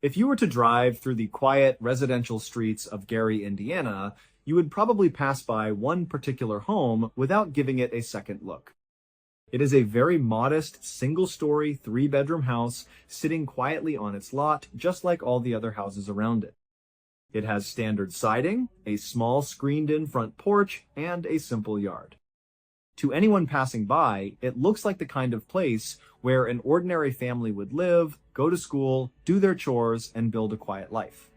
If you were to drive through the quiet residential streets of Gary, Indiana, you would probably pass by one particular home without giving it a second look. It is a very modest, single-story, three-bedroom house sitting quietly on its lot, just like all the other houses around it. It has standard siding, a small screened-in front porch, and a simple yard. To anyone passing by, it looks like the kind of place where an ordinary family would live, go to school, do their chores, and build a quiet life.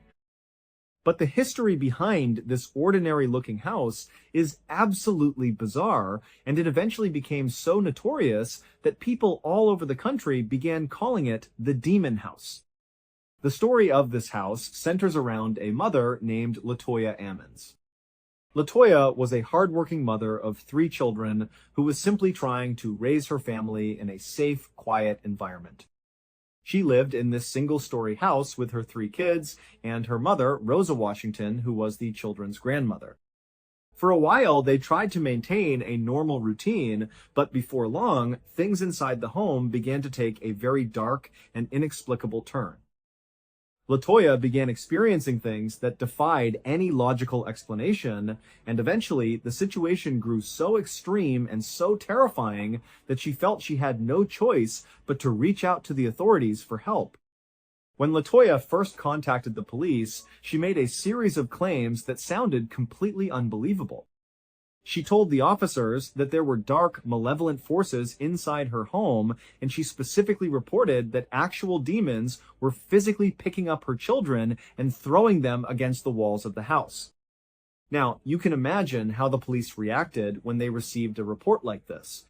But the history behind this ordinary-looking house is absolutely bizarre, and it eventually became so notorious that people all over the country began calling it the Demon House. The story of this house centers around a mother named LaToya Ammons. LaToya was a hardworking mother of 3 children who was simply trying to raise her family in a safe, quiet environment. She lived in this single-story house with her 3 kids and her mother, Rosa Washington, who was the children's grandmother. For a while, they tried to maintain a normal routine, but before long, things inside the home began to take a very dark and inexplicable turn. LaToya began experiencing things that defied any logical explanation, and eventually the situation grew so extreme and so terrifying that she felt she had no choice but to reach out to the authorities for help. When LaToya first contacted the police, she made a series of claims that sounded completely unbelievable. She told the officers that there were dark, malevolent forces inside her home, and she specifically reported that actual demons were physically picking up her children and throwing them against the walls of the house. Now, you can imagine how the police reacted when they received a report like this.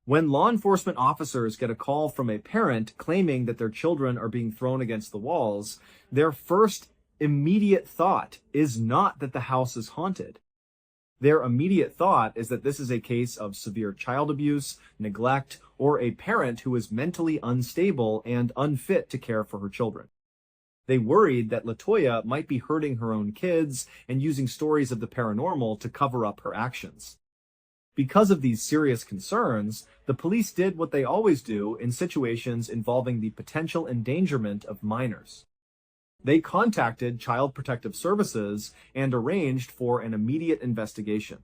When law enforcement officers get a call from a parent claiming that their children are being thrown against the walls, their first immediate thought is not that the house is haunted. Their immediate thought is that this is a case of severe child abuse, neglect, or a parent who is mentally unstable and unfit to care for her children. They worried that LaToya might be hurting her own kids and using stories of the paranormal to cover up her actions. Because of these serious concerns, the police did what they always do in situations involving the potential endangerment of minors. They contacted Child Protective Services and arranged for an immediate investigation.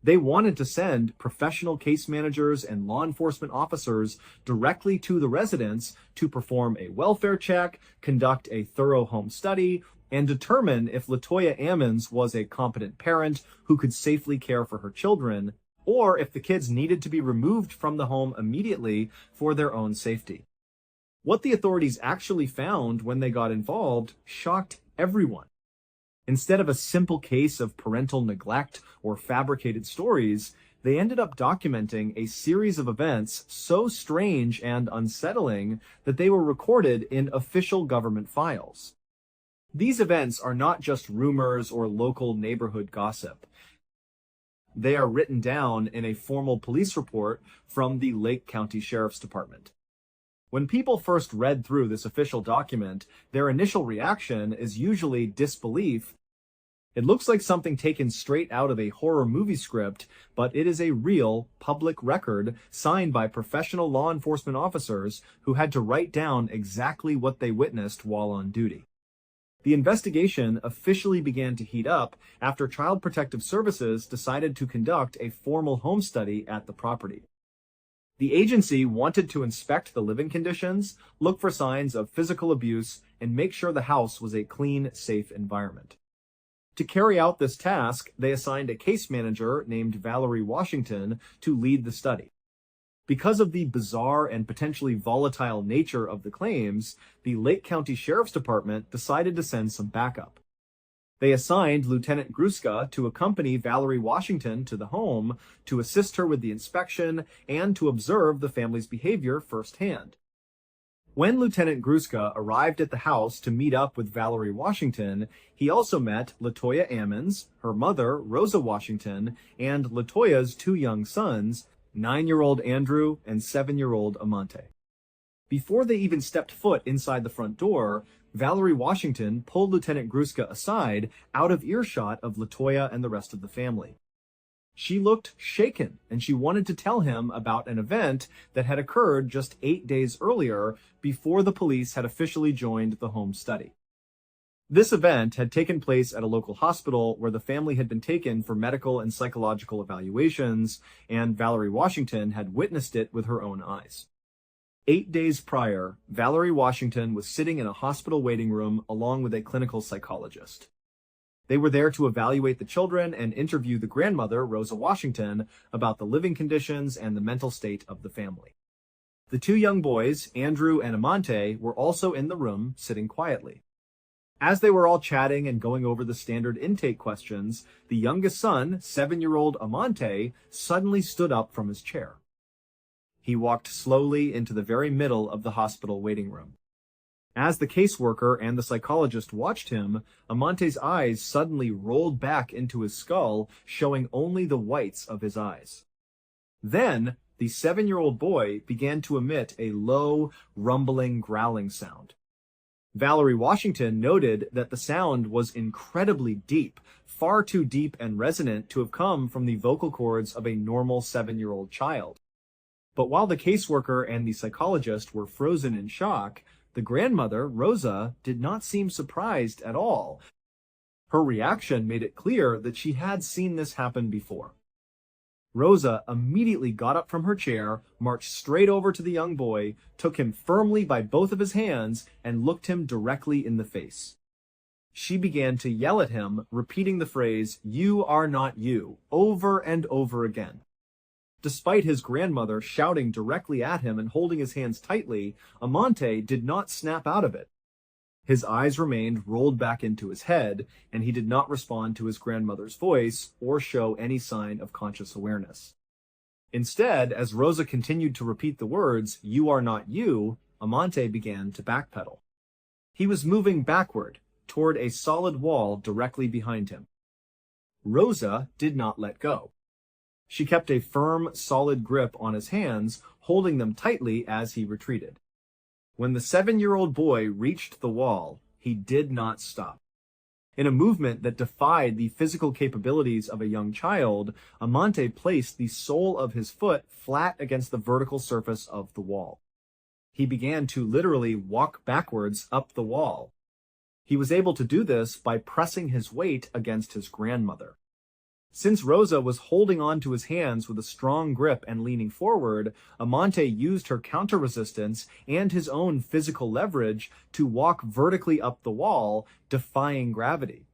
They wanted to send professional case managers and law enforcement officers directly to the residence to perform a welfare check, conduct a thorough home study, and determine if LaToya Ammons was a competent parent who could safely care for her children, or if the kids needed to be removed from the home immediately for their own safety. What the authorities actually found when they got involved shocked everyone. Instead of a simple case of parental neglect or fabricated stories, they ended up documenting a series of events so strange and unsettling that they were recorded in official government files. These events are not just rumors or local neighborhood gossip. They are written down in a formal police report from the Lake County Sheriff's Department. When people first read through this official document, their initial reaction is usually disbelief. It looks like something taken straight out of a horror movie script, but it is a real, public record signed by professional law enforcement officers who had to write down exactly what they witnessed while on duty. The investigation officially began to heat up after Child Protective Services decided to conduct a formal home study at the property. The agency wanted to inspect the living conditions, look for signs of physical abuse, and make sure the house was a clean, safe environment. To carry out this task, they assigned a case manager named Valerie Washington to lead the study. Because of the bizarre and potentially volatile nature of the claims, the Lake County Sheriff's Department decided to send some backup. They assigned Lieutenant Gruska to accompany Valerie Washington to the home to assist her with the inspection and to observe the family's behavior firsthand. When Lieutenant Gruska arrived at the house to meet up with Valerie Washington, he also met LaToya Ammons, her mother, Rosa Washington, and LaToya's 2 young sons, 9-year-old Andrew and 7-year-old Amante. Before they even stepped foot inside the front door, Valerie Washington pulled Lieutenant Gruska aside out of earshot of LaToya and the rest of the family. She looked shaken, and she wanted to tell him about an event that had occurred just 8 days earlier before the police had officially joined the home study. This event had taken place at a local hospital where the family had been taken for medical and psychological evaluations, and Valerie Washington had witnessed it with her own eyes. 8 days prior, Valerie Washington was sitting in a hospital waiting room along with a clinical psychologist. They were there to evaluate the children and interview the grandmother, Rosa Washington, about the living conditions and the mental state of the family. The two young boys, Andrew and Amante, were also in the room, sitting quietly. As they were all chatting and going over the standard intake questions, the youngest son, 7-year-old Amante, suddenly stood up from his chair. He walked slowly into the very middle of the hospital waiting room. As the caseworker and the psychologist watched him, Amante's eyes suddenly rolled back into his skull, showing only the whites of his eyes. Then, the 7-year-old boy began to emit a low, rumbling, growling sound. Valerie Washington noted that the sound was incredibly deep, far too deep and resonant to have come from the vocal cords of a normal 7-year-old child. But while the caseworker and the psychologist were frozen in shock, the grandmother, Rosa, did not seem surprised at all. Her reaction made it clear that she had seen this happen before. Rosa immediately got up from her chair, marched straight over to the young boy, took him firmly by both of his hands, and looked him directly in the face. She began to yell at him, repeating the phrase, "You are not you," over and over again. Despite his grandmother shouting directly at him and holding his hands tightly, Amante did not snap out of it. His eyes remained rolled back into his head, and he did not respond to his grandmother's voice or show any sign of conscious awareness. Instead, as Rosa continued to repeat the words, "You are not you," Amante began to backpedal. He was moving backward, toward a solid wall directly behind him. Rosa did not let go. She kept a firm, solid grip on his hands, holding them tightly as he retreated. When the 7-year-old boy reached the wall, he did not stop. In a movement that defied the physical capabilities of a young child, Amante placed the sole of his foot flat against the vertical surface of the wall. He began to literally walk backwards up the wall. He was able to do this by pressing his weight against his grandmother. Since Rosa was holding on to his hands with a strong grip and leaning forward, Amante used her counter-resistance and his own physical leverage to walk vertically up the wall, defying gravity.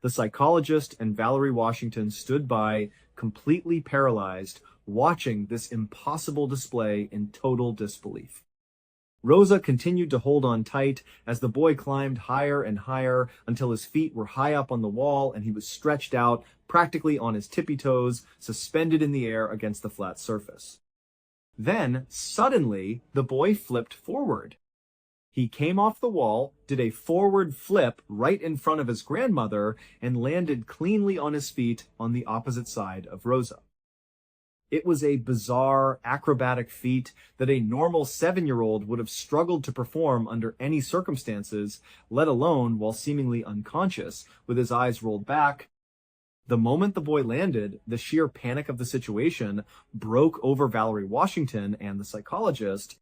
The psychologist and Valerie Washington stood by, completely paralyzed, watching this impossible display in total disbelief. Rosa continued to hold on tight as the boy climbed higher and higher until his feet were high up on the wall and he was stretched out, practically on his tippy toes, suspended in the air against the flat surface. Then, suddenly, the boy flipped forward. He came off the wall, did a forward flip right in front of his grandmother, and landed cleanly on his feet on the opposite side of Rosa. It was a bizarre, acrobatic feat that a normal 7-year-old would have struggled to perform under any circumstances, let alone while seemingly unconscious, with his eyes rolled back. The moment the boy landed, the sheer panic of the situation broke over Valerie Washington and the psychologist.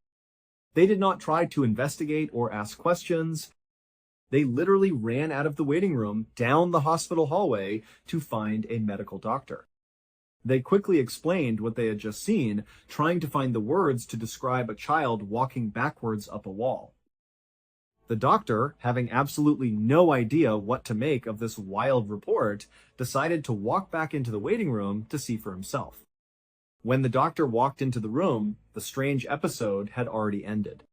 They did not try to investigate or ask questions. They literally ran out of the waiting room, down the hospital hallway, to find a medical doctor. They quickly explained what they had just seen, trying to find the words to describe a child walking backwards up a wall. The doctor, having absolutely no idea what to make of this wild report, decided to walk back into the waiting room to see for himself. When the doctor walked into the room, the strange episode had already ended.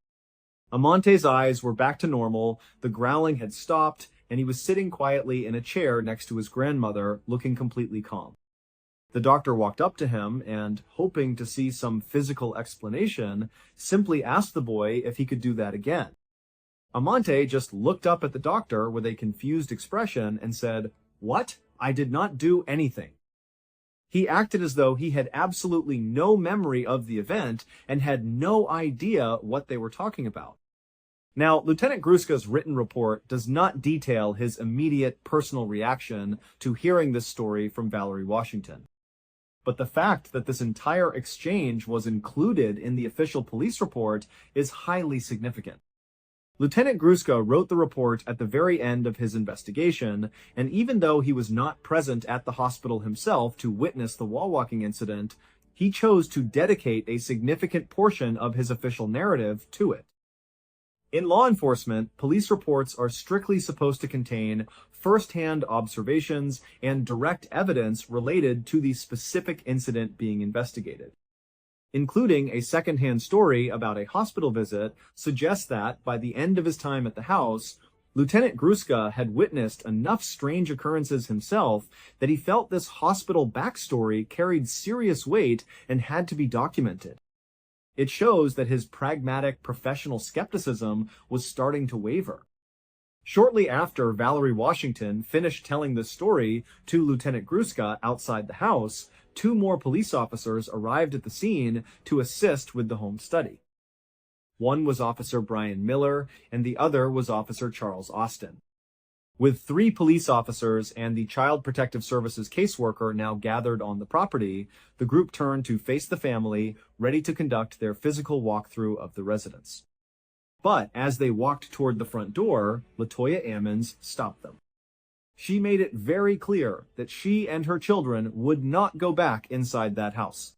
Amante's eyes were back to normal, the growling had stopped, and he was sitting quietly in a chair next to his grandmother, looking completely calm. The doctor walked up to him and, hoping to see some physical explanation, simply asked the boy if he could do that again. Amante just looked up at the doctor with a confused expression and said, "What? I did not do anything." He acted as though he had absolutely no memory of the event and had no idea what they were talking about. Now, Lieutenant Gruska's written report does not detail his immediate personal reaction to hearing this story from Valerie Washington. But the fact that this entire exchange was included in the official police report is highly significant. Lieutenant Gruszka wrote the report at the very end of his investigation, and even though he was not present at the hospital himself to witness the wall-walking incident, he chose to dedicate a significant portion of his official narrative to it. In law enforcement, police reports are strictly supposed to contain first-hand observations and direct evidence related to the specific incident being investigated. Including a second-hand story about a hospital visit suggests that, by the end of his time at the house, Lieutenant Gruszka had witnessed enough strange occurrences himself that he felt this hospital backstory carried serious weight and had to be documented. It shows that his pragmatic professional skepticism was starting to waver. Shortly after Valerie Washington finished telling this story to Lieutenant Gruszka outside the house, 2 more police officers arrived at the scene to assist with the home study. One was Officer Brian Miller, and the other was Officer Charles Austin. With 3 police officers and the Child Protective Services caseworker now gathered on the property, the group turned to face the family, ready to conduct their physical walkthrough of the residence. But as they walked toward the front door, LaToya Ammons stopped them. She made it very clear that she and her children would not go back inside that house.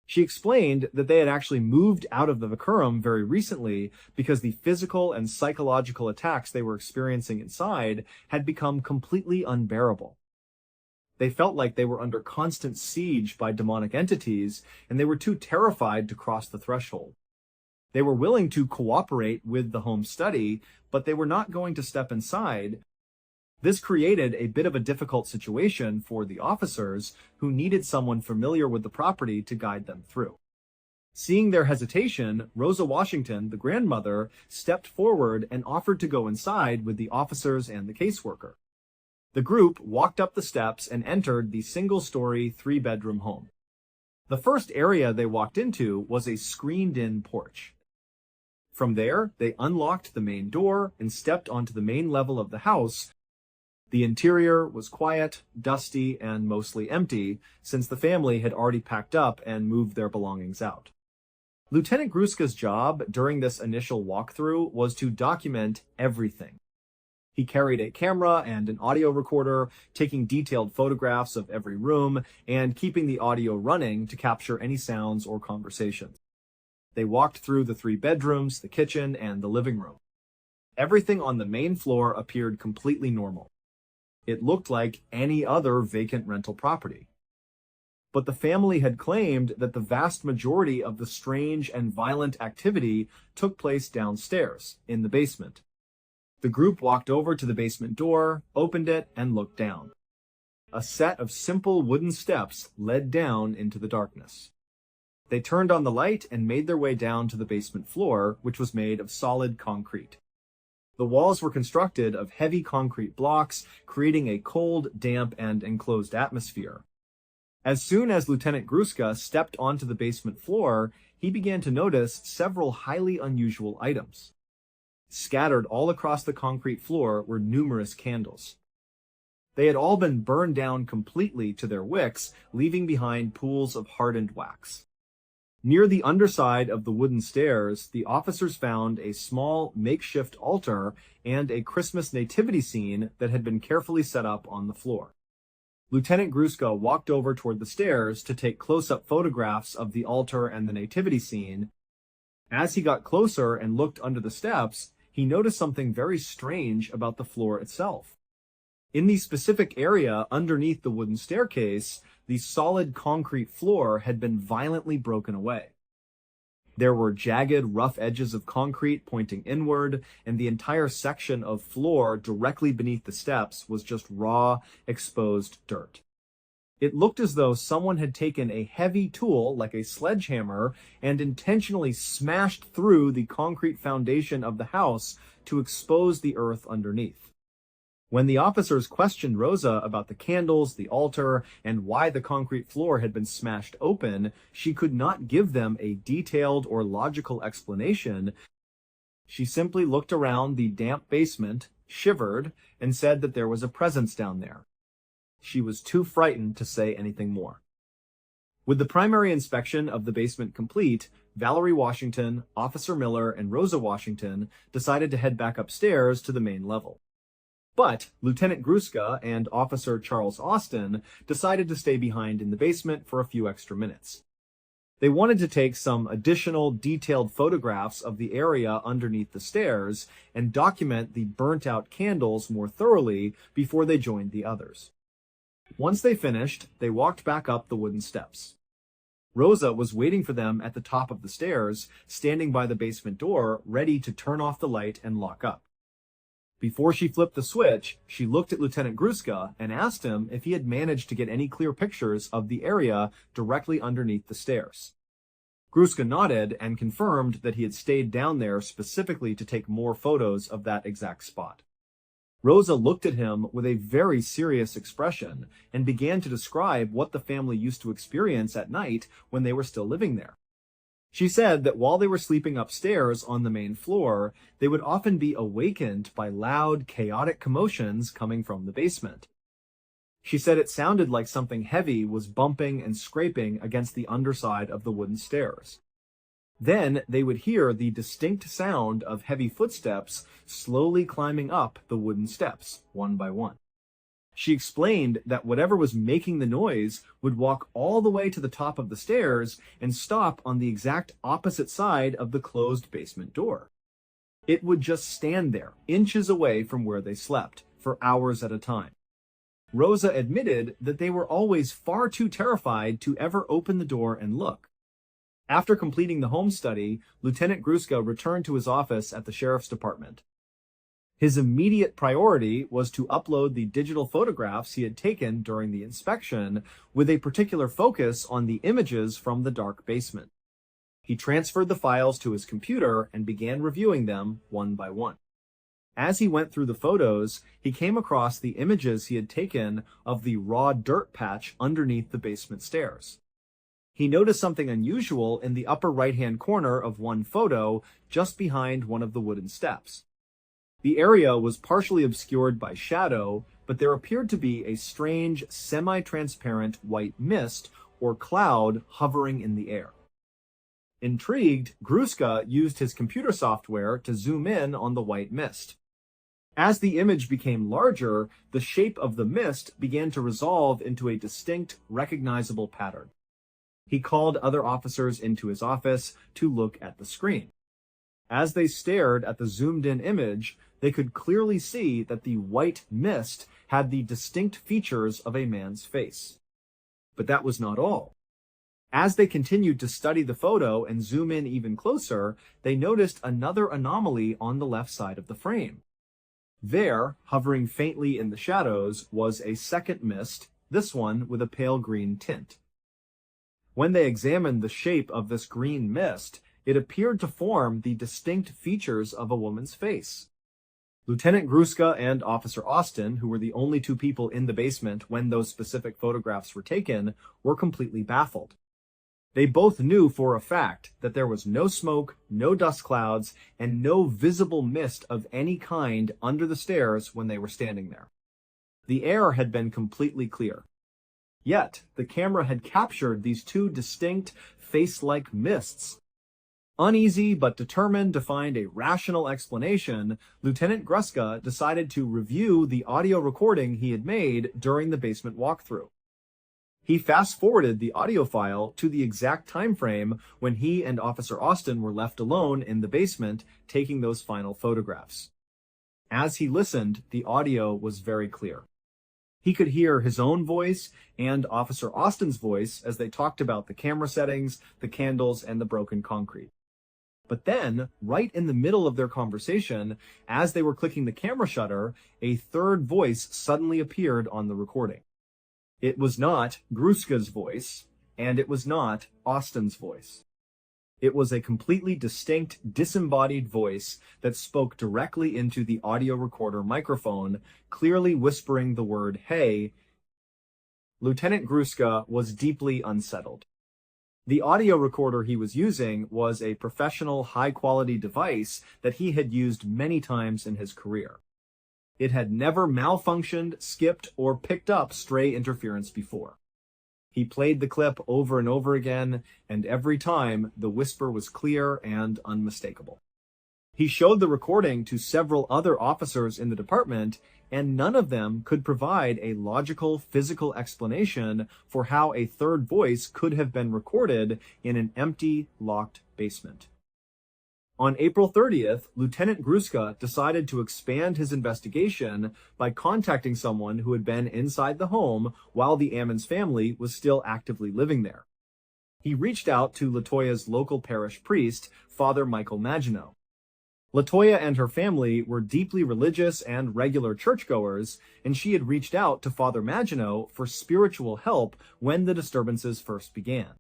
She explained that they had actually moved out of the Vacurum very recently because the physical and psychological attacks they were experiencing inside had become completely unbearable. They felt like they were under constant siege by demonic entities, and they were too terrified to cross the threshold. They were willing to cooperate with the home study, but they were not going to step inside. This created a bit of a difficult situation for the officers, who needed someone familiar with the property to guide them through. Seeing their hesitation, Rosa Washington, the grandmother, stepped forward and offered to go inside with the officers and the caseworker. The group walked up the steps and entered the single-story 3-bedroom home. The first area they walked into was a screened-in porch. From there, they unlocked the main door and stepped onto the main level of the house. The interior was quiet, dusty, and mostly empty, since the family had already packed up and moved their belongings out. Lieutenant Gruszka's job during this initial walkthrough was to document everything. He carried a camera and an audio recorder, taking detailed photographs of every room and keeping the audio running to capture any sounds or conversations. They walked through the 3 bedrooms, the kitchen, and the living room. Everything on the main floor appeared completely normal. It looked like any other vacant rental property. But the family had claimed that the vast majority of the strange and violent activity took place downstairs, in the basement. The group walked over to the basement door, opened it, and looked down. A set of simple wooden steps led down into the darkness. They turned on the light and made their way down to the basement floor, which was made of solid concrete. The walls were constructed of heavy concrete blocks, creating a cold, damp, and enclosed atmosphere. As soon as Lieutenant Gruszka stepped onto the basement floor, he began to notice several highly unusual items. Scattered all across the concrete floor were numerous candles. They had all been burned down completely to their wicks, leaving behind pools of hardened wax. Near the underside of the wooden stairs, the officers found a small makeshift altar and a Christmas nativity scene that had been carefully set up on the floor. Lieutenant Gruszka walked over toward the stairs to take close-up photographs of the altar and the nativity scene. As he got closer and looked under the steps, he noticed something very strange about the floor itself. In the specific area underneath the wooden staircase, the solid concrete floor had been violently broken away. There were jagged, rough edges of concrete pointing inward, and the entire section of floor directly beneath the steps was just raw, exposed dirt. It looked as though someone had taken a heavy tool, like a sledgehammer, and intentionally smashed through the concrete foundation of the house to expose the earth underneath. When the officers questioned Rosa about the candles, the altar, and why the concrete floor had been smashed open, she could not give them a detailed or logical explanation. She simply looked around the damp basement, shivered, and said that there was a presence down there. She was too frightened to say anything more. With the primary inspection of the basement complete, Valerie Washington, Officer Miller, and Rosa Washington decided to head back upstairs to the main level. But Lieutenant Gruska and Officer Charles Austin decided to stay behind in the basement for a few extra minutes. They wanted to take some additional detailed photographs of the area underneath the stairs and document the burnt-out candles more thoroughly before they joined the others. Once they finished, they walked back up the wooden steps. Rosa was waiting for them at the top of the stairs, standing by the basement door, ready to turn off the light and lock up. Before she flipped the switch, she looked at Lieutenant Gruska and asked him if he had managed to get any clear pictures of the area directly underneath the stairs. Gruska nodded and confirmed that he had stayed down there specifically to take more photos of that exact spot. Rosa looked at him with a very serious expression and began to describe what the family used to experience at night when they were still living there. She said that while they were sleeping upstairs on the main floor, they would often be awakened by loud, chaotic commotions coming from the basement. She said it sounded like something heavy was bumping and scraping against the underside of the wooden stairs. Then they would hear the distinct sound of heavy footsteps slowly climbing up the wooden steps, one by one. She explained that whatever was making the noise would walk all the way to the top of the stairs and stop on the exact opposite side of the closed basement door. It would just stand there, inches away from where they slept, for hours at a time. Rosa admitted that they were always far too terrified to ever open the door and look. After completing the home study, Lieutenant Gruska returned to his office at the sheriff's department. His immediate priority was to upload the digital photographs he had taken during the inspection, with a particular focus on the images from the dark basement. He transferred the files to his computer and began reviewing them one by one. As he went through the photos, he came across the images he had taken of the raw dirt patch underneath the basement stairs. He noticed something unusual in the upper right-hand corner of one photo, just behind one of the wooden steps. The area was partially obscured by shadow, but there appeared to be a strange, semi-transparent white mist or cloud hovering in the air. Intrigued, Gruska used his computer software to zoom in on the white mist. As the image became larger, the shape of the mist began to resolve into a distinct, recognizable pattern. He called other officers into his office to look at the screen. As they stared at the zoomed-in image, they could clearly see that the white mist had the distinct features of a man's face. But that was not all. As they continued to study the photo and zoom in even closer, they noticed another anomaly on the left side of the frame. There, hovering faintly in the shadows, was a second mist, this one with a pale green tint. When they examined the shape of this green mist, it appeared to form the distinct features of a woman's face. Lieutenant Gruska and Officer Austin, who were the only two people in the basement when those specific photographs were taken, were completely baffled. They both knew for a fact that there was no smoke, no dust clouds, and no visible mist of any kind under the stairs when they were standing there. The air had been completely clear. Yet, the camera had captured these two distinct, face-like mists. Uneasy but determined to find a rational explanation, Lieutenant Gruska decided to review the audio recording he had made during the basement walkthrough. He fast-forwarded the audio file to the exact time frame when he and Officer Austin were left alone in the basement taking those final photographs. As he listened, the audio was very clear. He could hear his own voice and Officer Austin's voice as they talked about the camera settings, the candles, and the broken concrete. But then, right in the middle of their conversation, as they were clicking the camera shutter, a third voice suddenly appeared on the recording. It was not Gruska's voice, and it was not Austin's voice. It was a completely distinct, disembodied voice that spoke directly into the audio recorder microphone, clearly whispering the word, "Hey." Lieutenant Gruska was deeply unsettled. The audio recorder he was using was a professional, high-quality device that he had used many times in his career. It had never malfunctioned, skipped, or picked up stray interference before. He played the clip over and over again, and every time the whisper was clear and unmistakable. He showed the recording to several other officers in the department, and none of them could provide a logical, physical explanation for how a third voice could have been recorded in an empty, locked basement. On April 30th, Lieutenant Gruska decided to expand his investigation by contacting someone who had been inside the home while the Ammons family was still actively living there. He reached out to Latoya's local parish priest, Father Michael Maginot. Latoya and her family were deeply religious and regular churchgoers, and she had reached out to Father Maginot for spiritual help when the disturbances first began.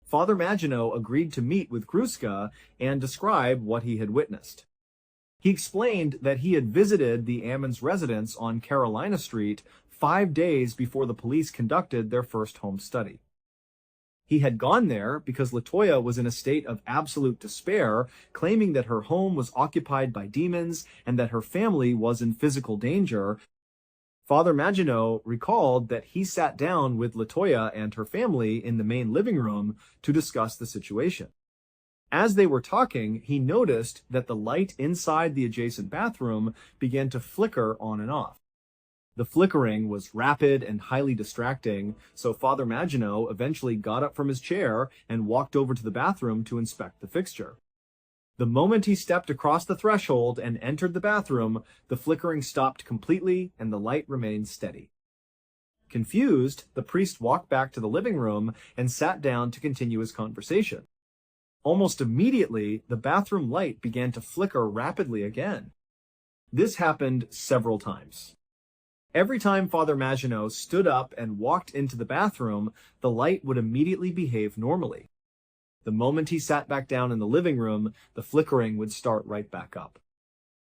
Father Maginot agreed to meet with Gruska and describe what he had witnessed. He explained that he had visited the Ammons residence on Carolina Street 5 days before the police conducted their first home study. He had gone there because Latoya was in a state of absolute despair, claiming that her home was occupied by demons and that her family was in physical danger. Father Maginot recalled that he sat down with Latoya and her family in the main living room to discuss the situation. As they were talking, he noticed that the light inside the adjacent bathroom began to flicker on and off. The flickering was rapid and highly distracting, so Father Maginot eventually got up from his chair and walked over to the bathroom to inspect the fixture. The moment he stepped across the threshold and entered the bathroom, the flickering stopped completely and the light remained steady. Confused, the priest walked back to the living room and sat down to continue his conversation. Almost immediately, the bathroom light began to flicker rapidly again. This happened several times. Every time Father Maginot stood up and walked into the bathroom, the light would immediately behave normally. The moment he sat back down in the living room, the flickering would start right back up.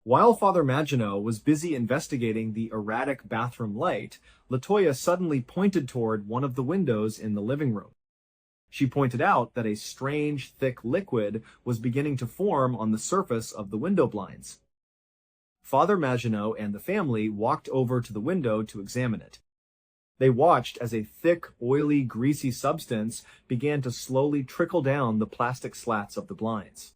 While Father Maginot was busy investigating the erratic bathroom light, Latoya suddenly pointed toward one of the windows in the living room. She pointed out that a strange, thick liquid was beginning to form on the surface of the window blinds. Father Maginot and the family walked over to the window to examine it. They watched as a thick, oily, greasy substance began to slowly trickle down the plastic slats of the blinds.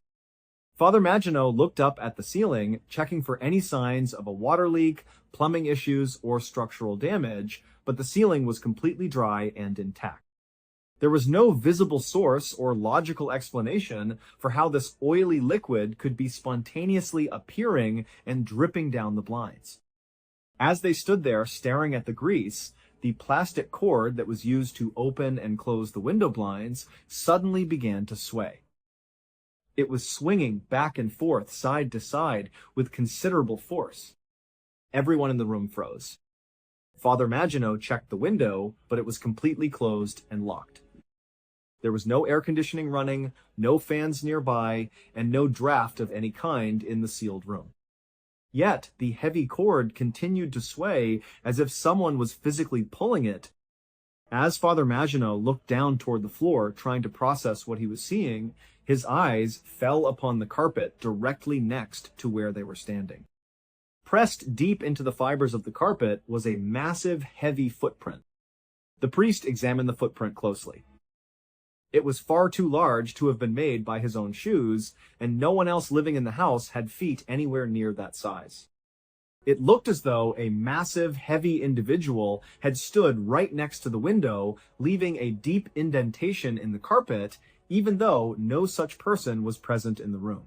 Father Maginot looked up at the ceiling, checking for any signs of a water leak, plumbing issues, or structural damage, but the ceiling was completely dry and intact. There was no visible source or logical explanation for how this oily liquid could be spontaneously appearing and dripping down the blinds. As they stood there staring at the grease, the plastic cord that was used to open and close the window blinds suddenly began to sway. It was swinging back and forth, side to side, with considerable force. Everyone in the room froze. Father Maginot checked the window, but it was completely closed and locked. There was no air conditioning running, no fans nearby, and no draft of any kind in the sealed room. Yet, the heavy cord continued to sway as if someone was physically pulling it. As Father Maginot looked down toward the floor, trying to process what he was seeing, his eyes fell upon the carpet directly next to where they were standing. Pressed deep into the fibers of the carpet was a massive, heavy footprint. The priest examined the footprint closely. It was far too large to have been made by his own shoes, and no one else living in the house had feet anywhere near that size. It looked as though a massive, heavy individual had stood right next to the window, leaving a deep indentation in the carpet, even though no such person was present in the room.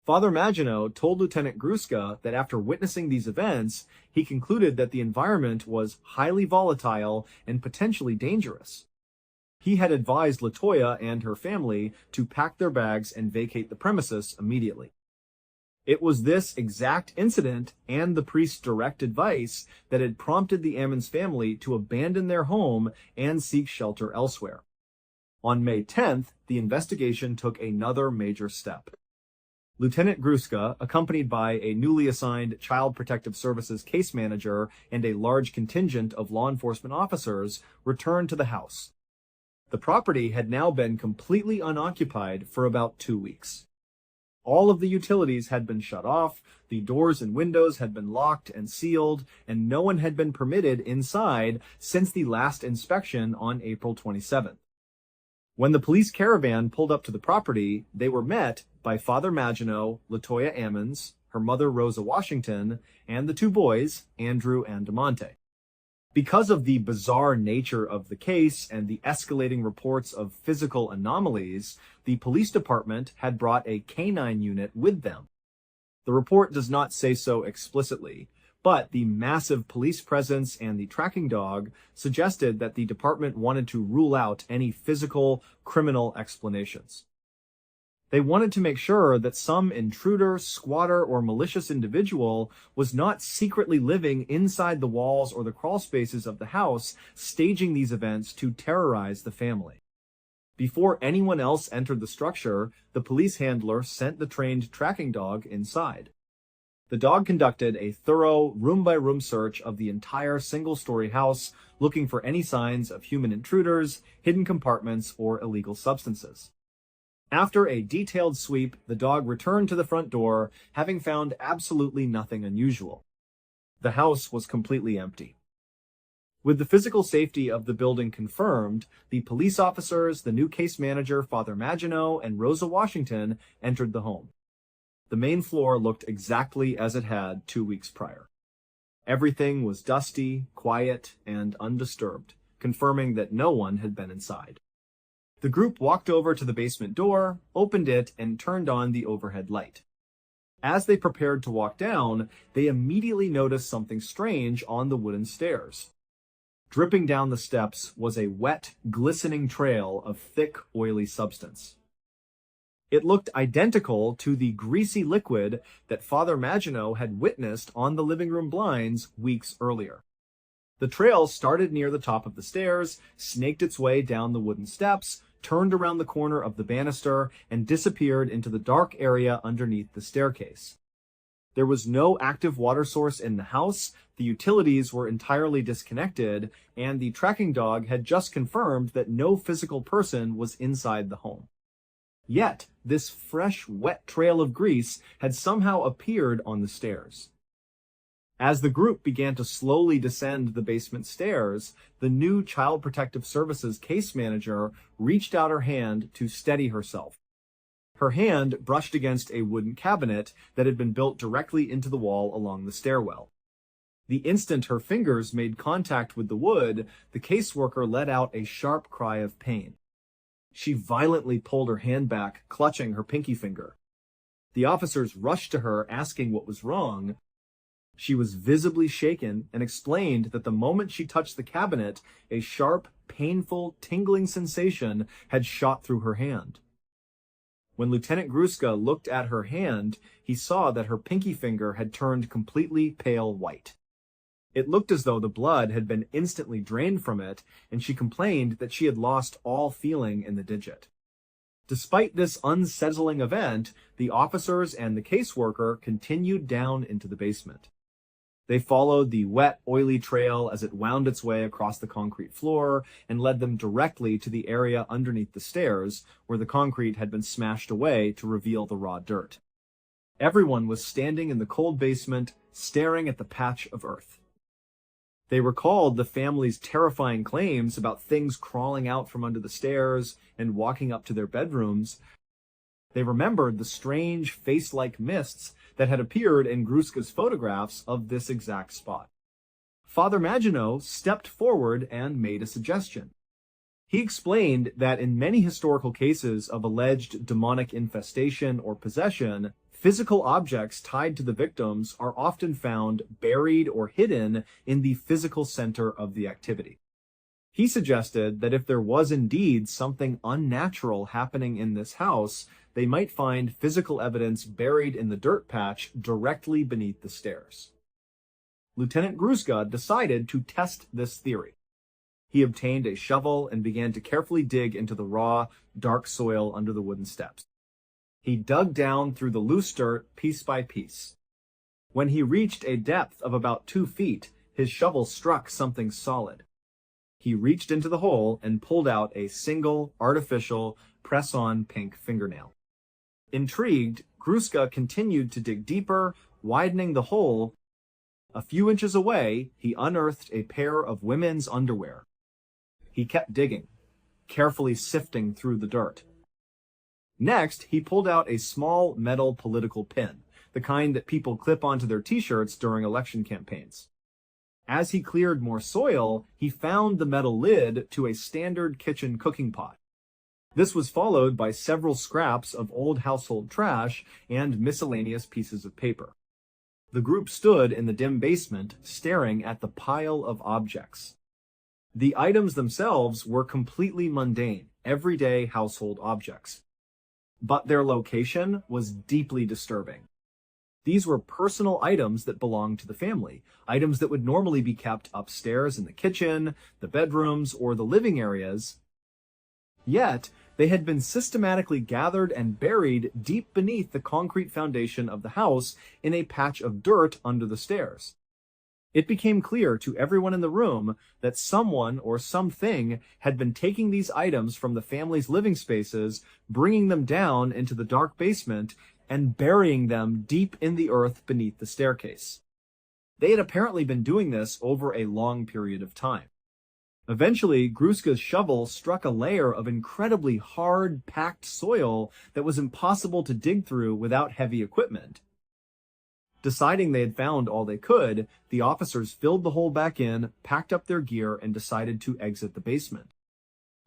Father Maginot told Lieutenant Gruska that after witnessing these events, he concluded that the environment was highly volatile and potentially dangerous. He had advised Latoya and her family to pack their bags and vacate the premises immediately. It was this exact incident and the priest's direct advice that had prompted the Ammons family to abandon their home and seek shelter elsewhere. On May 10th, the investigation took another major step. Lieutenant Gruska, accompanied by a newly assigned Child Protective Services case manager and a large contingent of law enforcement officers, returned to the house. The property had now been completely unoccupied for about 2 weeks. All of the utilities had been shut off, the doors and windows had been locked and sealed, and no one had been permitted inside since the last inspection on April 27th. When the police caravan pulled up to the property, they were met by Father Maginot, LaToya Ammons, her mother Rosa Washington, and the two boys, Andrew and DeMonte. Because of the bizarre nature of the case and the escalating reports of physical anomalies, the police department had brought a canine unit with them. The report does not say so explicitly, but the massive police presence and the tracking dog suggested that the department wanted to rule out any physical, criminal explanations. They wanted to make sure that some intruder, squatter, or malicious individual was not secretly living inside the walls or the crawl spaces of the house, staging these events to terrorize the family. Before anyone else entered the structure, the police handler sent the trained tracking dog inside. The dog conducted a thorough room-by-room search of the entire single-story house, looking for any signs of human intruders, hidden compartments, or illegal substances. After a detailed sweep, the dog returned to the front door, having found absolutely nothing unusual. The house was completely empty. With the physical safety of the building confirmed, the police officers, the new case manager, Father Maginot, and Rosa Washington entered the home. The main floor looked exactly as it had 2 weeks prior. Everything was dusty, quiet, and undisturbed, confirming that no one had been inside. The group walked over to the basement door, opened it, and turned on the overhead light. As they prepared to walk down, they immediately noticed something strange on the wooden stairs. Dripping down the steps was a wet, glistening trail of thick, oily substance. It looked identical to the greasy liquid that Father Maginot had witnessed on the living room blinds weeks earlier. The trail started near the top of the stairs, snaked its way down the wooden steps, turned around the corner of the banister, and disappeared into the dark area underneath the staircase. There was no active water source in the house, the utilities were entirely disconnected, and the tracking dog had just confirmed that no physical person was inside the home. Yet, this fresh, wet trail of grease had somehow appeared on the stairs. As the group began to slowly descend the basement stairs, the new Child Protective Services case manager reached out her hand to steady herself. Her hand brushed against a wooden cabinet that had been built directly into the wall along the stairwell. The instant her fingers made contact with the wood, the caseworker let out a sharp cry of pain. She violently pulled her hand back, clutching her pinky finger. The officers rushed to her, asking what was wrong. She was visibly shaken and explained that the moment she touched the cabinet, a sharp, painful, tingling sensation had shot through her hand. When Lieutenant Gruska looked at her hand, he saw that her pinky finger had turned completely pale white. It looked as though the blood had been instantly drained from it, and she complained that she had lost all feeling in the digit. Despite this unsettling event, the officers and the caseworker continued down into the basement. They followed the wet, oily trail as it wound its way across the concrete floor and led them directly to the area underneath the stairs where the concrete had been smashed away to reveal the raw dirt. Everyone was standing in the cold basement, staring at the patch of earth. They recalled the family's terrifying claims about things crawling out from under the stairs and walking up to their bedrooms. They remembered the strange face-like mists that had appeared in Gruska's photographs of this exact spot. Father Maginot stepped forward and made a suggestion. He explained that in many historical cases of alleged demonic infestation or possession, physical objects tied to the victims are often found buried or hidden in the physical center of the activity. He suggested that if there was indeed something unnatural happening in this house, they might find physical evidence buried in the dirt patch directly beneath the stairs. Lieutenant Gruska decided to test this theory. He obtained a shovel and began to carefully dig into the raw, dark soil under the wooden steps. He dug down through the loose dirt piece by piece. When he reached a depth of about 2 feet, his shovel struck something solid. He reached into the hole and pulled out a single, artificial, press-on pink fingernail. Intrigued, Gruska continued to dig deeper, widening the hole. A few inches away, he unearthed a pair of women's underwear. He kept digging, carefully sifting through the dirt. Next, he pulled out a small metal political pin, the kind that people clip onto their t-shirts during election campaigns. As he cleared more soil, he found the metal lid to a standard kitchen cooking pot. This was followed by several scraps of old household trash and miscellaneous pieces of paper. The group stood in the dim basement, staring at the pile of objects. The items themselves were completely mundane, everyday household objects. But their location was deeply disturbing. These were personal items that belonged to the family, items that would normally be kept upstairs in the kitchen, the bedrooms, or the living areas. Yet, they had been systematically gathered and buried deep beneath the concrete foundation of the house in a patch of dirt under the stairs. It became clear to everyone in the room that someone or something had been taking these items from the family's living spaces, bringing them down into the dark basement, and burying them deep in the earth beneath the staircase. They had apparently been doing this over a long period of time. Eventually, Gruska's shovel struck a layer of incredibly hard, packed soil that was impossible to dig through without heavy equipment. Deciding they had found all they could, the officers filled the hole back in, packed up their gear, and decided to exit the basement.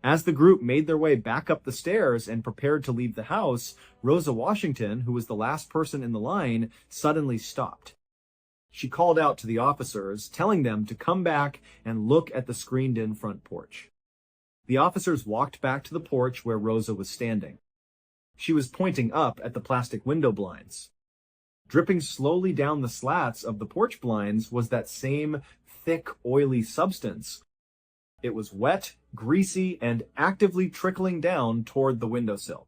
As the group made their way back up the stairs and prepared to leave the house, Rosa Washington, who was the last person in the line, suddenly stopped. She called out to the officers, telling them to come back and look at the screened-in front porch. The officers walked back to the porch where Rosa was standing. She was pointing up at the plastic window blinds. Dripping slowly down the slats of the porch blinds was that same thick, oily substance. It was wet, greasy, and actively trickling down toward the windowsill.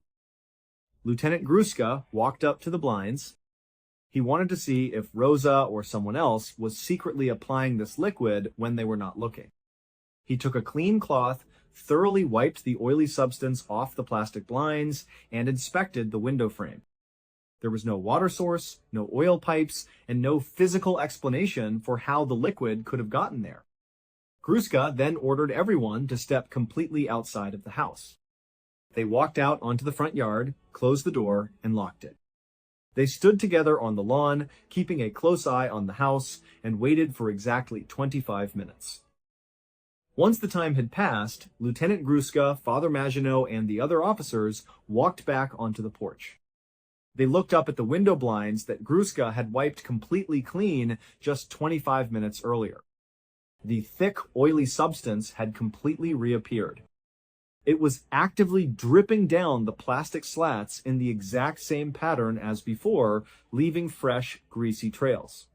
Lieutenant Gruska walked up to the blinds. He wanted to see if Rosa or someone else was secretly applying this liquid when they were not looking. He took a clean cloth, thoroughly wiped the oily substance off the plastic blinds, and inspected the window frame. There was no water source, no oil pipes, and no physical explanation for how the liquid could have gotten there. Gruska then ordered everyone to step completely outside of the house. They walked out onto the front yard, closed the door, and locked it. They stood together on the lawn, keeping a close eye on the house, and waited for exactly 25 minutes. Once the time had passed, Lieutenant Gruska, Father Maginot, and the other officers walked back onto the porch. They looked up at the window blinds that Gruska had wiped completely clean just 25 minutes earlier. The thick, oily substance had completely reappeared. It was actively dripping down the plastic slats in the exact same pattern as before, leaving fresh, greasy trails.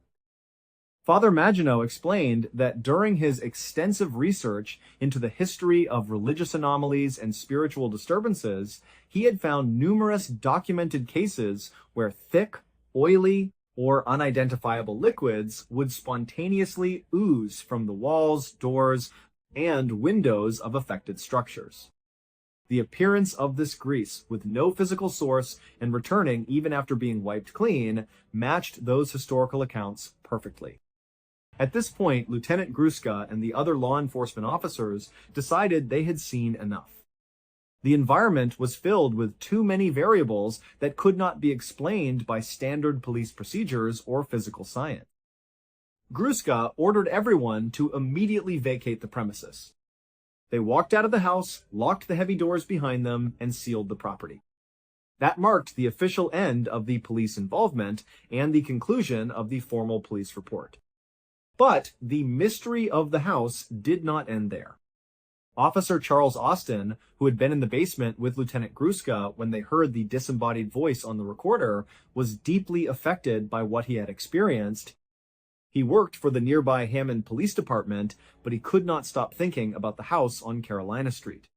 Father Maginot explained that during his extensive research into the history of religious anomalies and spiritual disturbances, he had found numerous documented cases where thick, oily, or unidentifiable liquids would spontaneously ooze from the walls, doors, and windows of affected structures. The appearance of this grease, with no physical source and returning even after being wiped clean, matched those historical accounts perfectly. At this point, Lieutenant Gruska and the other law enforcement officers decided they had seen enough. The environment was filled with too many variables that could not be explained by standard police procedures or physical science. Gruska ordered everyone to immediately vacate the premises. They walked out of the house, locked the heavy doors behind them, and sealed the property. That marked the official end of the police involvement and the conclusion of the formal police report. But the mystery of the house did not end there. Officer Charles Austin, who had been in the basement with Lieutenant Gruska when they heard the disembodied voice on the recorder, was deeply affected by what he had experienced. He worked for the nearby Hammond Police Department, but he could not stop thinking about the house on Carolina Street.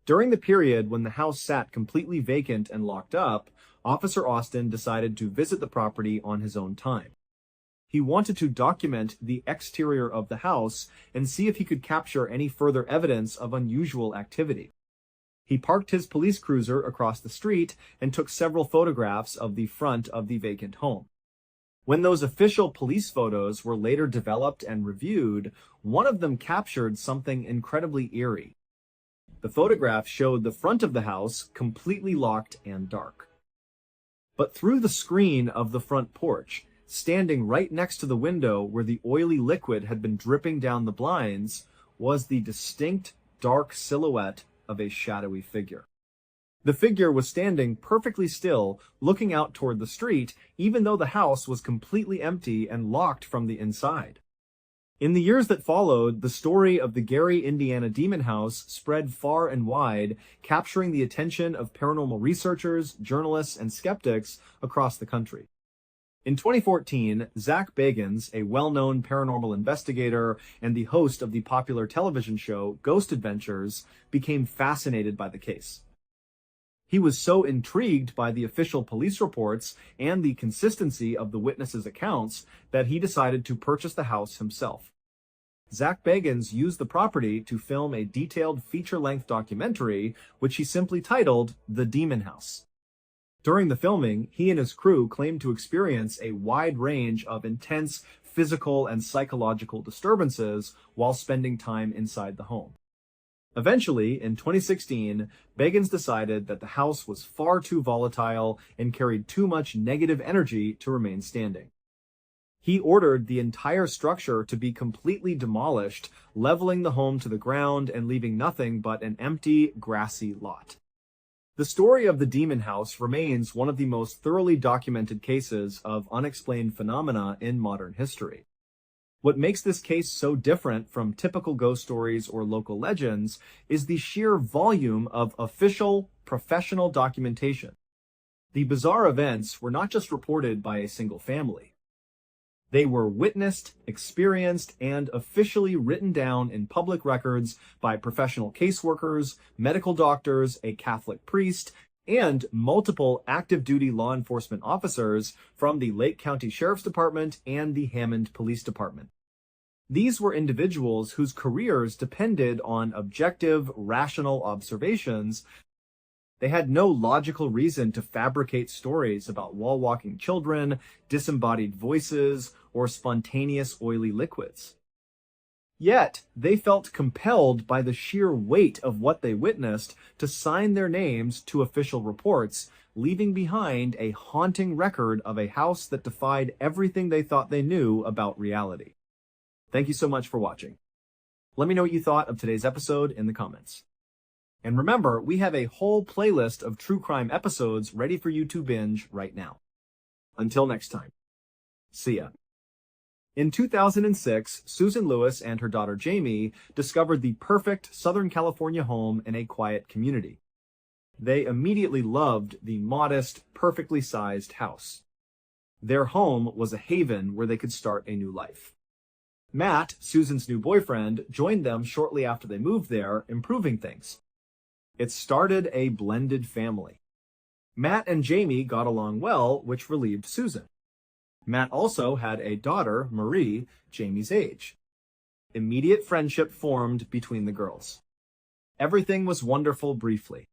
During the period when the house sat completely vacant and locked up, Officer Austin decided to visit the property on his own time. He wanted to document the exterior of the house and see if he could capture any further evidence of unusual activity. He parked his police cruiser across the street and took several photographs of the front of the vacant home. When those official police photos were later developed and reviewed, one of them captured something incredibly eerie. The photograph showed the front of the house completely locked and dark. But through the screen of the front porch, standing right next to the window where the oily liquid had been dripping down the blinds, was the distinct dark silhouette of a shadowy figure. The figure was standing perfectly still, looking out toward the street, even though the house was completely empty and locked from the inside. In the years that followed, the story of the Gary, Indiana demon house spread far and wide, capturing the attention of paranormal researchers, journalists, and skeptics across the country. In 2014, Zach Bagans, a well-known paranormal investigator and the host of the popular television show Ghost Adventures, became fascinated by the case. He was so intrigued by the official police reports and the consistency of the witnesses' accounts that he decided to purchase the house himself. Zach Bagans used the property to film a detailed feature-length documentary, which he simply titled The Demon House. During the filming, he and his crew claimed to experience a wide range of intense physical and psychological disturbances while spending time inside the home. Eventually, in 2016, Bagans decided that the house was far too volatile and carried too much negative energy to remain standing. He ordered the entire structure to be completely demolished, leveling the home to the ground and leaving nothing but an empty, grassy lot. The story of the demon house remains one of the most thoroughly documented cases of unexplained phenomena in modern history. What makes this case so different from typical ghost stories or local legends is the sheer volume of official, professional documentation. The bizarre events were not just reported by a single family. They were witnessed, experienced, and officially written down in public records by professional caseworkers, medical doctors, a Catholic priest, and multiple active-duty law enforcement officers from the Lake County Sheriff's Department and the Hammond Police Department. These were individuals whose careers depended on objective, rational observations. They had no logical reason to fabricate stories about wall-walking children, disembodied voices, or spontaneous oily liquids. Yet, they felt compelled by the sheer weight of what they witnessed to sign their names to official reports, leaving behind a haunting record of a house that defied everything they thought they knew about reality. Thank you so much for watching. Let me know what you thought of today's episode in the comments. And remember, we have a whole playlist of true crime episodes ready for you to binge right now. Until next time, see ya. In 2006, Susan Lewis and her daughter Jamie discovered the perfect Southern California home in a quiet community. They immediately loved the modest, perfectly sized house. Their home was a haven where they could start a new life. Matt, Susan's new boyfriend, joined them shortly after they moved there, improving things. It started a blended family. Matt and Jamie got along well, which relieved Susan. Matt also had a daughter, Marie, Jamie's age. Immediate friendship formed between the girls. Everything was wonderful briefly.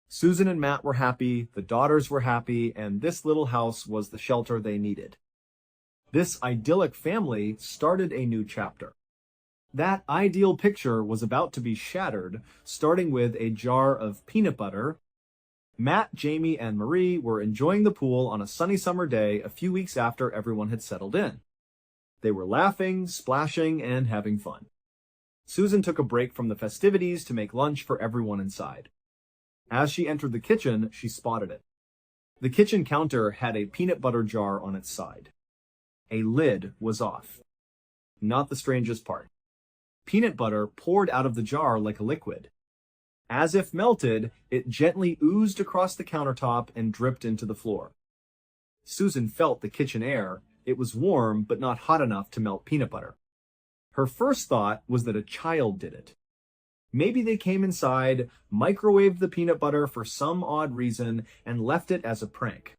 Susan and Matt were happy, the daughters were happy, and this little house was the shelter they needed. This idyllic family started a new chapter. That ideal picture was about to be shattered, starting with a jar of peanut butter. Matt, Jamie, and Marie were enjoying the pool on a sunny summer day a few weeks after everyone had settled in. They were laughing, splashing, and having fun. Susan took a break from the festivities to make lunch for everyone inside. As she entered the kitchen, she spotted it. The kitchen counter had a peanut butter jar on its side. A lid was off. Not the strangest part. Peanut butter poured out of the jar like a liquid. As if melted, it gently oozed across the countertop and dripped into the floor. Susan felt the kitchen air. It was warm, but not hot enough to melt peanut butter. Her first thought was that a child did it. Maybe they came inside, microwaved the peanut butter for some odd reason, and left it as a prank.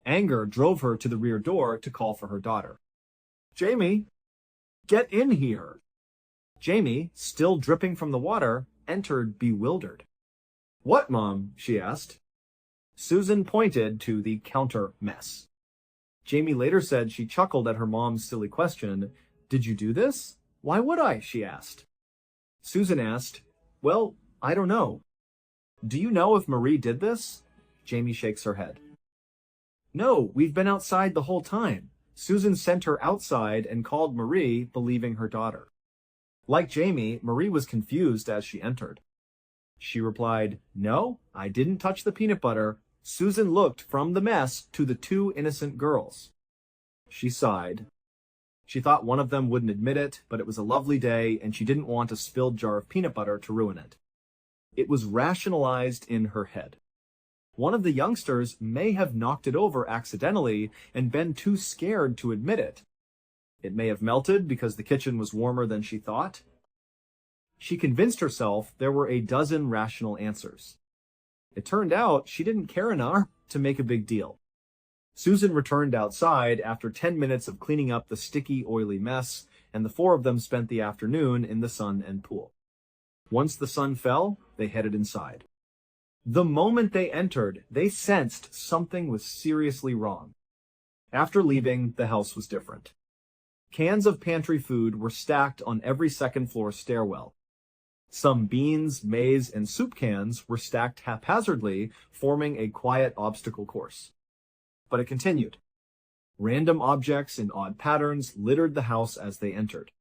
Anger drove her to the rear door to call for her daughter. "Jamie, get in here." Jamie, still dripping from the water, entered bewildered. What, Mom? She asked. Susan pointed to the counter mess. Jamie later said she chuckled at her mom's silly question. Did you do this? Why would I? She asked. Susan asked, well, I don't know. Do you know if Marie did this? Jamie shakes her head. No, we've been outside the whole time. Susan sent her outside and called Marie, believing her daughter. Like Jamie, Marie was confused as she entered. She replied, no, I didn't touch the peanut butter. Susan looked from the mess to the two innocent girls. She sighed. She thought one of them wouldn't admit it, but it was a lovely day and she didn't want a spilled jar of peanut butter to ruin it. It was rationalized in her head. One of the youngsters may have knocked it over accidentally and been too scared to admit it. It may have melted because the kitchen was warmer than she thought. She convinced herself there were a dozen rational answers. It turned out she didn't care enough to make a big deal. Susan returned outside after 10 minutes of cleaning up the sticky, oily mess, and the four of them spent the afternoon in the sun and pool. Once the sun fell, they headed inside. The moment they entered, they sensed something was seriously wrong. After leaving, the house was different. Cans of pantry food were stacked on every second-floor stairwell. Some beans, maize, and soup cans were stacked haphazardly, forming a quiet obstacle course. But it continued. Random objects in odd patterns littered the house as they entered.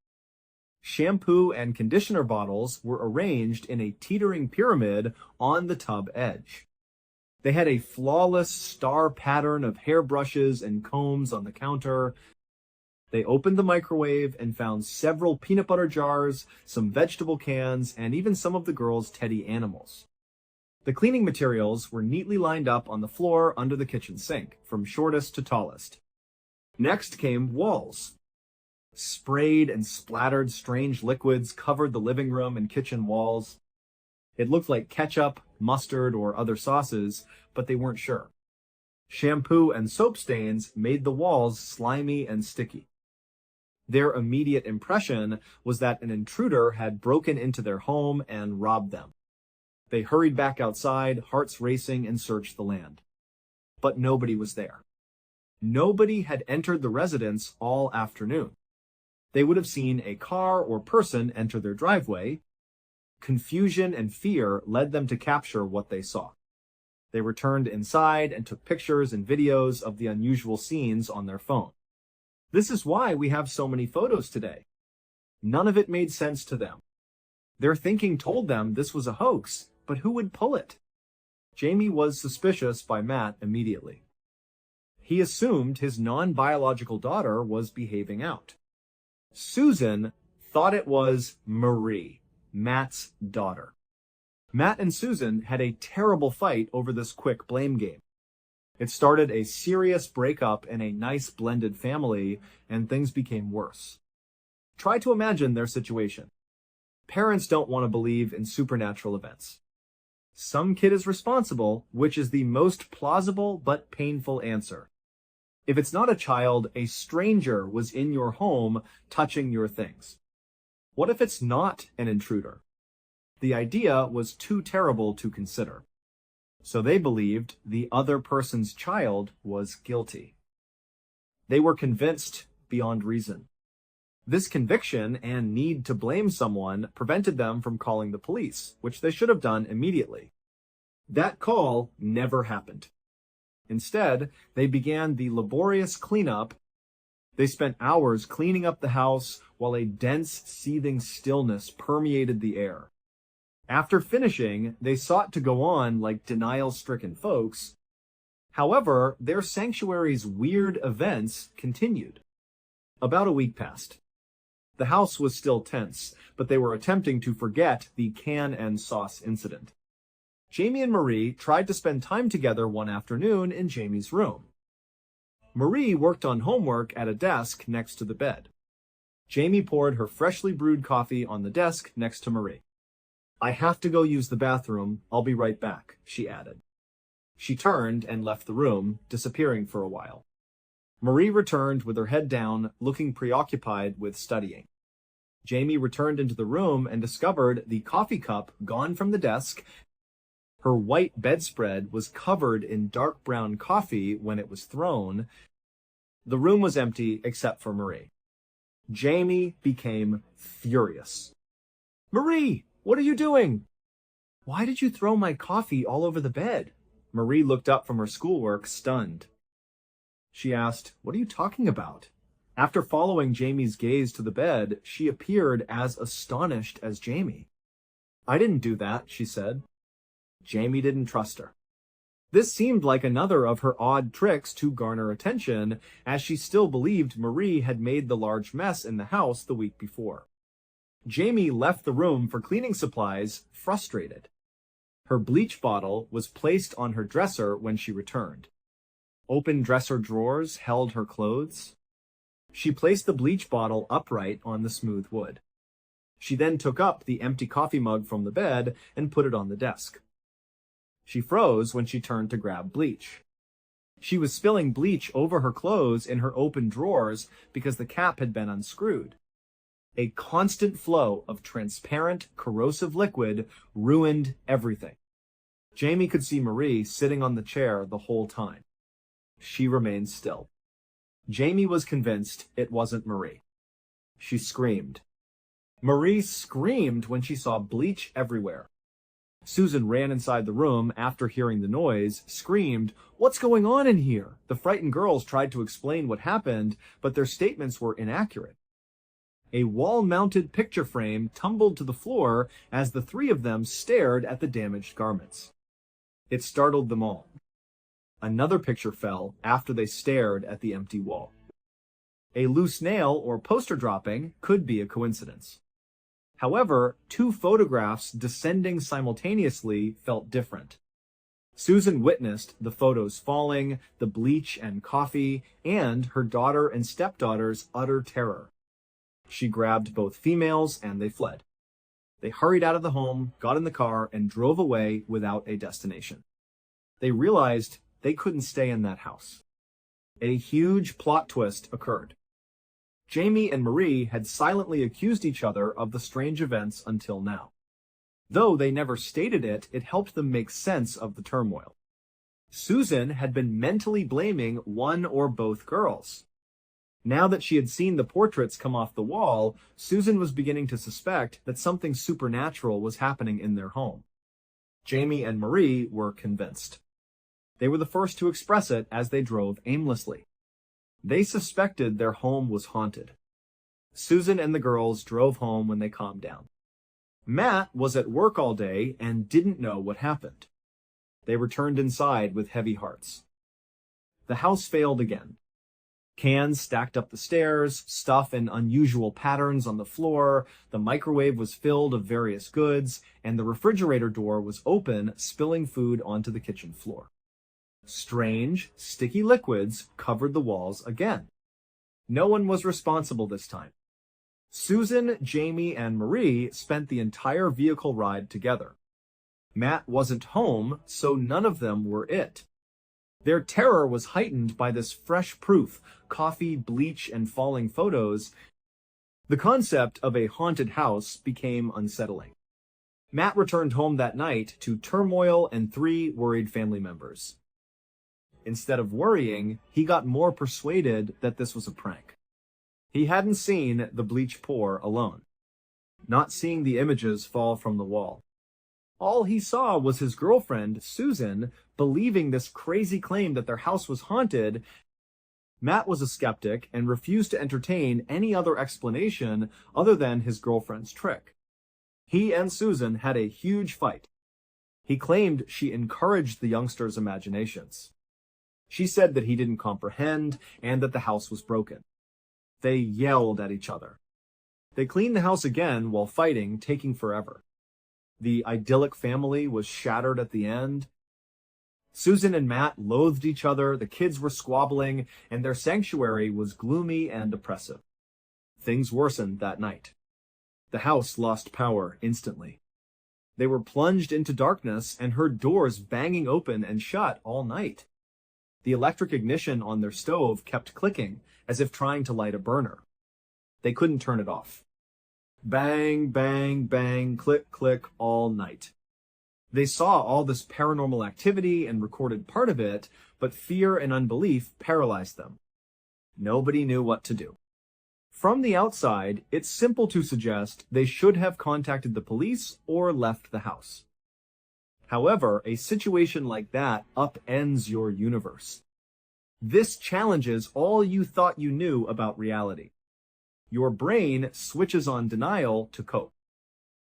Shampoo and conditioner bottles were arranged in a teetering pyramid on the tub edge. They had a flawless star pattern of hairbrushes and combs on the counter. They opened the microwave and found several peanut butter jars, some vegetable cans, and even some of the girls' teddy animals. The cleaning materials were neatly lined up on the floor under the kitchen sink, from shortest to tallest. Next came walls. Sprayed and splattered strange liquids covered the living room and kitchen walls. It looked like ketchup, mustard, or other sauces, but they weren't sure. Shampoo and soap stains made the walls slimy and sticky. Their immediate impression was that an intruder had broken into their home and robbed them. They hurried back outside, hearts racing, and searched the land. But nobody was there. Nobody had entered the residence all afternoon. They would have seen a car or person enter their driveway. Confusion and fear led them to capture what they saw. They returned inside and took pictures and videos of the unusual scenes on their phone. This is why we have so many photos today. None of it made sense to them. Their thinking told them this was a hoax, but who would pull it? Jamie was suspicious by Matt immediately. He assumed his non-biological daughter was behaving out. Susan thought it was Marie, Matt's daughter. Matt and Susan had a terrible fight over this quick blame game. It started a serious breakup in a nice blended family, and things became worse. Try to imagine their situation. Parents don't want to believe in supernatural events. Some kid is responsible, which is the most plausible but painful answer. If it's not a child, a stranger was in your home touching your things. What if it's not an intruder? The idea was too terrible to consider. So they believed the other person's child was guilty. They were convinced beyond reason. This conviction and need to blame someone prevented them from calling the police, which they should have done immediately. That call never happened. Instead, they began the laborious cleanup. They spent hours cleaning up the house while a dense, seething stillness permeated the air. After finishing, they sought to go on like denial-stricken folks. However, their sanctuary's weird events continued. About a week passed. The house was still tense, but they were attempting to forget the can and sauce incident. Jamie and Marie tried to spend time together one afternoon in Jamie's room. Marie worked on homework at a desk next to the bed. Jamie poured her freshly brewed coffee on the desk next to Marie. "I have to go use the bathroom. I'll be right back," she added. She turned and left the room, disappearing for a while. Marie returned with her head down, looking preoccupied with studying. Jamie returned into the room and discovered the coffee cup gone from the desk Her white bedspread was covered in dark brown coffee when it was thrown. The room was empty except for Marie. Jamie became furious. "Marie, what are you doing? Why did you throw my coffee all over the bed?" Marie looked up from her schoolwork, stunned. She asked, "What are you talking about?" After following Jamie's gaze to the bed, she appeared as astonished as Jamie. "I didn't do that," she said. Jamie didn't trust her. This seemed like another of her odd tricks to garner attention, as she still believed Marie had made the large mess in the house the week before. Jamie left the room for cleaning supplies, frustrated. Her bleach bottle was placed on her dresser when she returned. Open dresser drawers held her clothes. She placed the bleach bottle upright on the smooth wood. She then took up the empty coffee mug from the bed and put it on the desk. She froze when she turned to grab bleach. She was spilling bleach over her clothes in her open drawers because the cap had been unscrewed. A constant flow of transparent, corrosive liquid ruined everything. Jamie could see Marie sitting on the chair the whole time. She remained still. Jamie was convinced it wasn't Marie. She screamed. Marie screamed when she saw bleach everywhere. Susan ran inside the room after hearing the noise, screamed, "What's going on in here?" The frightened girls tried to explain what happened, but their statements were inaccurate. A wall-mounted picture frame tumbled to the floor as the three of them stared at the damaged garments. It startled them all. Another picture fell after they stared at the empty wall. A loose nail or poster dropping could be a coincidence. However, two photographs descending simultaneously felt different. Susan witnessed the photos falling, the bleach and coffee, and her daughter and stepdaughter's utter terror. She grabbed both females and they fled. They hurried out of the home, got in the car, and drove away without a destination. They realized they couldn't stay in that house. A huge plot twist occurred. Jamie and Marie had silently accused each other of the strange events until now. Though they never stated it, it helped them make sense of the turmoil. Susan had been mentally blaming one or both girls. Now that she had seen the portraits come off the wall, Susan was beginning to suspect that something supernatural was happening in their home. Jamie and Marie were convinced. They were the first to express it as they drove aimlessly. They suspected their home was haunted. Susan and the girls drove home when they calmed down. Matt was at work all day and didn't know what happened. They returned inside with heavy hearts. The house failed again. Cans stacked up the stairs, stuff in unusual patterns on the floor, the microwave was filled of various goods, and the refrigerator door was open, spilling food onto the kitchen floor. Strange, sticky liquids covered the walls again. No one was responsible this time. Susan, Jamie, and Marie spent the entire vehicle ride together. Matt wasn't home, so none of them were it. Their terror was heightened by this fresh proof, coffee, bleach, and falling photos. The concept of a haunted house became unsettling. Matt returned home that night to turmoil and 3 worried family members. Instead of worrying, he got more persuaded that this was a prank. He hadn't seen the bleach pour alone, not seeing the images fall from the wall. All he saw was his girlfriend, Susan, believing this crazy claim that their house was haunted. Matt was a skeptic and refused to entertain any other explanation other than his girlfriend's trick. He and Susan had a huge fight. He claimed she encouraged the youngsters' imaginations. She said that he didn't comprehend and that the house was broken. They yelled at each other. They cleaned the house again while fighting, taking forever. The idyllic family was shattered at the end. Susan and Matt loathed each other, the kids were squabbling, and their sanctuary was gloomy and oppressive. Things worsened that night. The house lost power instantly. They were plunged into darkness and heard doors banging open and shut all night. The electric ignition on their stove kept clicking, as if trying to light a burner. They couldn't turn it off. Bang, bang, bang, click, click all night. They saw all this paranormal activity and recorded part of it, but fear and unbelief paralyzed them. Nobody knew what to do. From the outside, it's simple to suggest they should have contacted the police or left the house. However, a situation like that upends your universe. This challenges all you thought you knew about reality. Your brain switches on denial to cope.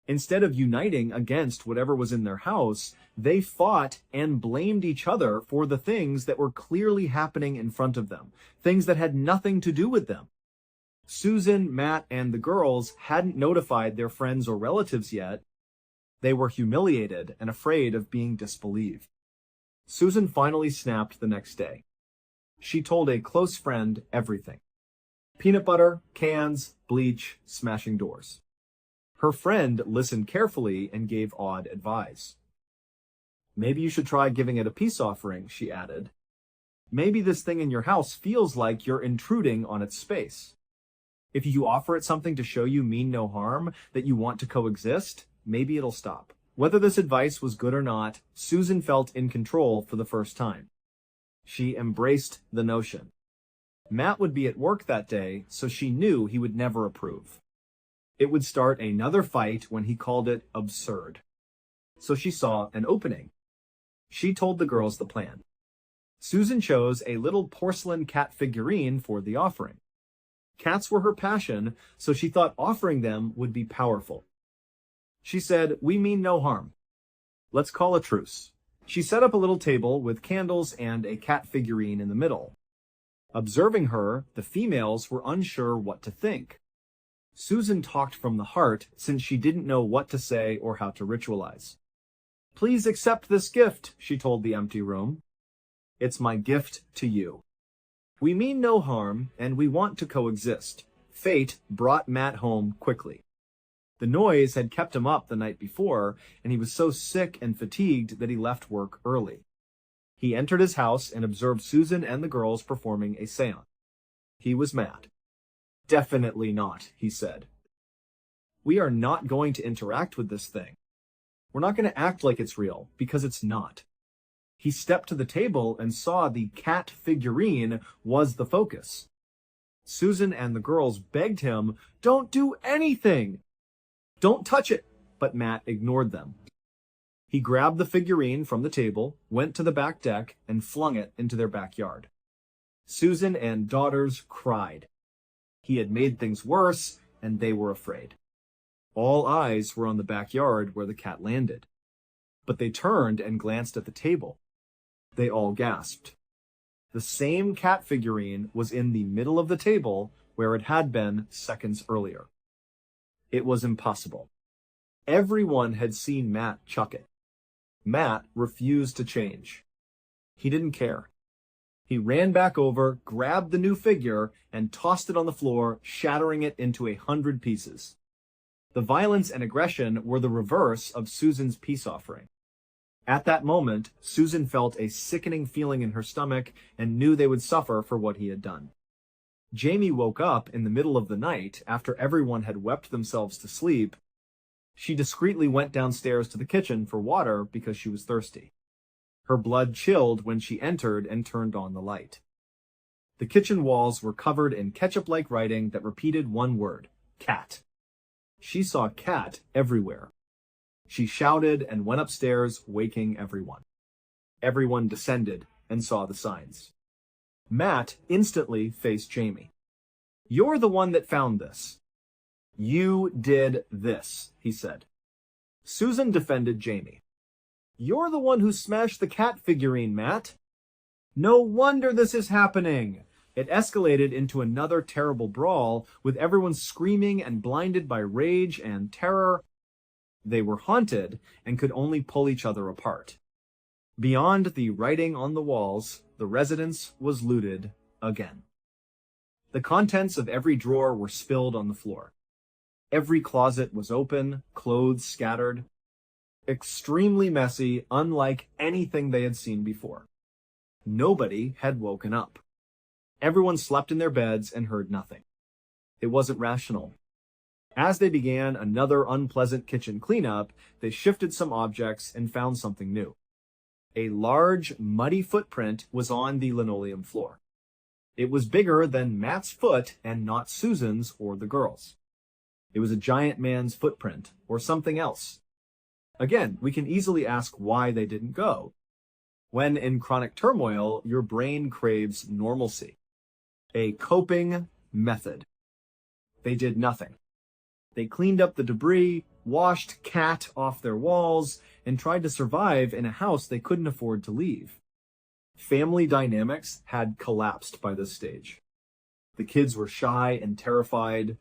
Instead of uniting against whatever was in their house, they fought and blamed each other for the things that were clearly happening in front of them, things that had nothing to do with them. Susan, Matt, and the girls hadn't notified their friends or relatives yet. They were humiliated and afraid of being disbelieved. Susan finally snapped the next day. She told a close friend everything. Peanut butter, cans, bleach, smashing doors. Her friend listened carefully and gave odd advice. Maybe you should try giving it a peace offering, she added. Maybe this thing in your house feels like you're intruding on its space. If you offer it something to show you mean no harm, that you want to coexist, maybe it'll stop. Whether this advice was good or not, Susan felt in control for the first time. She embraced the notion. Matt would be at work that day, so she knew he would never approve. It would start another fight when he called it absurd. So she saw an opening. She told the girls the plan. Susan chose a little porcelain cat figurine for the offering. Cats were her passion, so she thought offering them would be powerful. She said, "We mean no harm. Let's call a truce." She set up a little table with candles and a cat figurine in the middle. Observing her, the females were unsure what to think. Susan talked from the heart since she didn't know what to say or how to ritualize. "Please accept this gift," she told the empty room. "It's my gift to you. We mean no harm, and we want to coexist." Fate brought Matt home quickly. The noise had kept him up the night before, and he was so sick and fatigued that he left work early. He entered his house and observed Susan and the girls performing a seance. He was mad. "Definitely not," he said. "We are not going to interact with this thing. We're not going to act like it's real, because it's not." He stepped to the table and saw the cat figurine was the focus. Susan and the girls begged him, "Don't do anything! Don't touch it!" But Matt ignored them. He grabbed the figurine from the table, went to the back deck, and flung it into their backyard. Susan and daughters cried. He had made things worse, and they were afraid. All eyes were on the backyard where the cat landed. But they turned and glanced at the table. They all gasped. The same cat figurine was in the middle of the table where it had been seconds earlier. It was impossible. Everyone had seen Matt chuck it. Matt refused to change. He didn't care. He ran back over, grabbed the new figure, and tossed it on the floor, shattering it into 100 pieces. The violence and aggression were the reverse of Susan's peace offering. At that moment, Susan felt a sickening feeling in her stomach and knew they would suffer for what he had done. Jamie woke up in the middle of the night after everyone had wept themselves to sleep. She discreetly went downstairs to the kitchen for water because she was thirsty. Her blood chilled when she entered and turned on the light. The kitchen walls were covered in ketchup-like writing that repeated one word: cat. She saw cat everywhere. She shouted and went upstairs, waking everyone. Everyone descended and saw the signs. Matt instantly faced Jamie. "You're the one that found this." "You did this," he said. Susan defended Jamie. "You're the one who smashed the cat figurine, Matt." "No wonder this is happening." It escalated into another terrible brawl, with everyone screaming and blinded by rage and terror. They were haunted and could only pull each other apart. Beyond the writing on the walls, the residence was looted again. The contents of every drawer were spilled on the floor. Every closet was open, clothes scattered. Extremely messy, unlike anything they had seen before. Nobody had woken up. Everyone slept in their beds and heard nothing. It wasn't rational. As they began another unpleasant kitchen cleanup, they shifted some objects and found something new. A large, muddy footprint was on the linoleum floor. It was bigger than Matt's foot and not Susan's or the girls'. It was a giant man's footprint, or something else. Again, we can easily ask why they didn't go. When in chronic turmoil, your brain craves normalcy. A coping method. They did nothing. They cleaned up the debris, washed cat off their walls, and tried to survive in a house they couldn't afford to leave. Family dynamics had collapsed by this stage. The kids were shy and terrified.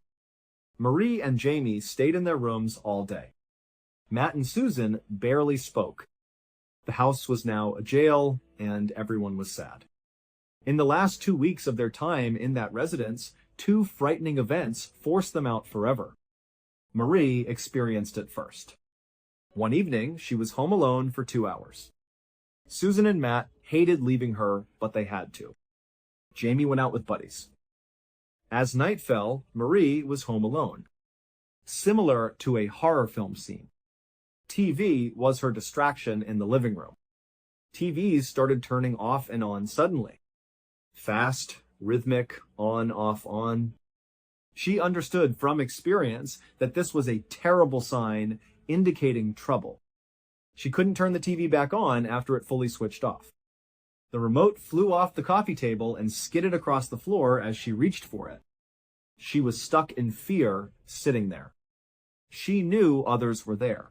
Marie and Jamie stayed in their rooms all day. Matt and Susan barely spoke. The house was now a jail, and everyone was sad. In the last 2 weeks of their time in that residence, 2 frightening events forced them out forever. Marie experienced it first. One evening, she was home alone for 2 hours. Susan and Matt hated leaving her, but they had to. Jamie went out with buddies. As night fell, Marie was home alone. Similar to a horror film scene. TV was her distraction in the living room. TVs started turning off and on suddenly. Fast, rhythmic, on, off, on. She understood from experience that this was a terrible sign indicating trouble. She couldn't turn the TV back on after it fully switched off. The remote flew off the coffee table and skidded across the floor as she reached for it. She was stuck in fear, sitting there. She knew others were there.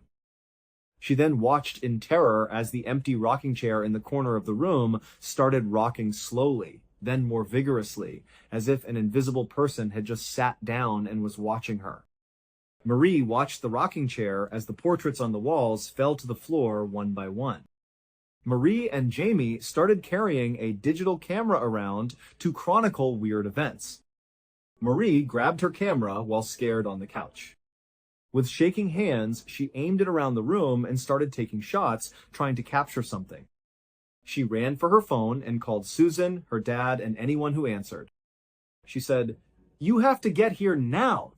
She then watched in terror as the empty rocking chair in the corner of the room started rocking slowly, then more vigorously, as if an invisible person had just sat down and was watching her. Marie watched the rocking chair as the portraits on the walls fell to the floor one by one. Marie and Jamie started carrying a digital camera around to chronicle weird events. Marie grabbed her camera while scared on the couch. With shaking hands, she aimed it around the room and started taking shots, trying to capture something. She ran for her phone and called Susan, her dad, and anyone who answered. She said, "You have to get here now."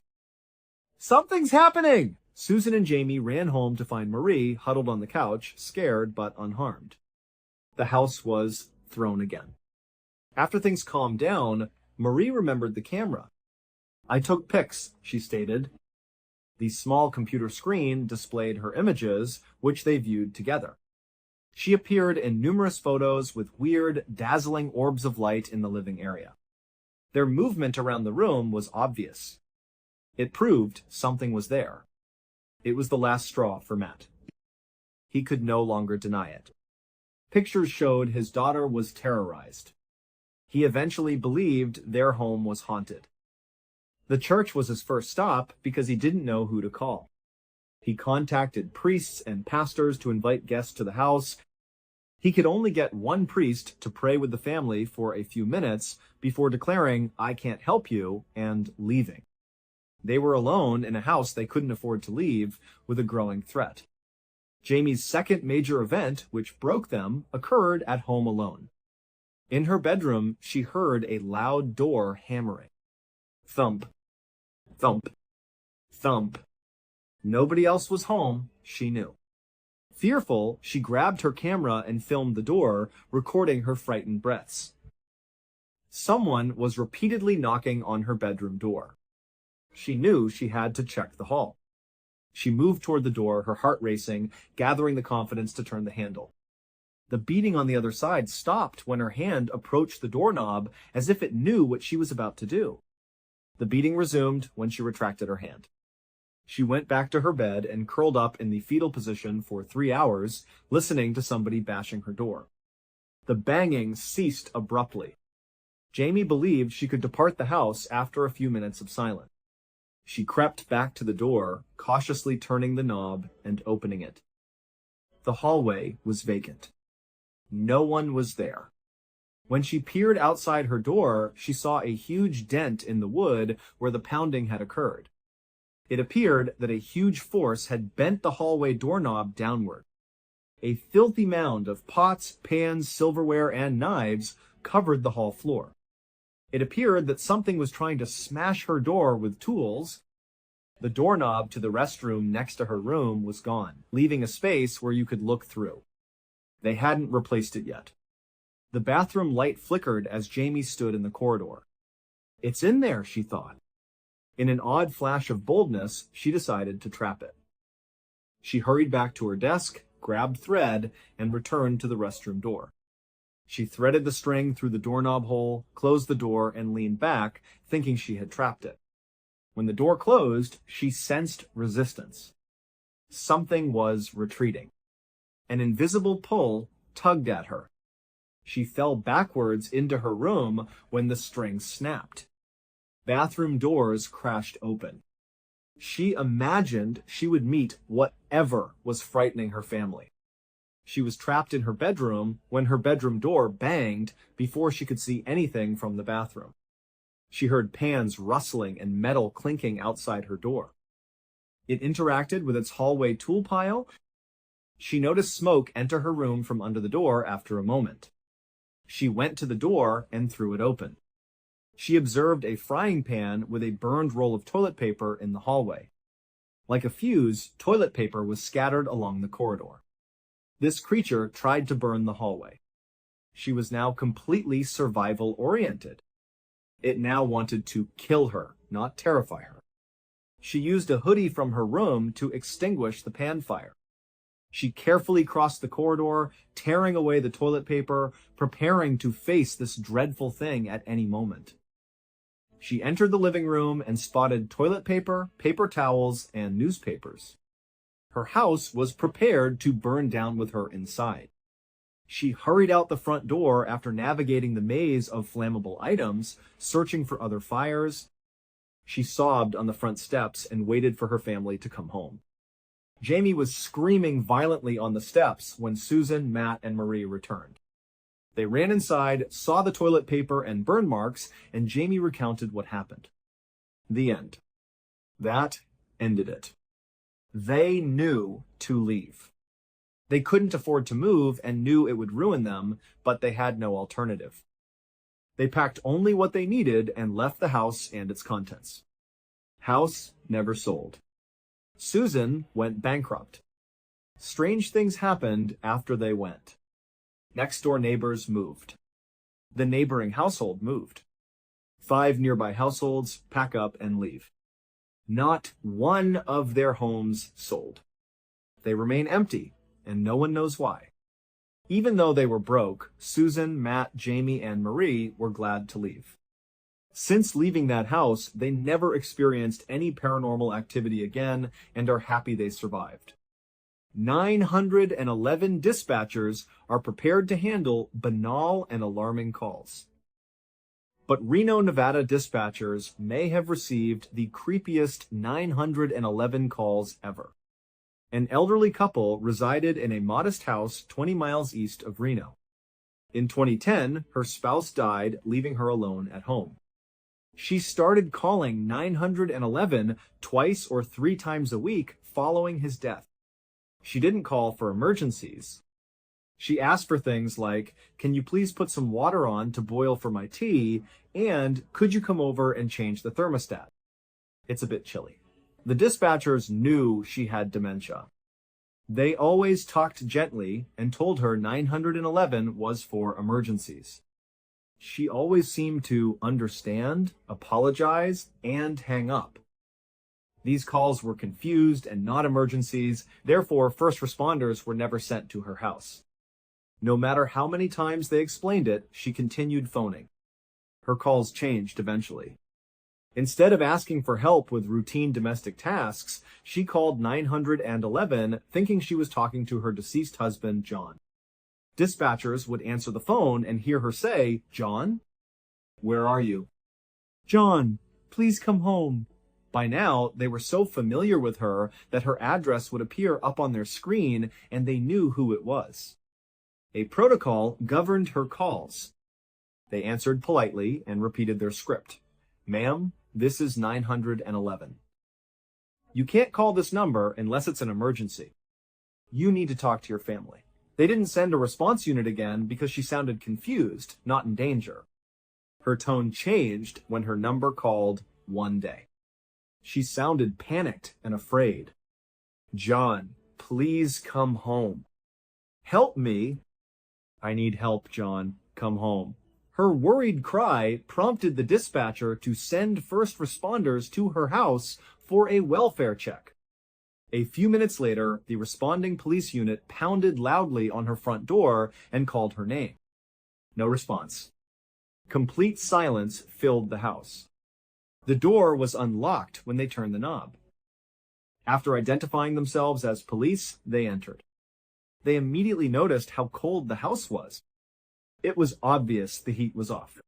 "Something's happening!" Susan and Jamie ran home to find Marie huddled on the couch, scared but unharmed. The house was thrown again. After things calmed down, Marie remembered the camera. "I took pics," she stated. The small computer screen displayed her images, which they viewed together. She appeared in numerous photos with weird, dazzling orbs of light in the living area. Their movement around the room was obvious. It proved something was there. It was the last straw for Matt. He could no longer deny it. Pictures showed his daughter was terrorized. He eventually believed their home was haunted. The church was his first stop because he didn't know who to call. He contacted priests and pastors to invite guests to the house. He could only get one priest to pray with the family for a few minutes before declaring, "I can't help you," and leaving. They were alone in a house they couldn't afford to leave, with a growing threat. Jamie's second major event, which broke them, occurred at home alone. In her bedroom, she heard a loud door hammering. Thump, thump, thump. Nobody else was home, she knew. Fearful, she grabbed her camera and filmed the door, recording her frightened breaths. Someone was repeatedly knocking on her bedroom door. She knew she had to check the hall. She moved toward the door, her heart racing, gathering the confidence to turn the handle. The beating on the other side stopped when her hand approached the doorknob as if it knew what she was about to do. The beating resumed when she retracted her hand. She went back to her bed and curled up in the fetal position for 3 hours, listening to somebody bashing her door. The banging ceased abruptly. Jamie believed she could depart the house after a few minutes of silence. She crept back to the door, cautiously turning the knob and opening it. The hallway was vacant. No one was there. When she peered outside her door, she saw a huge dent in the wood where the pounding had occurred. It appeared that a huge force had bent the hallway doorknob downward. A filthy mound of pots, pans, silverware, and knives covered the hall floor. It appeared that something was trying to smash her door with tools. The doorknob to the restroom next to her room was gone, leaving a space where you could look through. They hadn't replaced it yet. The bathroom light flickered as Jamie stood in the corridor. It's in there, she thought. In an odd flash of boldness, she decided to trap it. She hurried back to her desk, grabbed thread, and returned to the restroom door. She threaded the string through the doorknob hole, closed the door, and leaned back, thinking she had trapped it. When the door closed, she sensed resistance. Something was retreating. An invisible pull tugged at her. She fell backwards into her room when the string snapped. Bathroom doors crashed open. She imagined she would meet whatever was frightening her family. She was trapped in her bedroom when her bedroom door banged before she could see anything from the bathroom. She heard pans rustling and metal clinking outside her door. It interacted with its hallway tool pile. She noticed smoke enter her room from under the door after a moment. She went to the door and threw it open. She observed a frying pan with a burned roll of toilet paper in the hallway. Like a fuse, toilet paper was scattered along the corridor. This creature tried to burn the hallway. She was now completely survival-oriented. It now wanted to kill her, not terrify her. She used a hoodie from her room to extinguish the pan fire. She carefully crossed the corridor, tearing away the toilet paper, preparing to face this dreadful thing at any moment. She entered the living room and spotted toilet paper, paper towels, and newspapers. Her house was prepared to burn down with her inside. She hurried out the front door after navigating the maze of flammable items, searching for other fires. She sobbed on the front steps and waited for her family to come home. Jamie was screaming violently on the steps when Susan, Matt, and Marie returned. They ran inside, saw the toilet paper and burn marks, and Jamie recounted what happened. The end. That ended it. They knew to leave. They couldn't afford to move and knew it would ruin them, but they had no alternative. They packed only what they needed and left the house and its contents. House never sold. Susan went bankrupt. Strange things happened after they went. Next-door neighbors moved. The neighboring household moved. 5 nearby households pack up and leave. Not one of their homes sold. They remain empty, and no one knows why. Even though they were broke, Susan, Matt, Jamie, and Marie were glad to leave. Since leaving that house, they never experienced any paranormal activity again and are happy they survived. 911 dispatchers are prepared to handle banal and alarming calls. But Reno, Nevada dispatchers may have received the creepiest 911 calls ever. An elderly couple resided in a modest house 20 miles east of Reno. In 2010, her spouse died, leaving her alone at home. She started calling 911 twice or 3 times a week following his death. She didn't call for emergencies. She asked for things like, "Can you please put some water on to boil for my tea?" and "Could you come over and change the thermostat? It's a bit chilly." The dispatchers knew she had dementia. They always talked gently and told her 911 was for emergencies. She always seemed to understand, apologize, and hang up. These calls were confused and not emergencies, therefore first responders were never sent to her house. No matter how many times they explained it, she continued phoning. Her calls changed eventually. Instead of asking for help with routine domestic tasks, she called 911 thinking she was talking to her deceased husband, John. Dispatchers would answer the phone and hear her say, "John? Where are you? John, please come home." By now, they were so familiar with her that her address would appear up on their screen and they knew who it was. A protocol governed her calls. They answered politely and repeated their script. "Ma'am, this is 911. You can't call this number unless it's an emergency. You need to talk to your family." They didn't send a response unit again because she sounded confused, not in danger. Her tone changed when her number called one day. She sounded panicked and afraid. "John, please come home." "Help me." "I need help, John. Come home." Her worried cry prompted the dispatcher to send first responders to her house for a welfare check. A few minutes later, the responding police unit pounded loudly on her front door and called her name. No response. Complete silence filled the house. The door was unlocked when they turned the knob. After identifying themselves as police, they entered. They immediately noticed how cold the house was. It was obvious the heat was off.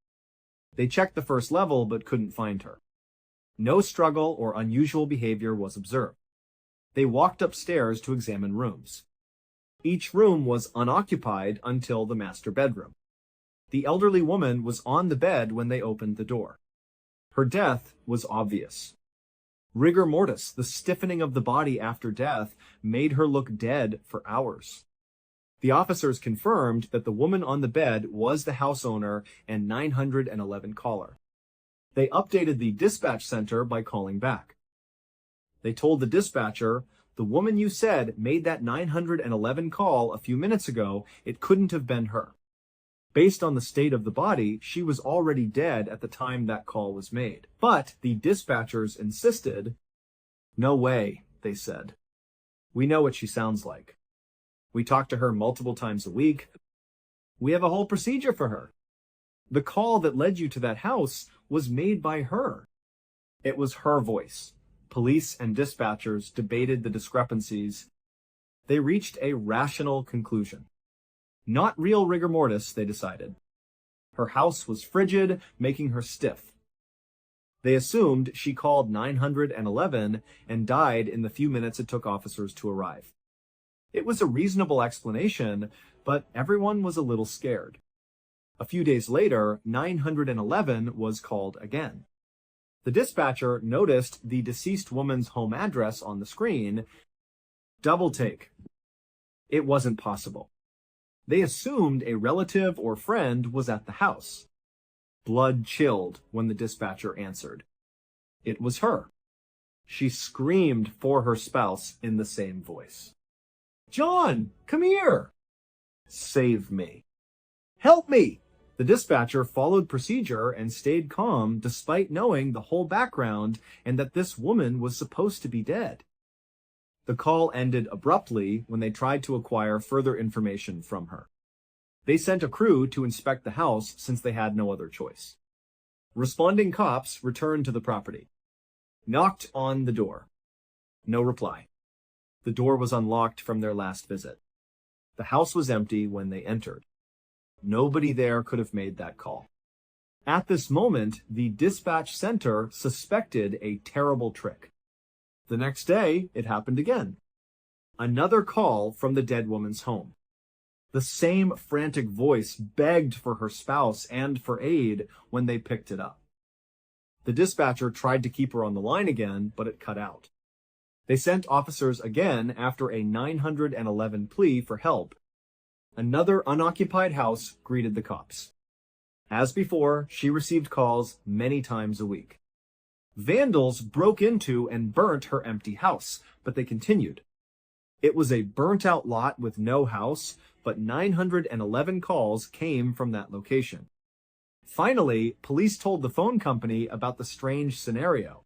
They checked the first level but couldn't find her. No struggle or unusual behavior was observed. They walked upstairs to examine rooms. Each room was unoccupied until the master bedroom. The elderly woman was on the bed when they opened the door. Her death was obvious. Rigor mortis, the stiffening of the body after death, made her look dead for hours. The officers confirmed that the woman on the bed was the house owner and 911 caller. They updated the dispatch center by calling back. They told the dispatcher, "The woman you said made that 911 call a few minutes ago. It couldn't have been her. Based on the state of the body, she was already dead at the time that call was made." But the dispatchers insisted. "No way," they said. "We know what she sounds like. We talk to her multiple times a week. We have a whole procedure for her. The call that led you to that house was made by her." It was her voice. Police and dispatchers debated the discrepancies. They reached a rational conclusion. Not real rigor mortis, they decided. Her house was frigid, making her stiff. They assumed she called 911 and died in the few minutes it took officers to arrive. It was a reasonable explanation, but everyone was a little scared. A few days later, 911 was called again. The dispatcher noticed the deceased woman's home address on the screen. Double take. It wasn't possible. They assumed a relative or friend was at the house. Blood chilled when the dispatcher answered. It was her. She screamed for her spouse in the same voice. "John, come here!" "Save me." "Help me!" The dispatcher followed procedure and stayed calm despite knowing the whole background and that this woman was supposed to be dead. The call ended abruptly when they tried to acquire further information from her. They sent a crew to inspect the house since they had no other choice. Responding cops returned to the property. Knocked on the door. No reply. The door was unlocked from their last visit. The house was empty when they entered. Nobody there could have made that call. At this moment, the dispatch center suspected a terrible trick. The next day, it happened again. Another call from the dead woman's home. The same frantic voice begged for her spouse and for aid when they picked it up. The dispatcher tried to keep her on the line again, but it cut out. They sent officers again after a 911 plea for help. Another unoccupied house greeted the cops. As before, she received calls many times a week. Vandals broke into and burnt her empty house, but they continued. It was a burnt-out lot with no house, but 911 calls came from that location. Finally, police told the phone company about the strange scenario.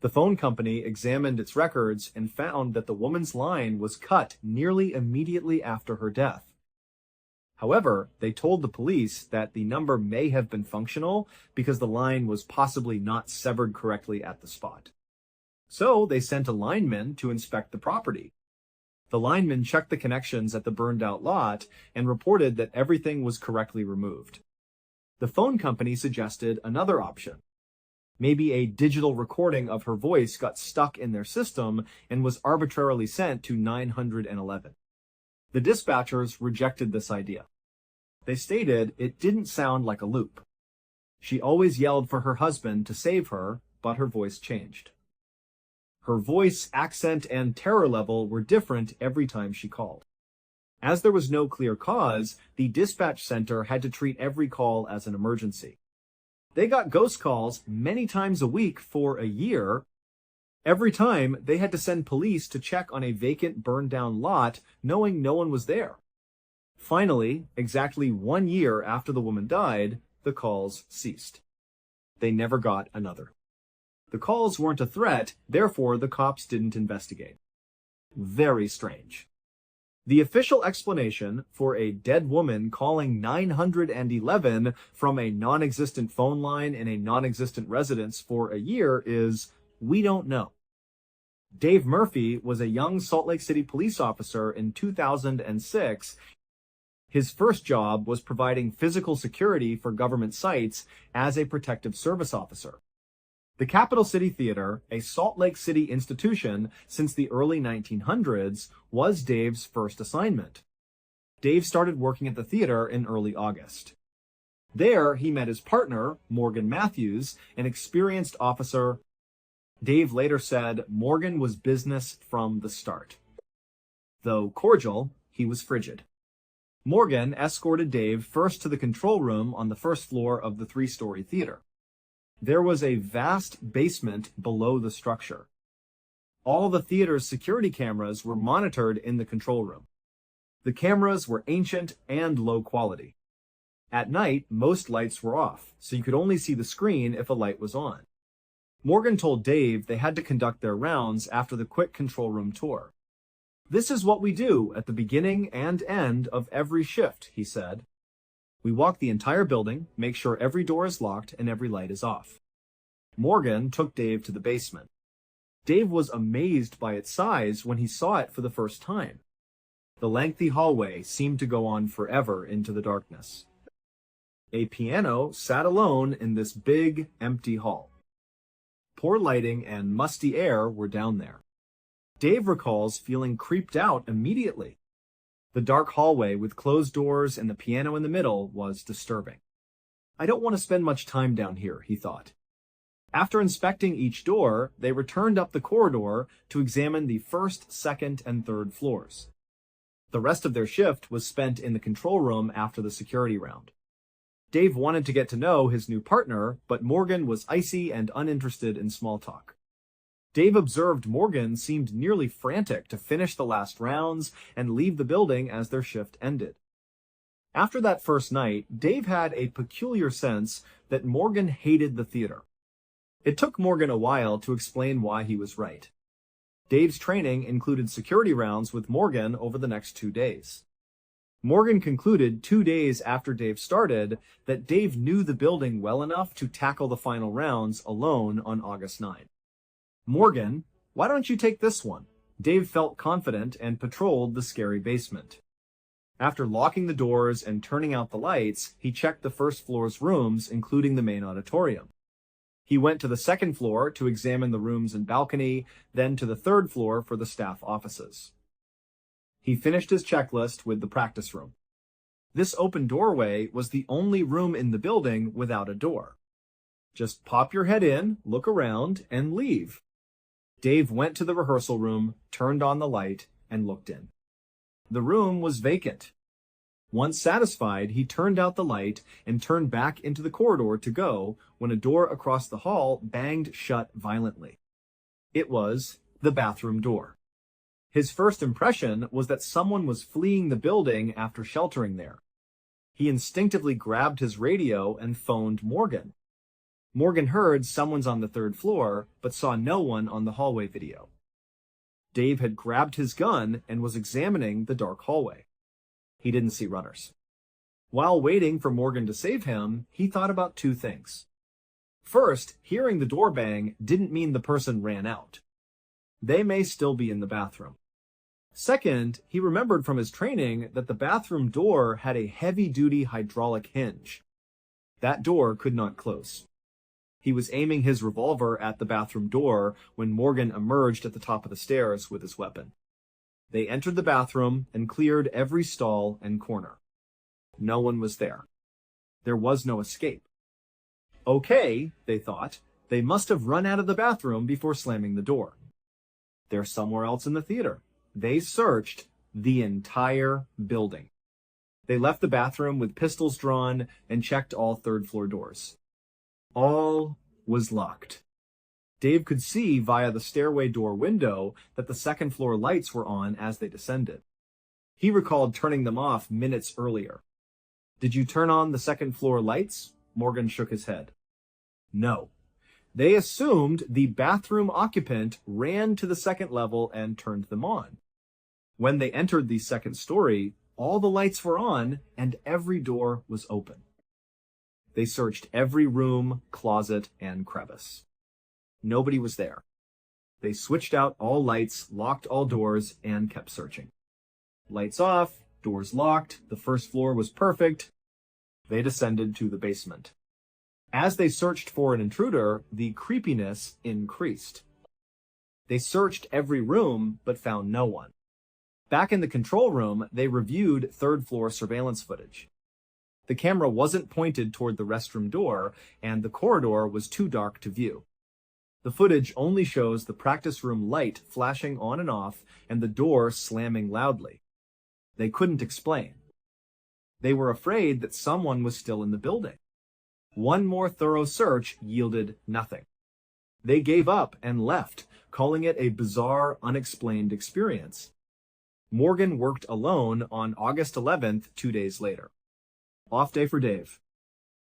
The phone company examined its records and found that the woman's line was cut nearly immediately after her death. However, they told the police that the number may have been functional because the line was possibly not severed correctly at the spot. So they sent a lineman to inspect the property. The lineman checked the connections at the burned-out lot and reported that everything was correctly removed. The phone company suggested another option. Maybe a digital recording of her voice got stuck in their system and was arbitrarily sent to 911. The dispatchers rejected this idea. They stated it didn't sound like a loop. She always yelled for her husband to save her, but her voice changed. Her voice, accent, and terror level were different every time she called. As there was no clear cause, the dispatch center had to treat every call as an emergency. They got ghost calls many times a week for a year. Every time, they had to send police to check on a vacant, burned-down lot, knowing no one was there. Finally, exactly 1 year after the woman died, the calls ceased. They never got another. The calls weren't a threat, therefore the cops didn't investigate. Very strange. The official explanation for a dead woman calling 911 from a non-existent phone line in a non-existent residence for a year is, we don't know. Dave Murphy was a young Salt Lake City police officer in 2006. His first job was providing physical security for government sites as a protective service officer. The Capital City Theater, a Salt Lake City institution since the early 1900s, was Dave's first assignment. Dave started working at the theater in early August. There, he met his partner, Morgan Matthews, an experienced officer. Dave later said Morgan was business from the start. Though cordial, he was frigid. Morgan escorted Dave first to the control room on the first floor of the three-story theater. There was a vast basement below the structure. All the theater's security cameras were monitored in the control room. The cameras were ancient and low quality. At night, most lights were off, so you could only see the screen if a light was on. Morgan told Dave they had to conduct their rounds after the quick control room tour. "This is what we do at the beginning and end of every shift," he said. "We walk the entire building, make sure every door is locked and every light is off." Morgan took Dave to the basement. Dave was amazed by its size when he saw it for the first time. The lengthy hallway seemed to go on forever into the darkness. A piano sat alone in this big, empty hall. Poor lighting and musty air were down there. Dave recalls feeling creeped out immediately. The dark hallway with closed doors and the piano in the middle was disturbing. "I don't want to spend much time down here," he thought. After inspecting each door, they returned up the corridor to examine the first, second, and third floors. The rest of their shift was spent in the control room after the security round. Dave wanted to get to know his new partner, but Morgan was icy and uninterested in small talk. Dave observed Morgan seemed nearly frantic to finish the last rounds and leave the building as their shift ended. After that first night, Dave had a peculiar sense that Morgan hated the theater. It took Morgan a while to explain why he was right. Dave's training included security rounds with Morgan over the next 2 days. Morgan concluded 2 days after Dave started that Dave knew the building well enough to tackle the final rounds alone on August 9. "Morgan, why don't you take this one?" Dave felt confident and patrolled the scary basement. After locking the doors and turning out the lights, he checked the first floor's rooms, including the main auditorium. He went to the second floor to examine the rooms and balcony, then to the third floor for the staff offices. He finished his checklist with the practice room. This open doorway was the only room in the building without a door. Just pop your head in, look around, and leave. Dave went to the rehearsal room, turned on the light, and looked in. The room was vacant. Once satisfied, he turned out the light and turned back into the corridor to go when a door across the hall banged shut violently. It was the bathroom door. His first impression was that someone was fleeing the building after sheltering there. He instinctively grabbed his radio and phoned Morgan. Morgan heard someone's on the third floor, but saw no one on the hallway video. Dave had grabbed his gun and was examining the dark hallway. He didn't see runners. While waiting for Morgan to save him, he thought about 2 things. First, hearing the door bang didn't mean the person ran out. They may still be in the bathroom. Second, he remembered from his training that the bathroom door had a heavy-duty hydraulic hinge. That door could not close. He was aiming his revolver at the bathroom door when Morgan emerged at the top of the stairs with his weapon. They entered the bathroom and cleared every stall and corner. No one was there. There was no escape. Okay, they thought, they must have run out of the bathroom before slamming the door. They're somewhere else in the theater. They searched the entire building. They left the bathroom with pistols drawn and checked all third-floor doors. All was locked. Dave could see via the stairway door window that the second floor lights were on as they descended. He recalled turning them off minutes earlier. "Did you turn on the second floor lights?" Morgan shook his head. "No. They assumed the bathroom occupant ran to the second level and turned them on. When they entered the second story, all the lights were on and every door was open. They searched every room, closet, and crevice. Nobody was there. They switched out all lights, locked all doors, and kept searching. Lights off, doors locked, the first floor was perfect. They descended to the basement. As they searched for an intruder, the creepiness increased. They searched every room, but found no one. Back in the control room, they reviewed third-floor surveillance footage. The camera wasn't pointed toward the restroom door, and the corridor was too dark to view. The footage only shows the practice room light flashing on and off, and the door slamming loudly. They couldn't explain. They were afraid that someone was still in the building. One more thorough search yielded nothing. They gave up and left, calling it a bizarre, unexplained experience. Morgan worked alone on August 11th, 2 days later. Off day for Dave.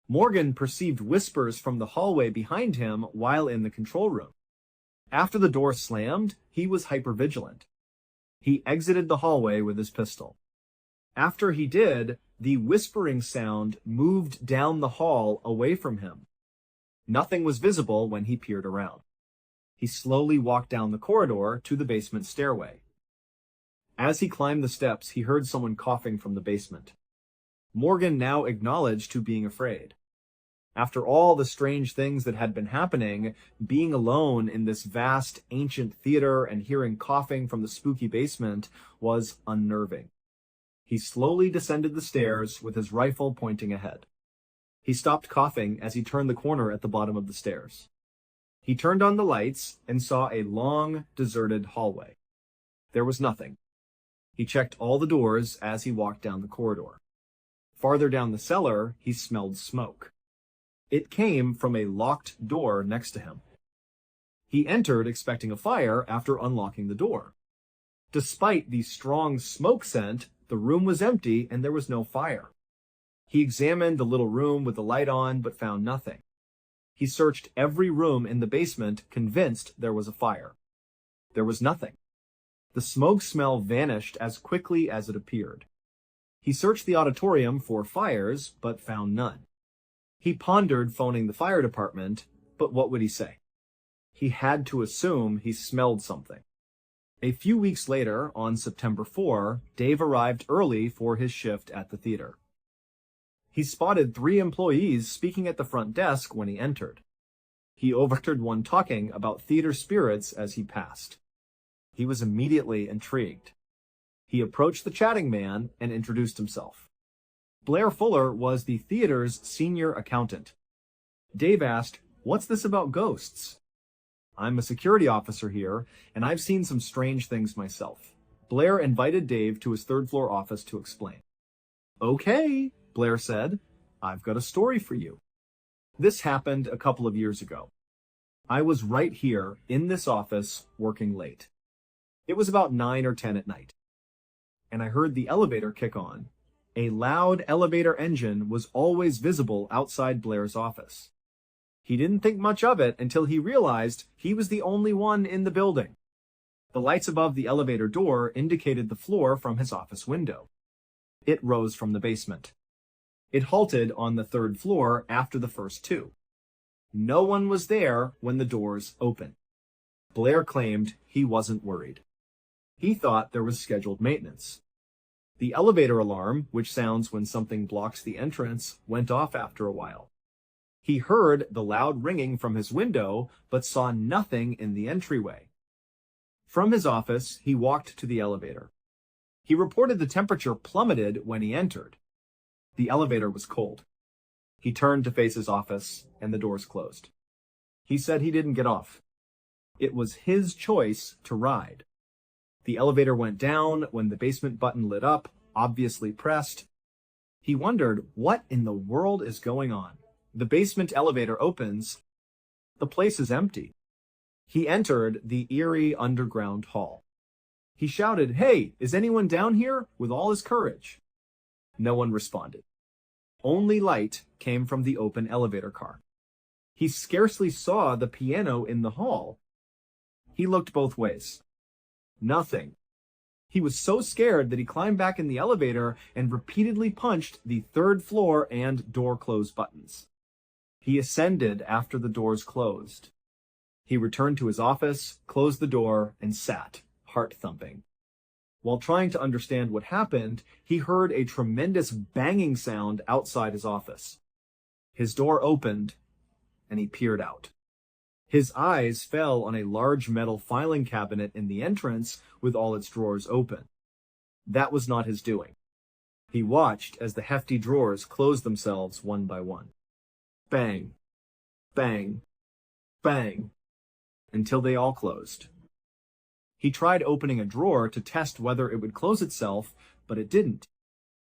Morgan perceived whispers from the hallway behind him while in the control room. After the door slammed, he was hypervigilant. He exited the hallway with his pistol. After he did, the whispering sound moved down the hall away from him. Nothing was visible when he peered around. He slowly walked down the corridor to the basement stairway. As he climbed the steps, he heard someone coughing from the basement. Morgan now acknowledged to being afraid. After all the strange things that had been happening, being alone in this vast, ancient theater and hearing coughing from the spooky basement was unnerving. He slowly descended the stairs with his rifle pointing ahead. He stopped coughing as he turned the corner at the bottom of the stairs. He turned on the lights and saw a long, deserted hallway. There was nothing. He checked all the doors as he walked down the corridor. Farther down the cellar, he smelled smoke. It came from a locked door next to him. He entered expecting a fire after unlocking the door. Despite the strong smoke scent, the room was empty and there was no fire. He examined the little room with the light on, but found nothing. He searched every room in the basement, convinced there was a fire. There was nothing. The smoke smell vanished as quickly as it appeared. He searched the auditorium for fires, but found none. He pondered phoning the fire department, but what would he say? He had to assume he smelled something. A few weeks later, on September 4, Dave arrived early for his shift at the theater. He spotted 3 employees speaking at the front desk when he entered. He overheard one talking about theater spirits as he passed. He was immediately intrigued. He approached the chatting man and introduced himself. Blair Fuller was the theater's senior accountant. Dave asked, "What's this about ghosts?" "I'm a security officer here, and I've seen some strange things myself." Blair invited Dave to his third-floor office to explain. "Okay," Blair said, "I've got a story for you. This happened a couple of years ago. I was right here in this office working late. It was about 9 or 10 at night, and I heard the elevator kick on. A loud elevator engine was always visible outside Blair's office. He didn't think much of it until he realized he was the only one in the building. The lights above the elevator door indicated the floor from his office window. It rose from the basement. It halted on the 3rd floor after the first 2. No one was there when the doors opened. Blair claimed he wasn't worried. He thought there was scheduled maintenance. The elevator alarm, which sounds when something blocks the entrance, went off after a while. He heard the loud ringing from his window, but saw nothing in the entryway. From his office, he walked to the elevator. He reported the temperature plummeted when he entered. The elevator was cold. He turned to face his office, and the doors closed. He said he didn't get off. It was his choice to ride. The elevator went down when the basement button lit up, obviously pressed. He wondered, what in the world is going on? The basement elevator opens. The place is empty. He entered the eerie underground hall. He shouted, "Hey, is anyone down here?" with all his courage. No one responded. Only light came from the open elevator car. He scarcely saw the piano in the hall. He looked both ways. Nothing. He was so scared that he climbed back in the elevator and repeatedly punched the third floor and door close buttons. He ascended after the doors closed. He returned to his office, closed the door, and sat, heart thumping. While trying to understand what happened, he heard a tremendous banging sound outside his office. His door opened, and he peered out. His eyes fell on a large metal filing cabinet in the entrance with all its drawers open. That was not his doing. He watched as the hefty drawers closed themselves one by one. Bang, bang, bang, until they all closed. He tried opening a drawer to test whether it would close itself, but it didn't.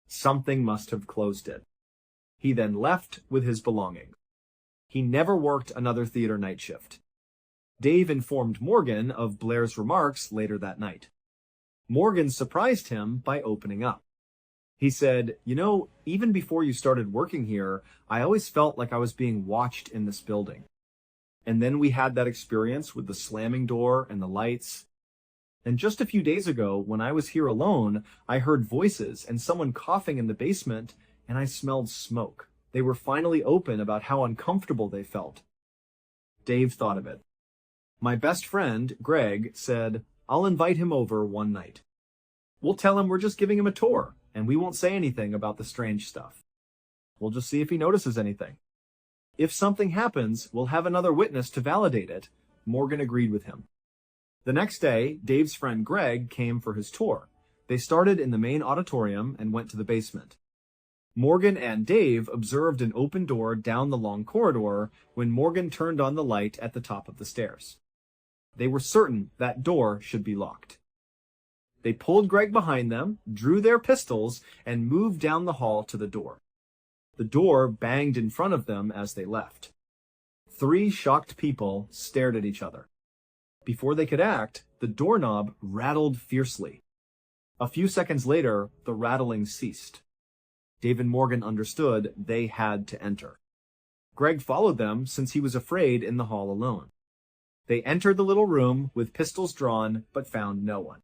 Something must have closed it. He then left with his belongings. He never worked another theater night shift. Dave informed Morgan of Blair's remarks later that night. Morgan surprised him by opening up. He said, "You know, even before you started working here, I always felt like I was being watched in this building. And then we had that experience with the slamming door and the lights. And just a few days ago, when I was here alone, I heard voices and someone coughing in the basement, and I smelled smoke. They were finally open about how uncomfortable they felt." Dave thought of it. "My best friend, Greg, said, I'll invite him over one night. We'll tell him we're just giving him a tour, and we won't say anything about the strange stuff. We'll just see if he notices anything. If something happens, we'll have another witness to validate it." Morgan agreed with him. The next day, Dave's friend Greg came for his tour. They started in the main auditorium and went to the basement. Morgan and Dave observed an open door down the long corridor when Morgan turned on the light at the top of the stairs. They were certain that door should be locked. They pulled Greg behind them, drew their pistols, and moved down the hall to the door. The door banged in front of them as they left. 3 shocked people stared at each other. Before they could act, the doorknob rattled fiercely. A few seconds later, the rattling ceased. Dave and Morgan understood they had to enter. Greg followed them since he was afraid in the hall alone. They entered the little room with pistols drawn, but found no one.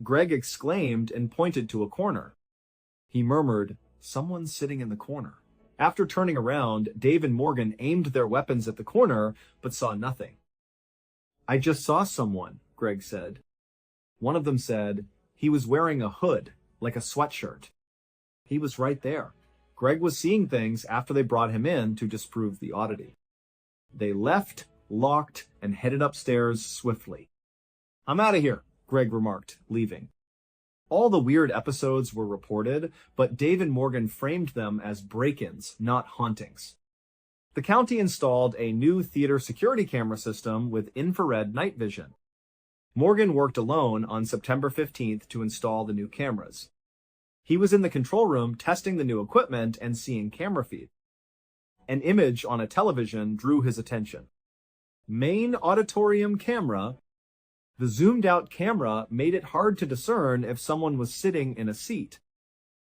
Greg exclaimed and pointed to a corner. He murmured, "Someone's sitting in the corner." After turning around, Dave and Morgan aimed their weapons at the corner, but saw nothing. "I just saw someone," Greg said. One of them said, "He was wearing a hood, like a sweatshirt." He was right there. Greg was seeing things after they brought him in to disprove the oddity. They left, locked, and headed upstairs swiftly. "I'm out of here," Greg remarked, leaving. All the weird episodes were reported, but Dave and Morgan framed them as break-ins, not hauntings. The county installed a new theater security camera system with infrared night vision. Morgan worked alone on September 15th to install the new cameras. He was in the control room testing the new equipment and seeing camera feed. An image on a television drew his attention. Main auditorium camera. The zoomed-out camera made it hard to discern if someone was sitting in a seat.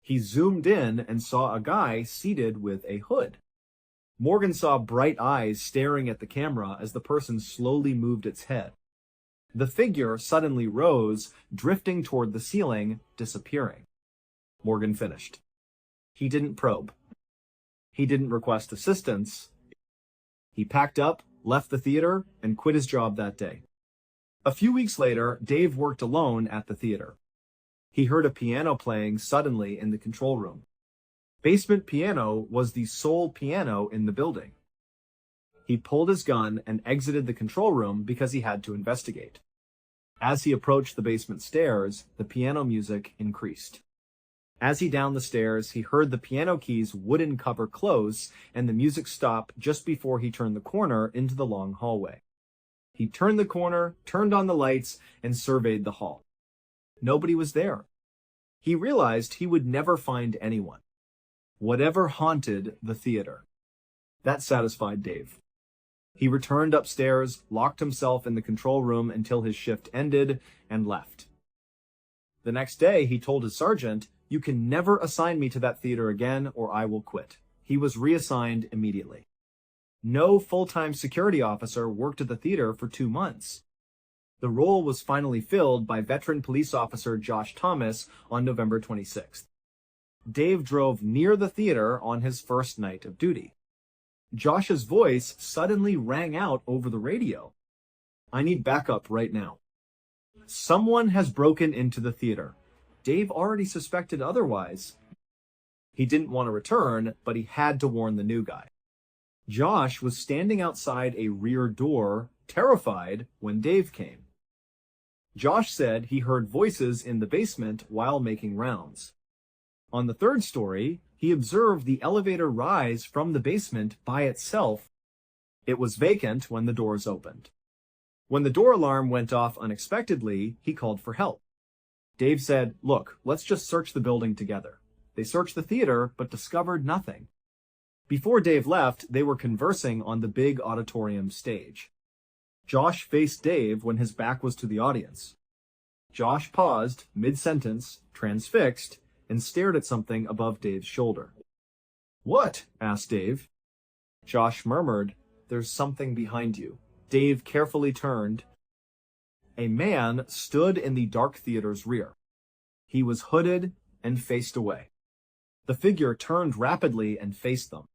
He zoomed in and saw a guy seated with a hood. Morgan saw bright eyes staring at the camera as the person slowly moved its head. The figure suddenly rose, drifting toward the ceiling, disappearing. Morgan finished. He didn't probe. He didn't request assistance. He packed up, left the theater, and quit his job that day. A few weeks later, Dave worked alone at the theater. He heard a piano playing suddenly in the control room. Basement piano was the sole piano in the building. He pulled his gun and exited the control room because he had to investigate. As he approached the basement stairs, the piano music increased. As he downed the stairs, he heard the piano key's wooden cover close and the music stop just before he turned the corner into the long hallway. He turned the corner, turned on the lights, and surveyed the hall. Nobody was there. He realized he would never find anyone. Whatever haunted the theater. That satisfied Dave. He returned upstairs, locked himself in the control room until his shift ended, and left. The next day, he told his sergeant, "You can never assign me to that theater again, or I will quit." He was reassigned immediately. No full-time security officer worked at the theater for 2 months. The role was finally filled by veteran police officer Josh Thomas on November 26th. Dave drove near the theater on his first night of duty. Josh's voice suddenly rang out over the radio. "I need backup right now. Someone has broken into the theater." Dave already suspected otherwise. He didn't want to return, but he had to warn the new guy. Josh was standing outside a rear door, terrified, when Dave came. Josh said he heard voices in the basement while making rounds. On the third story, he observed the elevator rise from the basement by itself. It was vacant when the doors opened. When the door alarm went off unexpectedly, he called for help. Dave said, "Look, let's just search the building together." They searched the theater, but discovered nothing. Before Dave left, they were conversing on the big auditorium stage. Josh faced Dave when his back was to the audience. Josh paused, mid-sentence, transfixed, and stared at something above Dave's shoulder. "What?" asked Dave. Josh murmured, "There's something behind you." Dave carefully turned. A man stood in the dark theater's rear. He was hooded and faced away. The figure turned rapidly and faced them.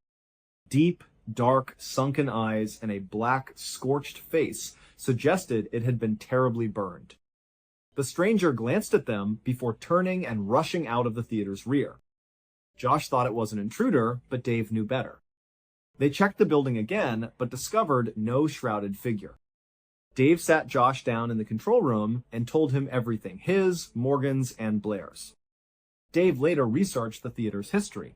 Deep, dark, sunken eyes and a black, scorched face suggested it had been terribly burned. The stranger glanced at them before turning and rushing out of the theater's rear. Josh thought it was an intruder, but Dave knew better. They checked the building again, but discovered no shrouded figure. Dave sat Josh down in the control room and told him everything, his, Morgan's, and Blair's. Dave later researched the theater's history.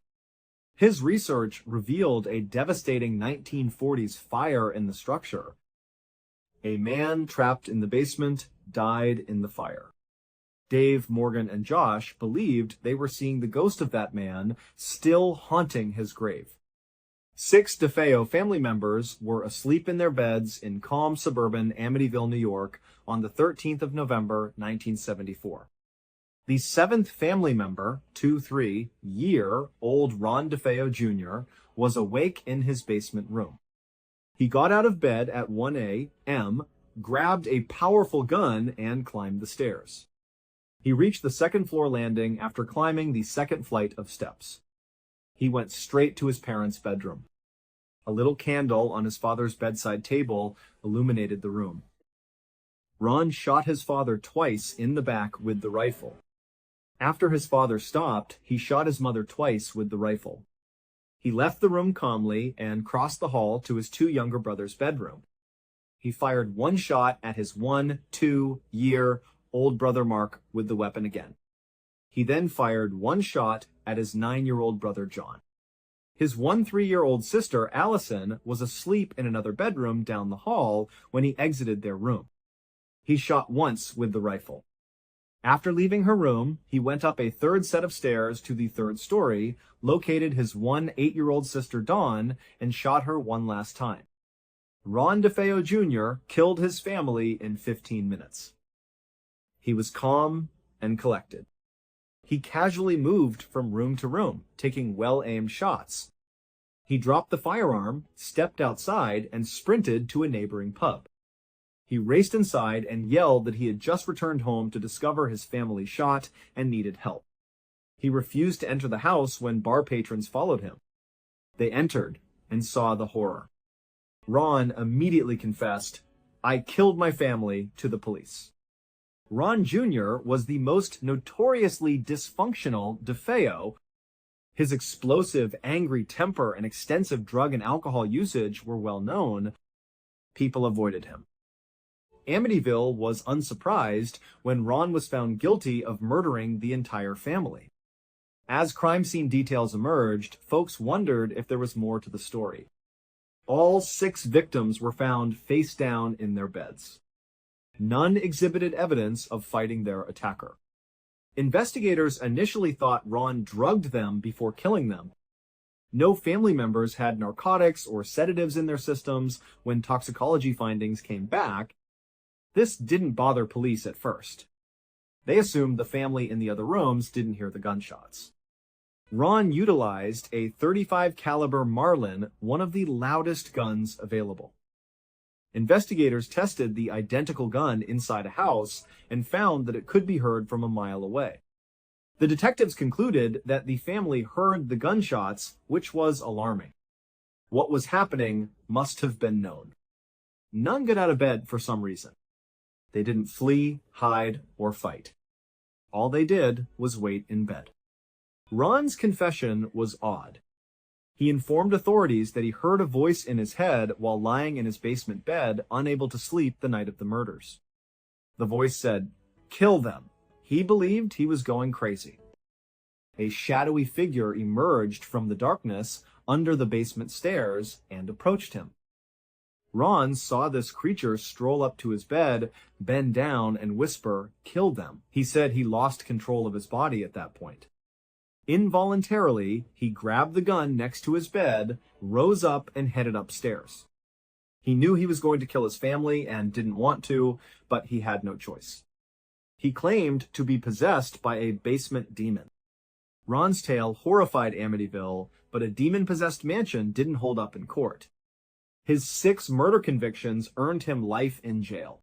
His research revealed a devastating 1940s fire in the structure. A man trapped in the basement died in the fire. Dave, Morgan, and Josh believed they were seeing the ghost of that man still haunting his grave. 6 DeFeo family members were asleep in their beds in calm suburban Amityville, New York on the 13th of November, 1974. The 7th family member, 23-year-old Ron DeFeo Jr., was awake in his basement room. He got out of bed at 1 a.m., grabbed a powerful gun, and climbed the stairs. He reached the second-floor landing after climbing the second flight of steps. He went straight to his parents' bedroom. A little candle on his father's bedside table illuminated the room. Ron shot his father twice in the back with the rifle. After his father stopped, he shot his mother twice with the rifle. He left the room calmly and crossed the hall to his 2 younger brothers' bedroom. He fired 1 shot at his 1-2-year-old brother Mark with the weapon again. He then fired 1 shot at his 9-year-old brother John. His 3-year-old sister Allison was asleep in another bedroom down the hall when he exited their room. He shot once with the rifle. After leaving her room, he went up a 3rd set of stairs to the 3rd story, located his 8-year-old sister Dawn, and shot her 1 last time. Ron DeFeo Jr. killed his family in 15 minutes. He was calm and collected. He casually moved from room to room, taking well-aimed shots. He dropped the firearm, stepped outside, and sprinted to a neighboring pub. He raced inside and yelled that he had just returned home to discover his family shot and needed help. He refused to enter the house when bar patrons followed him. They entered and saw the horror. Ron immediately confessed, "I killed my family," to the police. Ron Jr. was the most notoriously dysfunctional DeFeo. His explosive, angry temper and extensive drug and alcohol usage were well known. People avoided him. Amityville was unsurprised when Ron was found guilty of murdering the entire family. As crime scene details emerged, folks wondered if there was more to the story. All 6 victims were found face down in their beds. None exhibited evidence of fighting their attacker. Investigators initially thought Ron drugged them before killing them. No family members had narcotics or sedatives in their systems when toxicology findings came back. This didn't bother police at first. They assumed the family in the other rooms didn't hear the gunshots. Ron utilized a .35 caliber Marlin, one of the loudest guns available. Investigators tested the identical gun inside a house and found that it could be heard from a mile away. The detectives concluded that the family heard the gunshots, which was alarming. What was happening must have been known. None got out of bed for some reason. They didn't flee, hide, or fight. All they did was wait in bed. Ron's confession was odd. He informed authorities that he heard a voice in his head while lying in his basement bed, unable to sleep the night of the murders. The voice said, "Kill them." He believed he was going crazy. A shadowy figure emerged from the darkness under the basement stairs and approached him. Ron saw this creature stroll up to his bed, bend down, and whisper, "Kill them." He said he lost control of his body at that point. Involuntarily, he grabbed the gun next to his bed, rose up, and headed upstairs. He knew he was going to kill his family and didn't want to, but he had no choice. He claimed to be possessed by a basement demon. Ron's tale horrified Amityville, but a demon-possessed mansion didn't hold up in court. His 6 murder convictions earned him life in jail.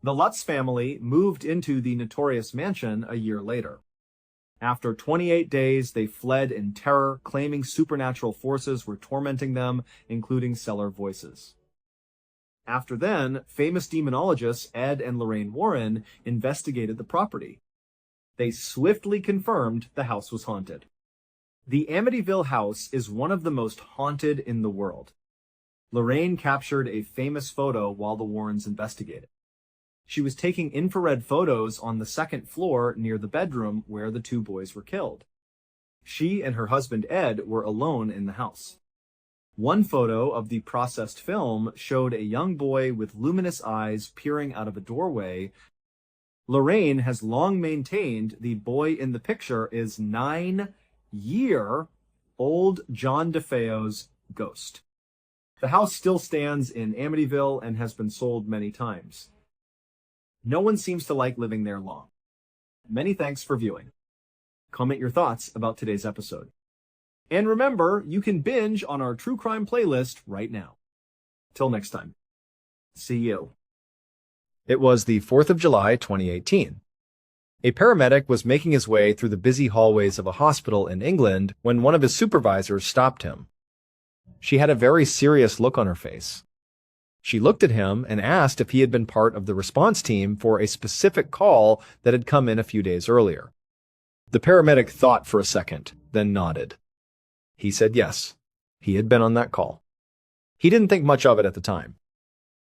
The Lutz family moved into the notorious mansion a year later. After 28 days, they fled in terror, claiming supernatural forces were tormenting them, including cellar voices. After then, famous demonologists Ed and Lorraine Warren investigated the property. They swiftly confirmed the house was haunted. The Amityville house is one of the most haunted in the world. Lorraine captured a famous photo while the Warrens investigated. She was taking infrared photos on the 2nd floor near the bedroom where the 2 boys were killed. She and her husband Ed were alone in the house. One photo of the processed film showed a young boy with luminous eyes peering out of a doorway. Lorraine has long maintained the boy in the picture is 9-year-old John DeFeo's ghost. The house still stands in Amityville and has been sold many times. No one seems to like living there long. Many thanks for viewing. Comment your thoughts about today's episode. And remember, you can binge on our true crime playlist right now. Till next time. See you. It was the 4th of July, 2018. A paramedic was making his way through the busy hallways of a hospital in England when one of his supervisors stopped him. She had a very serious look on her face. She looked at him and asked if he had been part of the response team for a specific call that had come in a few days earlier. The paramedic thought for a second, then nodded. He said yes, he had been on that call. He didn't think much of it at the time.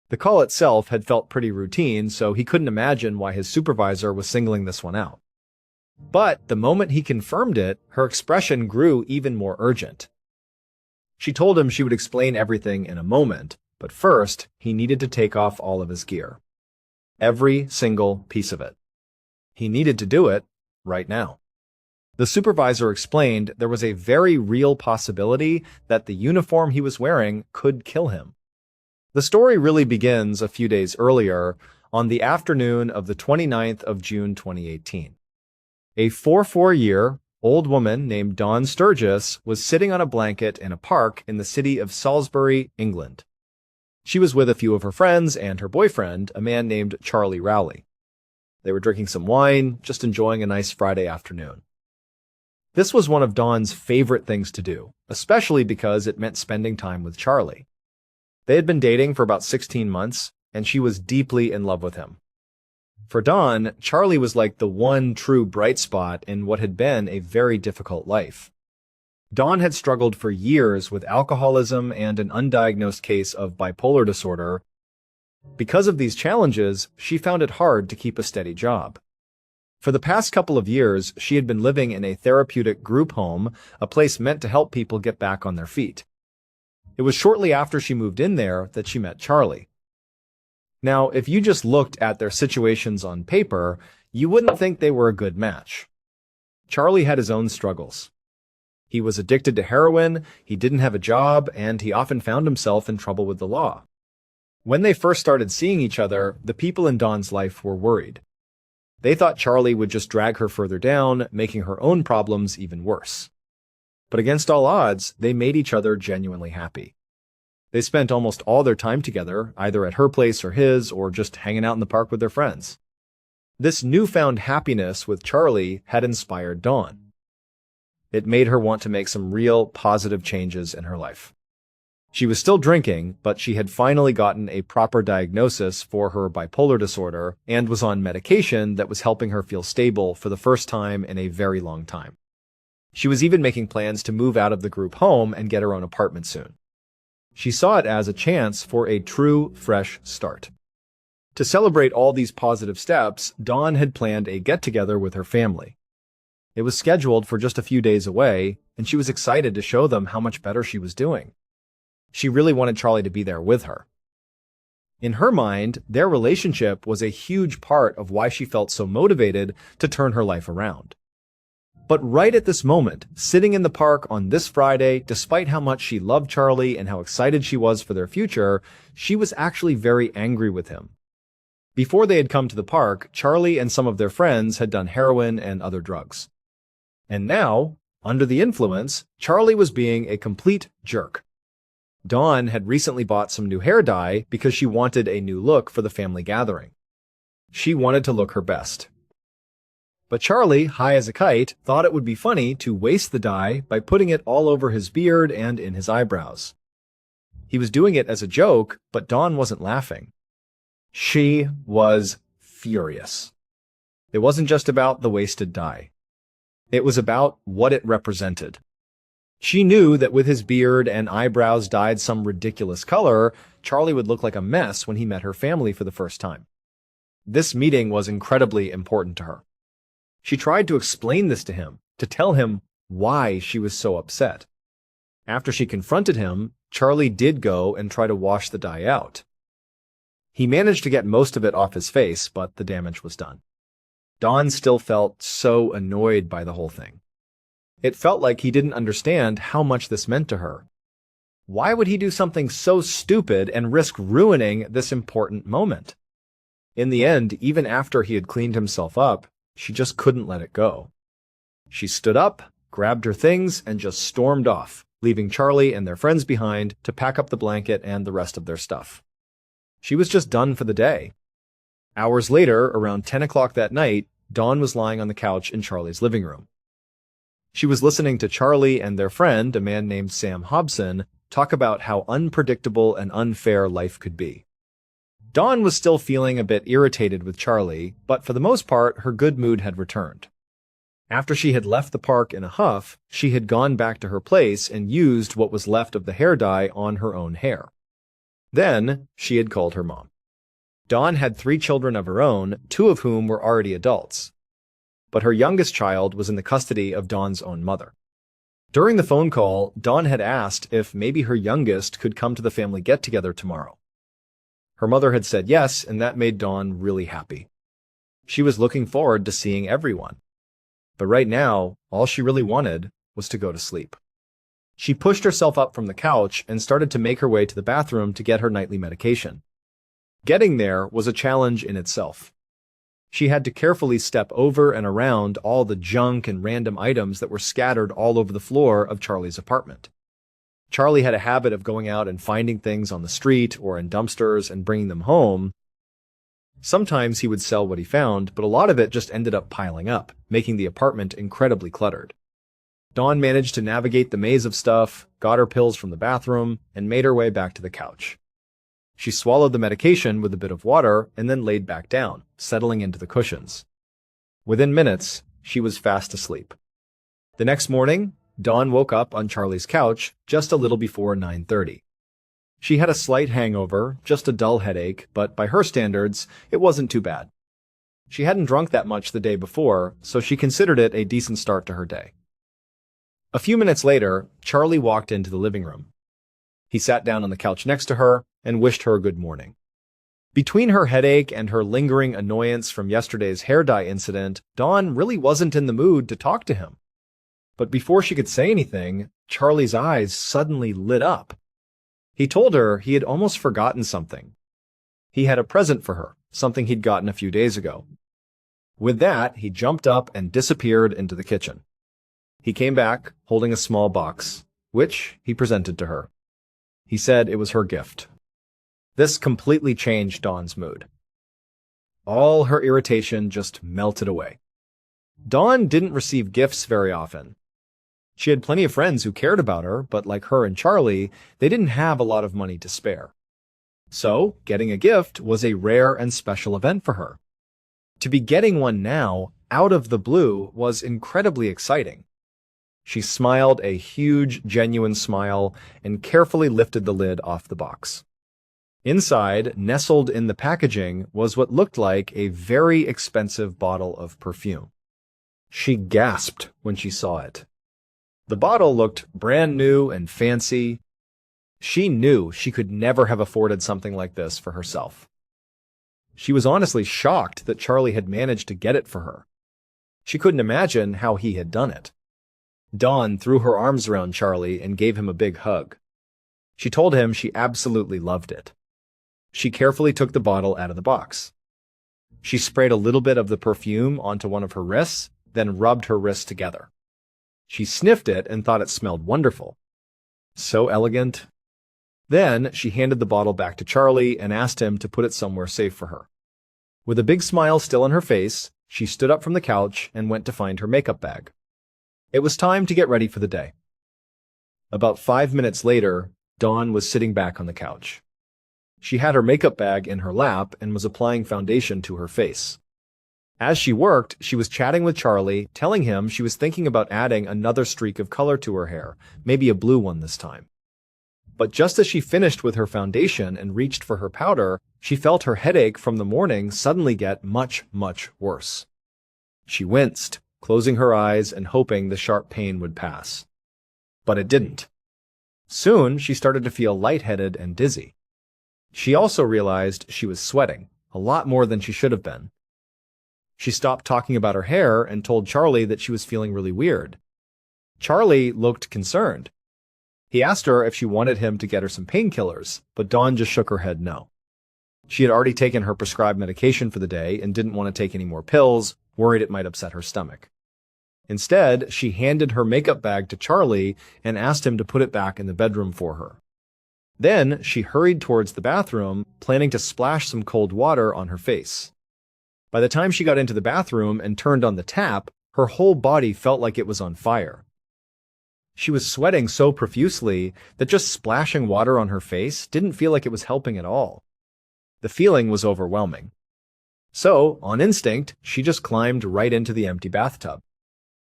The call itself had felt pretty routine, so he couldn't imagine why his supervisor was singling this one out. But the moment he confirmed it, her expression grew even more urgent. She told him she would explain everything in a moment, but first, he needed to take off all of his gear. Every single piece of it. He needed to do it right now. The supervisor explained there was a very real possibility that the uniform he was wearing could kill him. The story really begins a few days earlier, on the afternoon of the 29th of June 2018. A 44-year-old woman named Dawn Sturgis was sitting on a blanket in a park in the city of Salisbury, England. She was with a few of her friends and her boyfriend, a man named Charlie Rowley. They were drinking some wine, just enjoying a nice Friday afternoon. This was one of Dawn's favorite things to do, especially because it meant spending time with Charlie. They had been dating for about 16 months, and she was deeply in love with him. For Dawn, Charlie was like the one true bright spot in what had been a very difficult life. Dawn had struggled for years with alcoholism and an undiagnosed case of bipolar disorder. Because of these challenges, she found it hard to keep a steady job. For the past couple of years, she had been living in a therapeutic group home, a place meant to help people get back on their feet. It was shortly after she moved in there that she met Charlie. Now, if you just looked at their situations on paper, you wouldn't think they were a good match. Charlie had his own struggles. He was addicted to heroin, he didn't have a job, and he often found himself in trouble with the law. When they first started seeing each other, the people in Dawn's life were worried. They thought Charlie would just drag her further down, making her own problems even worse. But against all odds, they made each other genuinely happy. They spent almost all their time together, either at her place or his, or just hanging out in the park with their friends. This newfound happiness with Charlie had inspired Dawn. It made her want to make some real positive changes in her life. She was still drinking, but she had finally gotten a proper diagnosis for her bipolar disorder and was on medication that was helping her feel stable for the first time in a very long time. She was even making plans to move out of the group home and get her own apartment soon. She saw it as a chance for a true, fresh start. To celebrate all these positive steps, Dawn had planned a get-together with her family. It was scheduled for just a few days away, and she was excited to show them how much better she was doing. She really wanted Charlie to be there with her. In her mind, their relationship was a huge part of why she felt so motivated to turn her life around. But right at this moment, sitting in the park on this Friday, despite how much she loved Charlie and how excited she was for their future, she was actually very angry with him. Before they had come to the park, Charlie and some of their friends had done heroin and other drugs. And now, under the influence, Charlie was being a complete jerk. Dawn had recently bought some new hair dye because she wanted a new look for the family gathering. She wanted to look her best. But Charlie, high as a kite, thought it would be funny to waste the dye by putting it all over his beard and in his eyebrows. He was doing it as a joke, but Dawn wasn't laughing. She was furious. It wasn't just about the wasted dye. It was about what it represented. She knew that with his beard and eyebrows dyed some ridiculous color, Charlie would look like a mess when he met her family for the first time. This meeting was incredibly important to her. She tried to explain this to him, to tell him why she was so upset. After she confronted him, Charlie did go and try to wash the dye out. He managed to get most of it off his face, but the damage was done. Dawn still felt so annoyed by the whole thing. It felt like he didn't understand how much this meant to her. Why would he do something so stupid and risk ruining this important moment? In the end, even after he had cleaned himself up, she just couldn't let it go. She stood up, grabbed her things, and just stormed off, leaving Charlie and their friends behind to pack up the blanket and the rest of their stuff. She was just done for the day. Hours later, around 10 o'clock that night, Dawn was lying on the couch in Charlie's living room. She was listening to Charlie and their friend, a man named Sam Hobson, talk about how unpredictable and unfair life could be. Dawn was still feeling a bit irritated with Charlie, but for the most part, her good mood had returned. After she had left the park in a huff, she had gone back to her place and used what was left of the hair dye on her own hair. Then, she had called her mom. Dawn had 3 children of her own, 2 of whom were already adults. But her youngest child was in the custody of Dawn's own mother. During the phone call, Dawn had asked if maybe her youngest could come to the family get-together tomorrow. Her mother had said yes, and that made Dawn really happy. She was looking forward to seeing everyone. But right now, all she really wanted was to go to sleep. She pushed herself up from the couch and started to make her way to the bathroom to get her nightly medication. Getting there was a challenge in itself. She had to carefully step over and around all the junk and random items that were scattered all over the floor of Charlie's apartment. Charlie had a habit of going out and finding things on the street or in dumpsters and bringing them home. Sometimes he would sell what he found, but a lot of it just ended up piling up, making the apartment incredibly cluttered. Dawn managed to navigate the maze of stuff, got her pills from the bathroom, and made her way back to the couch. She swallowed the medication with a bit of water and then laid back down, settling into the cushions. Within minutes, she was fast asleep. The next morning, Dawn woke up on Charlie's couch just a little before 9:30. She had a slight hangover, just a dull headache, but by her standards, it wasn't too bad. She hadn't drunk that much the day before, so she considered it a decent start to her day. A few minutes later, Charlie walked into the living room. He sat down on the couch next to her and wished her good morning. Between her headache and her lingering annoyance from yesterday's hair dye incident, Dawn really wasn't in the mood to talk to him. But before she could say anything, Charlie's eyes suddenly lit up. He told her he had almost forgotten something. He had a present for her, something he'd gotten a few days ago. With that, he jumped up and disappeared into the kitchen. He came back, holding a small box, which he presented to her. He said it was her gift. This completely changed Dawn's mood. All her irritation just melted away. Dawn didn't receive gifts very often. She had plenty of friends who cared about her, but like her and Charlie, they didn't have a lot of money to spare. So, getting a gift was a rare and special event for her. To be getting one now, out of the blue, was incredibly exciting. She smiled a huge, genuine smile and carefully lifted the lid off the box. Inside, nestled in the packaging, was what looked like a very expensive bottle of perfume. She gasped when she saw it. The bottle looked brand new and fancy. She knew she could never have afforded something like this for herself. She was honestly shocked that Charlie had managed to get it for her. She couldn't imagine how he had done it. Dawn threw her arms around Charlie and gave him a big hug. She told him she absolutely loved it. She carefully took the bottle out of the box. She sprayed a little bit of the perfume onto one of her wrists, then rubbed her wrists together. She sniffed it and thought it smelled wonderful. So elegant. Then she handed the bottle back to Charlie and asked him to put it somewhere safe for her. With a big smile still on her face, she stood up from the couch and went to find her makeup bag. It was time to get ready for the day. About 5 minutes later, Dawn was sitting back on the couch. She had her makeup bag in her lap and was applying foundation to her face. As she worked, she was chatting with Charlie, telling him she was thinking about adding another streak of color to her hair, maybe a blue one this time. But just as she finished with her foundation and reached for her powder, she felt her headache from the morning suddenly get much, much worse. She winced, closing her eyes and hoping the sharp pain would pass. But it didn't. Soon, she started to feel lightheaded and dizzy. She also realized she was sweating, a lot more than she should have been. She stopped talking about her hair and told Charlie that she was feeling really weird. Charlie looked concerned. He asked her if she wanted him to get her some painkillers, but Dawn just shook her head no. She had already taken her prescribed medication for the day and didn't want to take any more pills, worried it might upset her stomach. Instead, she handed her makeup bag to Charlie and asked him to put it back in the bedroom for her. Then she hurried towards the bathroom, planning to splash some cold water on her face. By the time she got into the bathroom and turned on the tap, her whole body felt like it was on fire. She was sweating so profusely that just splashing water on her face didn't feel like it was helping at all. The feeling was overwhelming. So, on instinct, she just climbed right into the empty bathtub.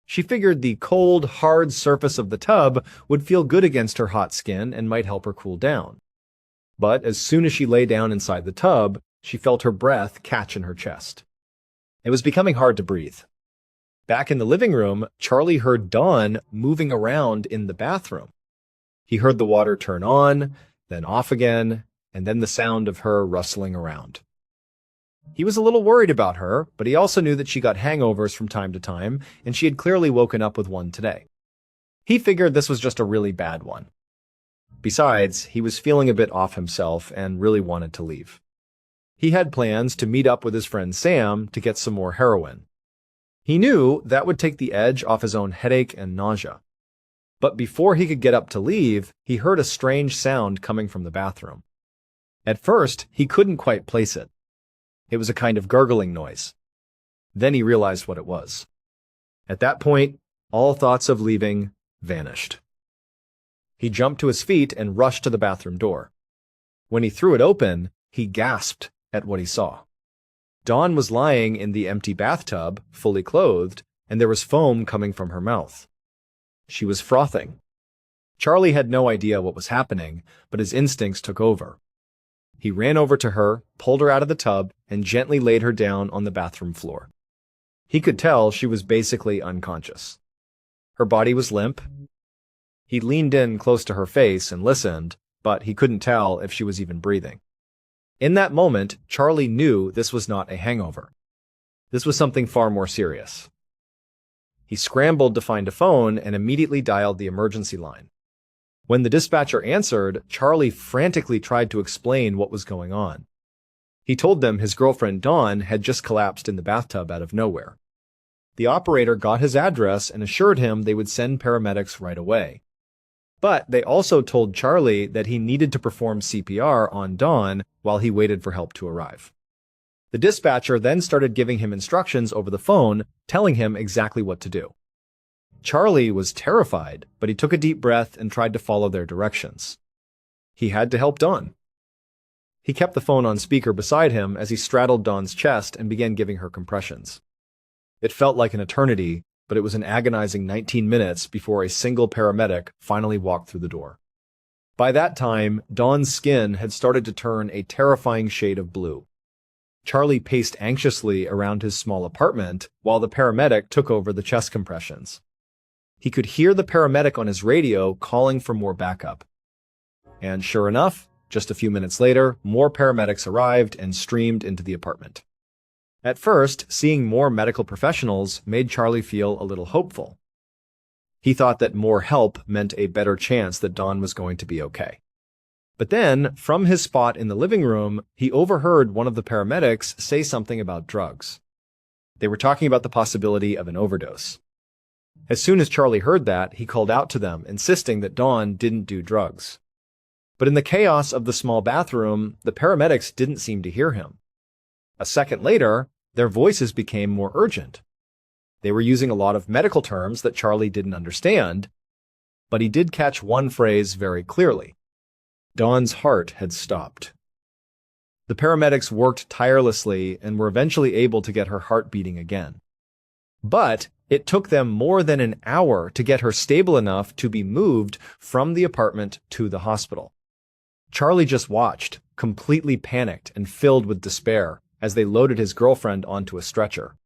She figured the cold, hard surface of the tub would feel good against her hot skin and might help her cool down. But as soon as she lay down inside the tub, she felt her breath catch in her chest. It was becoming hard to breathe. Back in the living room, Charlie heard Dawn moving around in the bathroom. He heard the water turn on, then off again, and then the sound of her rustling around. He was a little worried about her, but he also knew that she got hangovers from time to time, and she had clearly woken up with one today. He figured this was just a really bad one. Besides, he was feeling a bit off himself and really wanted to leave. He had plans to meet up with his friend Sam to get some more heroin. He knew that would take the edge off his own headache and nausea. But before he could get up to leave, he heard a strange sound coming from the bathroom. At first, he couldn't quite place it. It was a kind of gurgling noise. Then he realized what it was. At that point, all thoughts of leaving vanished. He jumped to his feet and rushed to the bathroom door. When he threw it open, he gasped at what he saw. Dawn was lying in the empty bathtub, fully clothed, and there was foam coming from her mouth. She was frothing. Charlie had no idea what was happening, but his instincts took over. He ran over to her, pulled her out of the tub, and gently laid her down on the bathroom floor. He could tell she was basically unconscious. Her body was limp. He leaned in close to her face and listened, but he couldn't tell if she was even breathing. In that moment, Charlie knew this was not a hangover. This was something far more serious. He scrambled to find a phone and immediately dialed the emergency line. When the dispatcher answered, Charlie frantically tried to explain what was going on. He told them his girlfriend Dawn had just collapsed in the bathtub out of nowhere. The operator got his address and assured him they would send paramedics right away. But they also told Charlie that he needed to perform CPR on Dawn while he waited for help to arrive. The dispatcher then started giving him instructions over the phone, telling him exactly what to do. Charlie was terrified, but he took a deep breath and tried to follow their directions. He had to help Dawn. He kept the phone on speaker beside him as he straddled Dawn's chest and began giving her compressions. It felt like an eternity, but it was an agonizing 19 minutes before a single paramedic finally walked through the door. By that time, Dawn's skin had started to turn a terrifying shade of blue. Charlie paced anxiously around his small apartment while the paramedic took over the chest compressions. He could hear the paramedic on his radio calling for more backup. And sure enough, just a few minutes later, more paramedics arrived and streamed into the apartment. At first, seeing more medical professionals made Charlie feel a little hopeful. He thought that more help meant a better chance that Dawn was going to be okay. But then, from his spot in the living room, he overheard one of the paramedics say something about drugs. They were talking about the possibility of an overdose. As soon as Charlie heard that, he called out to them, insisting that Dawn didn't do drugs. But in the chaos of the small bathroom, the paramedics didn't seem to hear him. A second later, their voices became more urgent. They were using a lot of medical terms that Charlie didn't understand, but he did catch one phrase very clearly. Dawn's heart had stopped. The paramedics worked tirelessly and were eventually able to get her heart beating again. But it took them more than an hour to get her stable enough to be moved from the apartment to the hospital. Charlie just watched, completely panicked and filled with despair, as they loaded his girlfriend onto a stretcher.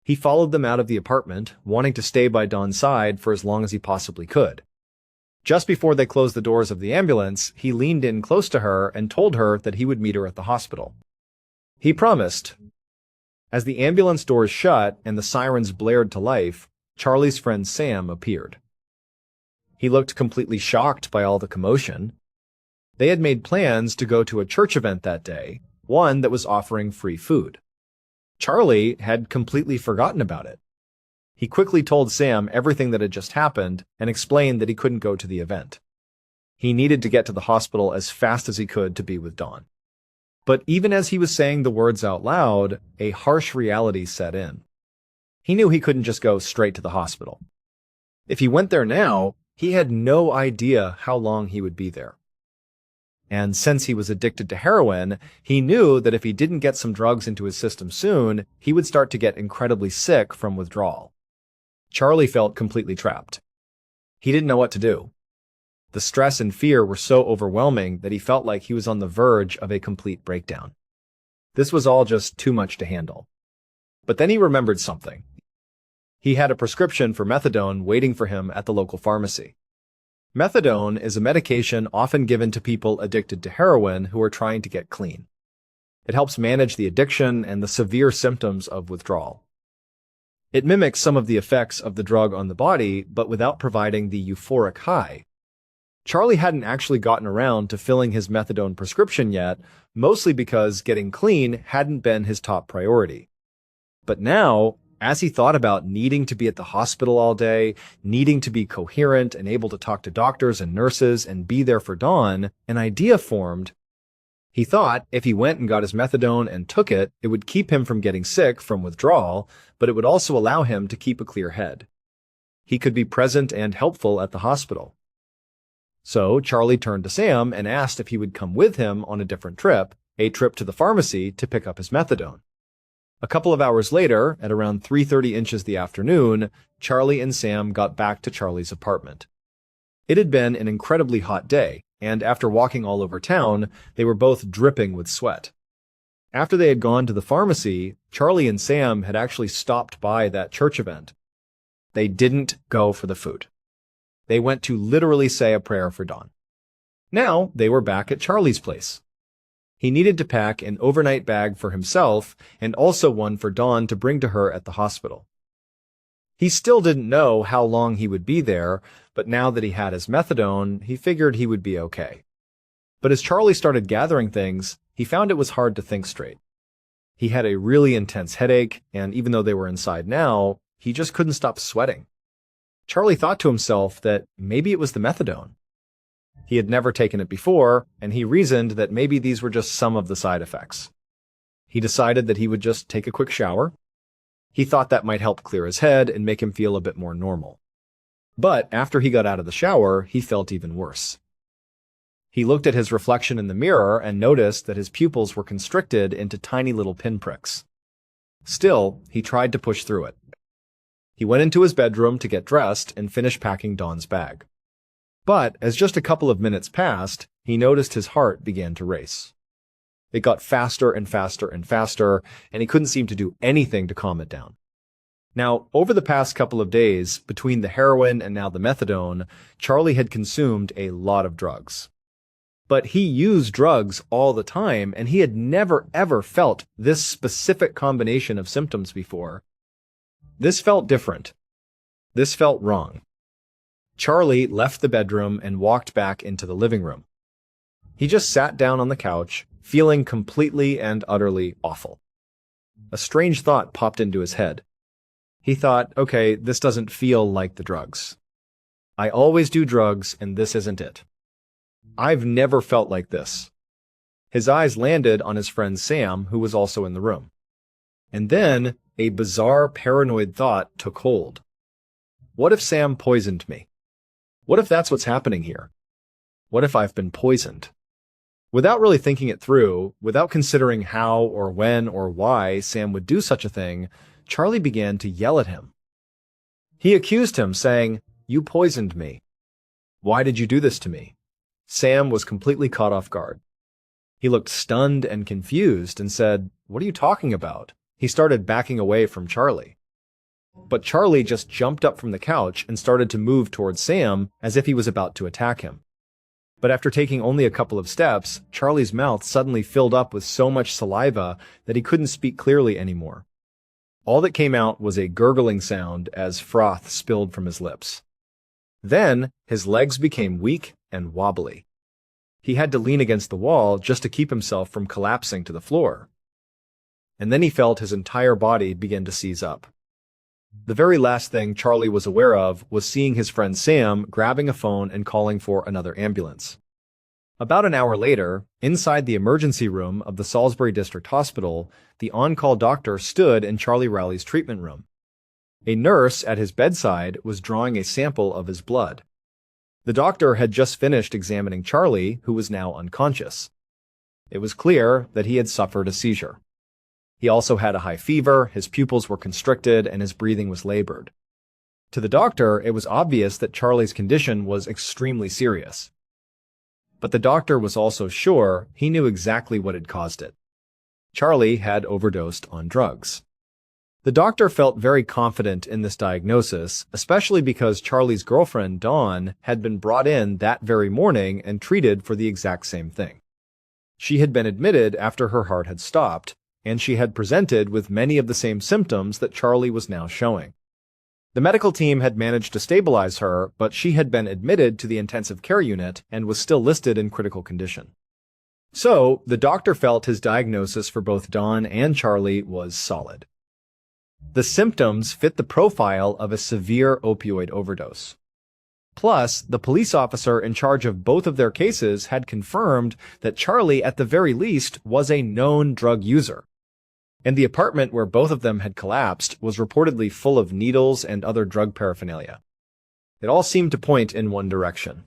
He followed them out of the apartment, wanting to stay by Dawn's side for as long as he possibly could. Just before they closed the doors of the ambulance, he leaned in close to her and told her that he would meet her at the hospital. He promised. As the ambulance doors shut and the sirens blared to life, Charlie's friend Sam appeared. He looked completely shocked by all the commotion. They had made plans to go to a church event that day, one that was offering free food. Charlie had completely forgotten about it. He quickly told Sam everything that had just happened and explained that he couldn't go to the event. He needed to get to the hospital as fast as he could to be with Dawn. But even as he was saying the words out loud, a harsh reality set in. He knew he couldn't just go straight to the hospital. If he went there now, he had no idea how long he would be there. And since he was addicted to heroin, he knew that if he didn't get some drugs into his system soon, he would start to get incredibly sick from withdrawal. Charlie felt completely trapped. He didn't know what to do. The stress and fear were so overwhelming that he felt like he was on the verge of a complete breakdown. This was all just too much to handle. But then he remembered something. He had a prescription for methadone waiting for him at the local pharmacy. Methadone is a medication often given to people addicted to heroin who are trying to get clean. It helps manage the addiction and the severe symptoms of withdrawal. It mimics some of the effects of the drug on the body, but without providing the euphoric high. Charlie hadn't actually gotten around to filling his methadone prescription yet, mostly because getting clean hadn't been his top priority. But now, as he thought about needing to be at the hospital all day, needing to be coherent and able to talk to doctors and nurses and be there for Dawn, an idea formed. He thought if he went and got his methadone and took it, it would keep him from getting sick from withdrawal, but it would also allow him to keep a clear head. He could be present and helpful at the hospital. So Charlie turned to Sam and asked if he would come with him on a different trip, a trip to the pharmacy to pick up his methadone. A couple of hours later, at around 3:30 inches the afternoon, Charlie and Sam got back to Charlie's apartment. It had been an incredibly hot day, and after walking all over town, they were both dripping with sweat. After they had gone to the pharmacy, Charlie and Sam had actually stopped by that church event. They didn't go for the food. They went to literally say a prayer for Dawn. Now they were back at Charlie's place. He needed to pack an overnight bag for himself and also one for Dawn to bring to her at the hospital. He still didn't know how long he would be there, but now that he had his methadone, he figured he would be okay. But as Charlie started gathering things, he found it was hard to think straight. He had a really intense headache, and even though they were inside now, he just couldn't stop sweating. Charlie thought to himself that maybe it was the methadone. He had never taken it before, and he reasoned that maybe these were just some of the side effects. He decided that he would just take a quick shower. He thought that might help clear his head and make him feel a bit more normal. But after he got out of the shower, he felt even worse. He looked at his reflection in the mirror and noticed that his pupils were constricted into tiny little pinpricks. Still, he tried to push through it. He went into his bedroom to get dressed and finish packing Dawn's bag. But as just a couple of minutes passed, he noticed his heart began to race. It got faster and faster and faster, and he couldn't seem to do anything to calm it down. Now, over the past couple of days, between the heroin and now the methadone, Charlie had consumed a lot of drugs. But he used drugs all the time, and he had never ever felt this specific combination of symptoms before. This felt different. This felt wrong. Charlie left the bedroom and walked back into the living room. He just sat down on the couch, feeling completely and utterly awful. A strange thought popped into his head. He thought, okay, this doesn't feel like the drugs. I always do drugs, and this isn't it. I've never felt like this. His eyes landed on his friend Sam, who was also in the room. And then a bizarre paranoid thought took hold. What if Sam poisoned me? What if that's what's happening here? What if I've been poisoned? Without really thinking it through, without considering how or when or why Sam would do such a thing, Charlie began to yell at him. He accused him, saying, "You poisoned me. Why did you do this to me?" Sam was completely caught off guard. He looked stunned and confused and said, "What are you talking about?" He started backing away from Charlie. But Charlie just jumped up from the couch and started to move towards Sam as if he was about to attack him. But after taking only a couple of steps, Charlie's mouth suddenly filled up with so much saliva that he couldn't speak clearly anymore. All that came out was a gurgling sound as froth spilled from his lips. Then his legs became weak and wobbly. He had to lean against the wall just to keep himself from collapsing to the floor. And then he felt his entire body begin to seize up. The very last thing Charlie was aware of was seeing his friend Sam grabbing a phone and calling for another ambulance. About an hour later, inside the emergency room of the Salisbury District Hospital, the on-call doctor stood in Charlie Rowley's treatment room. A nurse at his bedside was drawing a sample of his blood. The doctor had just finished examining Charlie, who was now unconscious. It was clear that he had suffered a seizure. He also had a high fever, his pupils were constricted, and his breathing was labored. To the doctor, it was obvious that Charlie's condition was extremely serious. But the doctor was also sure he knew exactly what had caused it. Charlie had overdosed on drugs. The doctor felt very confident in this diagnosis, especially because Charlie's girlfriend, Dawn, had been brought in that very morning and treated for the exact same thing. She had been admitted after her heart had stopped, and she had presented with many of the same symptoms that Charlie was now showing. The medical team had managed to stabilize her, but she had been admitted to the intensive care unit and was still listed in critical condition. So, the doctor felt his diagnosis for both Dawn and Charlie was solid. The symptoms fit the profile of a severe opioid overdose. Plus, the police officer in charge of both of their cases had confirmed that Charlie, at the very least, was a known drug user. And the apartment where both of them had collapsed was reportedly full of needles and other drug paraphernalia. It all seemed to point in one direction.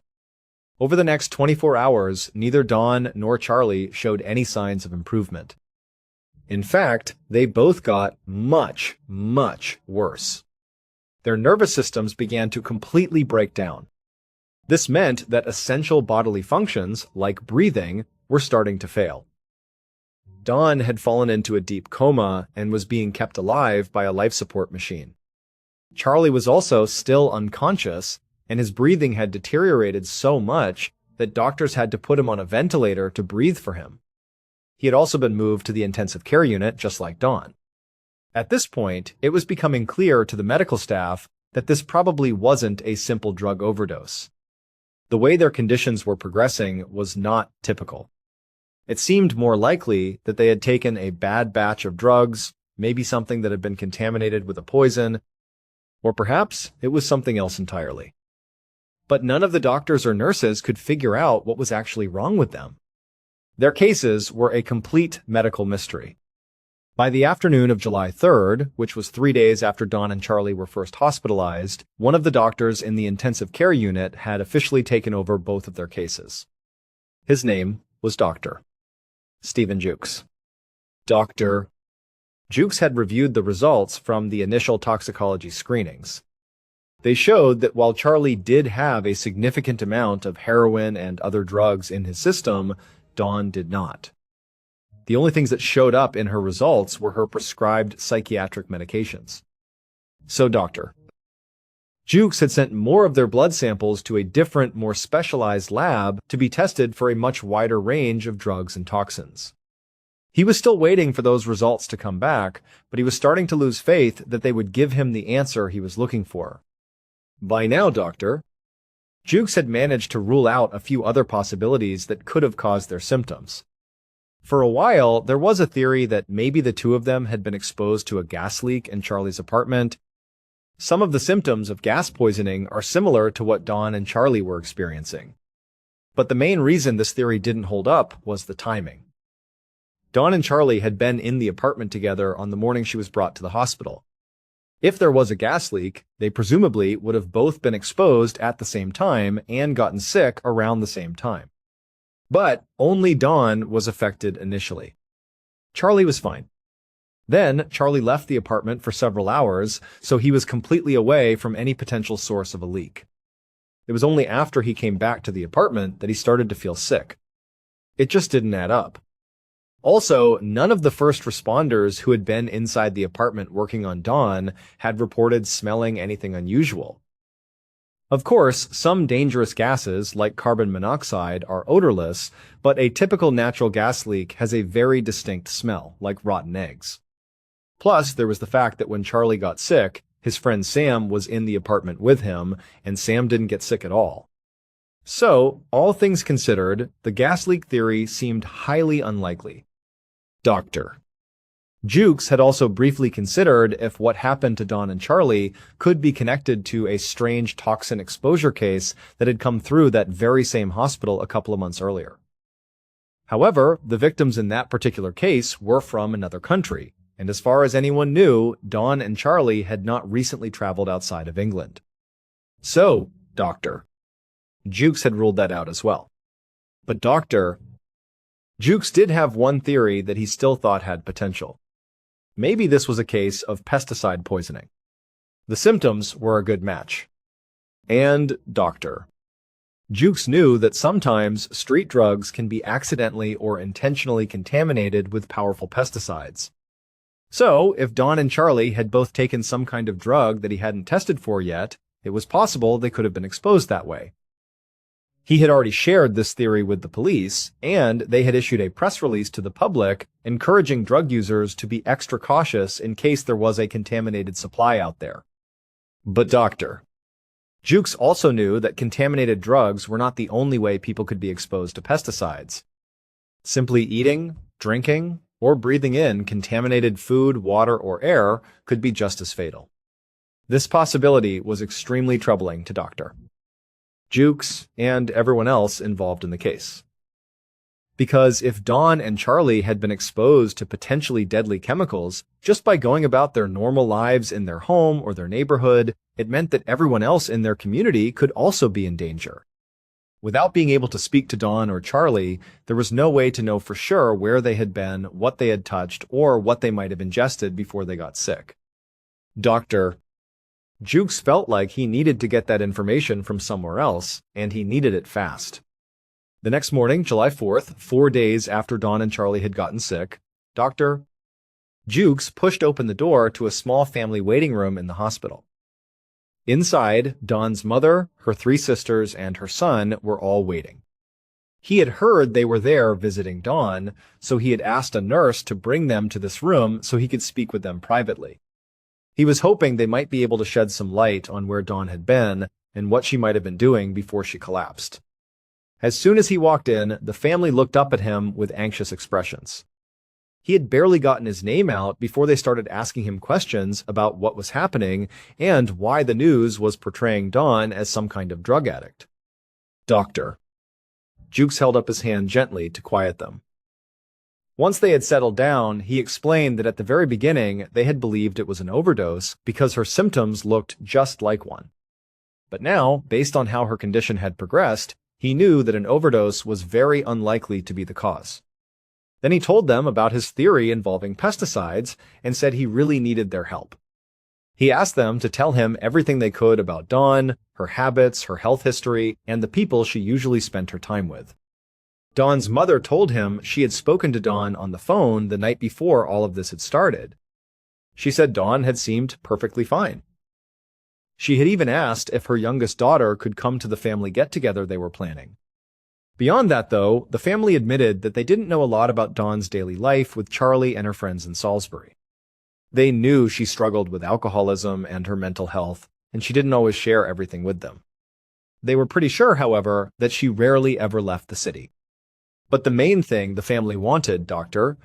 Over the next 24 hours, neither Dawn nor Charlie showed any signs of improvement. In fact, they both got much, much worse. Their nervous systems began to completely break down. This meant that essential bodily functions, like breathing, were starting to fail. Dawn had fallen into a deep coma and was being kept alive by a life support machine. Charlie was also still unconscious, and his breathing had deteriorated so much that doctors had to put him on a ventilator to breathe for him. He had also been moved to the intensive care unit, just like Dawn. At this point, it was becoming clear to the medical staff that this probably wasn't a simple drug overdose. The way their conditions were progressing was not typical. It seemed more likely that they had taken a bad batch of drugs, maybe something that had been contaminated with a poison, or perhaps it was something else entirely. But none of the doctors or nurses could figure out what was actually wrong with them. Their cases were a complete medical mystery. By the afternoon of July 3rd, which was 3 days after Dawn and Charlie were first hospitalized, one of the doctors in the intensive care unit had officially taken over both of their cases. His name was Dr. Stephen Jukes. Dr. Jukes had reviewed the results from the initial toxicology screenings. They showed that while Charlie did have a significant amount of heroin and other drugs in his system, Dawn did not. The only things that showed up in her results were her prescribed psychiatric medications. So Dr. Jukes had sent more of their blood samples to a different, more specialized lab to be tested for a much wider range of drugs and toxins. He was still waiting for those results to come back, but he was starting to lose faith that they would give him the answer he was looking for. By now, Dr. Jukes had managed to rule out a few other possibilities that could have caused their symptoms. For a while, there was a theory that maybe the two of them had been exposed to a gas leak in Charlie's apartment. Some of the symptoms of gas poisoning are similar to what Dawn and Charlie were experiencing. But the main reason this theory didn't hold up was the timing. Dawn and Charlie had been in the apartment together on the morning she was brought to the hospital. If there was a gas leak, they presumably would have both been exposed at the same time and gotten sick around the same time. But only Dawn was affected initially. Charlie was fine. Then Charlie left the apartment for several hours, so he was completely away from any potential source of a leak. It was only after he came back to the apartment that he started to feel sick. It just didn't add up. Also, none of the first responders who had been inside the apartment working on Dawn had reported smelling anything unusual. Of course, some dangerous gases, like carbon monoxide, are odorless, but a typical natural gas leak has a very distinct smell, like rotten eggs. Plus, there was the fact that when Charlie got sick, his friend Sam was in the apartment with him, and Sam didn't get sick at all. So, all things considered, the gas leak theory seemed highly unlikely. Dr. Jukes had also briefly considered if what happened to Dawn and Charlie could be connected to a strange toxin exposure case that had come through that very same hospital a couple of months earlier. However, the victims in that particular case were from another country, and as far as anyone knew, Dawn and Charlie had not recently traveled outside of England. So, Dr. Jukes had ruled that out as well. But Dr. Jukes did have one theory that he still thought had potential. Maybe this was a case of pesticide poisoning. The symptoms were a good match. And Dr. Jukes knew that sometimes street drugs can be accidentally or intentionally contaminated with powerful pesticides. So, if Dawn and Charlie had both taken some kind of drug that he hadn't tested for yet, it was possible they could have been exposed that way. He had already shared this theory with the police, and they had issued a press release to the public encouraging drug users to be extra cautious in case there was a contaminated supply out there. But Dr. Jukes also knew that contaminated drugs were not the only way people could be exposed to pesticides. Simply eating, drinking, or breathing in contaminated food, water, or air could be just as fatal. This possibility was extremely troubling to Dr. Jukes, and everyone else involved in the case. Because if Dawn and Charlie had been exposed to potentially deadly chemicals just by going about their normal lives in their home or their neighborhood, it meant that everyone else in their community could also be in danger. Without being able to speak to Dawn or Charlie, there was no way to know for sure where they had been, what they had touched, or what they might have ingested before they got sick. Dr. Jukes felt like he needed to get that information from somewhere else, and he needed it fast. The next morning, July 4th, 4 days after Dawn and Charlie had gotten sick, Dr. Jukes pushed open the door to a small family waiting room in the hospital. Inside, Dawn's mother, her 3 sisters, and her son were all waiting. He had heard they were there visiting Dawn, so he had asked a nurse to bring them to this room so he could speak with them privately. He was hoping they might be able to shed some light on where Dawn had been and what she might have been doing before she collapsed. As soon as he walked in, the family looked up at him with anxious expressions. He had barely gotten his name out before they started asking him questions about what was happening and why the news was portraying Dawn as some kind of drug addict. "Doctor." Jukes held up his hand gently to quiet them. Once they had settled down, he explained that at the very beginning they had believed it was an overdose because her symptoms looked just like one. But now, based on how her condition had progressed, he knew that an overdose was very unlikely to be the cause. Then he told them about his theory involving pesticides and said he really needed their help. He asked them to tell him everything they could about Dawn, her habits, her health history, and the people she usually spent her time with. Dawn's mother told him she had spoken to Dawn on the phone the night before all of this had started. She said Dawn had seemed perfectly fine. She had even asked if her youngest daughter could come to the family get-together they were planning. Beyond that, though, the family admitted that they didn't know a lot about Dawn's daily life with Charlie and her friends in Salisbury. They knew she struggled with alcoholism and her mental health, and she didn't always share everything with them. They were pretty sure, however, that she rarely ever left the city. But the main thing the family wanted, Dr.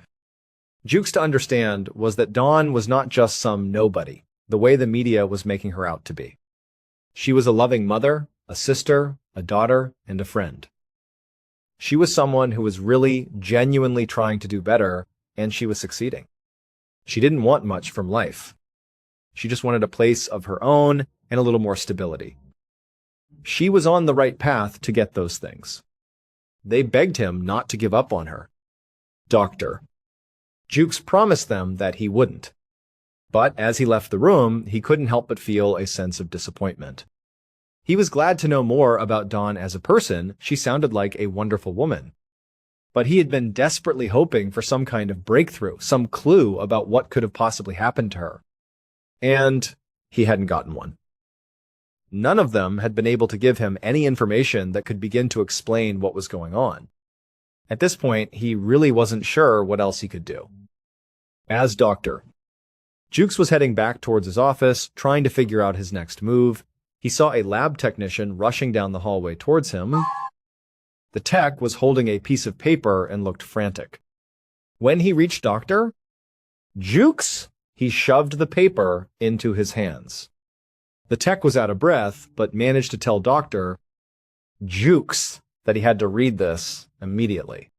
Jukes to understand was that Dawn was not just some nobody, the way the media was making her out to be. She was a loving mother, a sister, a daughter, and a friend. She was someone who was really, genuinely trying to do better, and she was succeeding. She didn't want much from life. She just wanted a place of her own and a little more stability. She was on the right path to get those things. They begged him not to give up on her. Doctor. Jukes promised them that he wouldn't. But as he left the room, he couldn't help but feel a sense of disappointment. He was glad to know more about Dawn as a person. She sounded like a wonderful woman. But he had been desperately hoping for some kind of breakthrough, some clue about what could have possibly happened to her. And he hadn't gotten one. None of them had been able to give him any information that could begin to explain what was going on. At this point, he really wasn't sure what else he could do. As doctor, Jukes was heading back towards his office, trying to figure out his next move. He saw a lab technician rushing down the hallway towards him. The tech was holding a piece of paper and looked frantic. When he reached Doctor Jukes, he shoved the paper into his hands. The tech was out of breath, but managed to tell Dr. Jukes that he had to read this immediately.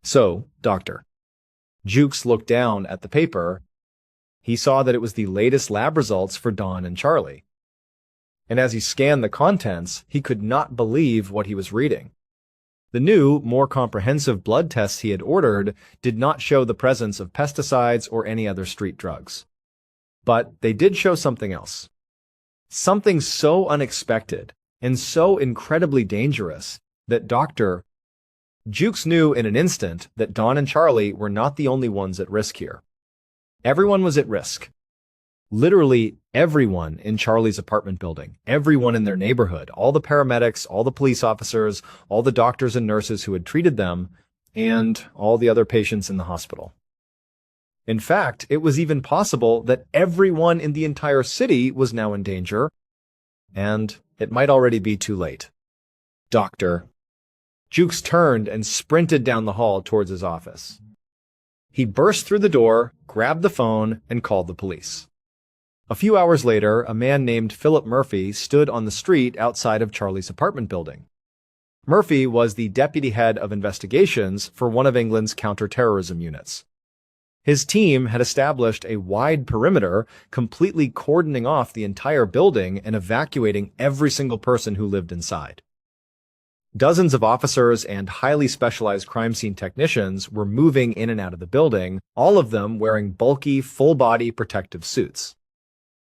So, Doctor. Jukes looked down at the paper. He saw that it was the latest lab results for Dawn and Charlie. And as he scanned the contents, he could not believe what he was reading. The new, more comprehensive blood tests he had ordered did not show the presence of pesticides or any other street drugs. But they did show something else. Something so unexpected and so incredibly dangerous that Dr. Jukes knew in an instant that Dawn and Charlie were not the only ones at risk here. Everyone was at risk. Literally everyone in Charlie's apartment building, everyone in their neighborhood, all the paramedics, all the police officers, all the doctors and nurses who had treated them, and all the other patients in the hospital. In fact, it was even possible that everyone in the entire city was now in danger, and it might already be too late. Doctor. Jukes turned and sprinted down the hall towards his office. He burst through the door, grabbed the phone, and called the police. A few hours later, a man named Philip Murphy stood on the street outside of Charlie's apartment building. Murphy was the deputy head of investigations for one of England's counter-terrorism units. His team had established a wide perimeter, completely cordoning off the entire building and evacuating every single person who lived inside. Dozens of officers and highly specialized crime scene technicians were moving in and out of the building, all of them wearing bulky, full-body protective suits.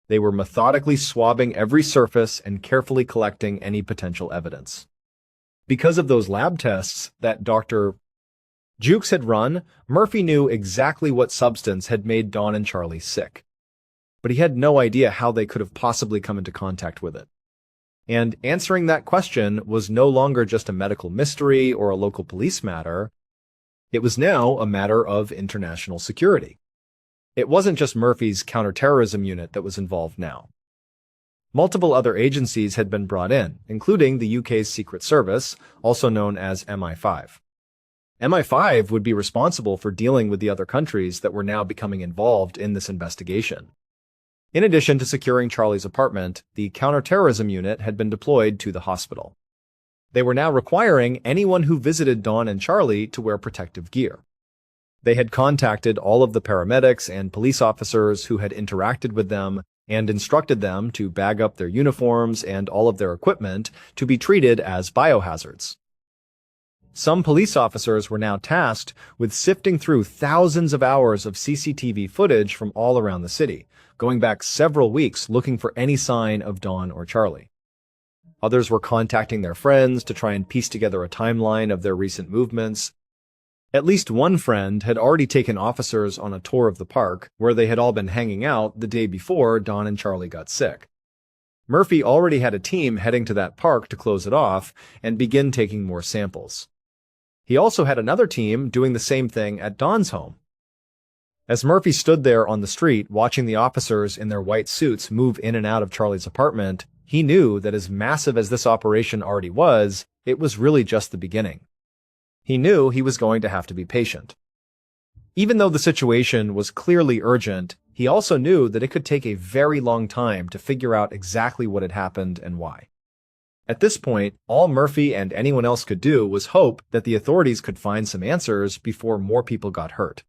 They were methodically swabbing every surface and carefully collecting any potential evidence. Because of those lab tests that Dr. Jukes had run, Murphy knew exactly what substance had made Dawn and Charlie sick. But he had no idea how they could have possibly come into contact with it. And answering that question was no longer just a medical mystery or a local police matter. It was now a matter of international security. It wasn't just Murphy's counterterrorism unit that was involved now. Multiple other agencies had been brought in, including the UK's Secret Service, also known as MI5. MI5 would be responsible for dealing with the other countries that were now becoming involved in this investigation. In addition to securing Charlie's apartment, the counterterrorism unit had been deployed to the hospital. They were now requiring anyone who visited Dawn and Charlie to wear protective gear. They had contacted all of the paramedics and police officers who had interacted with them and instructed them to bag up their uniforms and all of their equipment to be treated as biohazards. Some police officers were now tasked with sifting through thousands of hours of CCTV footage from all around the city, going back several weeks looking for any sign of Dawn or Charlie. Others were contacting their friends to try and piece together a timeline of their recent movements. At least one friend had already taken officers on a tour of the park, where they had all been hanging out the day before Dawn and Charlie got sick. Murphy already had a team heading to that park to close it off and begin taking more samples. He also had another team doing the same thing at Dawn's home. As Murphy stood there on the street watching the officers in their white suits move in and out of Charlie's apartment, he knew that as massive as this operation already was, it was really just the beginning. He knew he was going to have to be patient. Even though the situation was clearly urgent, he also knew that it could take a very long time to figure out exactly what had happened and why. At this point, all Murphy and anyone else could do was hope that the authorities could find some answers before more people got hurt.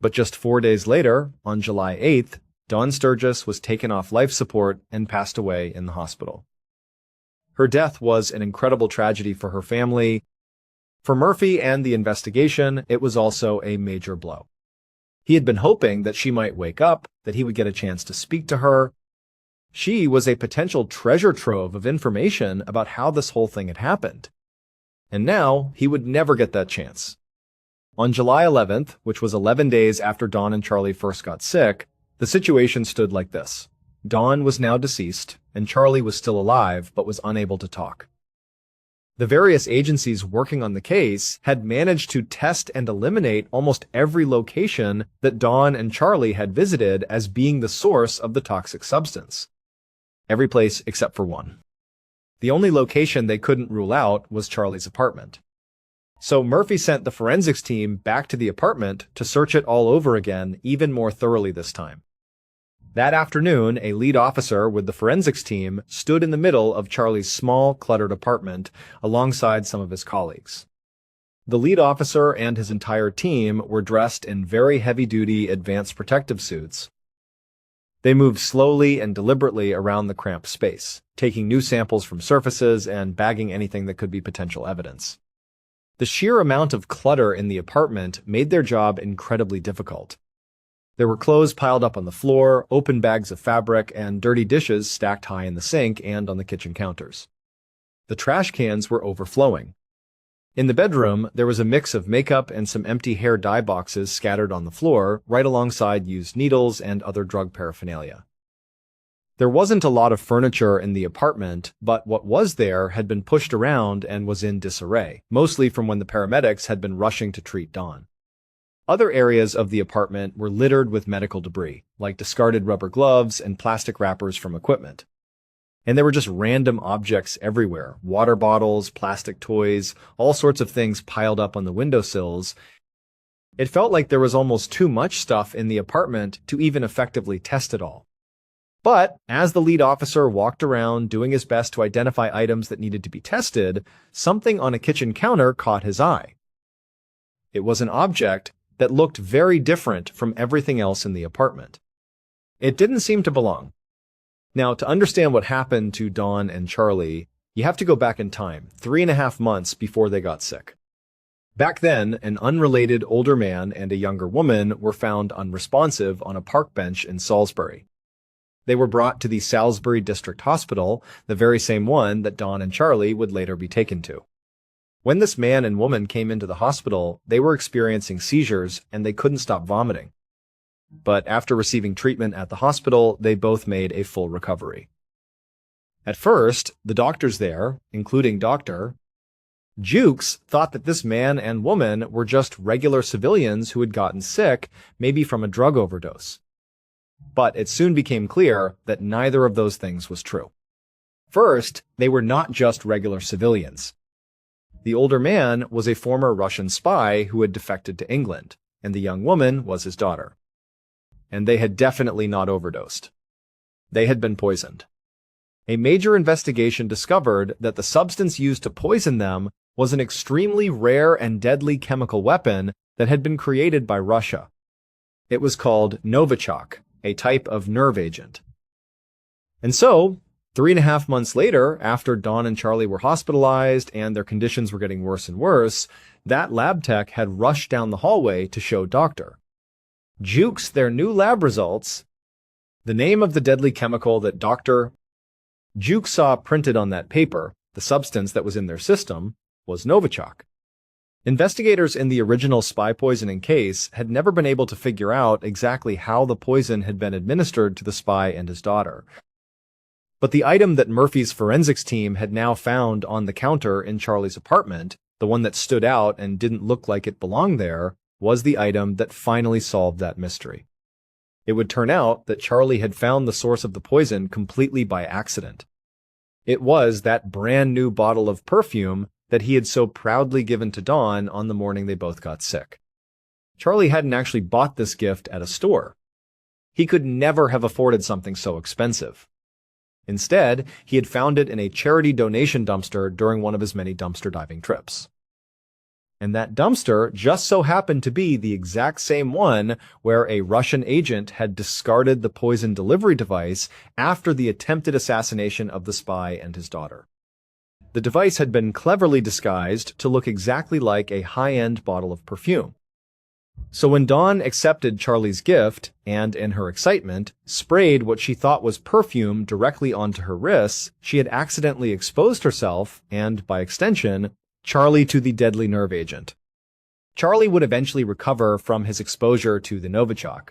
But just 4 days later, on July 8th, Dawn Sturgis was taken off life support and passed away in the hospital. Her death was an incredible tragedy for her family. For Murphy and the investigation, it was also a major blow. He had been hoping that she might wake up, that he would get a chance to speak to her. She was a potential treasure trove of information about how this whole thing had happened. And now, he would never get that chance. On July 11th, which was 11 days after Dawn and Charlie first got sick, the situation stood like this. Dawn was now deceased, and Charlie was still alive but was unable to talk. The various agencies working on the case had managed to test and eliminate almost every location that Dawn and Charlie had visited as being the source of the toxic substance. Every place except for one. The only location they couldn't rule out was Charlie's apartment. So Murphy sent the forensics team back to the apartment to search it all over again, even more thoroughly this time. That afternoon, a lead officer with the forensics team stood in the middle of Charlie's small, cluttered apartment alongside some of his colleagues. The lead officer and his entire team were dressed in very heavy-duty advanced protective suits. They moved slowly and deliberately around the cramped space, taking new samples from surfaces and bagging anything that could be potential evidence. The sheer amount of clutter in the apartment made their job incredibly difficult. There were clothes piled up on the floor, open bags of fabric, and dirty dishes stacked high in the sink and on the kitchen counters. The trash cans were overflowing. In the bedroom, there was a mix of makeup and some empty hair dye boxes scattered on the floor, right alongside used needles and other drug paraphernalia. There wasn't a lot of furniture in the apartment, but what was there had been pushed around and was in disarray, mostly from when the paramedics had been rushing to treat Dawn. Other areas of the apartment were littered with medical debris, like discarded rubber gloves and plastic wrappers from equipment. And there were just random objects everywhere, water bottles, plastic toys, all sorts of things piled up on the windowsills. It felt like there was almost too much stuff in the apartment to even effectively test it all. But as the lead officer walked around doing his best to identify items that needed to be tested, something on a kitchen counter caught his eye. It was an object that looked very different from everything else in the apartment. It didn't seem to belong. Now, to understand what happened to Dawn and Charlie, you have to go back in time, 3.5 months before they got sick. Back then, an unrelated older man and a younger woman were found unresponsive on a park bench in Salisbury. They were brought to the Salisbury District Hospital, the very same one that Dawn and Charlie would later be taken to. When this man and woman came into the hospital, they were experiencing seizures and they couldn't stop vomiting. But after receiving treatment at the hospital, they both made a full recovery. At first, the doctors there, including Dr. Jukes, thought that this man and woman were just regular civilians who had gotten sick, maybe from a drug overdose. But it soon became clear that neither of those things was true. First, they were not just regular civilians. The older man was a former Russian spy who had defected to England, and the young woman was his daughter. And they had definitely not overdosed. They had been poisoned. A major investigation discovered that the substance used to poison them was an extremely rare and deadly chemical weapon that had been created by Russia. It was called Novichok, a type of nerve agent. And so, 3.5 months later, after Dawn and Charlie were hospitalized and their conditions were getting worse and worse, that lab tech had rushed down the hallway to show Dr. Jukes their new lab results. The name of the deadly chemical that Dr. Jukes saw printed on that paper, the substance that was in their system, was Novichok. Investigators in the original spy poisoning case had never been able to figure out exactly how the poison had been administered to the spy and his daughter. But the item that Murphy's forensics team had now found on the counter in Charlie's apartment, the one that stood out and didn't look like it belonged there, was the item that finally solved that mystery. It would turn out that Charlie had found the source of the poison completely by accident. It was that brand new bottle of perfume that he had so proudly given to Dawn on the morning they both got sick. Charlie hadn't actually bought this gift at a store. He could never have afforded something so expensive. Instead, he had found it in a charity donation dumpster during one of his many dumpster diving trips. And that dumpster just so happened to be the exact same one where a Russian agent had discarded the poison delivery device after the attempted assassination of the spy and his daughter. The device had been cleverly disguised to look exactly like a high-end bottle of perfume. So when Dawn accepted Charlie's gift and, in her excitement, sprayed what she thought was perfume directly onto her wrists, she had accidentally exposed herself and, by extension, Charlie to the deadly nerve agent. Charlie would eventually recover from his exposure to the Novichok.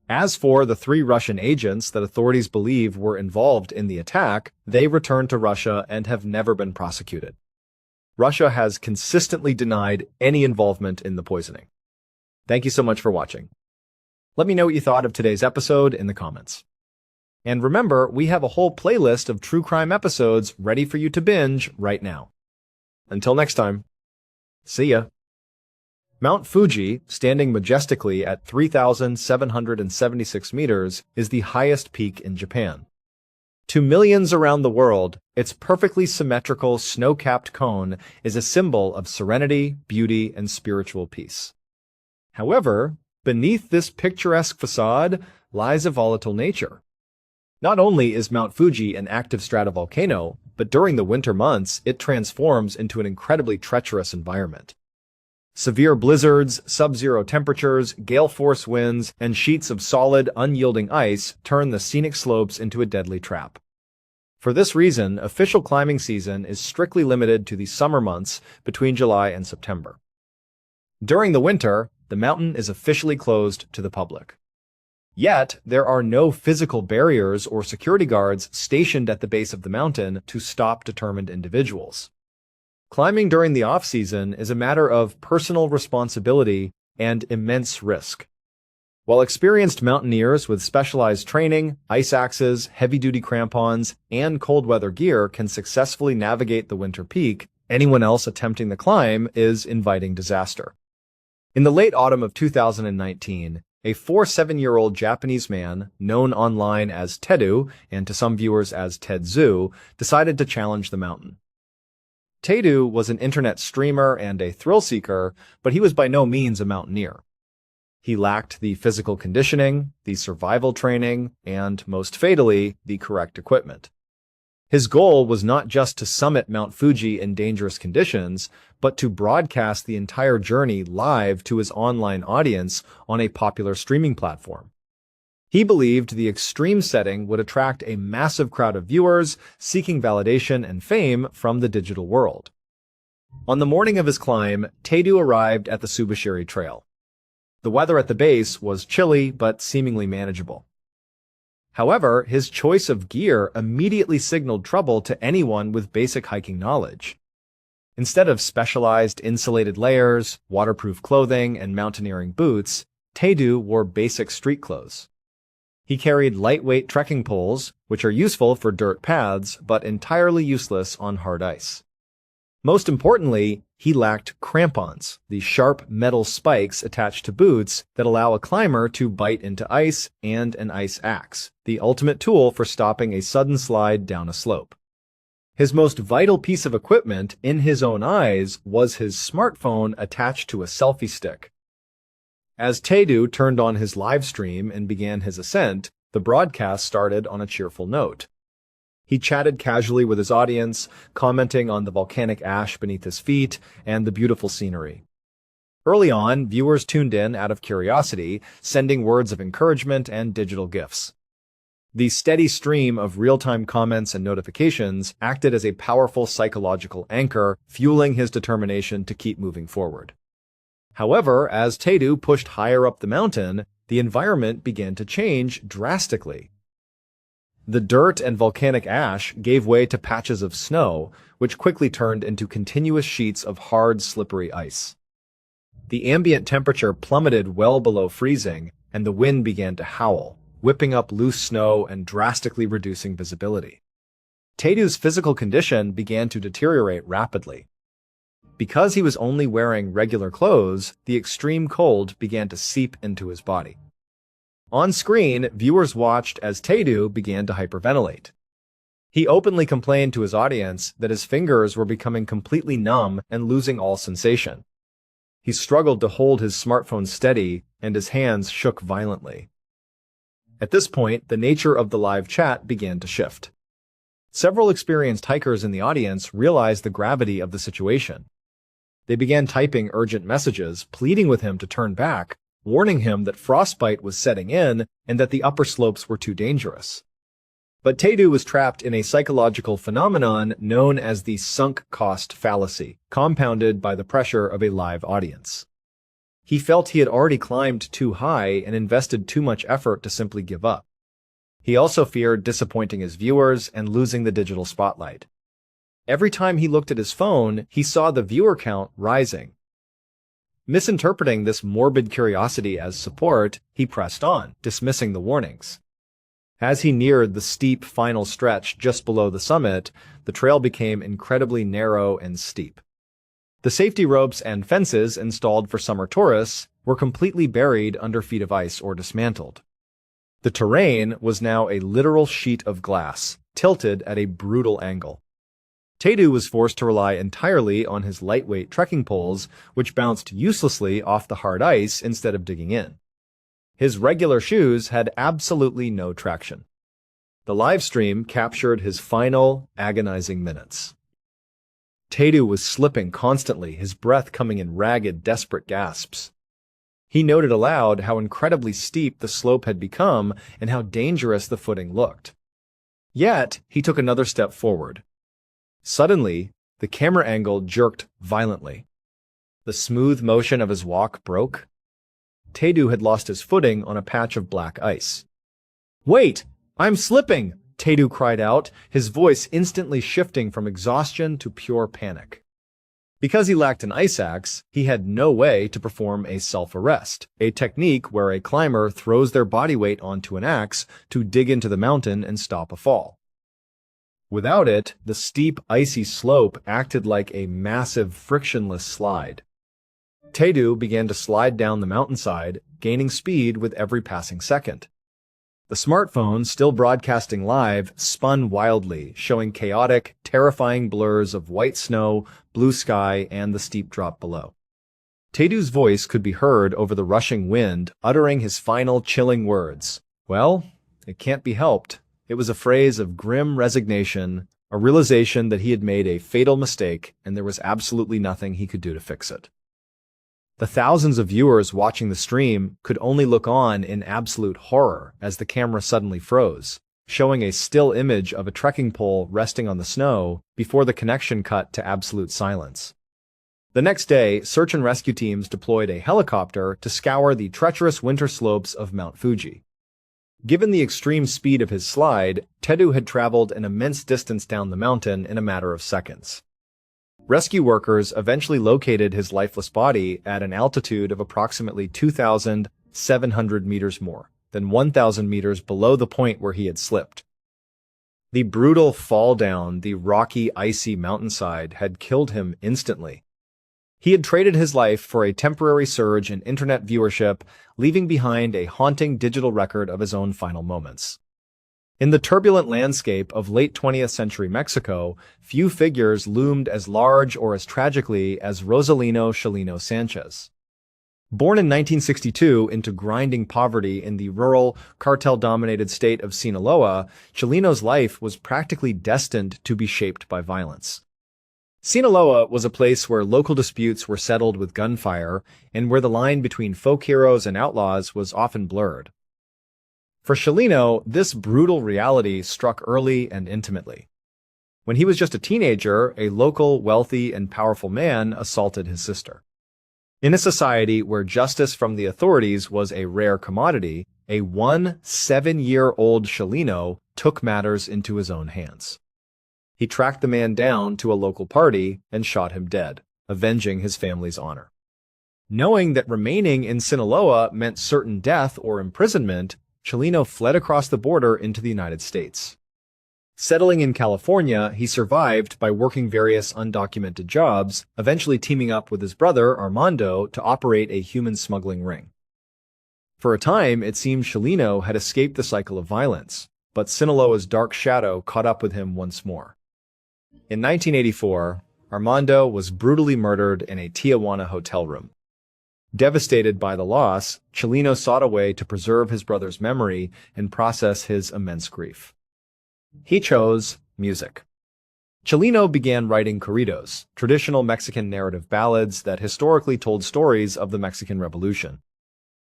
As for the 3 Russian agents that authorities believe were involved in the attack, they returned to Russia and have never been prosecuted. Russia has consistently denied any involvement in the poisoning. Thank you so much for watching. Let me know what you thought of today's episode in the comments. And remember, we have a whole playlist of true crime episodes ready for you to binge right now. Until next time, see ya. Mount Fuji, standing majestically at 3,776 meters, is the highest peak in Japan. To millions around the world, its perfectly symmetrical snow-capped cone is a symbol of serenity, beauty, and spiritual peace. However, beneath this picturesque facade lies a volatile nature. Not only is Mount Fuji an active stratovolcano, but during the winter months, it transforms into an incredibly treacherous environment. Severe blizzards, sub-zero temperatures, gale-force winds, and sheets of solid, unyielding ice turn the scenic slopes into a deadly trap. For this reason, official climbing season is strictly limited to the summer months between July and September. During the winter, the mountain is officially closed to the public. Yet, there are no physical barriers or security guards stationed at the base of the mountain to stop determined individuals. Climbing during the off-season is a matter of personal responsibility and immense risk. While experienced mountaineers with specialized training, ice axes, heavy-duty crampons, and cold-weather gear can successfully navigate the winter peak, anyone else attempting the climb is inviting disaster. In the late autumn of 2019, a 47-year-old Japanese man, known online as Tedu and to some viewers as Tedzu, decided to challenge the mountain. Tedu was an internet streamer and a thrill-seeker, but he was by no means a mountaineer. He lacked the physical conditioning, the survival training, and, most fatally, the correct equipment. His goal was not just to summit Mount Fuji in dangerous conditions, but to broadcast the entire journey live to his online audience on a popular streaming platform. He believed the extreme setting would attract a massive crowd of viewers seeking validation and fame from the digital world. On the morning of his climb, Tedu arrived at the Subashiri Trail. The weather at the base was chilly but seemingly manageable. However, his choice of gear immediately signaled trouble to anyone with basic hiking knowledge. Instead of specialized insulated layers, waterproof clothing, and mountaineering boots, Taedu wore basic street clothes. He carried lightweight trekking poles, which are useful for dirt paths but entirely useless on hard ice. Most importantly, he lacked crampons, the sharp metal spikes attached to boots that allow a climber to bite into ice, and an ice axe, the ultimate tool for stopping a sudden slide down a slope. His most vital piece of equipment, in his own eyes, was his smartphone attached to a selfie stick. As Taedu turned on his live stream and began his ascent, the broadcast started on a cheerful note. He chatted casually with his audience, commenting on the volcanic ash beneath his feet and the beautiful scenery. Early on, viewers tuned in out of curiosity, sending words of encouragement and digital gifts. The steady stream of real-time comments and notifications acted as a powerful psychological anchor, fueling his determination to keep moving forward. However, as Taedu pushed higher up the mountain, the environment began to change drastically. The dirt and volcanic ash gave way to patches of snow, which quickly turned into continuous sheets of hard, slippery ice. The ambient temperature plummeted well below freezing, and the wind began to howl, whipping up loose snow and drastically reducing visibility. Taedu's physical condition began to deteriorate rapidly. Because he was only wearing regular clothes, the extreme cold began to seep into his body. On screen, viewers watched as Taedu began to hyperventilate. He openly complained to his audience that his fingers were becoming completely numb and losing all sensation. He struggled to hold his smartphone steady, and his hands shook violently. At this point, the nature of the live chat began to shift. Several experienced hikers in the audience realized the gravity of the situation. They began typing urgent messages, pleading with him to turn back, warning him that frostbite was setting in and that the upper slopes were too dangerous. But Taedu was trapped in a psychological phenomenon known as the sunk cost fallacy, compounded by the pressure of a live audience. He felt he had already climbed too high and invested too much effort to simply give up. He also feared disappointing his viewers and losing the digital spotlight. Every time he looked at his phone, he saw the viewer count rising. Misinterpreting this morbid curiosity as support, he pressed on, dismissing the warnings. As he neared the steep final stretch just below the summit, the trail became incredibly narrow and steep. The safety ropes and fences installed for summer tourists were completely buried under feet of ice or dismantled. The terrain was now a literal sheet of glass, tilted at a brutal angle. Taedu was forced to rely entirely on his lightweight trekking poles, which bounced uselessly off the hard ice instead of digging in. His regular shoes had absolutely no traction. The live stream captured his final, agonizing minutes. Taedu was slipping constantly, his breath coming in ragged, desperate gasps. He noted aloud how incredibly steep the slope had become and how dangerous the footing looked. Yet, he took another step forward. Suddenly, the camera angle jerked violently. The smooth motion of his walk broke. Taedu had lost his footing on a patch of black ice. "Wait! I'm slipping!" Taedu cried out, his voice instantly shifting from exhaustion to pure panic. Because he lacked an ice axe, he had no way to perform a self-arrest, a technique where a climber throws their body weight onto an axe to dig into the mountain and stop a fall. Without it, the steep, icy slope acted like a massive, frictionless slide. Taedu began to slide down the mountainside, gaining speed with every passing second. The smartphone, still broadcasting live, spun wildly, showing chaotic, terrifying blurs of white snow, blue sky, and the steep drop below. Taedu's voice could be heard over the rushing wind, uttering his final chilling words. Well, it can't be helped. It was a phrase of grim resignation, a realization that he had made a fatal mistake and there was absolutely nothing he could do to fix it. The thousands of viewers watching the stream could only look on in absolute horror as the camera suddenly froze, showing a still image of a trekking pole resting on the snow before the connection cut to absolute silence. The next day, search and rescue teams deployed a helicopter to scour the treacherous winter slopes of Mount Fuji. Given the extreme speed of his slide, Tedu had traveled an immense distance down the mountain in a matter of seconds. Rescue workers eventually located his lifeless body at an altitude of approximately 2,700 meters more than 1,000 meters below the point where he had slipped. The brutal fall down the rocky, icy mountainside had killed him instantly. He had traded his life for a temporary surge in internet viewership, leaving behind a haunting digital record of his own final moments. In the turbulent landscape of late 20th century Mexico, few figures loomed as large or as tragically as Rosalino Chelino Sanchez. Born in 1962 into grinding poverty in the rural, cartel-dominated state of Sinaloa, Chelino's life was practically destined to be shaped by violence. Sinaloa was a place where local disputes were settled with gunfire and where the line between folk heroes and outlaws was often blurred. For Chelino, this brutal reality struck early and intimately. When he was just a teenager, a local, wealthy, and powerful man assaulted his sister. In a society where justice from the authorities was a rare commodity, a 7-year-old Chelino took matters into his own hands. He tracked the man down to a local party and shot him dead, avenging his family's honor. Knowing that remaining in Sinaloa meant certain death or imprisonment, Chelino fled across the border into the United States. Settling in California, he survived by working various undocumented jobs, eventually teaming up with his brother, Armando, to operate a human smuggling ring. For a time, it seemed Chelino had escaped the cycle of violence, but Sinaloa's dark shadow caught up with him once more. In 1984, Armando was brutally murdered in a Tijuana hotel room. Devastated by the loss, Chelino sought a way to preserve his brother's memory and process his immense grief. He chose music. Chelino began writing corridos, traditional Mexican narrative ballads that historically told stories of the Mexican Revolution.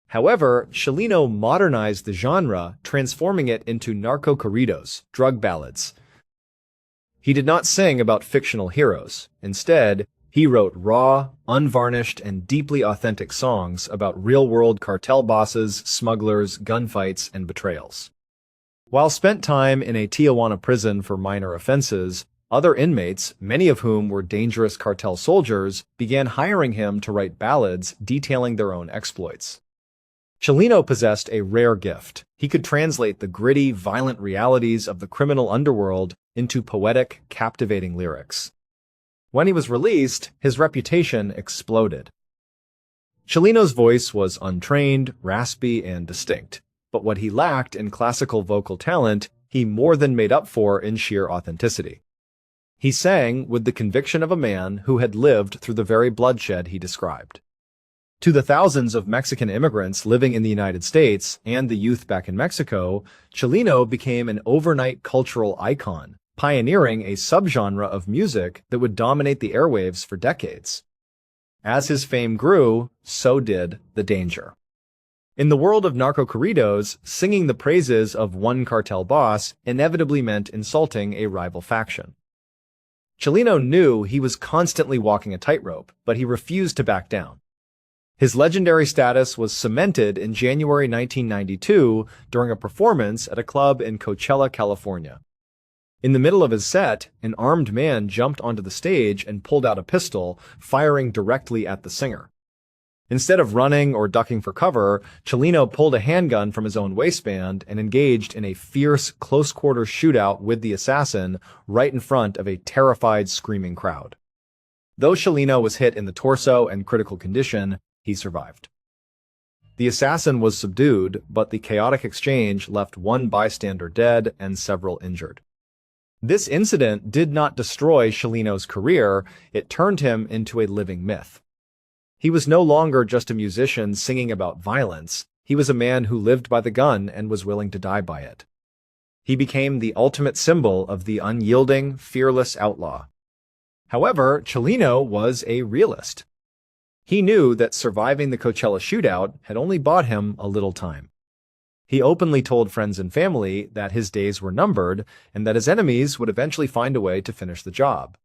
However, Chelino modernized the genre, transforming it into narco-corridos, drug ballads. He did not sing about fictional heroes. Instead, he wrote raw, unvarnished, and deeply authentic songs about real-world cartel bosses, smugglers, gunfights, and betrayals. While spent time in a Tijuana prison for minor offenses, other inmates, many of whom were dangerous cartel soldiers, began hiring him to write ballads detailing their own exploits. Chelino possessed a rare gift. He could translate the gritty, violent realities of the criminal underworld into poetic, captivating lyrics. When he was released, his reputation exploded. Chelino's voice was untrained, raspy, and distinct, but what he lacked in classical vocal talent, he more than made up for in sheer authenticity. He sang with the conviction of a man who had lived through the very bloodshed he described. To the thousands of Mexican immigrants living in the United States and the youth back in Mexico, Chelino became an overnight cultural icon, pioneering a subgenre of music that would dominate the airwaves for decades. As his fame grew, so did the danger. In the world of narco-corridos, singing the praises of one cartel boss inevitably meant insulting a rival faction. Chelino knew he was constantly walking a tightrope, but he refused to back down. His legendary status was cemented in January 1992 during a performance at a club in Coachella, California. In the middle of his set, an armed man jumped onto the stage and pulled out a pistol, firing directly at the singer. Instead of running or ducking for cover, Chelino pulled a handgun from his own waistband and engaged in a fierce, close-quarters shootout with the assassin right in front of a terrified, screaming crowd. Though Chelino was hit in the torso and critical condition, he survived. The assassin was subdued, but the chaotic exchange left one bystander dead and several injured. This incident did not destroy Chelino's career, it turned him into a living myth. He was no longer just a musician singing about violence, he was a man who lived by the gun and was willing to die by it. He became the ultimate symbol of the unyielding, fearless outlaw. However, Chelino was a realist. He knew that surviving the Coachella shootout had only bought him a little time. He openly told friends and family that his days were numbered and that his enemies would eventually find a way to finish the job.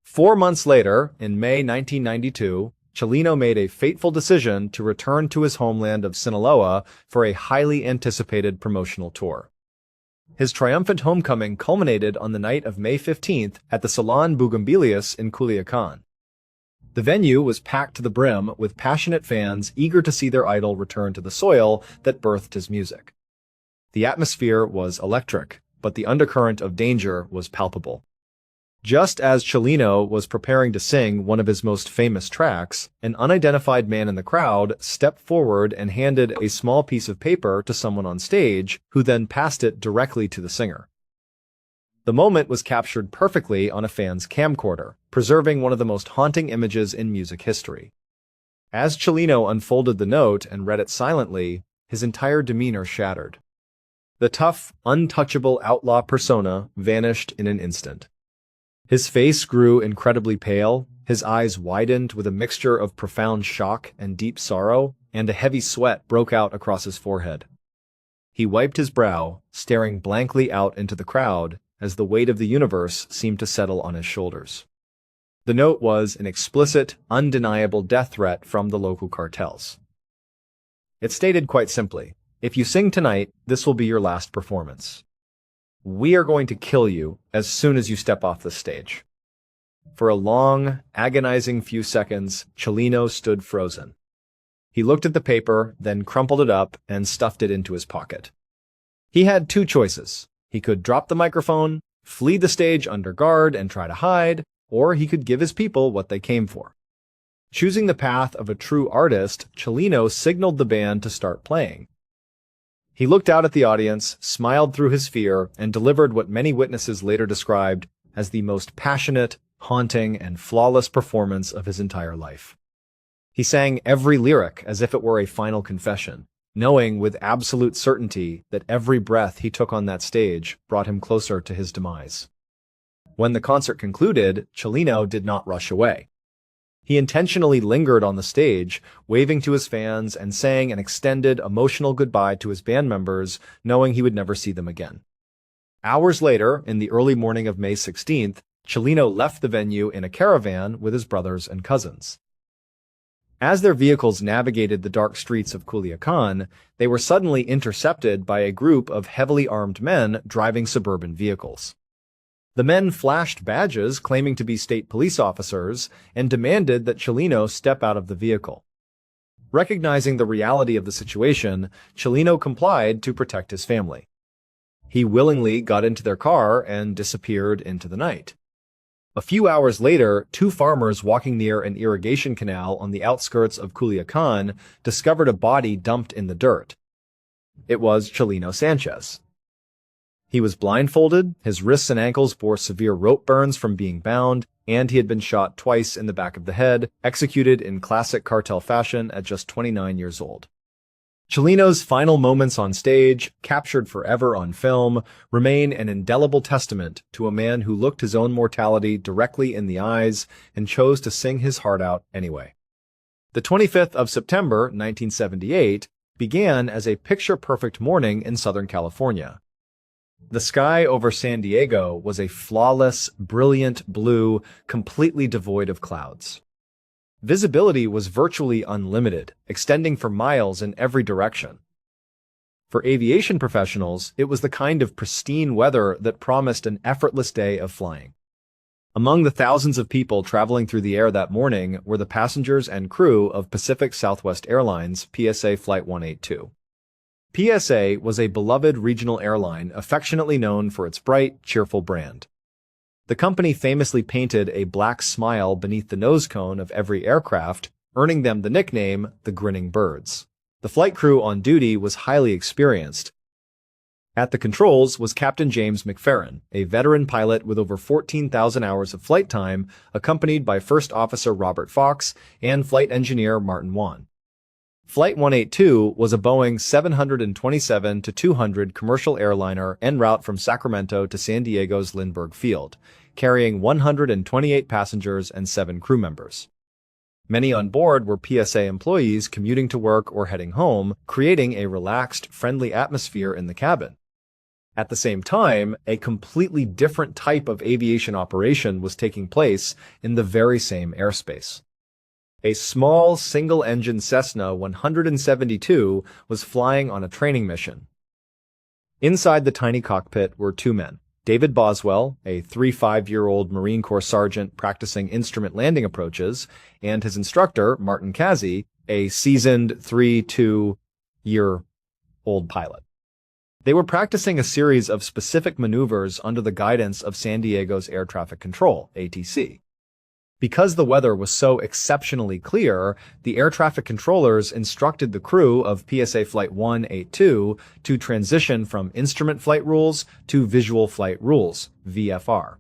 4 months later, in May 1992, Cellino made a fateful decision to return to his homeland of Sinaloa for a highly anticipated promotional tour. His triumphant homecoming culminated on the night of May 15th at the Salon Bugambilias in Culiacan. The venue was packed to the brim with passionate fans eager to see their idol return to the soil that birthed his music. The atmosphere was electric, but the undercurrent of danger was palpable. Just as Cellino was preparing to sing one of his most famous tracks, an unidentified man in the crowd stepped forward and handed a small piece of paper to someone on stage, who then passed it directly to the singer. The moment was captured perfectly on a fan's camcorder, preserving one of the most haunting images in music history. As Cellino unfolded the note and read it silently, his entire demeanor shattered. The tough, untouchable outlaw persona vanished in an instant. His face grew incredibly pale, his eyes widened with a mixture of profound shock and deep sorrow, and a heavy sweat broke out across his forehead. He wiped his brow, staring blankly out into the crowd as the weight of the universe seemed to settle on his shoulders. The note was an explicit, undeniable death threat from the local cartels. It stated quite simply, "If you sing tonight, this will be your last performance. We are going to kill you as soon as you step off the stage." For a long, agonizing few seconds, Cellino stood frozen. He looked at the paper, then crumpled it up and stuffed it into his pocket. He had two choices. He could drop the microphone, flee the stage under guard and try to hide, or he could give his people what they came for. Choosing the path of a true artist, Cellino signaled the band to start playing. He looked out at the audience, smiled through his fear, and delivered what many witnesses later described as the most passionate, haunting, and flawless performance of his entire life. He sang every lyric as if it were a final confession, knowing with absolute certainty that every breath he took on that stage brought him closer to his demise. When the concert concluded, Cellino did not rush away. He intentionally lingered on the stage, waving to his fans and sang an extended, emotional goodbye to his band members, knowing he would never see them again. Hours later, in the early morning of May 16th, Cellino left the venue in a caravan with his brothers and cousins. As their vehicles navigated the dark streets of Culiacan, they were suddenly intercepted by a group of heavily armed men driving suburban vehicles. The men flashed badges claiming to be state police officers and demanded that Cellino step out of the vehicle. Recognizing the reality of the situation, Cellino complied to protect his family. He willingly got into their car and disappeared into the night. A few hours later, two farmers walking near an irrigation canal on the outskirts of Culiacan discovered a body dumped in the dirt. It was Cellino Sanchez. He was blindfolded, his wrists and ankles bore severe rope burns from being bound, and he had been shot twice in the back of the head, executed in classic cartel fashion at just 29 years old. Cellino's final moments on stage, captured forever on film, remain an indelible testament to a man who looked his own mortality directly in the eyes and chose to sing his heart out anyway. The 25th of September, 1978, began as a picture-perfect morning in Southern California. The sky over San Diego was a flawless, brilliant blue, completely devoid of clouds. Visibility was virtually unlimited, extending for miles in every direction. For aviation professionals, it was the kind of pristine weather that promised an effortless day of flying. Among the thousands of people traveling through the air that morning were the passengers and crew of Pacific Southwest Airlines PSA Flight 182. PSA was a beloved regional airline affectionately known for its bright, cheerful brand. The company famously painted a black smile beneath the nose cone of every aircraft, earning them the nickname the Grinning Birds. The flight crew on duty was highly experienced. At the controls was Captain James McFerrin, a veteran pilot with over 14,000 hours of flight time, accompanied by First Officer Robert Fox and Flight Engineer Martin Wan. Flight 182 was a Boeing 727-200 commercial airliner en route from Sacramento to San Diego's Lindbergh Field, carrying 128 passengers and 7 crew members. Many on board were PSA employees commuting to work or heading home, creating a relaxed, friendly atmosphere in the cabin. At the same time, a completely different type of aviation operation was taking place in the very same airspace. A small, single-engine Cessna 172 was flying on a training mission. Inside the tiny cockpit were two men. David Boswell, a 35-year-old Marine Corps sergeant practicing instrument landing approaches, and his instructor, Martin Kazi, a seasoned 32-year-old pilot. They were practicing a series of specific maneuvers under the guidance of San Diego's Air Traffic Control, ATC. Because the weather was so exceptionally clear, the air traffic controllers instructed the crew of PSA Flight 182 to transition from instrument flight rules to visual flight rules, VFR.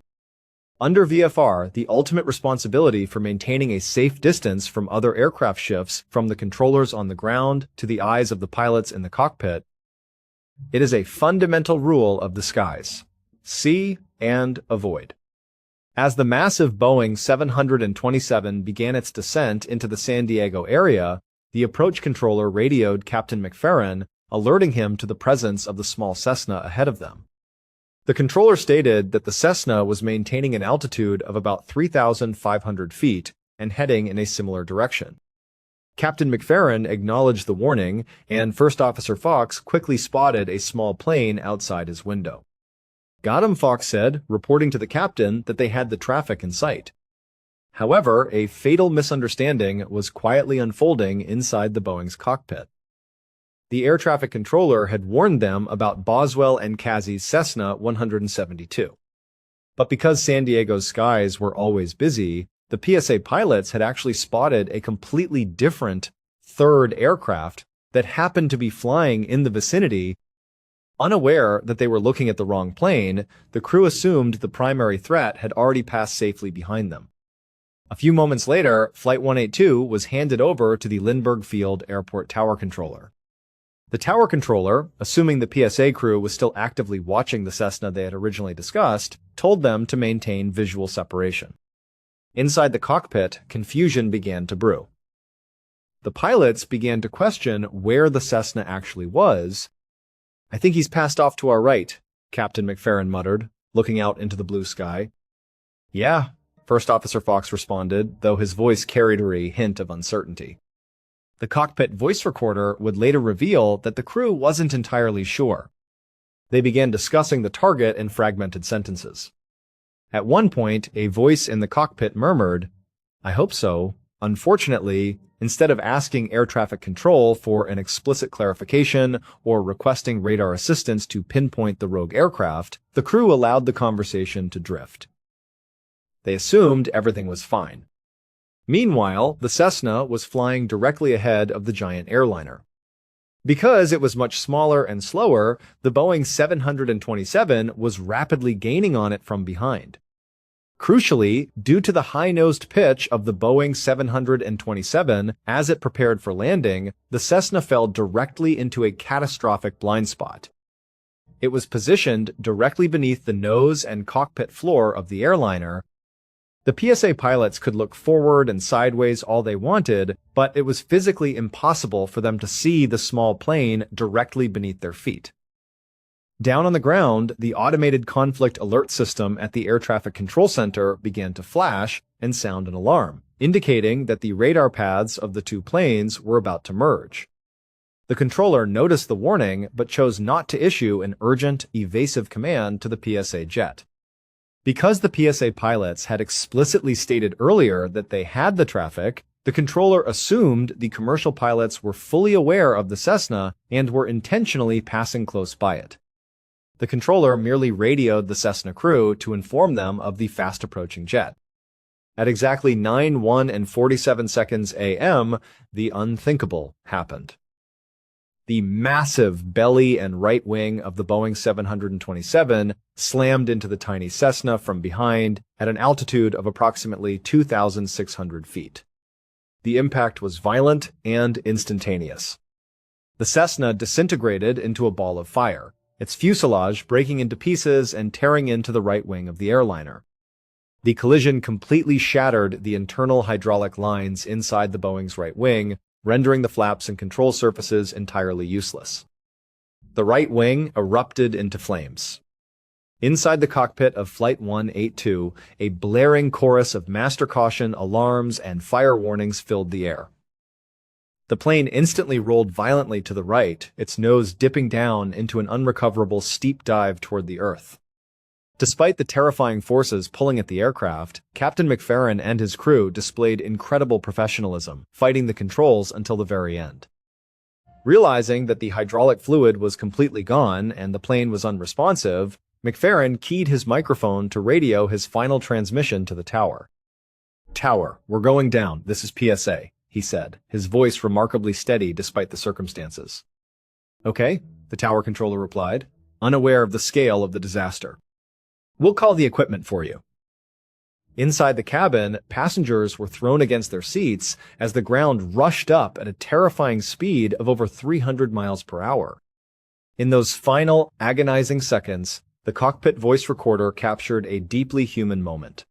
Under VFR, the ultimate responsibility for maintaining a safe distance from other aircraft shifts from the controllers on the ground to the eyes of the pilots in the cockpit. It is a fundamental rule of the skies. See and avoid. As the massive Boeing 727 began its descent into the San Diego area, the approach controller radioed Captain McFerrin, alerting him to the presence of the small Cessna ahead of them. The controller stated that the Cessna was maintaining an altitude of about 3,500 feet and heading in a similar direction. Captain McFerrin acknowledged the warning, and First Officer Fox quickly spotted a small plane outside his window. "Got him," Fox said, reporting to the captain that they had the traffic in sight. However, a fatal misunderstanding was quietly unfolding inside the Boeing's cockpit. The air traffic controller had warned them about Boswell and Kazi's Cessna 172. But because San Diego's skies were always busy, the PSA pilots had actually spotted a completely different third aircraft that happened to be flying in the vicinity. Unaware that they were looking at the wrong plane, the crew assumed the primary threat had already passed safely behind them. A few moments later, Flight 182 was handed over to the Lindbergh Field Airport Tower Controller. The tower controller, assuming the PSA crew was still actively watching the Cessna they had originally discussed, told them to maintain visual separation. Inside the cockpit, confusion began to brew. The pilots began to question where the Cessna actually was. "I think he's passed off to our right," Captain McFerrin muttered, looking out into the blue sky. "Yeah," First Officer Fox responded, though his voice carried a hint of uncertainty. The cockpit voice recorder would later reveal that the crew wasn't entirely sure. They began discussing the target in fragmented sentences. At one point, a voice in the cockpit murmured, "I hope so." Unfortunately, instead of asking air traffic control for an explicit clarification or requesting radar assistance to pinpoint the rogue aircraft, the crew allowed the conversation to drift. They assumed everything was fine. Meanwhile, the Cessna was flying directly ahead of the giant airliner. Because it was much smaller and slower, the Boeing 727 was rapidly gaining on it from behind. Crucially, due to the high-nosed pitch of the Boeing 727 as it prepared for landing, the Cessna fell directly into a catastrophic blind spot. It was positioned directly beneath the nose and cockpit floor of the airliner. The PSA pilots could look forward and sideways all they wanted, but it was physically impossible for them to see the small plane directly beneath their feet. Down on the ground, the automated conflict alert system at the Air Traffic Control Center began to flash and sound an alarm, indicating that the radar paths of the two planes were about to merge. The controller noticed the warning, but chose not to issue an urgent, evasive command to the PSA jet. Because the PSA pilots had explicitly stated earlier that they had the traffic, the controller assumed the commercial pilots were fully aware of the Cessna and were intentionally passing close by it. The controller merely radioed the Cessna crew to inform them of the fast-approaching jet. At exactly 9:47 a.m., the unthinkable happened. The massive belly and right wing of the Boeing 727 slammed into the tiny Cessna from behind at an altitude of approximately 2,600 feet. The impact was violent and instantaneous. The Cessna disintegrated into a ball of fire, its fuselage breaking into pieces and tearing into the right wing of the airliner. The collision completely shattered the internal hydraulic lines inside the Boeing's right wing, rendering the flaps and control surfaces entirely useless. The right wing erupted into flames. Inside the cockpit of Flight 182, a blaring chorus of master caution, alarms, and fire warnings filled the air. The plane instantly rolled violently to the right, its nose dipping down into an unrecoverable steep dive toward the Earth. Despite the terrifying forces pulling at the aircraft, Captain McFerrin and his crew displayed incredible professionalism, fighting the controls until the very end. Realizing that the hydraulic fluid was completely gone and the plane was unresponsive, McFerrin keyed his microphone to radio his final transmission to the tower. "Tower, we're going down. This is PSA," he said, his voice remarkably steady despite the circumstances. "Okay," the tower controller replied, unaware of the scale of the disaster. "We'll call the equipment for you." Inside the cabin, passengers were thrown against their seats as the ground rushed up at a terrifying speed of over 300 miles per hour. In those final, agonizing seconds, the cockpit voice recorder captured a deeply human moment.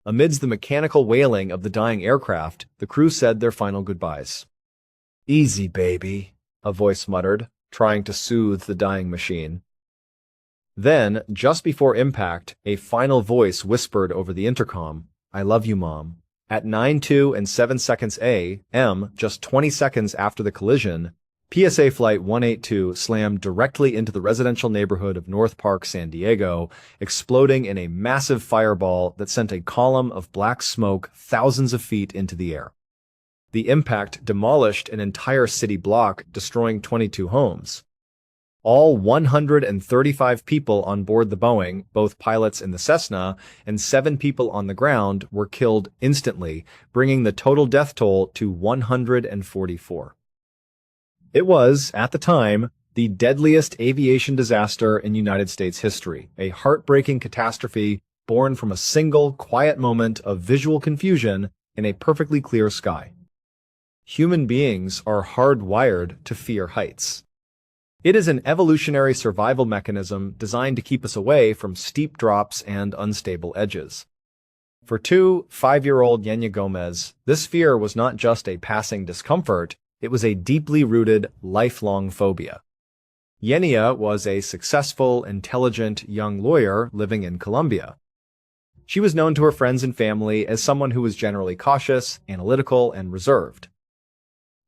Amidst the mechanical wailing of the dying aircraft, the crew said their final goodbyes. "Easy, baby," a voice muttered, trying to soothe the dying machine. Then, just before impact, a final voice whispered over the intercom, "I love you, Mom." At 9:02 and 7 seconds a.m., just 20 seconds after the collision, PSA Flight 182 slammed directly into the residential neighborhood of North Park, San Diego, exploding in a massive fireball that sent a column of black smoke thousands of feet into the air. The impact demolished an entire city block, destroying 22 homes. All 135 people on board the Boeing, both pilots in the Cessna, and 7 people on the ground were killed instantly, bringing the total death toll to 144. It was, at the time, the deadliest aviation disaster in United States history, a heartbreaking catastrophe born from a single, quiet moment of visual confusion in a perfectly clear sky. Human beings are hardwired to fear heights. It is an evolutionary survival mechanism designed to keep us away from steep drops and unstable edges. For 5-year-old Yenya Gomez, this fear was not just a passing discomfort, it was a deeply rooted, lifelong phobia. Yenya was a successful, intelligent young lawyer living in Colombia. She was known to her friends and family as someone who was generally cautious, analytical, and reserved.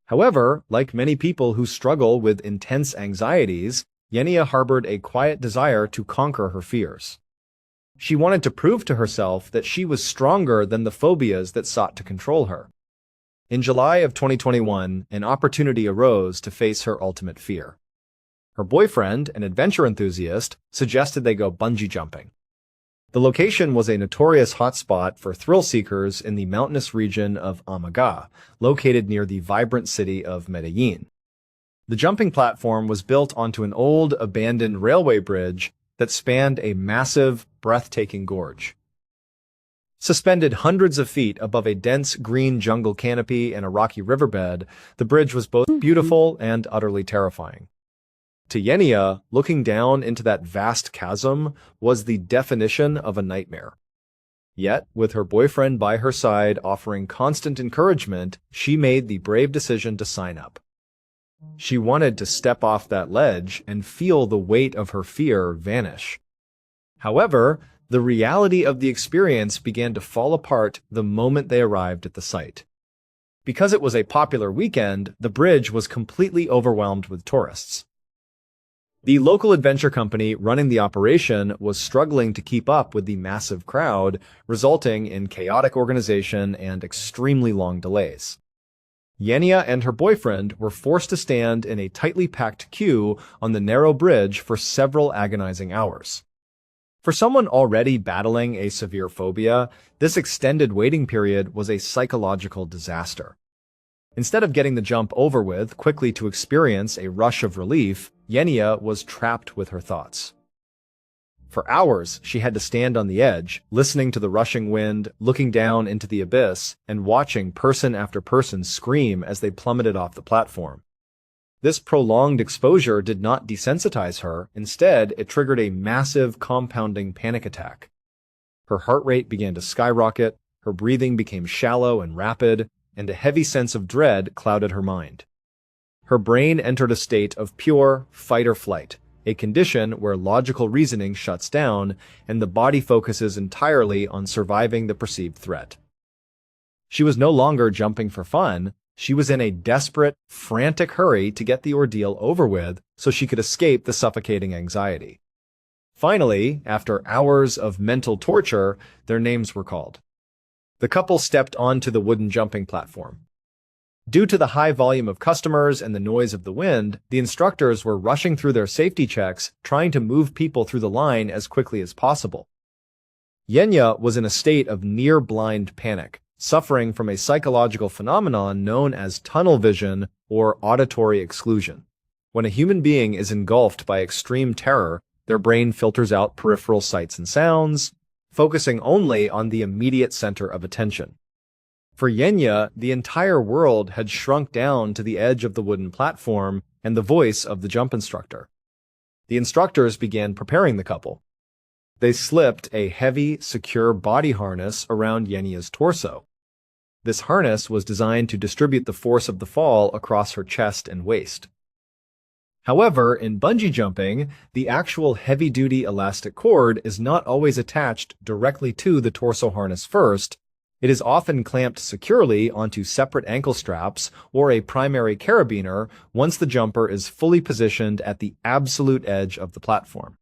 However, like many people who struggle with intense anxieties, Yenya harbored a quiet desire to conquer her fears. She wanted to prove to herself that she was stronger than the phobias that sought to control her. In July of 2021, an opportunity arose to face her ultimate fear. Her boyfriend, an adventure enthusiast, suggested they go bungee jumping. The location was a notorious hotspot for thrill seekers in the mountainous region of Amaga, located near the vibrant city of Medellin. The jumping platform was built onto an old, abandoned railway bridge that spanned a massive, breathtaking gorge. Suspended hundreds of feet above a dense green jungle canopy and a rocky riverbed, the bridge was both beautiful and utterly terrifying. To Yenya, looking down into that vast chasm was the definition of a nightmare. Yet, with her boyfriend by her side offering constant encouragement, she made the brave decision to sign up. She wanted to step off that ledge and feel the weight of her fear vanish. However, the reality of the experience began to fall apart the moment they arrived at the site. Because it was a popular weekend, the bridge was completely overwhelmed with tourists. The local adventure company running the operation was struggling to keep up with the massive crowd, resulting in chaotic organization and extremely long delays. Yenya and her boyfriend were forced to stand in a tightly packed queue on the narrow bridge for several agonizing hours. For someone already battling a severe phobia, this extended waiting period was a psychological disaster. Instead of getting the jump over with quickly to experience a rush of relief, Yenya was trapped with her thoughts. For hours, she had to stand on the edge, listening to the rushing wind, looking down into the abyss, and watching person after person scream as they plummeted off the platform. This prolonged exposure did not desensitize her. Instead, it triggered a massive, compounding panic attack. Her heart rate began to skyrocket, her breathing became shallow and rapid, and a heavy sense of dread clouded her mind. Her brain entered a state of pure fight or flight, a condition where logical reasoning shuts down and the body focuses entirely on surviving the perceived threat. She was no longer jumping for fun. She was in a desperate, frantic hurry to get the ordeal over with so she could escape the suffocating anxiety. Finally, after hours of mental torture, their names were called. The couple stepped onto the wooden jumping platform. Due to the high volume of customers and the noise of the wind, the instructors were rushing through their safety checks, trying to move people through the line as quickly as possible. Yenya was in a state of near-blind panic, suffering from a psychological phenomenon known as tunnel vision or auditory exclusion. When a human being is engulfed by extreme terror, their brain filters out peripheral sights and sounds, focusing only on the immediate center of attention. For Yenya, the entire world had shrunk down to the edge of the wooden platform and the voice of the jump instructor. The instructors began preparing the couple. They slipped a heavy, secure body harness around Yenya's torso. This harness was designed to distribute the force of the fall across her chest and waist. However, in bungee jumping, the actual heavy-duty elastic cord is not always attached directly to the torso harness first. It is often clamped securely onto separate ankle straps or a primary carabiner once the jumper is fully positioned at the absolute edge of the platform.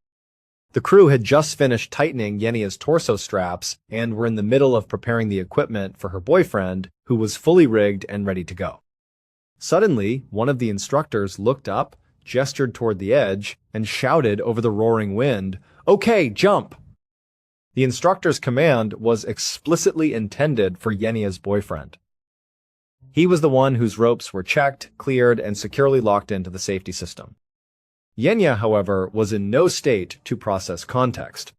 The crew had just finished tightening Yenya's torso straps and were in the middle of preparing the equipment for her boyfriend, who was fully rigged and ready to go. Suddenly, one of the instructors looked up, gestured toward the edge, and shouted over the roaring wind, "Okay, jump!" The instructor's command was explicitly intended for Yenya's boyfriend. He was the one whose ropes were checked, cleared, and securely locked into the safety system. Yenya, however, was in no state to process context.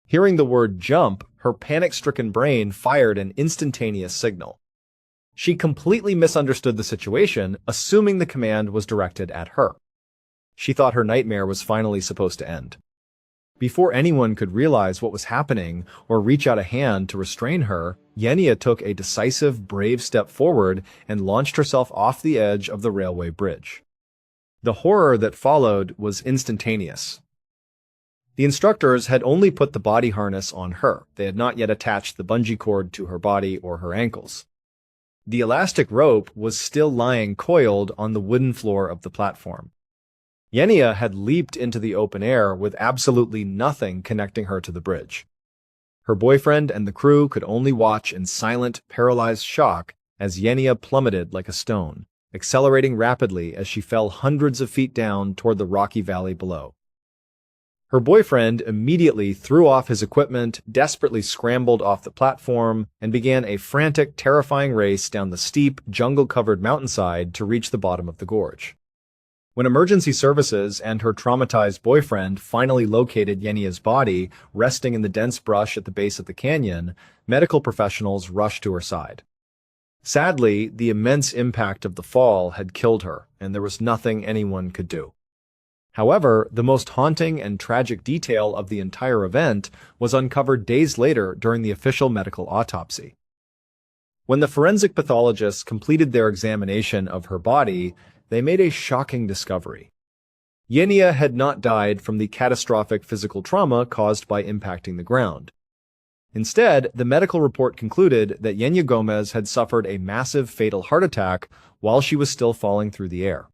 Hearing the word jump, her panic-stricken brain fired an instantaneous signal. She completely misunderstood the situation, assuming the command was directed at her. She thought her nightmare was finally supposed to end. Before anyone could realize what was happening or reach out a hand to restrain her, Yenya took a decisive, brave step forward and launched herself off the edge of the railway bridge. The horror that followed was instantaneous. The instructors had only put the body harness on her. They had not yet attached the bungee cord to her body or her ankles. The elastic rope was still lying coiled on the wooden floor of the platform. Yenya had leaped into the open air with absolutely nothing connecting her to the bridge. Her boyfriend and the crew could only watch in silent, paralyzed shock as Yenya plummeted like a stone, accelerating rapidly as she fell hundreds of feet down toward the rocky valley below. Her boyfriend immediately threw off his equipment, desperately scrambled off the platform, and began a frantic, terrifying race down the steep, jungle-covered mountainside to reach the bottom of the gorge. When emergency services and her traumatized boyfriend finally located Yenya's body resting in the dense brush at the base of the canyon, medical professionals rushed to her side. Sadly, the immense impact of the fall had killed her, and there was nothing anyone could do. However, the most haunting and tragic detail of the entire event was uncovered days later during the official medical autopsy. When the forensic pathologists completed their examination of her body, they made a shocking discovery. Yenya had not died from the catastrophic physical trauma caused by impacting the ground. Instead, the medical report concluded that Yenya Gomez had suffered a massive fatal heart attack while she was still falling through the air.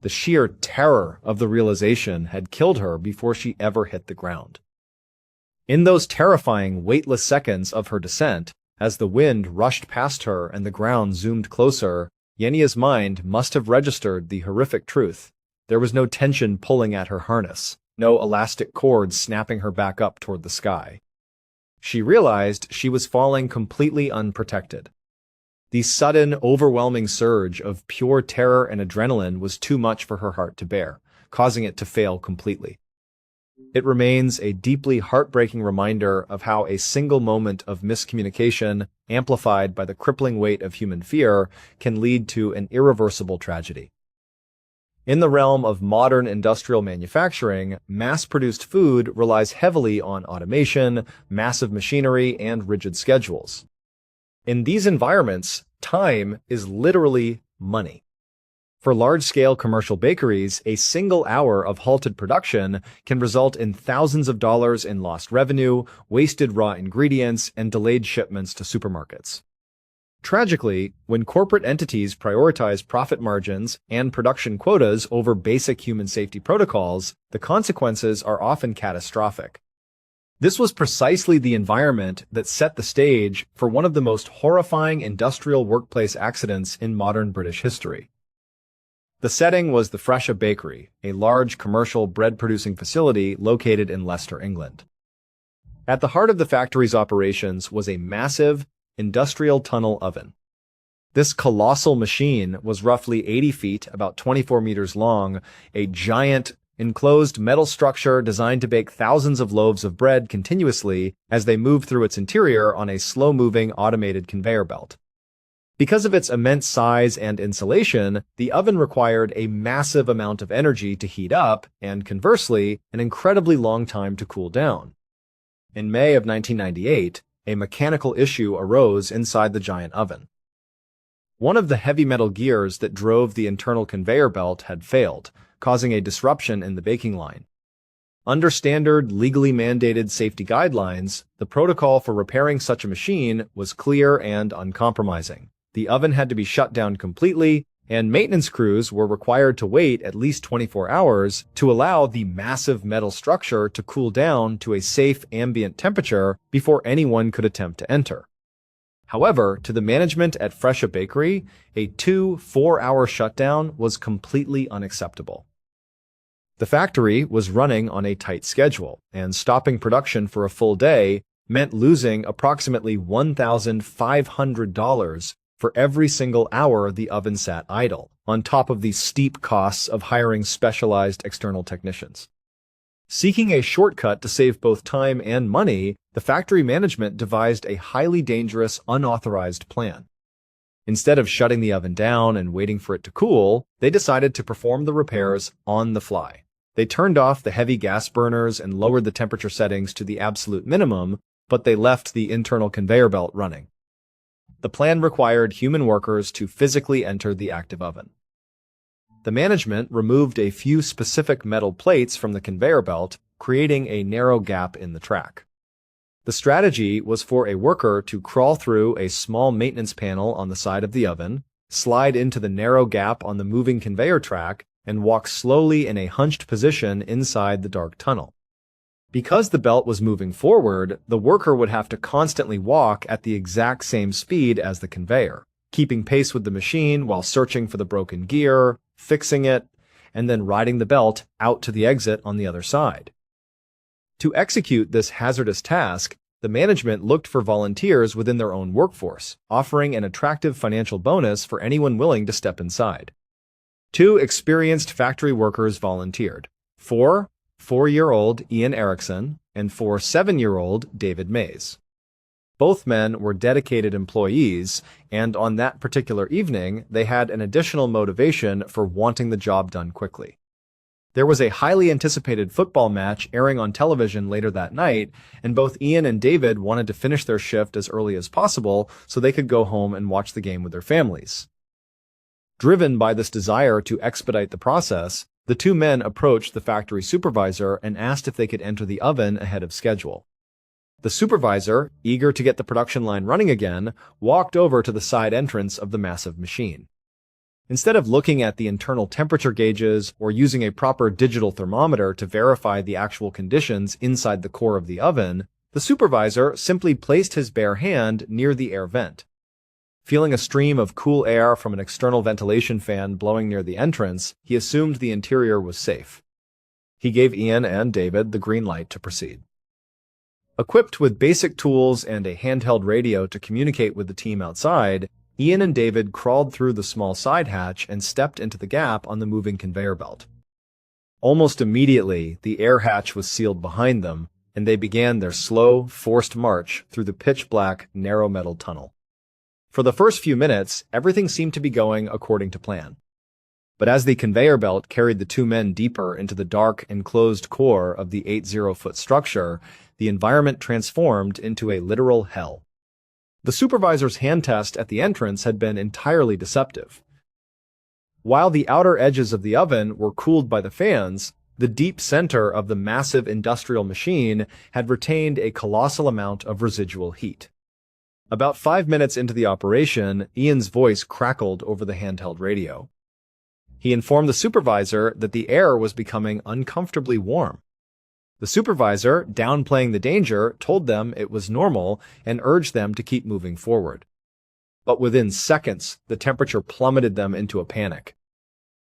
The sheer terror of the realization had killed her before she ever hit the ground. In those terrifying, weightless seconds of her descent, as the wind rushed past her and the ground zoomed closer, Yenya's mind must have registered the horrific truth. There was no tension pulling at her harness, no elastic cord snapping her back up toward the sky. She realized she was falling completely unprotected. The sudden, overwhelming surge of pure terror and adrenaline was too much for her heart to bear, causing it to fail completely. It remains a deeply heartbreaking reminder of how a single moment of miscommunication, amplified by the crippling weight of human fear, can lead to an irreversible tragedy. In the realm of modern industrial manufacturing, mass-produced food relies heavily on automation, massive machinery, and rigid schedules. In these environments, time is literally money. For large-scale commercial bakeries, a single hour of halted production can result in thousands of dollars in lost revenue, wasted raw ingredients, and delayed shipments to supermarkets. Tragically, when corporate entities prioritize profit margins and production quotas over basic human safety protocols, the consequences are often catastrophic. This was precisely the environment that set the stage for one of the most horrifying industrial workplace accidents in modern British history. The setting was the Fresha Bakery, a large commercial bread-producing facility located in Leicester, England. At the heart of the factory's operations was a massive, industrial tunnel oven. This colossal machine was roughly 80 feet, about 24 meters long, a giant, enclosed metal structure designed to bake thousands of loaves of bread continuously as they moved through its interior on a slow-moving automated conveyor belt. Because of its immense size and insulation, the oven required a massive amount of energy to heat up and, conversely, an incredibly long time to cool down. In May of 1998, a mechanical issue arose inside the giant oven. One of the heavy metal gears that drove the internal conveyor belt had failed, causing a disruption in the baking line. Under standard, legally mandated safety guidelines, the protocol for repairing such a machine was clear and uncompromising. The oven had to be shut down completely, and maintenance crews were required to wait at least 24 hours to allow the massive metal structure to cool down to a safe ambient temperature before anyone could attempt to enter. However, to the management at Fresha Bakery, a 4-hour shutdown was completely unacceptable. The factory was running on a tight schedule, and stopping production for a full day meant losing approximately $1,500 for every single hour the oven sat idle, on top of the steep costs of hiring specialized external technicians. Seeking a shortcut to save both time and money, the factory management devised a highly dangerous, unauthorized plan. Instead of shutting the oven down and waiting for it to cool, they decided to perform the repairs on the fly. They turned off the heavy gas burners and lowered the temperature settings to the absolute minimum, but they left the internal conveyor belt running. The plan required human workers to physically enter the active oven. The management removed a few specific metal plates from the conveyor belt, creating a narrow gap in the track. The strategy was for a worker to crawl through a small maintenance panel on the side of the oven, slide into the narrow gap on the moving conveyor track, and walk slowly in a hunched position inside the dark tunnel. Because the belt was moving forward, the worker would have to constantly walk at the exact same speed as the conveyor, keeping pace with the machine while searching for the broken gear, fixing it, and then riding the belt out to the exit on the other side. To execute this hazardous task, the management looked for volunteers within their own workforce, offering an attractive financial bonus for anyone willing to step inside. 2 experienced factory workers volunteered: 4-year-old Ian Erickson and 7-year-old David Mays. Both men were dedicated employees, and on that particular evening, they had an additional motivation for wanting the job done quickly. There was a highly anticipated football match airing on television later that night, and both Ian and David wanted to finish their shift as early as possible so they could go home and watch the game with their families. Driven by this desire to expedite the process, the 2 men approached the factory supervisor and asked if they could enter the oven ahead of schedule. The supervisor, eager to get the production line running again, walked over to the side entrance of the massive machine. Instead of looking at the internal temperature gauges or using a proper digital thermometer to verify the actual conditions inside the core of the oven, the supervisor simply placed his bare hand near the air vent. Feeling a stream of cool air from an external ventilation fan blowing near the entrance, he assumed the interior was safe. He gave Ian and David the green light to proceed. Equipped with basic tools and a handheld radio to communicate with the team outside, Ian and David crawled through the small side hatch and stepped into the gap on the moving conveyor belt. Almost immediately, the air hatch was sealed behind them, and they began their slow, forced march through the pitch-black, narrow metal tunnel. For the first few minutes, everything seemed to be going according to plan. But as the conveyor belt carried the 2 men deeper into the dark, enclosed core of the 80-foot structure, the environment transformed into a literal hell. The supervisor's hand test at the entrance had been entirely deceptive. While the outer edges of the oven were cooled by the fans, the deep center of the massive industrial machine had retained a colossal amount of residual heat. About 5 minutes into the operation, Ian's voice crackled over the handheld radio. He informed the supervisor that the air was becoming uncomfortably warm. The supervisor, downplaying the danger, told them it was normal and urged them to keep moving forward. But within seconds, the temperature plummeted them into a panic.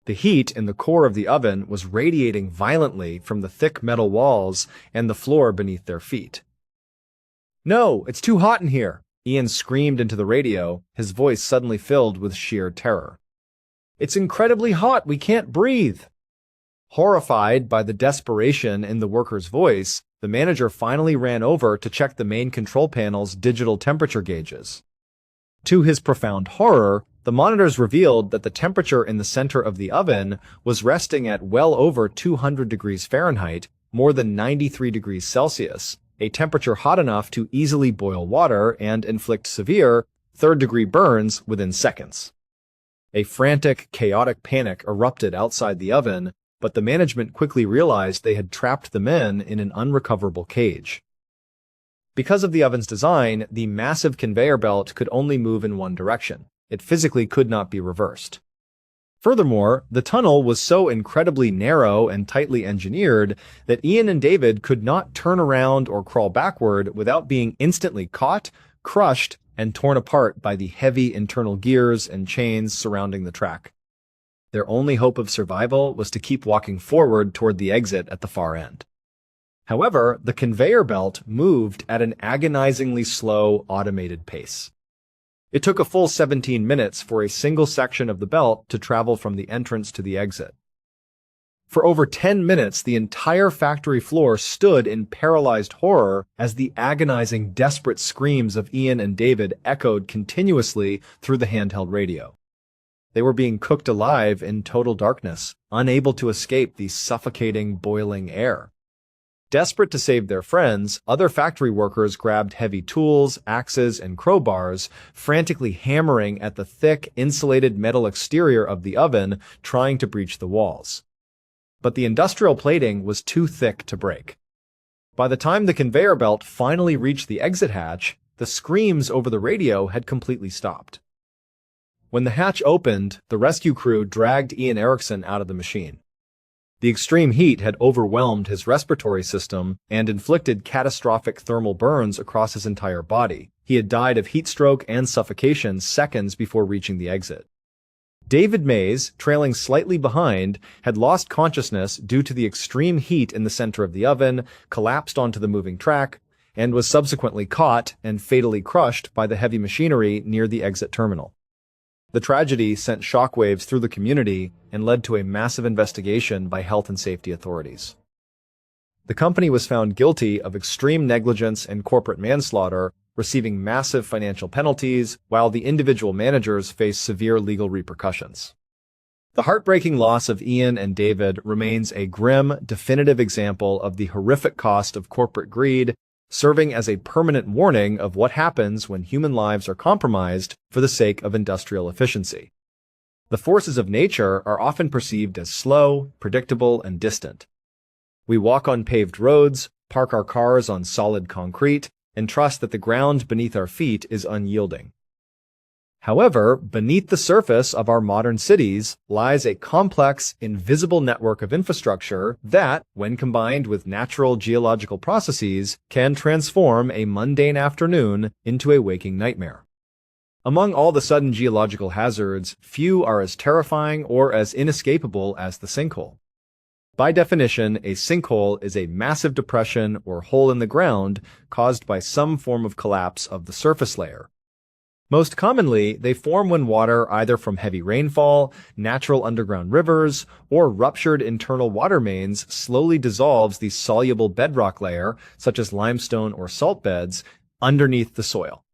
The heat in the core of the oven was radiating violently from the thick metal walls and the floor beneath their feet. "No, it's too hot in here!" Ian screamed into the radio, his voice suddenly filled with sheer terror. "It's incredibly hot, we can't breathe!" Horrified by the desperation in the worker's voice, the manager finally ran over to check the main control panel's digital temperature gauges. To his profound horror, the monitors revealed that the temperature in the center of the oven was resting at well over 200 degrees Fahrenheit, more than 93 degrees Celsius, a temperature hot enough to easily boil water and inflict severe, third-degree burns within seconds. A frantic, chaotic panic erupted outside the oven, but the management quickly realized they had trapped the men in an unrecoverable cage. Because of the oven's design, the massive conveyor belt could only move in one direction. It physically could not be reversed. Furthermore, the tunnel was so incredibly narrow and tightly engineered that Ian and David could not turn around or crawl backward without being instantly caught, crushed, and torn apart by the heavy internal gears and chains surrounding the track. Their only hope of survival was to keep walking forward toward the exit at the far end. However, the conveyor belt moved at an agonizingly slow, automated pace. It took a full 17 minutes for a single section of the belt to travel from the entrance to the exit. For over 10 minutes, the entire factory floor stood in paralyzed horror as the agonizing, desperate screams of Ian and David echoed continuously through the handheld radio. They were being cooked alive in total darkness, unable to escape the suffocating, boiling air. Desperate to save their friends, other factory workers grabbed heavy tools, axes, and crowbars, frantically hammering at the thick, insulated metal exterior of the oven, trying to breach the walls. But the industrial plating was too thick to break. By the time the conveyor belt finally reached the exit hatch, the screams over the radio had completely stopped. When the hatch opened, the rescue crew dragged Ian Erickson out of the machine. The extreme heat had overwhelmed his respiratory system and inflicted catastrophic thermal burns across his entire body. He had died of heat stroke and suffocation seconds before reaching the exit. David Mays, trailing slightly behind, had lost consciousness due to the extreme heat in the center of the oven, collapsed onto the moving track, and was subsequently caught and fatally crushed by the heavy machinery near the exit terminal. The tragedy sent shockwaves through the community and led to a massive investigation by health and safety authorities. The company was found guilty of extreme negligence and corporate manslaughter, receiving massive financial penalties, while the individual managers faced severe legal repercussions. The heartbreaking loss of Ian and David remains a grim, definitive example of the horrific cost of corporate greed, serving as a permanent warning of what happens when human lives are compromised for the sake of industrial efficiency. The forces of nature are often perceived as slow, predictable, and distant. We walk on paved roads, park our cars on solid concrete, and trust that the ground beneath our feet is unyielding. However, beneath the surface of our modern cities lies a complex, invisible network of infrastructure that, when combined with natural geological processes, can transform a mundane afternoon into a waking nightmare. Among all the sudden geological hazards, few are as terrifying or as inescapable as the sinkhole. By definition, a sinkhole is a massive depression or hole in the ground caused by some form of collapse of the surface layer. Most commonly, they form when water either from heavy rainfall, natural underground rivers, or ruptured internal water mains slowly dissolves the soluble bedrock layer, such as limestone or salt beds, underneath the soil.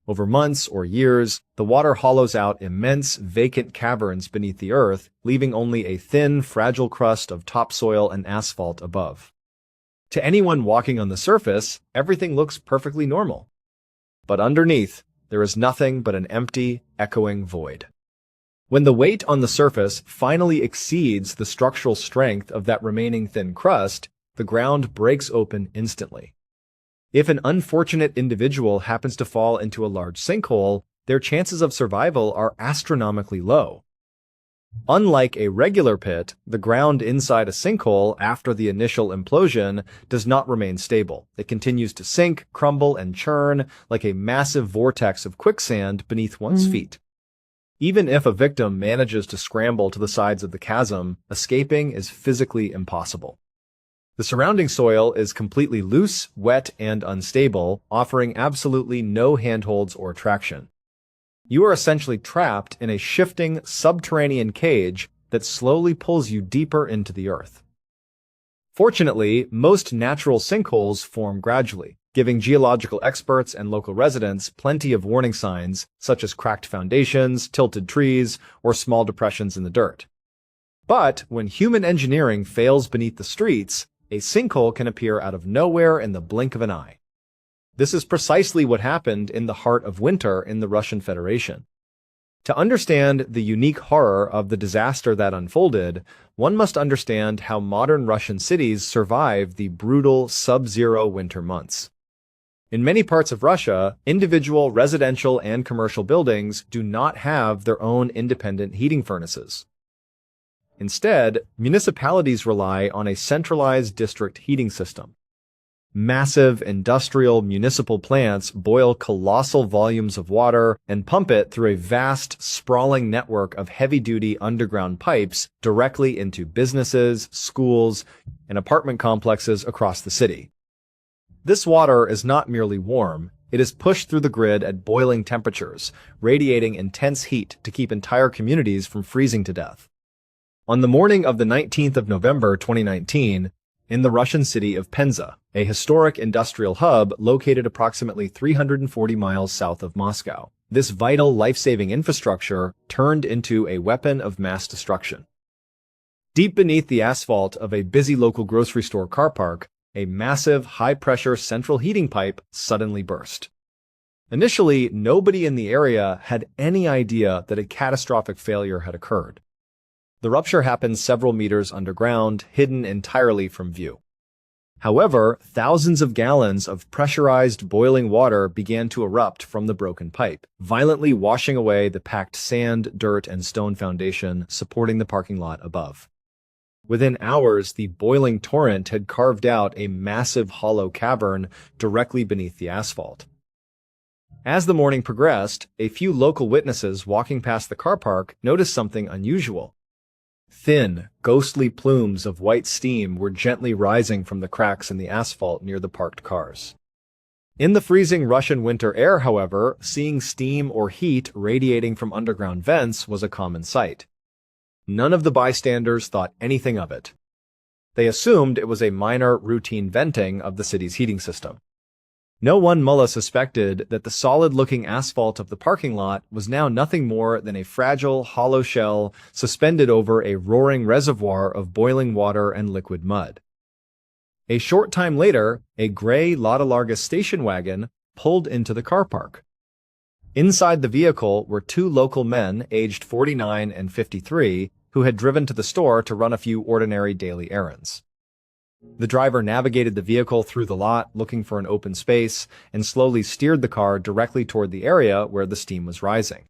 Over months or years, the water hollows out immense, vacant caverns beneath the earth, leaving only a thin, fragile crust of topsoil and asphalt above. To anyone walking on the surface, everything looks perfectly normal. But underneath, there is nothing but an empty, echoing void. When the weight on the surface finally exceeds the structural strength of that remaining thin crust, the ground breaks open instantly. If an unfortunate individual happens to fall into a large sinkhole, their chances of survival are astronomically low. Unlike a regular pit, the ground inside a sinkhole after the initial implosion does not remain stable. It continues to sink, crumble, and churn like a massive vortex of quicksand beneath one's feet. Even if a victim manages to scramble to the sides of the chasm, escaping is physically impossible. The surrounding soil is completely loose, wet, and unstable, offering absolutely no handholds or traction. You are essentially trapped in a shifting, subterranean cage that slowly pulls you deeper into the earth. Fortunately, most natural sinkholes form gradually, giving geological experts and local residents plenty of warning signs, such as cracked foundations, tilted trees, or small depressions in the dirt. But when human engineering fails beneath the streets, a sinkhole can appear out of nowhere in the blink of an eye. This is precisely what happened in the heart of winter in the Russian Federation. To understand the unique horror of the disaster that unfolded, one must understand how modern Russian cities survive the brutal sub-zero winter months. In many parts of Russia, individual residential and commercial buildings do not have their own independent heating furnaces. Instead, municipalities rely on a centralized district heating system. Massive industrial municipal plants boil colossal volumes of water and pump it through a vast, sprawling network of heavy-duty underground pipes directly into businesses, schools, and apartment complexes across the city. This water is not merely warm, it is pushed through the grid at boiling temperatures, radiating intense heat to keep entire communities from freezing to death. On the morning of the 19th of November 2019, in the Russian city of Penza, a historic industrial hub located approximately 340 miles south of Moscow, this vital life-saving infrastructure turned into a weapon of mass destruction. Deep beneath the asphalt of a busy local grocery store car park, a massive, high-pressure central heating pipe suddenly burst. Initially, nobody in the area had any idea that a catastrophic failure had occurred. The rupture happened several meters underground, hidden entirely from view. However, thousands of gallons of pressurized boiling water began to erupt from the broken pipe, violently washing away the packed sand, dirt, and stone foundation supporting the parking lot above. Within hours, the boiling torrent had carved out a massive hollow cavern directly beneath the asphalt. As the morning progressed, a few local witnesses walking past the car park noticed something unusual. Thin, ghostly plumes of white steam were gently rising from the cracks in the asphalt near the parked cars. In the freezing Russian winter air, however, seeing steam or heat radiating from underground vents was a common sight. None of the bystanders thought anything of it. They assumed it was a minor, routine venting of the city's heating system. No one mullah suspected that the solid-looking asphalt of the parking lot was now nothing more than a fragile, hollow shell suspended over a roaring reservoir of boiling water and liquid mud. A short time later, a gray Lada Larga station wagon pulled into the car park. Inside the vehicle were two local men aged 49 and 53 who had driven to the store to run a few ordinary daily errands. The driver navigated the vehicle through the lot, looking for an open space, and slowly steered the car directly toward the area where the steam was rising.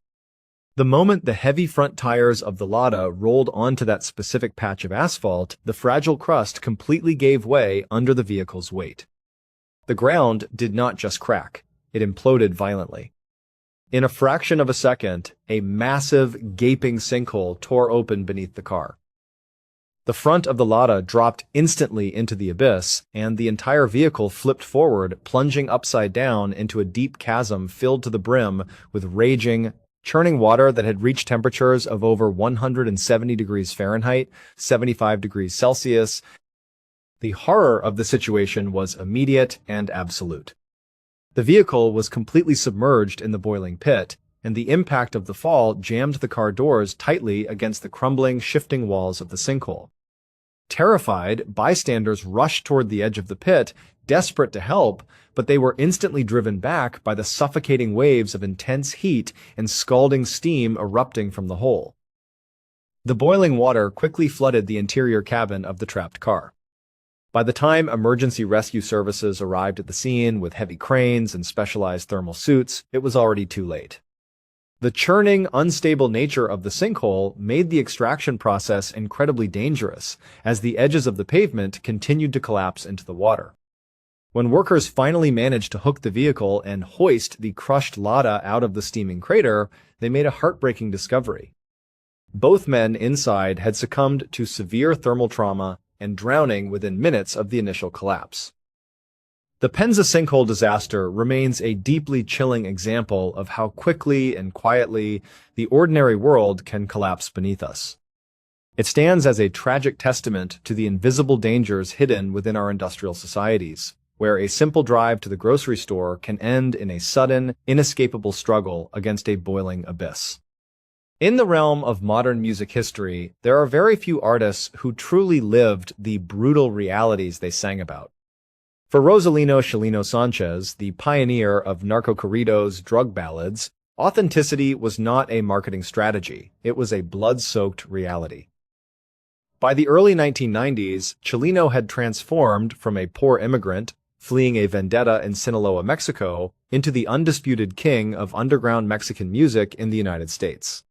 The moment the heavy front tires of the Lada rolled onto that specific patch of asphalt, the fragile crust completely gave way under the vehicle's weight. The ground did not just crack, it imploded violently. In a fraction of a second, a massive, gaping sinkhole tore open beneath the car. The front of the Lada dropped instantly into the abyss, and the entire vehicle flipped forward, plunging upside down into a deep chasm filled to the brim with raging, churning water that had reached temperatures of over 170 degrees Fahrenheit, 75 degrees Celsius. The horror of the situation was immediate and absolute. The vehicle was completely submerged in the boiling pit, and the impact of the fall jammed the car doors tightly against the crumbling, shifting walls of the sinkhole. Terrified, bystanders rushed toward the edge of the pit, desperate to help, but they were instantly driven back by the suffocating waves of intense heat and scalding steam erupting from the hole. The boiling water quickly flooded the interior cabin of the trapped car. By the time emergency rescue services arrived at the scene with heavy cranes and specialized thermal suits, it was already too late. The churning, unstable nature of the sinkhole made the extraction process incredibly dangerous, as the edges of the pavement continued to collapse into the water. When workers finally managed to hook the vehicle and hoist the crushed Lada out of the steaming crater, they made a heartbreaking discovery. Both men inside had succumbed to severe thermal trauma and drowning within minutes of the initial collapse. The Penza sinkhole disaster remains a deeply chilling example of how quickly and quietly the ordinary world can collapse beneath us. It stands as a tragic testament to the invisible dangers hidden within our industrial societies, where a simple drive to the grocery store can end in a sudden, inescapable struggle against a boiling abyss. In the realm of modern music history, there are very few artists who truly lived the brutal realities they sang about. For Rosalino Chileno Sanchez, the pioneer of narco-corridos drug ballads, authenticity was not a marketing strategy, it was a blood-soaked reality. By the early 1990s, Chileno had transformed from a poor immigrant, fleeing a vendetta in Sinaloa, Mexico, into the undisputed king of underground Mexican music in the United States.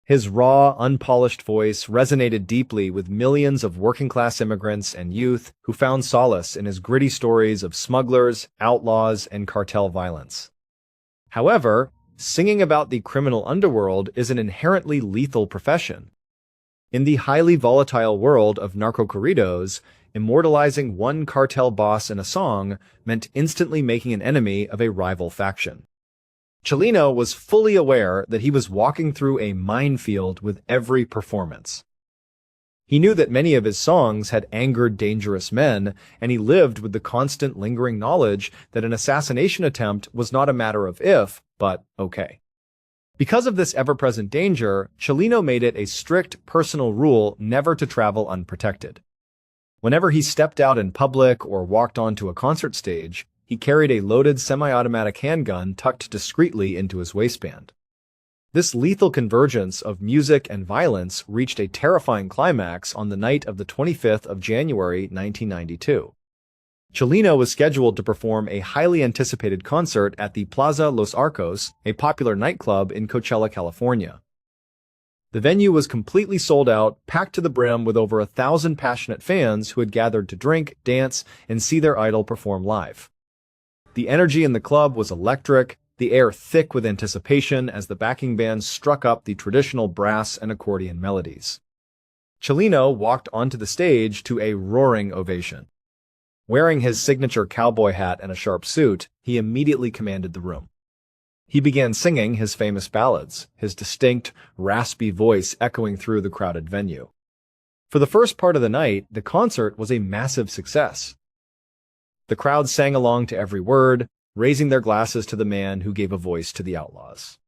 His raw, unpolished voice resonated deeply with millions of working-class immigrants and youth who found solace in his gritty stories of smugglers, outlaws, and cartel violence. However, singing about the criminal underworld is an inherently lethal profession. In the highly volatile world of narco-corridos, immortalizing one cartel boss in a song meant instantly making an enemy of a rival faction. Chileno was fully aware that he was walking through a minefield with every performance. He knew that many of his songs had angered dangerous men, and he lived with the constant lingering knowledge that an assassination attempt was not a matter of if, but okay. Because of this ever-present danger, Chileno made it a strict personal rule never to travel unprotected. Whenever he stepped out in public or walked onto a concert stage, he carried a loaded semi-automatic handgun tucked discreetly into his waistband. This lethal convergence of music and violence reached a terrifying climax on the night of the 25th of January 1992. Chileno was scheduled to perform a highly anticipated concert at the Plaza Los Arcos, a popular nightclub in Coachella, California. The venue was completely sold out, packed to the brim with over 1,000 passionate fans who had gathered to drink, dance, and see their idol perform live. The energy in the club was electric, the air thick with anticipation as the backing band struck up the traditional brass and accordion melodies. Chileno walked onto the stage to a roaring ovation. Wearing his signature cowboy hat and a sharp suit, he immediately commanded the room. He began singing his famous ballads, his distinct, raspy voice echoing through the crowded venue. For the first part of the night, the concert was a massive success. The crowd sang along to every word, raising their glasses to the man who gave a voice to the outlaws.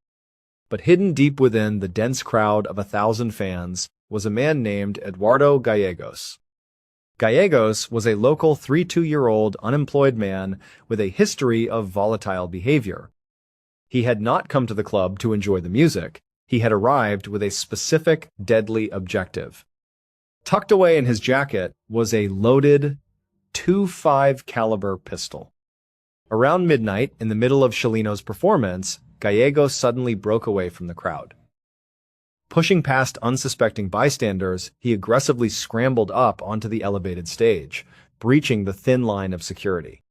But hidden deep within the dense crowd of 1,000 fans was a man named Eduardo Gallegos. Gallegos was a local 32-year-old unemployed man with a history of volatile behavior. He had not come to the club to enjoy the music. He had arrived with a specific, deadly objective. Tucked away in his jacket was a loaded .25 caliber pistol. Around midnight, in the middle of Chileno's performance, Gallegos suddenly broke away from the crowd. Pushing past unsuspecting bystanders, he aggressively scrambled up onto the elevated stage, breaching the thin line of security.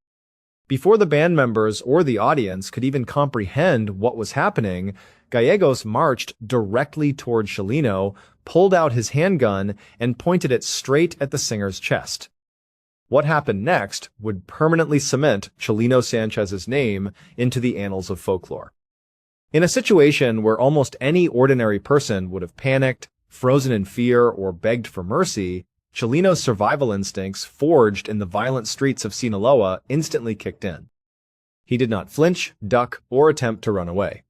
Before the band members or the audience could even comprehend what was happening, Gallegos marched directly toward Chileno, pulled out his handgun, and pointed it straight at the singer's chest. What happened next would permanently cement Chileno Sanchez's name into the annals of folklore. In a situation where almost any ordinary person would have panicked, frozen in fear, or begged for mercy, Chileno's survival instincts, forged in the violent streets of Sinaloa, instantly kicked in. He did not flinch, duck, or attempt to run away.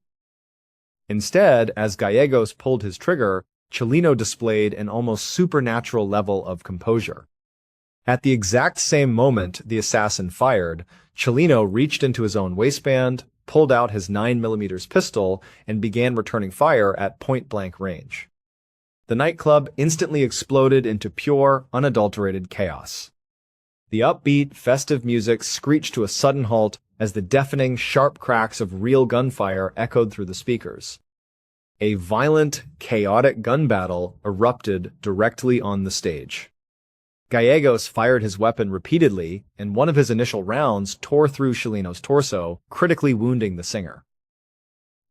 Instead, as Gallegos pulled his trigger, Chileno displayed an almost supernatural level of composure. At the exact same moment the assassin fired, Chileno reached into his own waistband, pulled out his 9mm pistol, and began returning fire at point-blank range. The nightclub instantly exploded into pure, unadulterated chaos. The upbeat, festive music screeched to a sudden halt as the deafening, sharp cracks of real gunfire echoed through the speakers. A violent, chaotic gun battle erupted directly on the stage. Gallegos fired his weapon repeatedly, and one of his initial rounds tore through Chileno's torso, critically wounding the singer.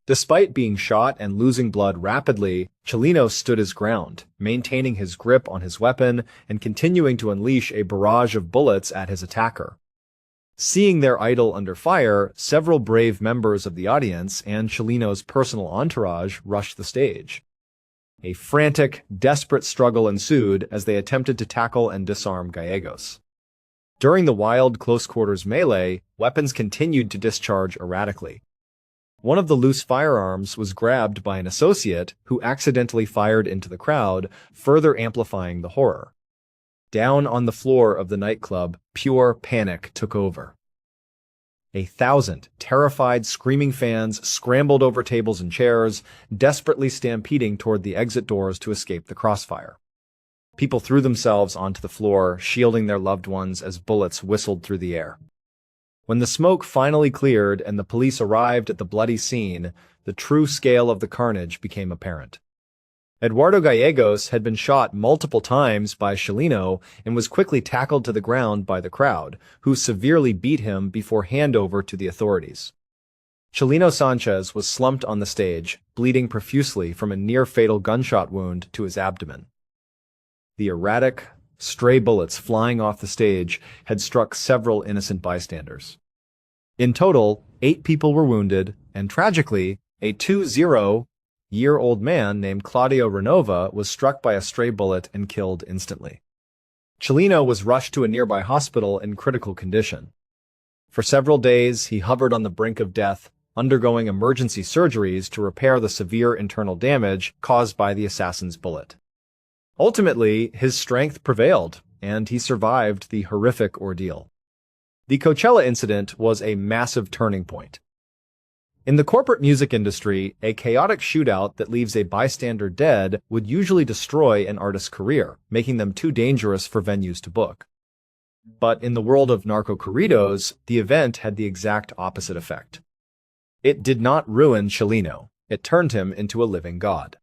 Despite being shot and losing blood rapidly, Chileno stood his ground, maintaining his grip on his weapon and continuing to unleash a barrage of bullets at his attacker. Seeing their idol under fire, several brave members of the audience and Chileno's personal entourage rushed the stage. A frantic, desperate struggle ensued as they attempted to tackle and disarm Gallegos. During the wild close-quarters melee, weapons continued to discharge erratically. One of the loose firearms was grabbed by an associate who accidentally fired into the crowd, further amplifying the horror. Down on the floor of the nightclub, pure panic took over. 1,000 terrified, screaming fans scrambled over tables and chairs, desperately stampeding toward the exit doors to escape the crossfire. People threw themselves onto the floor, shielding their loved ones as bullets whistled through the air. When the smoke finally cleared and the police arrived at the bloody scene, the true scale of the carnage became apparent. Eduardo Gallegos had been shot multiple times by Chileno and was quickly tackled to the ground by the crowd, who severely beat him before handover to the authorities. Chileno Sanchez was slumped on the stage, bleeding profusely from a near-fatal gunshot wound to his abdomen. The erratic, stray bullets flying off the stage had struck several innocent bystanders. In total, 8 people were wounded, and tragically, a 20-year-old man named Claudio Renova was struck by a stray bullet and killed instantly. Chileno was rushed to a nearby hospital in critical condition. For several days, he hovered on the brink of death, undergoing emergency surgeries to repair the severe internal damage caused by the assassin's bullet. Ultimately, his strength prevailed, and he survived the horrific ordeal. The Coachella incident was a massive turning point. In the corporate music industry, a chaotic shootout that leaves a bystander dead would usually destroy an artist's career, making them too dangerous for venues to book. But in the world of narco-corridos, the event had the exact opposite effect. It did not ruin Chileno, it turned him into a living god.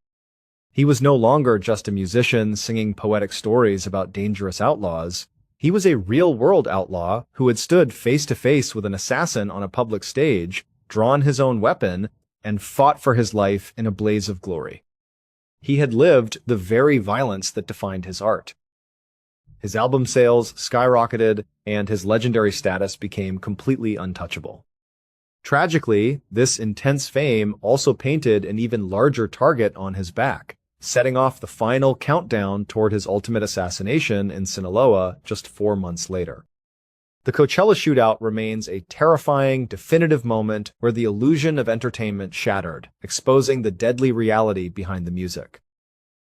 He was no longer just a musician singing poetic stories about dangerous outlaws. He was a real-world outlaw who had stood face-to-face with an assassin on a public stage, drawn his own weapon, and fought for his life in a blaze of glory. He had lived the very violence that defined his art. His album sales skyrocketed, and his legendary status became completely untouchable. Tragically, this intense fame also painted an even larger target on his back, setting off the final countdown toward his ultimate assassination in Sinaloa just 4 months later. The Coachella shootout remains a terrifying, definitive moment where the illusion of entertainment shattered, exposing the deadly reality behind the music.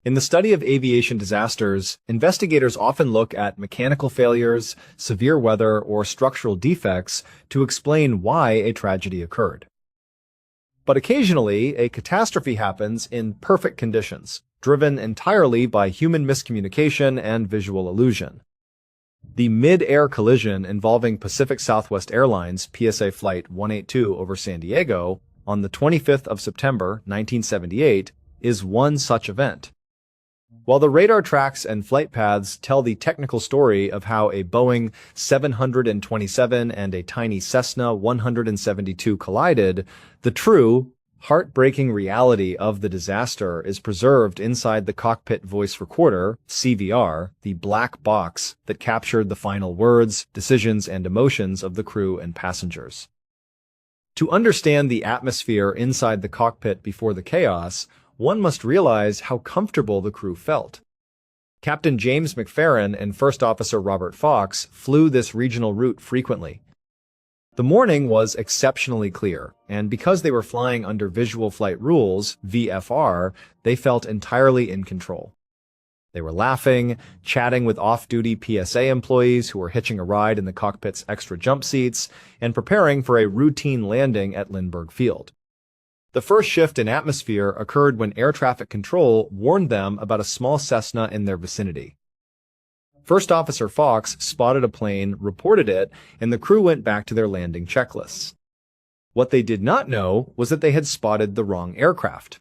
In the study of aviation disasters, investigators often look at mechanical failures, severe weather, or structural defects to explain why a tragedy occurred. But occasionally, a catastrophe happens in perfect conditions, driven entirely by human miscommunication and visual illusion. The mid-air collision involving Pacific Southwest Airlines PSA Flight 182 over San Diego on the 25th of September 1978 is one such event. While the radar tracks and flight paths tell the technical story of how a Boeing 727 and a tiny Cessna 172 collided, the true, heartbreaking reality of the disaster is preserved inside the cockpit voice recorder, CVR, the black box that captured the final words, decisions, and emotions of the crew and passengers. To understand the atmosphere inside the cockpit before the chaos, one must realize how comfortable the crew felt. Captain James McFerrin and First Officer Robert Fox flew this regional route frequently. The morning was exceptionally clear, and because they were flying under Visual Flight Rules, VFR, they felt entirely in control. They were laughing, chatting with off-duty PSA employees who were hitching a ride in the cockpit's extra jump seats, and preparing for a routine landing at Lindbergh Field. The first shift in atmosphere occurred when air traffic control warned them about a small Cessna in their vicinity. First Officer Fox spotted a plane, reported it, and the crew went back to their landing checklists. What they did not know was that they had spotted the wrong aircraft.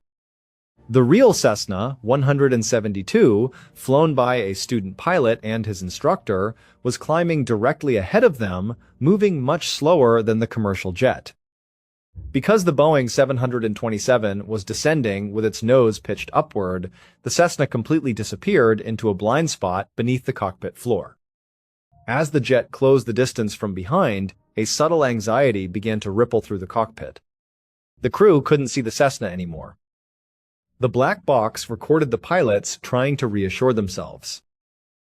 The real Cessna 172, flown by a student pilot and his instructor, was climbing directly ahead of them, moving much slower than the commercial jet. Because the Boeing 727 was descending with its nose pitched upward, the Cessna completely disappeared into a blind spot beneath the cockpit floor. As the jet closed the distance from behind, a subtle anxiety began to ripple through the cockpit. The crew couldn't see the Cessna anymore. The black box recorded the pilots trying to reassure themselves.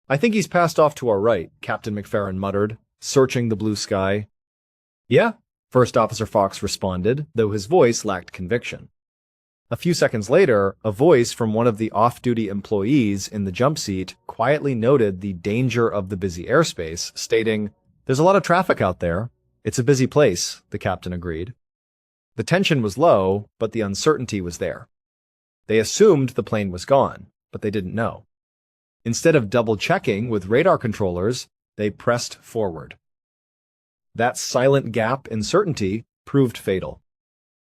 "I think he's passed off to our right," Captain McFerrin muttered, searching the blue sky. "Yeah," First Officer Fox responded, though his voice lacked conviction. A few seconds later, a voice from one of the off-duty employees in the jump seat quietly noted the danger of the busy airspace, stating, "There's a lot of traffic out there. It's a busy place," the captain agreed. The tension was low, but the uncertainty was there. They assumed the plane was gone, but they didn't know. Instead of double-checking with radar controllers, they pressed forward. That silent gap in certainty proved fatal.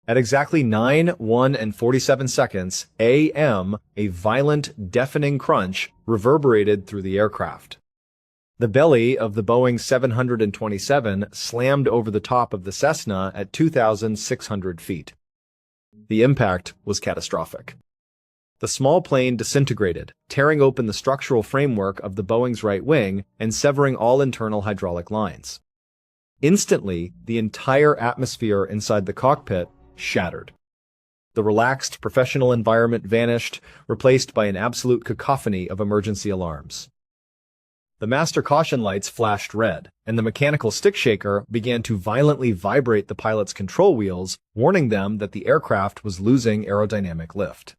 At exactly 9:47 a.m., a violent, deafening crunch reverberated through the aircraft. The belly of the Boeing 727 slammed over the top of the Cessna at 2,600 feet. The impact was catastrophic. The small plane disintegrated, tearing open the structural framework of the Boeing's right wing and severing all internal hydraulic lines. Instantly, the entire atmosphere inside the cockpit shattered. The relaxed, professional environment vanished, replaced by an absolute cacophony of emergency alarms. The master caution lights flashed red, and the mechanical stick shaker began to violently vibrate the pilot's control wheels, warning them that the aircraft was losing aerodynamic lift.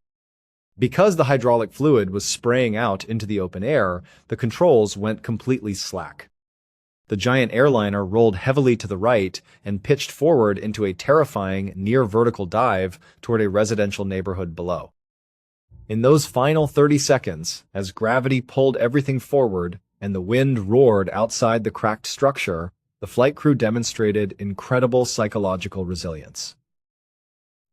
Because the hydraulic fluid was spraying out into the open air, the controls went completely slack. The giant airliner rolled heavily to the right and pitched forward into a terrifying near-vertical dive toward a residential neighborhood below. In those final 30 seconds, as gravity pulled everything forward and the wind roared outside the cracked structure, the flight crew demonstrated incredible psychological resilience.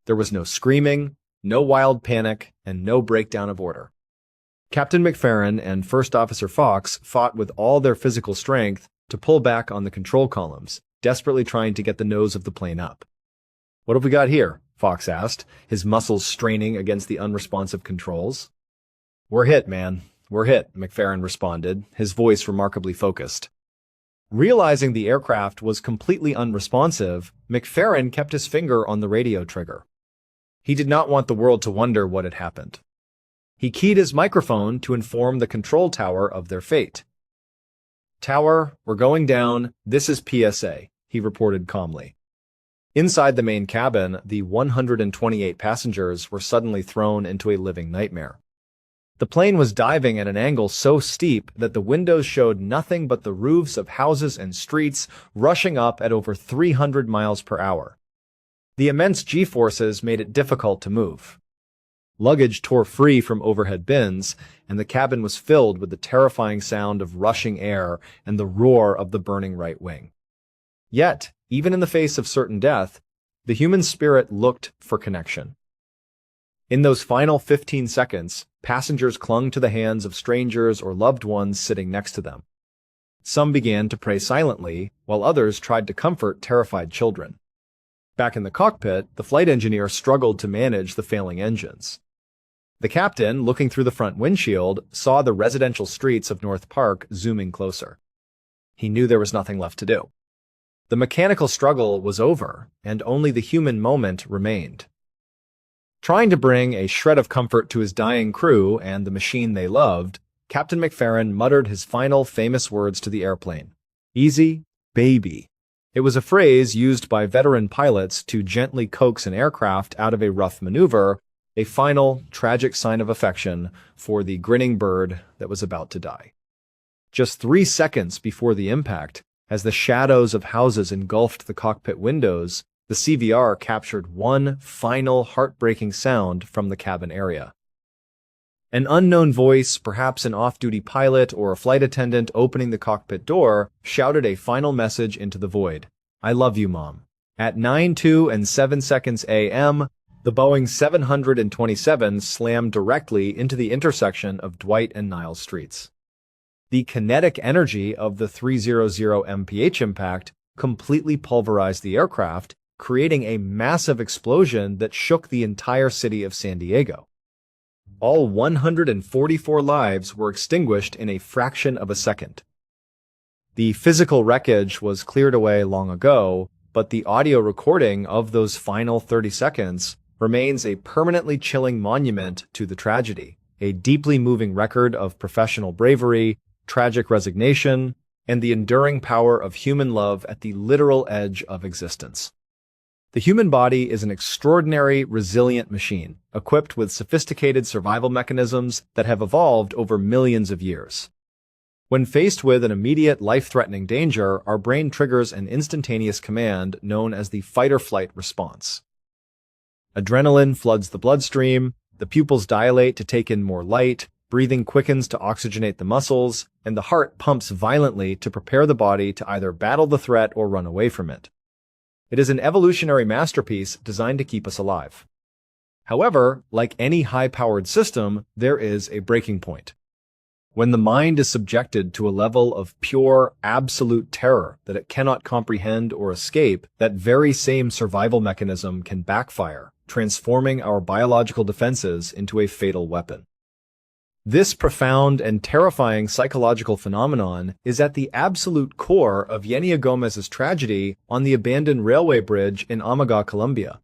There was no screaming, no wild panic, and no breakdown of order. Captain McFerrin and First Officer Fox fought with all their physical strength to pull back on the control columns, desperately trying to get the nose of the plane up. "What have we got here?" Fox asked, his muscles straining against the unresponsive controls. "We're hit, man. We're hit," McFerrin responded, his voice remarkably focused. Realizing the aircraft was completely unresponsive, McFerrin kept his finger on the radio trigger. He did not want the world to wonder what had happened. He keyed his microphone to inform the control tower of their fate. "Tower, we're going down. This is PSA," he reported calmly. Inside the main cabin, the 128 passengers were suddenly thrown into a living nightmare. The plane was diving at an angle so steep that the windows showed nothing but the roofs of houses and streets rushing up at over 300 miles per hour. The immense G-forces made it difficult to move. Luggage tore free from overhead bins, and the cabin was filled with the terrifying sound of rushing air and the roar of the burning right wing. Yet, even in the face of certain death, the human spirit looked for connection. In those final 15 seconds, passengers clung to the hands of strangers or loved ones sitting next to them. Some began to pray silently, while others tried to comfort terrified children. Back in the cockpit, the flight engineer struggled to manage the failing engines. The captain, looking through the front windshield, saw the residential streets of North Park zooming closer. He knew there was nothing left to do. The mechanical struggle was over, and only the human moment remained. Trying to bring a shred of comfort to his dying crew and the machine they loved, Captain McFerrin muttered his final famous words to the airplane. "Easy, baby." It was a phrase used by veteran pilots to gently coax an aircraft out of a rough maneuver, a final, tragic sign of affection for the grinning bird that was about to die. Just 3 seconds before the impact, as the shadows of houses engulfed the cockpit windows, The CVR captured one final heartbreaking sound from the cabin area. An unknown voice, perhaps an off-duty pilot or a flight attendant opening the cockpit door, shouted a final message into the void. "I love you, Mom." At 9:02 a.m., the Boeing 727 slammed directly into the intersection of Dwight and Niles streets. The kinetic energy of the 300 mph impact completely pulverized the aircraft, creating a massive explosion that shook the entire city of San Diego. All 144 lives were extinguished in a fraction of a second. The physical wreckage was cleared away long ago, but the audio recording of those final 30 seconds remains a permanently chilling monument to the tragedy, a deeply moving record of professional bravery, tragic resignation, and the enduring power of human love at the literal edge of existence. The human body is an extraordinary, resilient machine, equipped with sophisticated survival mechanisms that have evolved over millions of years. When faced with an immediate life-threatening danger, our brain triggers an instantaneous command known as the fight-or-flight response. Adrenaline floods the bloodstream, the pupils dilate to take in more light, breathing quickens to oxygenate the muscles, and the heart pumps violently to prepare the body to either battle the threat or run away from it. It is an evolutionary masterpiece designed to keep us alive. However, like any high-powered system, there is a breaking point. When the mind is subjected to a level of pure, absolute terror that it cannot comprehend or escape, that very same survival mechanism can backfire, transforming our biological defenses into a fatal weapon. This profound and terrifying psychological phenomenon is at the absolute core of Yenia Gomez's tragedy on the abandoned railway bridge in Amaga, Colombia.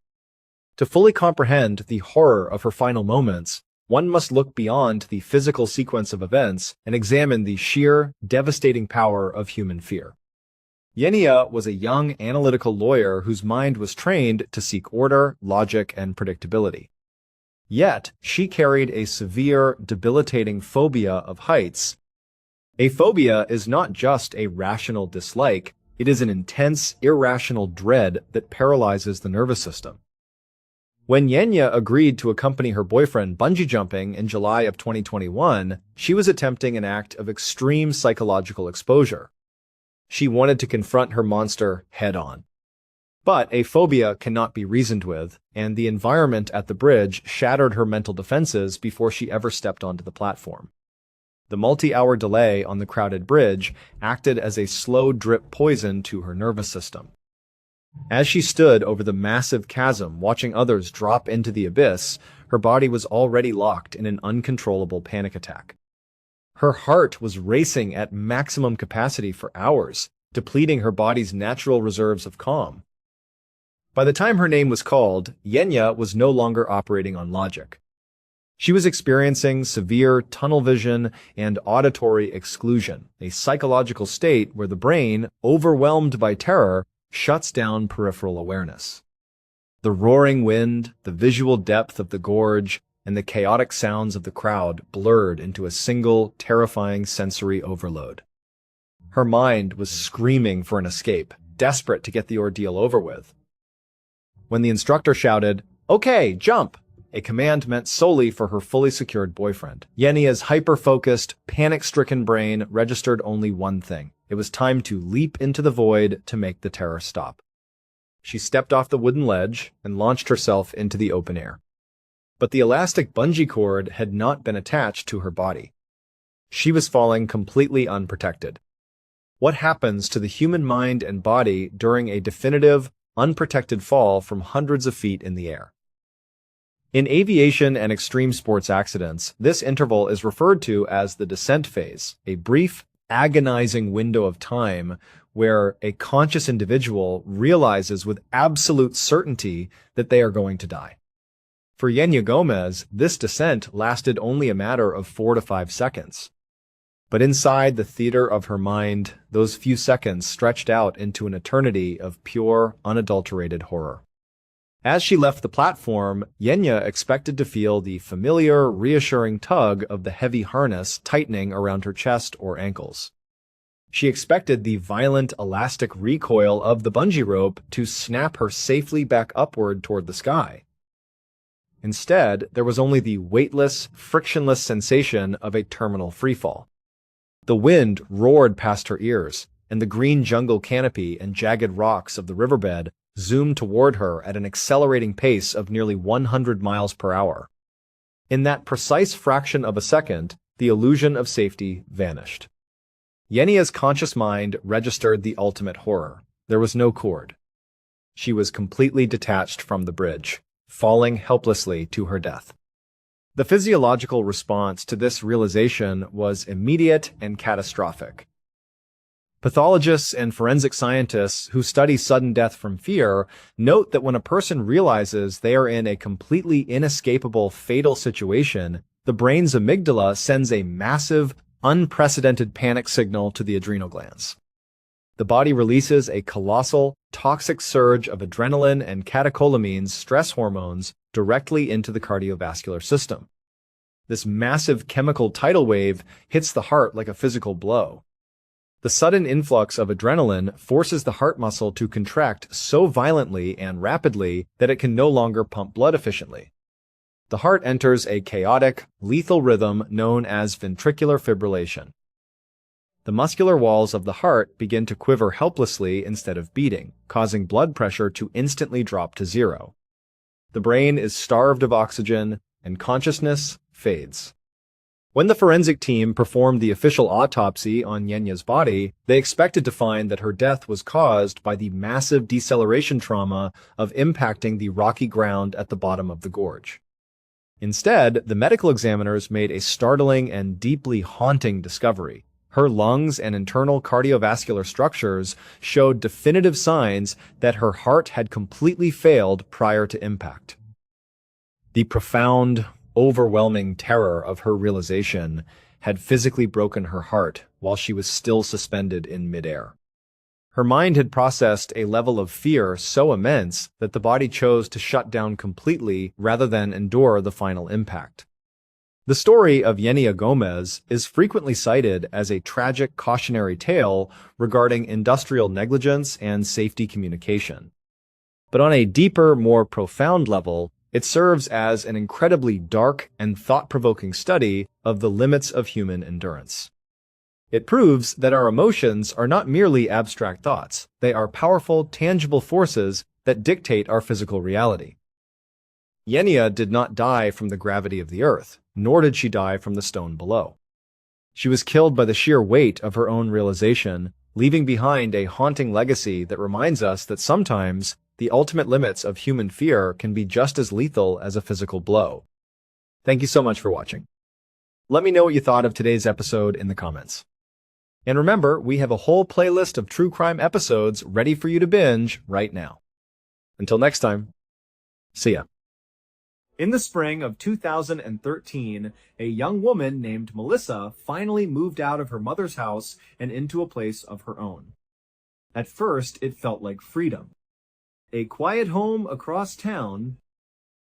To fully comprehend the horror of her final moments, one must look beyond the physical sequence of events and examine the sheer, devastating power of human fear. Yenia was a young analytical lawyer whose mind was trained to seek order, logic, and predictability. Yet, she carried a severe, debilitating phobia of heights. A phobia is not just a rational dislike, it is an intense, irrational dread that paralyzes the nervous system. When Yenya agreed to accompany her boyfriend bungee jumping in July of 2021, she was attempting an act of extreme psychological exposure. She wanted to confront her monster head-on. But a phobia cannot be reasoned with, and the environment at the bridge shattered her mental defenses before she ever stepped onto the platform. The multi-hour delay on the crowded bridge acted as a slow drip poison to her nervous system. As she stood over the massive chasm watching others drop into the abyss, her body was already locked in an uncontrollable panic attack. Her heart was racing at maximum capacity for hours, depleting her body's natural reserves of calm. By the time her name was called, Yenya was no longer operating on logic. She was experiencing severe tunnel vision and auditory exclusion, a psychological state where the brain, overwhelmed by terror, shuts down peripheral awareness. The roaring wind, the visual depth of the gorge, and the chaotic sounds of the crowd blurred into a single, terrifying sensory overload. Her mind was screaming for an escape, desperate to get the ordeal over with. When the instructor shouted, "Okay, jump," a command meant solely for her fully secured boyfriend. Yenia's hyper-focused, panic-stricken brain registered only one thing. It was time to leap into the void to make the terror stop. She stepped off the wooden ledge and launched herself into the open air. But the elastic bungee cord had not been attached to her body. She was falling completely unprotected. What happens to the human mind and body during a definitive, unprotected fall from hundreds of feet in the air? In aviation and extreme sports accidents, this interval is referred to as the descent phase, a brief, agonizing window of time where a conscious individual realizes with absolute certainty that they are going to die. For Yenya Gomez, this descent lasted only a matter of 4 to 5 seconds. But inside the theater of her mind, those few seconds stretched out into an eternity of pure, unadulterated horror. As she left the platform, Yenya expected to feel the familiar, reassuring tug of the heavy harness tightening around her chest or ankles. She expected the violent elastic recoil of the bungee rope to snap her safely back upward toward the sky. Instead, there was only the weightless, frictionless sensation of a terminal freefall. The wind roared past her ears, and the green jungle canopy and jagged rocks of the riverbed zoomed toward her at an accelerating pace of nearly 100 miles per hour. In that precise fraction of a second, the illusion of safety vanished. Yenia's conscious mind registered the ultimate horror. There was no cord. She was completely detached from the bridge, falling helplessly to her death. The physiological response to this realization was immediate and catastrophic. Pathologists and forensic scientists who study sudden death from fear note that when a person realizes they are in a completely inescapable fatal situation, the brain's amygdala sends a massive, unprecedented panic signal to the adrenal glands. The body releases a colossal, toxic surge of adrenaline and catecholamines, stress hormones, directly into the cardiovascular system. This massive chemical tidal wave hits the heart like a physical blow. The sudden influx of adrenaline forces the heart muscle to contract so violently and rapidly that it can no longer pump blood efficiently. The heart enters a chaotic, lethal rhythm known as ventricular fibrillation. The muscular walls of the heart begin to quiver helplessly instead of beating, causing blood pressure to instantly drop to zero. The brain is starved of oxygen, and consciousness fades. When the forensic team performed the official autopsy on Yenia's body, they expected to find that her death was caused by the massive deceleration trauma of impacting the rocky ground at the bottom of the gorge. Instead, the medical examiners made a startling and deeply haunting discovery. Her lungs and internal cardiovascular structures showed definitive signs that her heart had completely failed prior to impact. The profound, overwhelming terror of her realization had physically broken her heart while she was still suspended in midair. Her mind had processed a level of fear so immense that the body chose to shut down completely rather than endure the final impact. The story of Yenia Gomez is frequently cited as a tragic cautionary tale regarding industrial negligence and safety communication. But on a deeper, more profound level, it serves as an incredibly dark and thought-provoking study of the limits of human endurance. It proves that our emotions are not merely abstract thoughts. They are powerful, tangible forces that dictate our physical reality. Yenia did not die from the gravity of the earth, nor did she die from the stone below. She was killed by the sheer weight of her own realization, leaving behind a haunting legacy that reminds us that sometimes the ultimate limits of human fear can be just as lethal as a physical blow. Thank you so much for watching. Let me know what you thought of today's episode in the comments. And remember, we have a whole playlist of true crime episodes ready for you to binge right now. Until next time, see ya. In the spring of 2013, a young woman named Melissa finally moved out of her mother's house and into a place of her own. At first, it felt like freedom. A quiet home across town,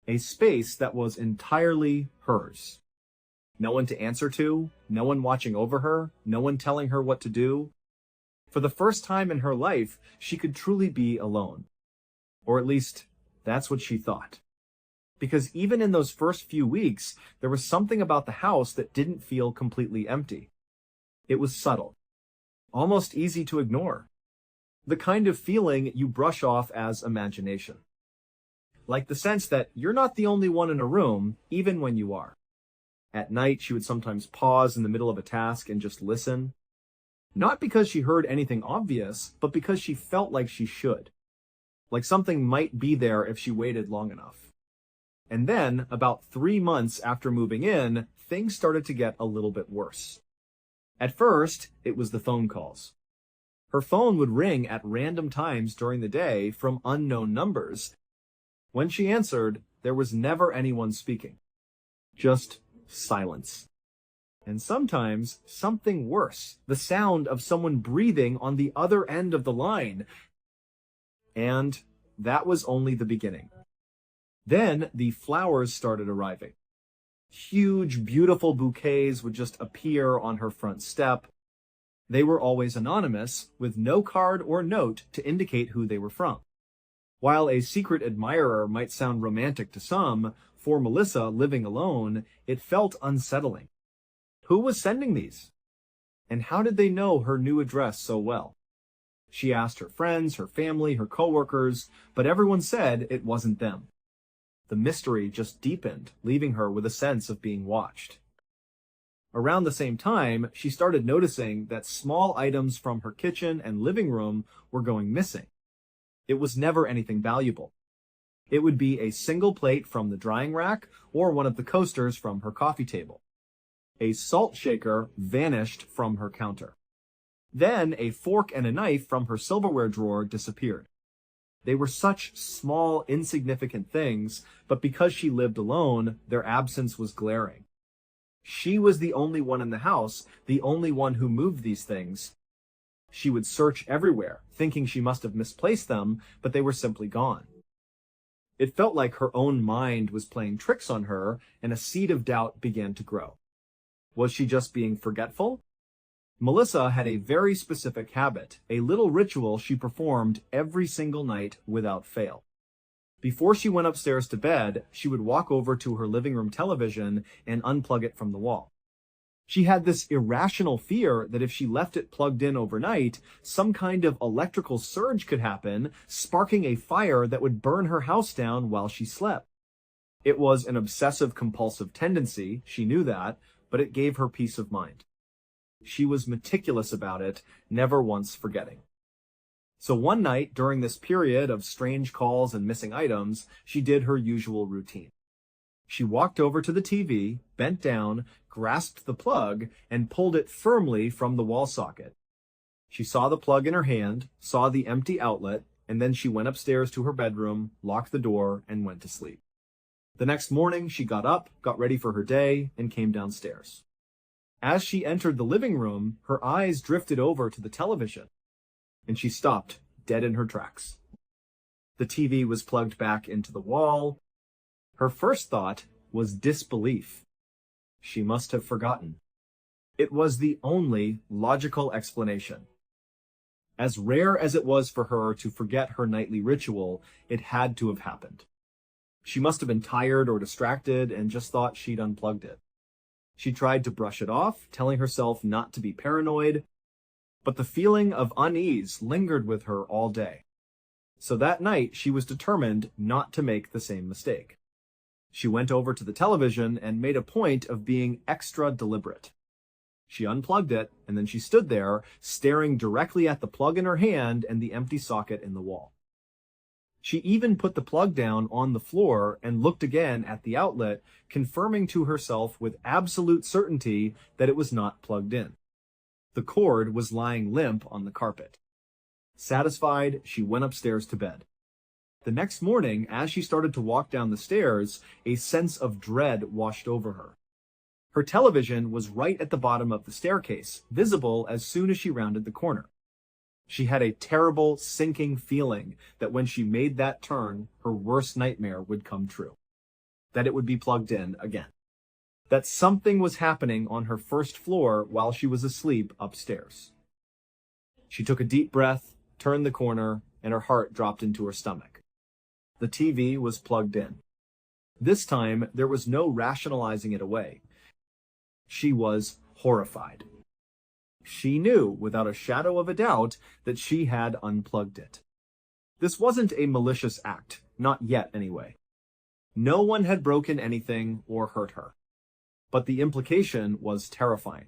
a space that was entirely hers. No one to answer to, no one watching over her, no one telling her what to do. For the first time in her life, she could truly be alone. Or at least, that's what she thought. Because even in those first few weeks, there was something about the house that didn't feel completely empty. It was subtle, almost easy to ignore. The kind of feeling you brush off as imagination. Like the sense that you're not the only one in a room, even when you are. At night, she would sometimes pause in the middle of a task and just listen. Not because she heard anything obvious, but because she felt like she should. Like something might be there if she waited long enough. And then, about 3 months after moving in, things started to get a little bit worse. At first, it was the phone calls. Her phone would ring at random times during the day from unknown numbers. When she answered, there was never anyone speaking. Just silence. And sometimes, something worse. The sound of someone breathing on the other end of the line. And that was only the beginning. Then the flowers started arriving. Huge, beautiful bouquets would just appear on her front step. They were always anonymous, with no card or note to indicate who they were from. While a secret admirer might sound romantic to some, for Melissa living alone, it felt unsettling. Who was sending these? And how did they know her new address so well? She asked her friends, her family, her coworkers, but everyone said it wasn't them. The mystery just deepened, leaving her with a sense of being watched. Around the same time, she started noticing that small items from her kitchen and living room were going missing. It was never anything valuable. It would be a single plate from the drying rack or one of the coasters from her coffee table. A salt shaker vanished from her counter. Then a fork and a knife from her silverware drawer disappeared. They were such small, insignificant things, but because she lived alone, their absence was glaring. She was the only one in the house, the only one who moved these things. She would search everywhere, thinking she must have misplaced them, but they were simply gone. It felt like her own mind was playing tricks on her, and a seed of doubt began to grow. Was she just being forgetful? Melissa had a very specific habit, a little ritual she performed every single night without fail. Before she went upstairs to bed, she would walk over to her living room television and unplug it from the wall. She had this irrational fear that if she left it plugged in overnight, some kind of electrical surge could happen, sparking a fire that would burn her house down while she slept. It was an obsessive-compulsive tendency, she knew that, but it gave her peace of mind. She was meticulous about it, never once forgetting. So one night, during this period of strange calls and missing items, she did her usual routine. She walked over to the TV, bent down, grasped the plug, and pulled it firmly from the wall socket. She saw the plug in her hand, saw the empty outlet, and then she went upstairs to her bedroom, locked the door, and went to sleep. The next morning, she got up, got ready for her day, and came downstairs. As she entered the living room, her eyes drifted over to the television, and she stopped, dead in her tracks. The TV was plugged back into the wall. Her first thought was disbelief. She must have forgotten. It was the only logical explanation. As rare as it was for her to forget her nightly ritual, it had to have happened. She must have been tired or distracted and just thought she'd unplugged it. She tried to brush it off, telling herself not to be paranoid, but the feeling of unease lingered with her all day. So that night, she was determined not to make the same mistake. She went over to the television and made a point of being extra deliberate. She unplugged it, and then she stood there, staring directly at the plug in her hand and the empty socket in the wall. She even put the plug down on the floor and looked again at the outlet, confirming to herself with absolute certainty that it was not plugged in. The cord was lying limp on the carpet. Satisfied, she went upstairs to bed. The next morning, as she started to walk down the stairs, a sense of dread washed over her. Her television was right at the bottom of the staircase, visible as soon as she rounded the corner. She had a terrible, sinking feeling that when she made that turn, her worst nightmare would come true. That it would be plugged in again. That something was happening on her first floor while she was asleep upstairs. She took a deep breath, turned the corner, and her heart dropped into her stomach. The TV was plugged in. This time, there was no rationalizing it away. She was horrified. She knew, without a shadow of a doubt, that she had unplugged it. This wasn't a malicious act, not yet anyway. No one had broken anything or hurt her. But the implication was terrifying.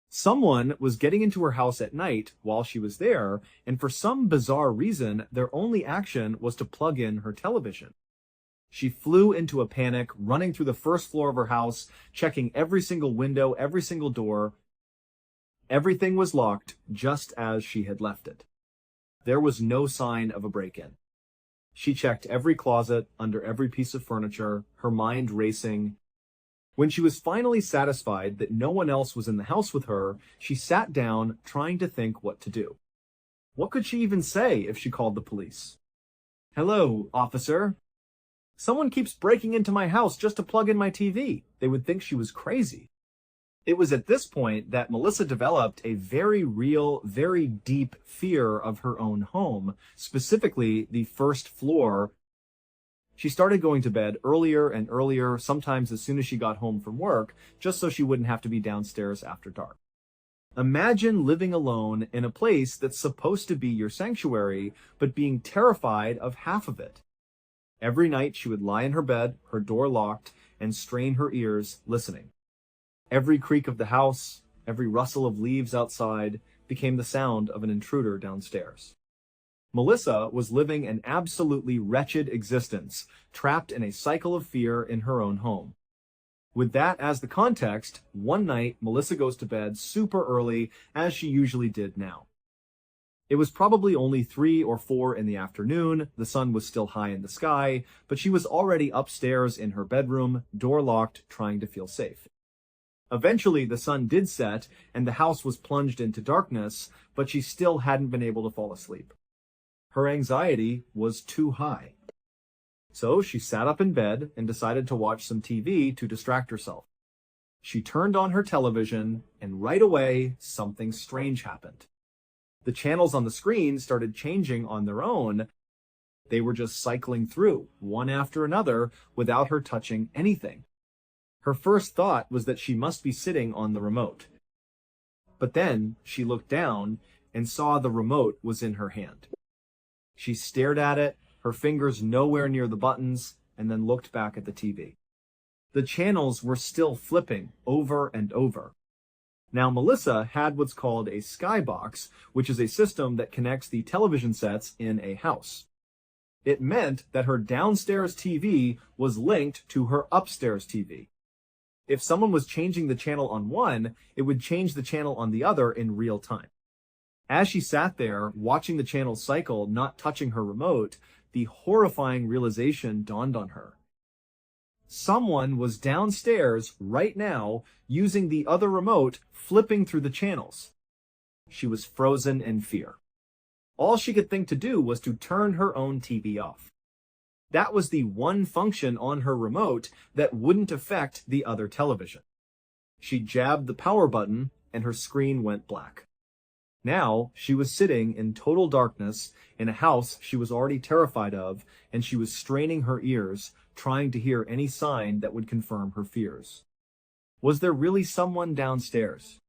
Someone was getting into her house at night while she was there, and for some bizarre reason, their only action was to plug in her television. She flew into a panic, running through the first floor of her house, checking every single window, every single door. Everything was locked, just as she had left it. There was no sign of a break-in. She checked every closet, under every piece of furniture, her mind racing. When she was finally satisfied that no one else was in the house with her, she sat down, trying to think what to do. What could she even say if she called the police? "Hello, officer. Someone keeps breaking into my house just to plug in my TV." They would think she was crazy. It was at this point that Melissa developed a very real, very deep fear of her own home, specifically the first floor. She started going to bed earlier and earlier, sometimes as soon as she got home from work, just so she wouldn't have to be downstairs after dark. Imagine living alone in a place that's supposed to be your sanctuary, but being terrified of half of it. Every night she would lie in her bed, her door locked, and strain her ears, listening. Every creak of the house, every rustle of leaves outside, became the sound of an intruder downstairs. Melissa was living an absolutely wretched existence, trapped in a cycle of fear in her own home. With that as the context, one night Melissa goes to bed super early, as she usually did now. It was probably only 3 or 4 in the afternoon, the sun was still high in the sky, but she was already upstairs in her bedroom, door locked, trying to feel safe. Eventually, the sun did set, and the house was plunged into darkness, but she still hadn't been able to fall asleep. Her anxiety was too high. So she sat up in bed and decided to watch some TV to distract herself. She turned on her television, and right away, something strange happened. The channels on the screen started changing on their own. They were just cycling through, one after another, without her touching anything. Her first thought was that she must be sitting on the remote. But then she looked down and saw the remote was in her hand. She stared at it, her fingers nowhere near the buttons, and then looked back at the TV. The channels were still flipping over and over. Now, Melissa had what's called a skybox, which is a system that connects the television sets in a house. It meant that her downstairs TV was linked to her upstairs TV. If someone was changing the channel on one, it would change the channel on the other in real time. As she sat there, watching the channel cycle, not touching her remote, the horrifying realization dawned on her. Someone was downstairs right now, using the other remote, flipping through the channels. She was frozen in fear. All she could think to do was to turn her own TV off. That was the one function on her remote that wouldn't affect the other television. She jabbed the power button, and her screen went black. Now, she was sitting in total darkness in a house she was already terrified of, and she was straining her ears, trying to hear any sign that would confirm her fears. Was there really someone downstairs?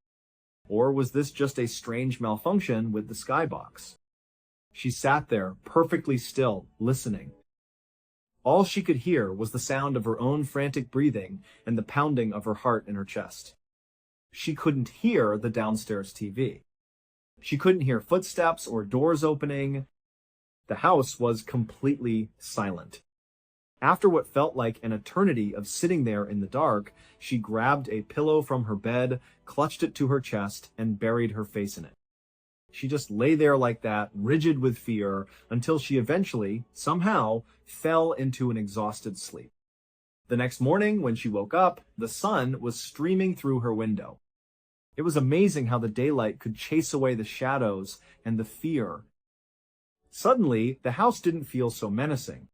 Or was this just a strange malfunction with the skybox? She sat there, perfectly still, listening. All she could hear was the sound of her own frantic breathing and the pounding of her heart in her chest. She couldn't hear the downstairs TV. She couldn't hear footsteps or doors opening. The house was completely silent. After what felt like an eternity of sitting there in the dark, she grabbed a pillow from her bed, clutched it to her chest, and buried her face in it. She just lay there like that, rigid with fear, until she eventually, somehow, fell into an exhausted sleep. The next morning, when she woke up, the sun was streaming through her window. It was amazing how the daylight could chase away the shadows and the fear. Suddenly, the house didn't feel so menacing.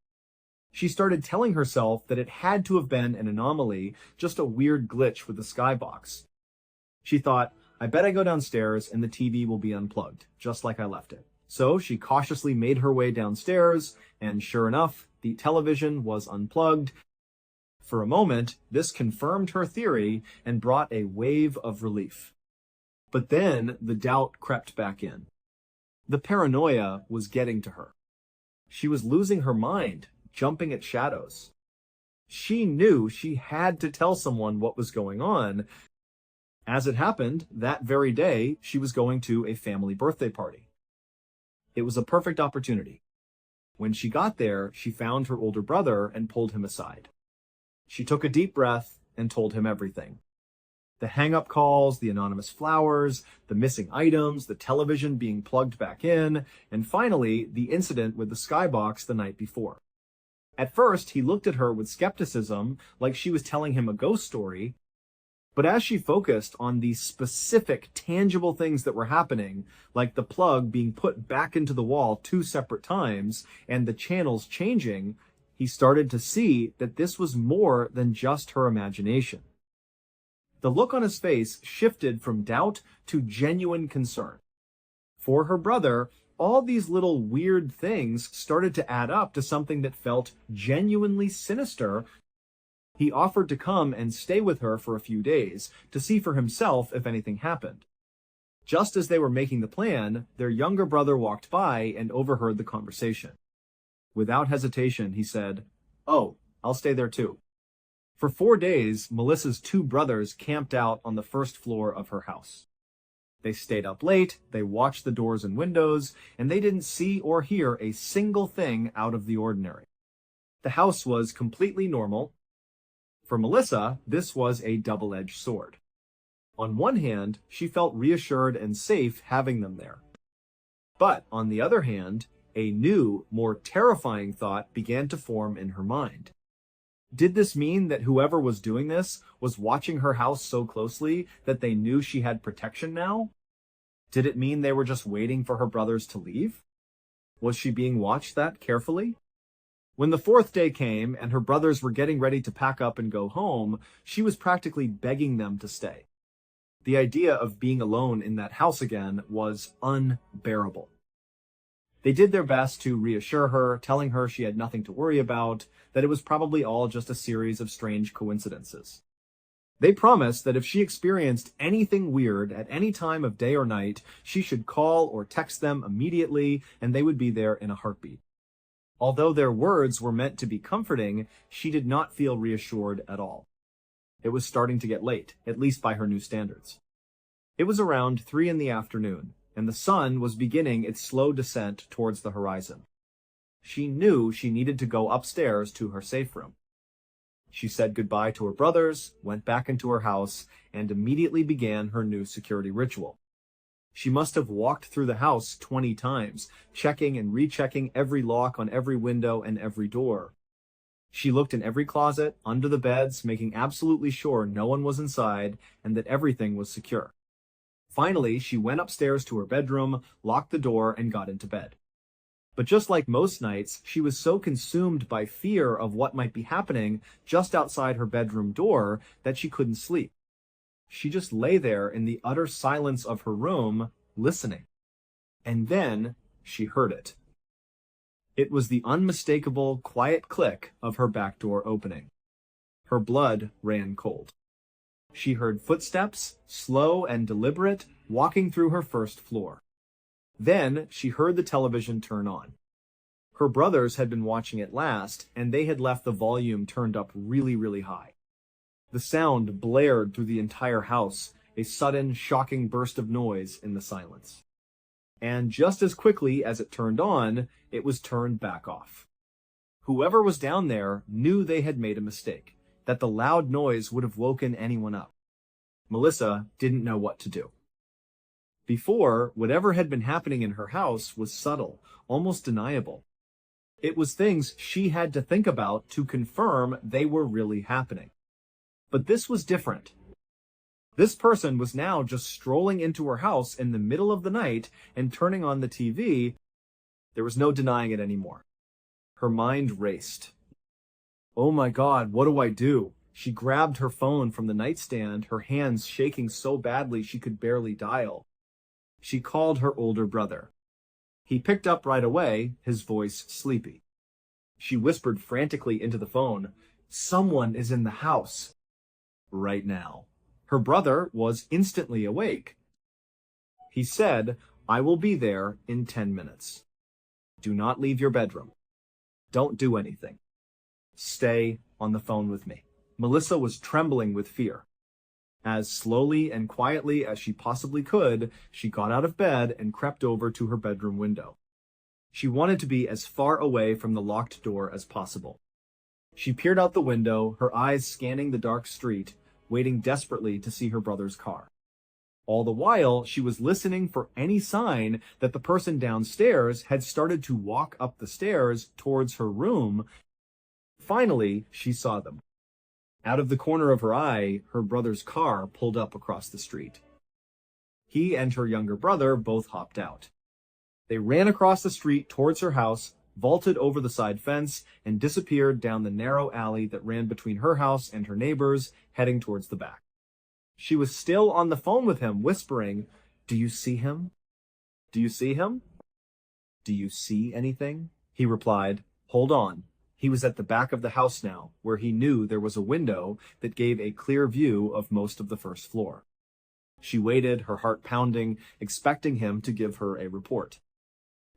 She started telling herself that it had to have been an anomaly, just a weird glitch with the skybox. She thought, I bet I go downstairs and the TV will be unplugged, just like I left it. So she cautiously made her way downstairs, and sure enough, the television was unplugged. For a moment, this confirmed her theory and brought a wave of relief. But then the doubt crept back in. The paranoia was getting to her. She was losing her mind, jumping at shadows. She knew she had to tell someone what was going on. As it happened, that very day, she was going to a family birthday party. It was a perfect opportunity. When she got there, she found her older brother and pulled him aside. She took a deep breath and told him everything. The hang-up calls, the anonymous flowers, the missing items, the television being plugged back in, and finally, the incident with the skybox the night before. At first, he looked at her with skepticism, like she was telling him a ghost story. But as she focused on the specific, tangible things that were happening, like the plug being put back into the wall 2 separate times, and the channels changing, he started to see that this was more than just her imagination. The look on his face shifted from doubt to genuine concern. For her brother, all these little weird things started to add up to something that felt genuinely sinister. He offered to come and stay with her for a few days to see for himself if anything happened. Just as they were making the plan, their younger brother walked by and overheard the conversation. Without hesitation, he said, "Oh, I'll stay there too." For 4 days, Melissa's two brothers camped out on the first floor of her house. They stayed up late, they watched the doors and windows, and they didn't see or hear a single thing out of the ordinary. The house was completely normal. For Melissa, this was a double-edged sword. On one hand, she felt reassured and safe having them there. But on the other hand, a new, more terrifying thought began to form in her mind. Did this mean that whoever was doing this was watching her house so closely that they knew she had protection now? Did it mean they were just waiting for her brothers to leave? Was she being watched that carefully? When the fourth day came and her brothers were getting ready to pack up and go home, she was practically begging them to stay. The idea of being alone in that house again was unbearable. They did their best to reassure her, telling her she had nothing to worry about, that it was probably all just a series of strange coincidences. They promised that if she experienced anything weird at any time of day or night, she should call or text them immediately, and they would be there in a heartbeat. Although their words were meant to be comforting, she did not feel reassured at all. It was starting to get late, at least by her new standards. It was around 3 in the afternoon, and the sun was beginning its slow descent towards the horizon. She knew she needed to go upstairs to her safe room. She said goodbye to her brothers, went back into her house, and immediately began her new security ritual. She must have walked through the house 20 times, checking and rechecking every lock on every window and every door. She looked in every closet, under the beds, making absolutely sure no one was inside and that everything was secure. Finally, she went upstairs to her bedroom, locked the door, and got into bed. But just like most nights, she was so consumed by fear of what might be happening just outside her bedroom door that she couldn't sleep. She just lay there in the utter silence of her room, listening. And then she heard it. It was the unmistakable, quiet click of her back door opening. Her blood ran cold. She heard footsteps, slow and deliberate, walking through her first floor. Then she heard the television turn on. Her brothers had been watching it last, and they had left the volume turned up really, really high. The sound blared through the entire house, a sudden, shocking burst of noise in the silence. And just as quickly as it turned on, it was turned back off. Whoever was down there knew they had made a mistake, that the loud noise would have woken anyone up. Melissa didn't know what to do. Before, whatever had been happening in her house was subtle, almost deniable. It was things she had to think about to confirm they were really happening. But this was different. This person was now just strolling into her house in the middle of the night and turning on the TV. There was no denying it anymore. Her mind raced. Oh my God, what do I do? She grabbed her phone from the nightstand, her hands shaking so badly she could barely dial. She called her older brother. He picked up right away, his voice sleepy. She whispered frantically into the phone, "Someone is in the house right now." Her brother was instantly awake. He said, "I will be there in 10 minutes. Do not leave your bedroom. Don't do anything. Stay on the phone with me." Melissa was trembling with fear. As slowly and quietly as she possibly could, she got out of bed and crept over to her bedroom window. She wanted to be as far away from the locked door as possible. She peered out the window, her eyes scanning the dark street, waiting desperately to see her brother's car. All the while, she was listening for any sign that the person downstairs had started to walk up the stairs towards her room. Finally, she saw them. Out of the corner of her eye, her brother's car pulled up across the street. He and her younger brother both hopped out. They ran across the street towards her house, vaulted over the side fence, and disappeared down the narrow alley that ran between her house and her neighbor's, heading towards the back. She was still on the phone with him, whispering, "Do you see him? Do you see him? Do you see anything?" He replied, "Hold on." He was at the back of the house now, where he knew there was a window that gave a clear view of most of the first floor. She waited, her heart pounding, expecting him to give her a report.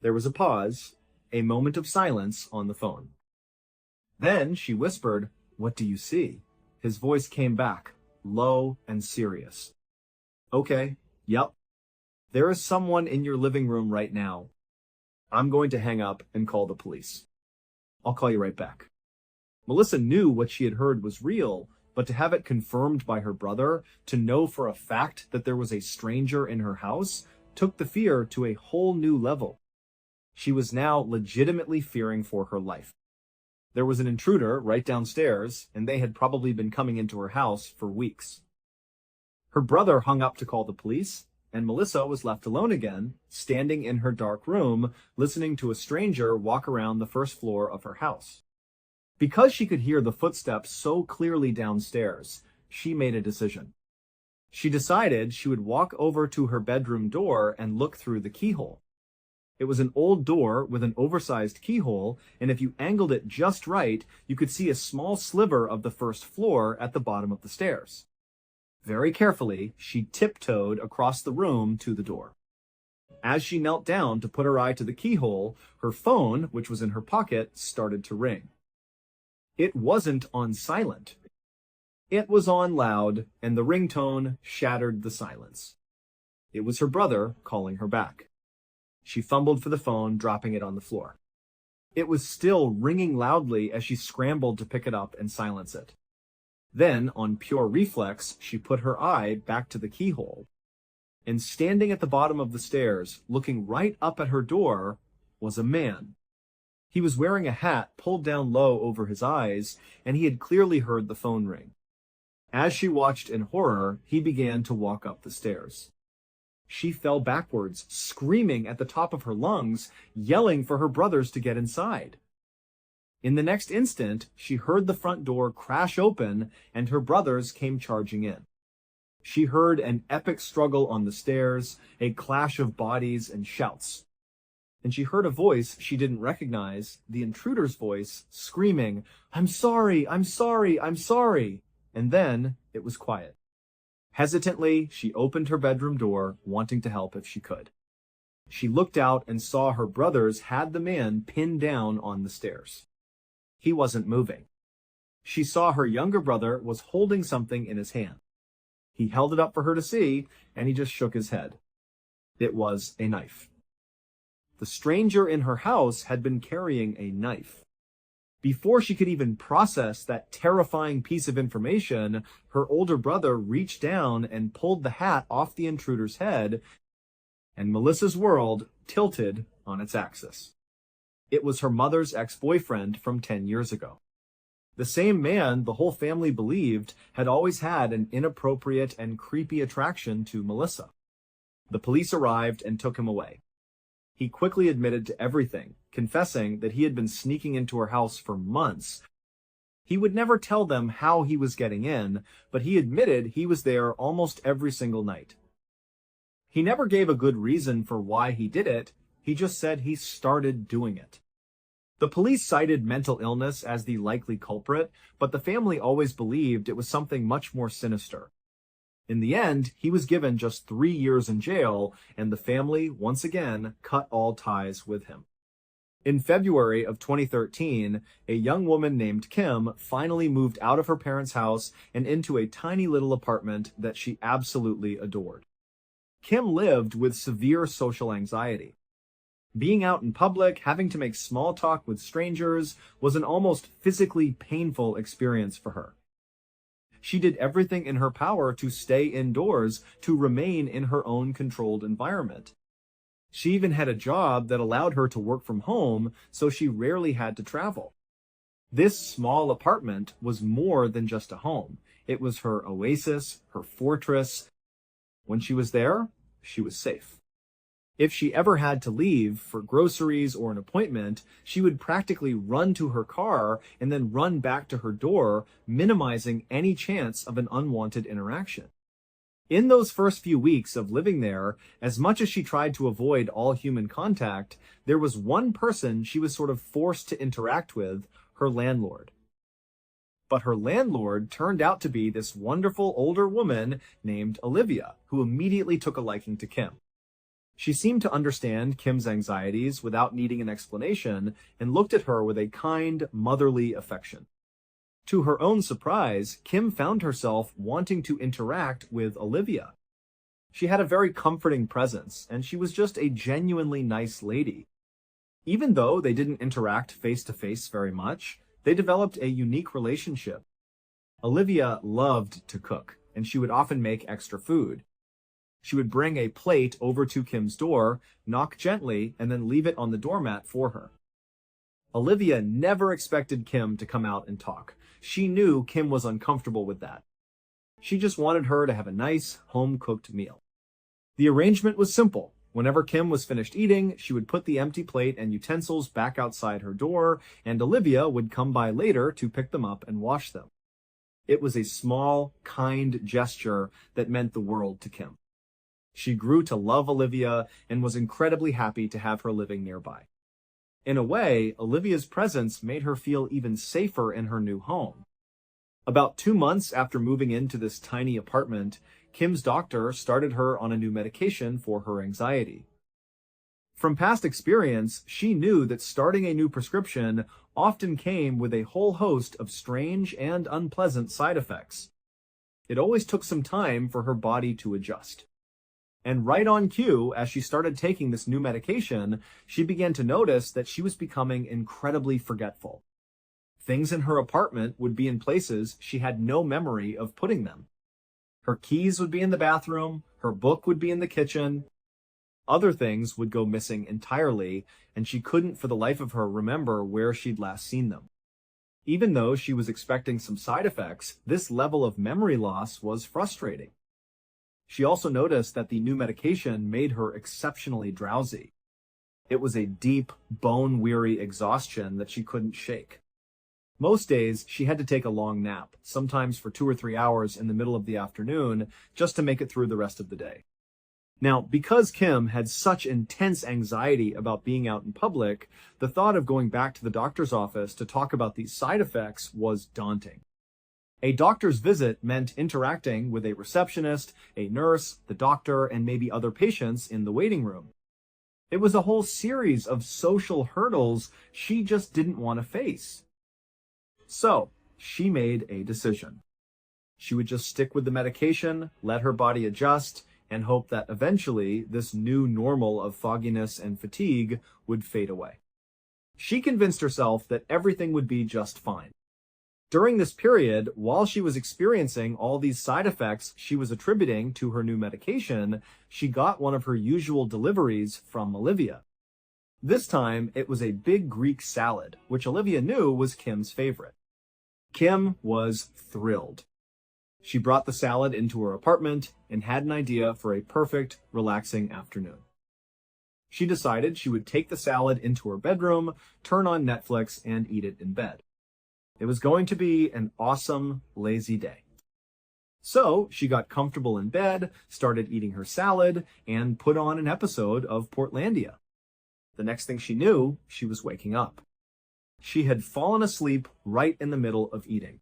There was a pause, a moment of silence on the phone. Then she whispered, "What do you see?" His voice came back, low and serious. "Okay, yep. There is someone in your living room right now. I'm going to hang up and call the police. I'll call you right back." Melissa knew what she had heard was real, but to have it confirmed by her brother, to know for a fact that there was a stranger in her house, took the fear to a whole new level. She was now legitimately fearing for her life. There was an intruder right downstairs, and they had probably been coming into her house for weeks. Her brother hung up to call the police, and Melissa was left alone again, standing in her dark room, listening to a stranger walk around the first floor of her house. Because she could hear the footsteps so clearly downstairs, she made a decision. She decided she would walk over to her bedroom door and look through the keyhole. It was an old door with an oversized keyhole, and if you angled it just right, you could see a small sliver of the first floor at the bottom of the stairs. Very carefully, she tiptoed across the room to the door. As she knelt down to put her eye to the keyhole, her phone, which was in her pocket, started to ring. It wasn't on silent. It was on loud, and the ringtone shattered the silence. It was her brother calling her back. She fumbled for the phone, dropping it on the floor. It was still ringing loudly as she scrambled to pick it up and silence it. Then, on pure reflex, she put her eye back to the keyhole. And standing at the bottom of the stairs, looking right up at her door, was a man. He was wearing a hat pulled down low over his eyes, and he had clearly heard the phone ring. As she watched in horror, he began to walk up the stairs. She fell backwards, screaming at the top of her lungs, yelling for her brothers to get inside. In the next instant, she heard the front door crash open, and her brothers came charging in. She heard an epic struggle on the stairs, a clash of bodies and shouts. And she heard a voice she didn't recognize, the intruder's voice, screaming, "I'm sorry, I'm sorry, I'm sorry." And then it was quiet. Hesitantly, she opened her bedroom door, wanting to help if she could. She looked out and saw her brothers had the man pinned down on the stairs. He wasn't moving. She saw her younger brother was holding something in his hand. He held it up for her to see, and he just shook his head. It was a knife. The stranger in her house had been carrying a knife. Before she could even process that terrifying piece of information, her older brother reached down and pulled the hat off the intruder's head, and Melissa's world tilted on its axis. It was her mother's ex-boyfriend from 10 years ago. The same man the whole family believed had always had an inappropriate and creepy attraction to Melissa. The police arrived and took him away. He quickly admitted to everything, confessing that he had been sneaking into her house for months. He would never tell them how he was getting in, but he admitted he was there almost every single night. He never gave a good reason for why he did it, he just said he started doing it. The police cited mental illness as the likely culprit, but the family always believed it was something much more sinister. In the end, he was given just 3 years in jail, and the family, once again, cut all ties with him. In February of 2013, a young woman named Kim finally moved out of her parents' house and into a tiny little apartment that she absolutely adored. Kim lived with severe social anxiety. Being out in public, having to make small talk with strangers, was an almost physically painful experience for her. She did everything in her power to stay indoors, to remain in her own controlled environment. She even had a job that allowed her to work from home, so she rarely had to travel. This small apartment was more than just a home. It was her oasis, her fortress. When she was there, she was safe. If she ever had to leave for groceries or an appointment, she would practically run to her car and then run back to her door, minimizing any chance of an unwanted interaction. In those first few weeks of living there, as much as she tried to avoid all human contact, there was one person she was sort of forced to interact with, her landlord. But her landlord turned out to be this wonderful older woman named Olivia, who immediately took a liking to Kim. She seemed to understand Kim's anxieties without needing an explanation and looked at her with a kind, motherly affection. To her own surprise, Kim found herself wanting to interact with Olivia. She had a very comforting presence, and she was just a genuinely nice lady. Even though they didn't interact face-to-face very much, they developed a unique relationship. Olivia loved to cook, and she would often make extra food. She would bring a plate over to Kim's door, knock gently, and then leave it on the doormat for her. Olivia never expected Kim to come out and talk. She knew Kim was uncomfortable with that. She just wanted her to have a nice, home-cooked meal. The arrangement was simple. Whenever Kim was finished eating, she would put the empty plate and utensils back outside her door, and Olivia would come by later to pick them up and wash them. It was a small, kind gesture that meant the world to Kim. She grew to love Olivia and was incredibly happy to have her living nearby. In a way, Olivia's presence made her feel even safer in her new home. About 2 months after moving into this tiny apartment, Kim's doctor started her on a new medication for her anxiety. From past experience, she knew that starting a new prescription often came with a whole host of strange and unpleasant side effects. It always took some time for her body to adjust. And right on cue, as she started taking this new medication, she began to notice that she was becoming incredibly forgetful. Things in her apartment would be in places she had no memory of putting them. Her keys would be in the bathroom, her book would be in the kitchen. Other things would go missing entirely, and she couldn't for the life of her remember where she'd last seen them. Even though she was expecting some side effects, this level of memory loss was frustrating. She also noticed that the new medication made her exceptionally drowsy. It was a deep, bone-weary exhaustion that she couldn't shake. Most days, she had to take a long nap, sometimes for 2 or 3 hours in the middle of the afternoon, just to make it through the rest of the day. Now, because Kim had such intense anxiety about being out in public, the thought of going back to the doctor's office to talk about these side effects was daunting. A doctor's visit meant interacting with a receptionist, a nurse, the doctor, and maybe other patients in the waiting room. It was a whole series of social hurdles she just didn't want to face. So, she made a decision. She would just stick with the medication, let her body adjust, and hope that eventually this new normal of fogginess and fatigue would fade away. She convinced herself that everything would be just fine. During this period, while she was experiencing all these side effects she was attributing to her new medication, she got one of her usual deliveries from Olivia. This time, it was a big Greek salad, which Olivia knew was Kim's favorite. Kim was thrilled. She brought the salad into her apartment and had an idea for a perfect, relaxing afternoon. She decided she would take the salad into her bedroom, turn on Netflix, and eat it in bed. It was going to be an awesome, lazy day. So she got comfortable in bed, started eating her salad, and put on an episode of Portlandia. The next thing she knew, she was waking up. She had fallen asleep right in the middle of eating.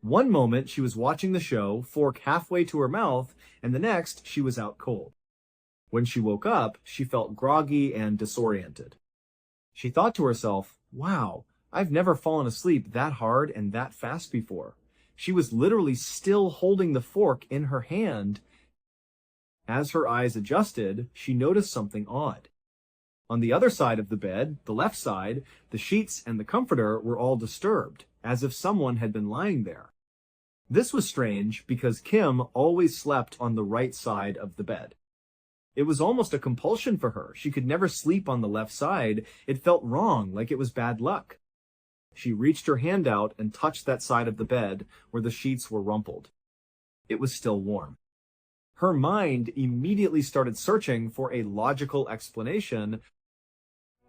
One moment she was watching the show, fork halfway to her mouth, and the next she was out cold. When she woke up, she felt groggy and disoriented. She thought to herself, wow, I've never fallen asleep that hard and that fast before. She was literally still holding the fork in her hand. As her eyes adjusted, she noticed something odd. On the other side of the bed, the left side, the sheets and the comforter were all disturbed, as if someone had been lying there. This was strange because Kim always slept on the right side of the bed. It was almost a compulsion for her. She could never sleep on the left side. It felt wrong, like it was bad luck. She reached her hand out and touched that side of the bed where the sheets were rumpled. It was still warm. Her mind immediately started searching for a logical explanation.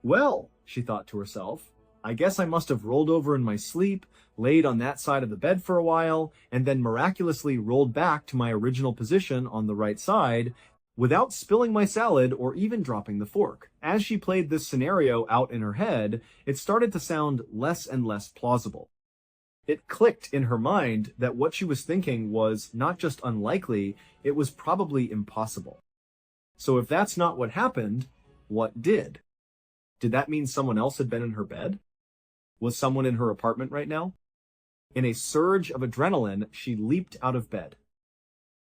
Well, she thought to herself, I guess I must have rolled over in my sleep, laid on that side of the bed for a while, and then miraculously rolled back to my original position on the right side without spilling my salad or even dropping the fork. As she played this scenario out in her head, it started to sound less and less plausible. It clicked in her mind that what she was thinking was not just unlikely, it was probably impossible. So if that's not what happened, what did? Did that mean someone else had been in her bed? Was someone in her apartment right now? In a surge of adrenaline, she leaped out of bed.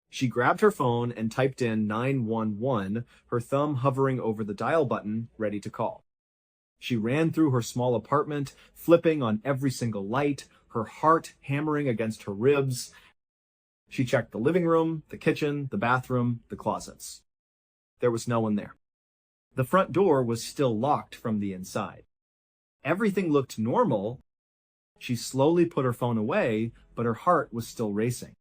She grabbed her phone and typed in 911, her thumb hovering over the dial button, ready to call. She ran through her small apartment, flipping on every single light, her heart hammering against her ribs. She checked the living room, the kitchen, the bathroom, the closets. There was no one there. The front door was still locked from the inside. Everything looked normal. She slowly put her phone away, but her heart was still racing.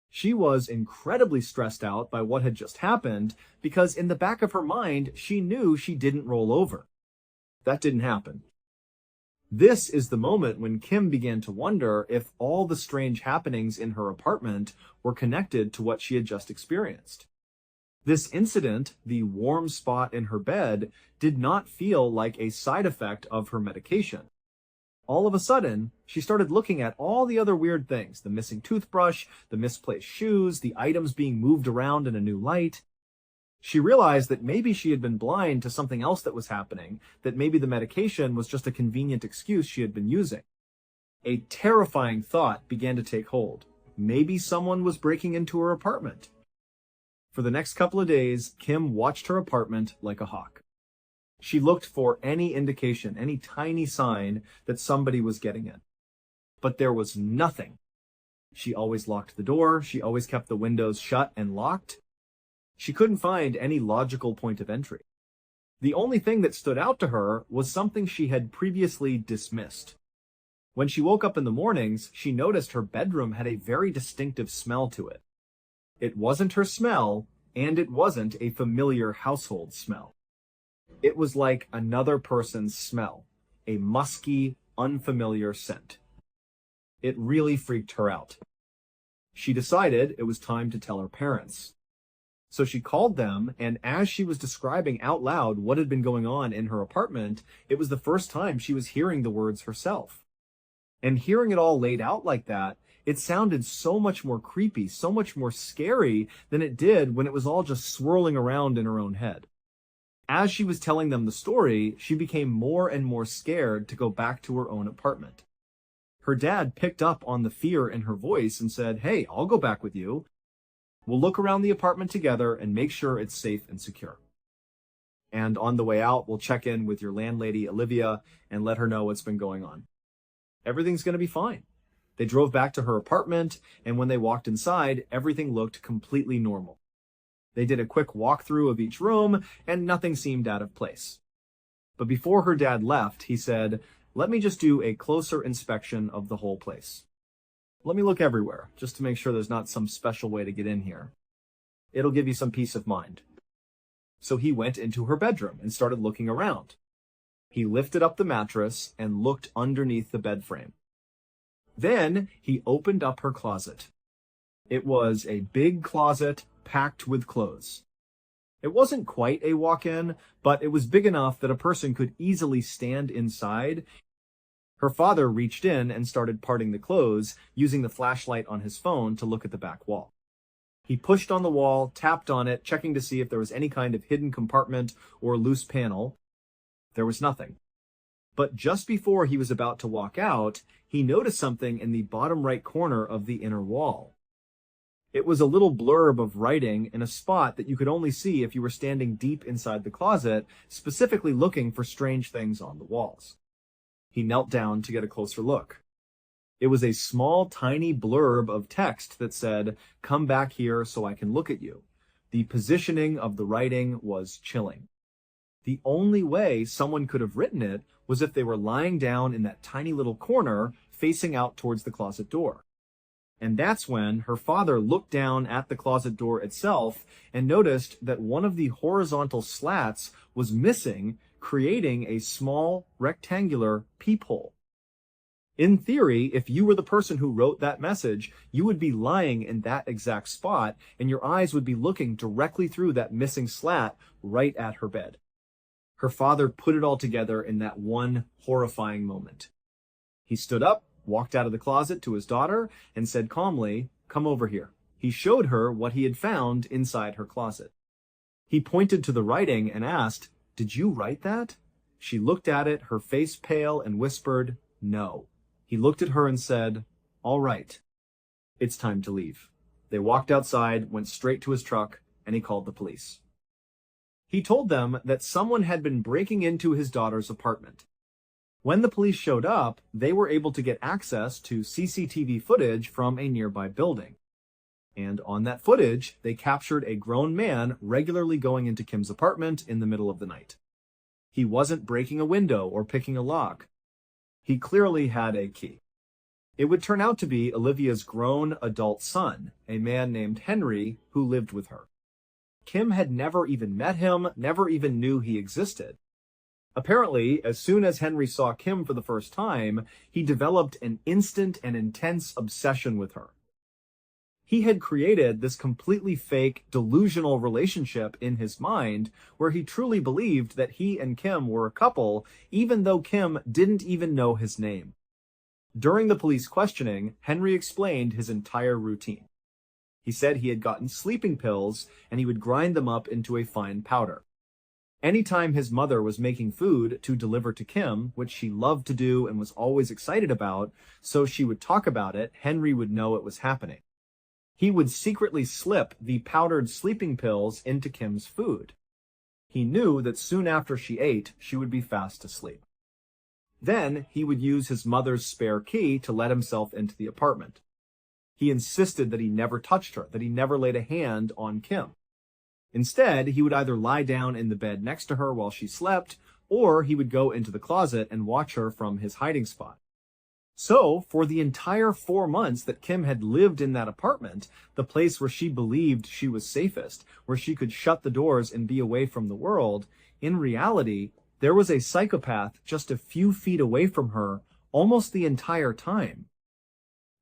She was incredibly stressed out by what had just happened because in the back of her mind, she knew she didn't roll over. That didn't happen. This is the moment when Kim began to wonder if all the strange happenings in her apartment were connected to what she had just experienced. This incident, the warm spot in her bed, did not feel like a side effect of her medication. All of a sudden, she started looking at all the other weird things, the missing toothbrush, the misplaced shoes, the items being moved around in a new light. She realized that maybe she had been blind to something else that was happening, that maybe the medication was just a convenient excuse she had been using. A terrifying thought began to take hold. Maybe someone was breaking into her apartment. For the next couple of days, Kim watched her apartment like a hawk. She looked for any indication, any tiny sign that somebody was getting in. But there was nothing. She always locked the door. She always kept the windows shut and locked. She couldn't find any logical point of entry. The only thing that stood out to her was something she had previously dismissed. When she woke up in the mornings, she noticed her bedroom had a very distinctive smell to it. It wasn't her smell, and it wasn't a familiar household smell. It was like another person's smell, a musky, unfamiliar scent. It really freaked her out. She decided it was time to tell her parents. So she called them, and as she was describing out loud what had been going on in her apartment, it was the first time she was hearing the words herself. And hearing it all laid out like that, it sounded so much more creepy, so much more scary than it did when it was all just swirling around in her own head. As she was telling them the story, she became more and more scared to go back to her own apartment. Her dad picked up on the fear in her voice and said, "Hey, I'll go back with you. We'll look around the apartment together and make sure it's safe and secure. And on the way out, we'll check in with your landlady, Olivia, and let her know what's been going on. Everything's going to be fine." They drove back to her apartment, and when they walked inside, everything looked completely normal. They did a quick walkthrough of each room, and nothing seemed out of place. But before her dad left, he said, "Let me just do a closer inspection of the whole place. Let me look everywhere, just to make sure there's not some special way to get in here. It'll give you some peace of mind." So he went into her bedroom and started looking around. He lifted up the mattress and looked underneath the bed frame. Then he opened up her closet. It was a big closet packed with clothes. It wasn't quite a walk-in, but it was big enough that a person could easily stand inside. Her father reached in and started parting the clothes, using the flashlight on his phone to look at the back wall. He pushed on the wall, tapped on it, checking to see if there was any kind of hidden compartment or loose panel. There was nothing. But just before he was about to walk out, he noticed something in the bottom right corner of the inner wall. It was a little blurb of writing in a spot that you could only see if you were standing deep inside the closet, specifically looking for strange things on the walls. He knelt down to get a closer look. It was a small, tiny blurb of text that said, "Come back here so I can look at you." The positioning of the writing was chilling. The only way someone could have written it was if they were lying down in that tiny little corner facing out towards the closet door. And that's when her father looked down at the closet door itself and noticed that one of the horizontal slats was missing, creating a small, rectangular peephole. In theory, if you were the person who wrote that message, you would be lying in that exact spot, and your eyes would be looking directly through that missing slat right at her bed. Her father put it all together in that one horrifying moment. He stood up, walked out of the closet to his daughter, and said calmly, "Come over here." He showed her what he had found inside her closet. He pointed to the writing and asked, "Did you write that?" She looked at it, her face pale, and whispered, "No." He looked at her and said, "All right, it's time to leave." They walked outside, went straight to his truck, and he called the police. He told them that someone had been breaking into his daughter's apartment. When the police showed up, they were able to get access to CCTV footage from a nearby building. And on that footage, they captured a grown man regularly going into Kim's apartment in the middle of the night. He wasn't breaking a window or picking a lock. He clearly had a key. It would turn out to be Olivia's grown adult son, a man named Henry, who lived with her. Kim had never even met him, never even knew he existed. Apparently, as soon as Henry saw Kim for the first time, he developed an instant and intense obsession with her. He had created this completely fake, delusional relationship in his mind where he truly believed that he and Kim were a couple, even though Kim didn't even know his name. During the police questioning, Henry explained his entire routine. He said he had gotten sleeping pills and he would grind them up into a fine powder. Anytime his mother was making food to deliver to Kim, which she loved to do and was always excited about, so she would talk about it, Henry would know it was happening. He would secretly slip the powdered sleeping pills into Kim's food. He knew that soon after she ate, she would be fast asleep. Then he would use his mother's spare key to let himself into the apartment. He insisted that he never touched her, that he never laid a hand on Kim. Instead, he would either lie down in the bed next to her while she slept, or he would go into the closet and watch her from his hiding spot. So, for the entire 4 months that Kim had lived in that apartment, the place where she believed she was safest, where she could shut the doors and be away from the world, in reality, there was a psychopath just a few feet away from her almost the entire time.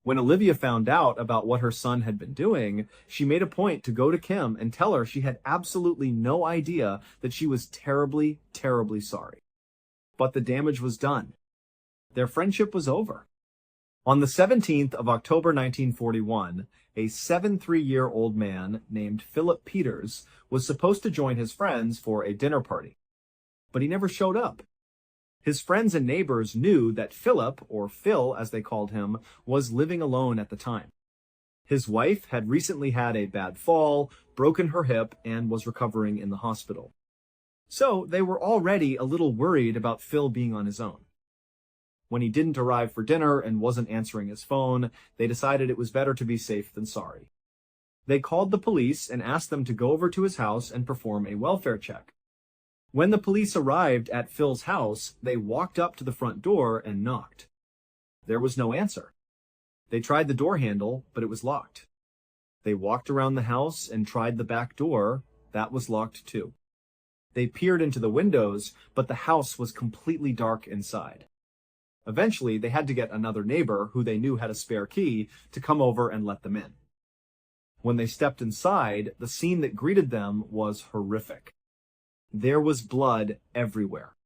When Olivia found out about what her son had been doing, she made a point to go to Kim and tell her she had absolutely no idea that she was terribly, terribly sorry. But the damage was done. Their friendship was over. On the 17th of October 1941, a 73-year-old man named Philip Peters was supposed to join his friends for a dinner party. But he never showed up. His friends and neighbors knew that Philip, or Phil as they called him, was living alone at the time. His wife had recently had a bad fall, broken her hip, and was recovering in the hospital. So they were already a little worried about Phil being on his own. When he didn't arrive for dinner and wasn't answering his phone, they decided it was better to be safe than sorry. They called the police and asked them to go over to his house and perform a welfare check. When the police arrived at Phil's house, they walked up to the front door and knocked. There was no answer. They tried the door handle, but it was locked. They walked around the house and tried the back door. That was locked too. They peered into the windows, but the house was completely dark inside. Eventually, they had to get another neighbor, who they knew had a spare key, to come over and let them in. When they stepped inside, the scene that greeted them was horrific. There was blood everywhere.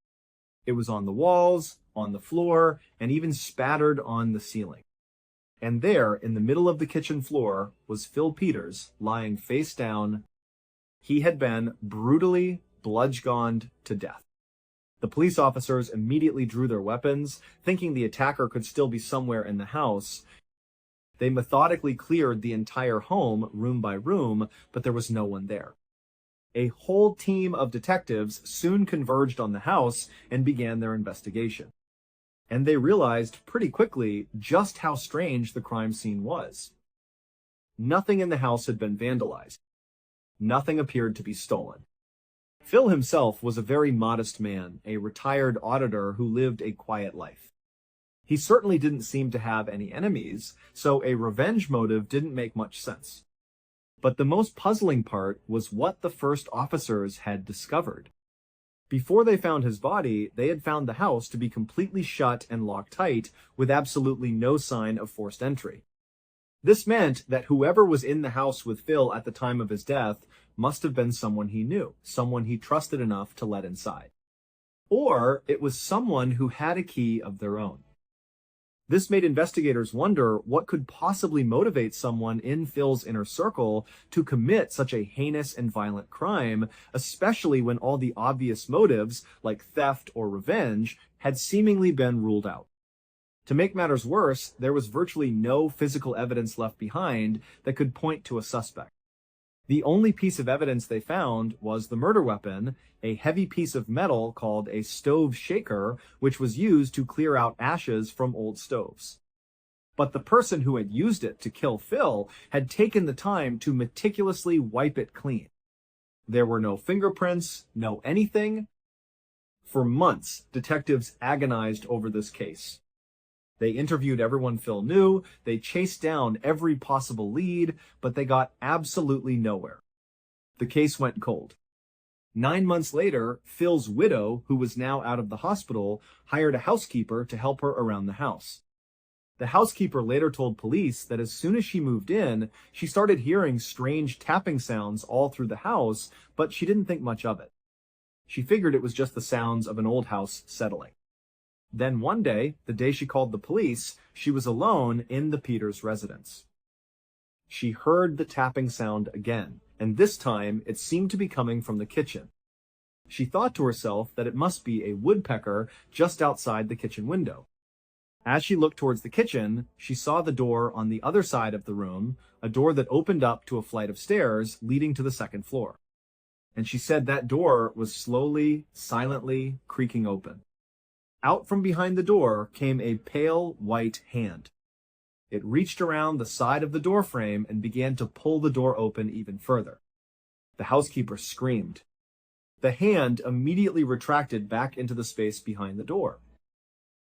It was on the walls, on the floor, and even spattered on the ceiling. And there, in the middle of the kitchen floor, was Phil Peters, lying face down. He had been brutally bludgeoned to death. The police officers immediately drew their weapons, thinking the attacker could still be somewhere in the house. They methodically cleared the entire home, room by room, but there was no one there. A whole team of detectives soon converged on the house and began their investigation. And they realized pretty quickly just how strange the crime scene was. Nothing in the house had been vandalized. Nothing appeared to be stolen. Phil himself was a very modest man, a retired auditor who lived a quiet life. He certainly didn't seem to have any enemies, so a revenge motive didn't make much sense. But the most puzzling part was what the first officers had discovered. Before they found his body, they had found the house to be completely shut and locked tight, with absolutely no sign of forced entry. This meant that whoever was in the house with Phil at the time of his death must have been someone he knew, someone he trusted enough to let inside. Or it was someone who had a key of their own. This made investigators wonder what could possibly motivate someone in Phil's inner circle to commit such a heinous and violent crime, especially when all the obvious motives, like theft or revenge, had seemingly been ruled out. To make matters worse, there was virtually no physical evidence left behind that could point to a suspect. The only piece of evidence they found was the murder weapon, a heavy piece of metal called a stove shaker, which was used to clear out ashes from old stoves. But the person who had used it to kill Phil had taken the time to meticulously wipe it clean. There were no fingerprints, no anything. For months, detectives agonized over this case. They interviewed everyone Phil knew, they chased down every possible lead, but they got absolutely nowhere. The case went cold. 9 months later, Phil's widow, who was now out of the hospital, hired a housekeeper to help her around the house. The housekeeper later told police that as soon as she moved in, she started hearing strange tapping sounds all through the house, but she didn't think much of it. She figured it was just the sounds of an old house settling. Then one day, the day she called the police, she was alone in the Peters residence. She heard the tapping sound again, and this time it seemed to be coming from the kitchen. She thought to herself that it must be a woodpecker just outside the kitchen window. As she looked towards the kitchen, she saw the door on the other side of the room, a door that opened up to a flight of stairs leading to the second floor. And she said that door was slowly, silently creaking open. Out from behind the door came a pale white hand. It reached around the side of the door frame and began to pull the door open even further. The housekeeper screamed. The hand immediately retracted back into the space behind the door.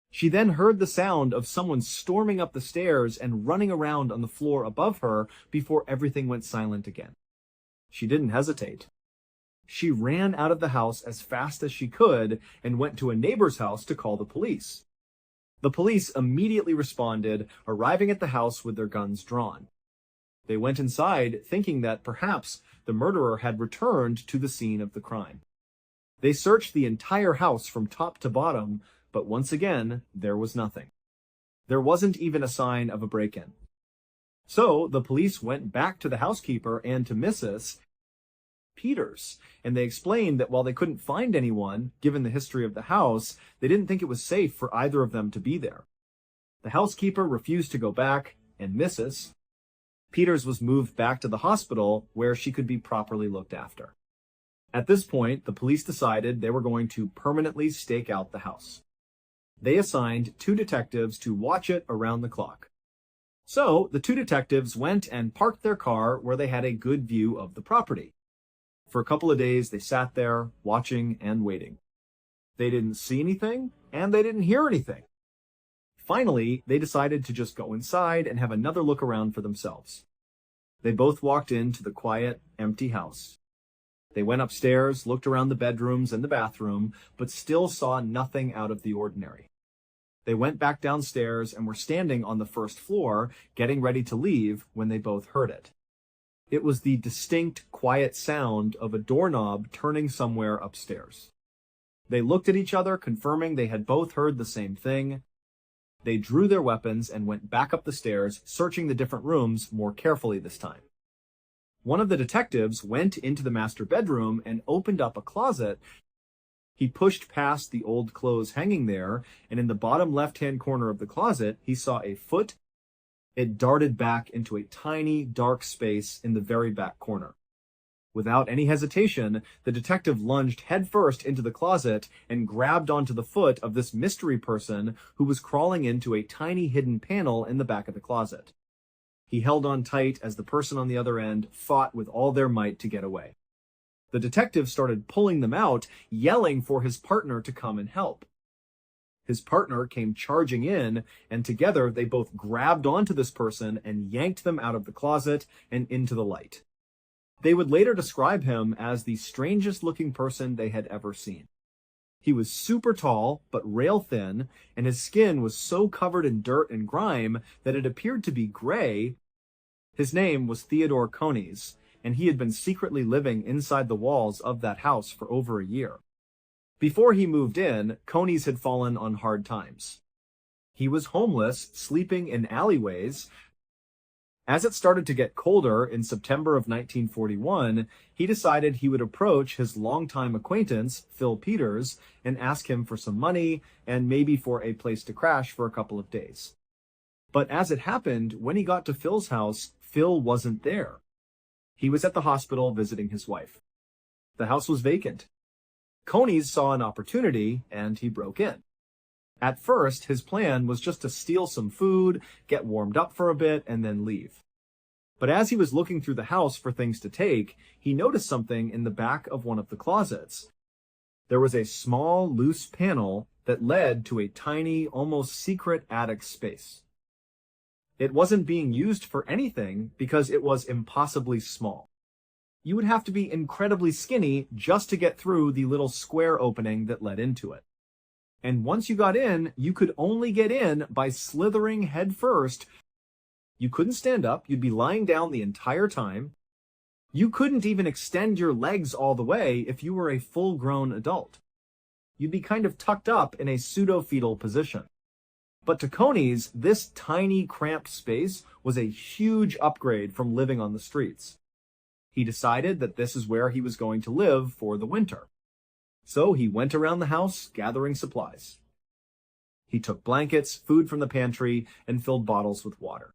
She then heard the sound of someone storming up the stairs and running around on the floor above her before everything went silent again. She didn't hesitate. She ran out of the house as fast as she could and went to a neighbor's house to call the police. The police immediately responded, arriving at the house with their guns drawn. They went inside, thinking that perhaps the murderer had returned to the scene of the crime. They searched the entire house from top to bottom, but once again, there was nothing. There wasn't even a sign of a break-in. So the police went back to the housekeeper and to Mrs. Peters, and they explained that while they couldn't find anyone, given the history of the house, they didn't think it was safe for either of them to be there. The housekeeper refused to go back, and Mrs. Peters was moved back to the hospital where she could be properly looked after. At this point, the police decided they were going to permanently stake out the house. They assigned 2 detectives to watch it around the clock. So the 2 detectives went and parked their car where they had a good view of the property. For a couple of days, they sat there, watching and waiting. They didn't see anything, and they didn't hear anything. Finally, they decided to just go inside and have another look around for themselves. They both walked into the quiet, empty house. They went upstairs, looked around the bedrooms and the bathroom, but still saw nothing out of the ordinary. They went back downstairs and were standing on the first floor, getting ready to leave, when they both heard it. It was the distinct, quiet sound of a doorknob turning somewhere upstairs. They looked at each other, confirming they had both heard the same thing. They drew their weapons and went back up the stairs, searching the different rooms more carefully this time. One of the detectives went into the master bedroom and opened up a closet. He pushed past the old clothes hanging there, and in the bottom left-hand corner of the closet, he saw a foot. It darted back into a tiny, dark space in the very back corner. Without any hesitation, the detective lunged headfirst into the closet and grabbed onto the foot of this mystery person who was crawling into a tiny hidden panel in the back of the closet. He held on tight as the person on the other end fought with all their might to get away. The detective started pulling them out, yelling for his partner to come and help. His partner came charging in, and together they both grabbed onto this person and yanked them out of the closet and into the light. They would later describe him as the strangest looking person they had ever seen. He was super tall, but rail thin, and his skin was so covered in dirt and grime that it appeared to be gray. His name was Theodore Coneys, and he had been secretly living inside the walls of that house for over a year. Before he moved in, Coneys had fallen on hard times. He was homeless, sleeping in alleyways. As it started to get colder in September of 1941, he decided he would approach his longtime acquaintance, Phil Peters, and ask him for some money and maybe for a place to crash for a couple of days. But as it happened, when he got to Phil's house, Phil wasn't there. He was at the hospital visiting his wife. The house was vacant. Coneys saw an opportunity, and he broke in. At first, his plan was just to steal some food, get warmed up for a bit, and then leave. But as he was looking through the house for things to take, he noticed something in the back of one of the closets. There was a small, loose panel that led to a tiny, almost secret attic space. It wasn't being used for anything because it was impossibly small. You would have to be incredibly skinny just to get through the little square opening that led into it. And once you got in, you could only get in by slithering head first. You couldn't stand up, you'd be lying down the entire time. You couldn't even extend your legs all the way if you were a full-grown adult. You'd be kind of tucked up in a pseudo-fetal position. But to Coneys, this tiny, cramped space was a huge upgrade from living on the streets. He decided that this is where he was going to live for the winter. So he went around the house gathering supplies. He took blankets, food from the pantry, and filled bottles with water.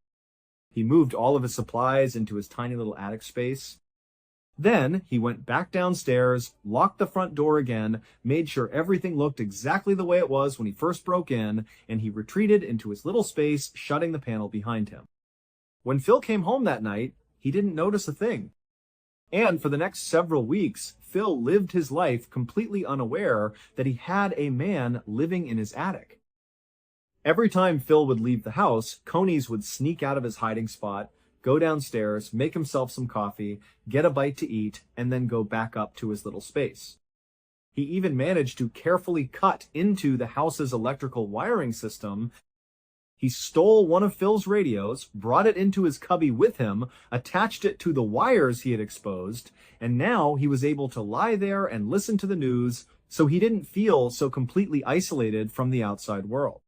He moved all of his supplies into his tiny little attic space. Then he went back downstairs, locked the front door again, made sure everything looked exactly the way it was when he first broke in, and he retreated into his little space, shutting the panel behind him. When Phil came home that night, he didn't notice a thing. And for the next several weeks, Phil lived his life completely unaware that he had a man living in his attic. Every time Phil would leave the house, Coneys would sneak out of his hiding spot, go downstairs, make himself some coffee, get a bite to eat, and then go back up to his little space. He even managed to carefully cut into the house's electrical wiring system. He stole one of Phil's radios, brought it into his cubby with him, attached it to the wires he had exposed, and now he was able to lie there and listen to the news, so he didn't feel so completely isolated from the outside world.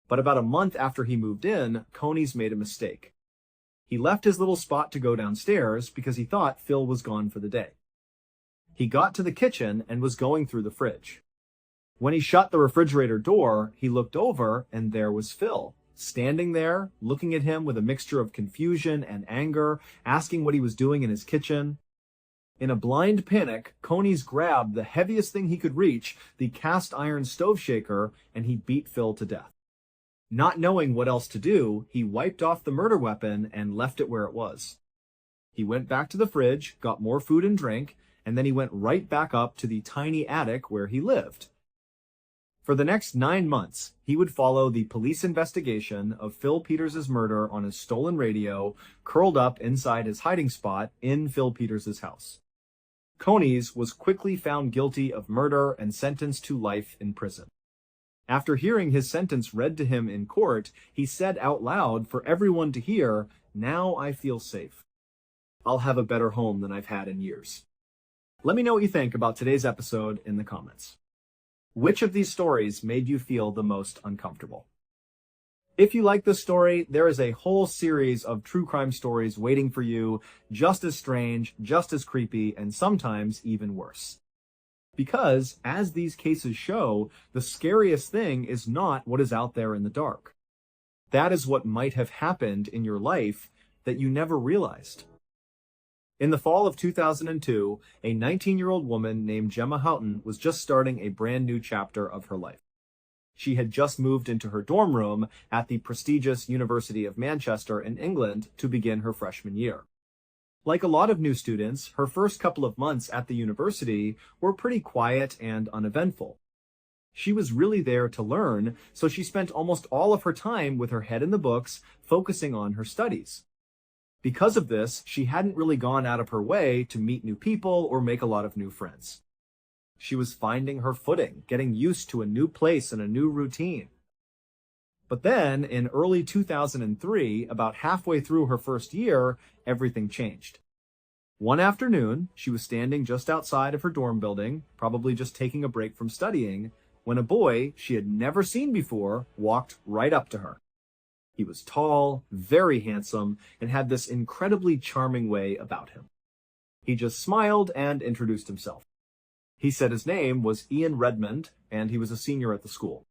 But about a month after he moved in, Coneys made a mistake. He left his little spot to go downstairs because he thought Phil was gone for the day. He got to the kitchen and was going through the fridge. When he shut the refrigerator door, he looked over and there was Phil, standing there, looking at him with a mixture of confusion and anger, asking what he was doing in his kitchen. In a blind panic, Coneys grabbed the heaviest thing he could reach, the cast iron stove shaker, and he beat Phil to death. Not knowing what else to do, he wiped off the murder weapon and left it where it was. He went back to the fridge, got more food and drink, and then he went right back up to the tiny attic where he lived. For the next 9 months, he would follow the police investigation of Phil Peters' murder on his stolen radio, curled up inside his hiding spot in Phil Peters' house. Coneys was quickly found guilty of murder and sentenced to life in prison. After hearing his sentence read to him in court, he said out loud for everyone to hear, "Now I feel safe. I'll have a better home than I've had in years." Let me know what you think about today's episode in the comments. Which of these stories made you feel the most uncomfortable? If you like this story, there is a whole series of true crime stories waiting for you, just as strange, just as creepy, and sometimes even worse. Because, as these cases show, the scariest thing is not what is out there in the dark. That is what might have happened in your life that you never realized. In the fall of 2002, a 19-year-old woman named Gemma Houghton was just starting a brand new chapter of her life. She had just moved into her dorm room at the prestigious University of Manchester in England to begin her freshman year. Like a lot of new students, her first couple of months at the university were pretty quiet and uneventful. She was really there to learn, so she spent almost all of her time with her head in the books, focusing on her studies. Because of this, she hadn't really gone out of her way to meet new people or make a lot of new friends. She was finding her footing, getting used to a new place and a new routine. But then, in early 2003, about halfway through her first year, everything changed. One afternoon, she was standing just outside of her dorm building, probably just taking a break from studying, when a boy she had never seen before walked right up to her. He was tall, very handsome, and had this incredibly charming way about him. He just smiled and introduced himself. He said his name was Ian Redmond, and he was a senior at the school.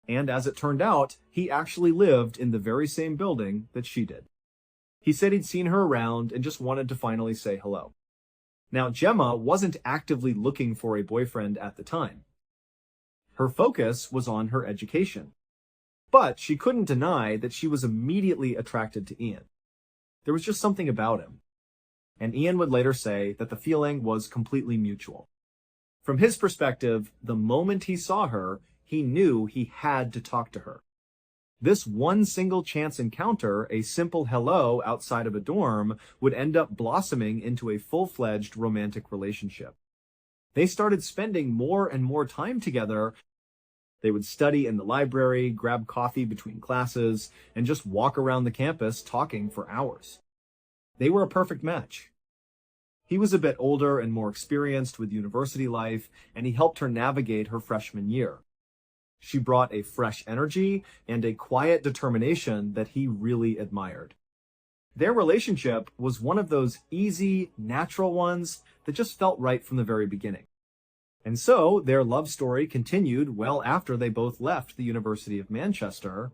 And as it turned out, he actually lived in the very same building that she did. He said he'd seen her around and just wanted to finally say hello. Now, Gemma wasn't actively looking for a boyfriend at the time. Her focus was on her education. But she couldn't deny that she was immediately attracted to Ian. There was just something about him. And Ian would later say that the feeling was completely mutual. From his perspective, the moment he saw her, he knew he had to talk to her. This one single chance encounter, a simple hello outside of a dorm, would end up blossoming into a full-fledged romantic relationship. They started spending more and more time together. They would study in the library, grab coffee between classes, and just walk around the campus talking for hours. They were a perfect match. He was a bit older and more experienced with university life, and he helped her navigate her freshman year. She brought a fresh energy and a quiet determination that he really admired. Their relationship was one of those easy, natural ones that just felt right from the very beginning. And so their love story continued well after they both left the University of Manchester.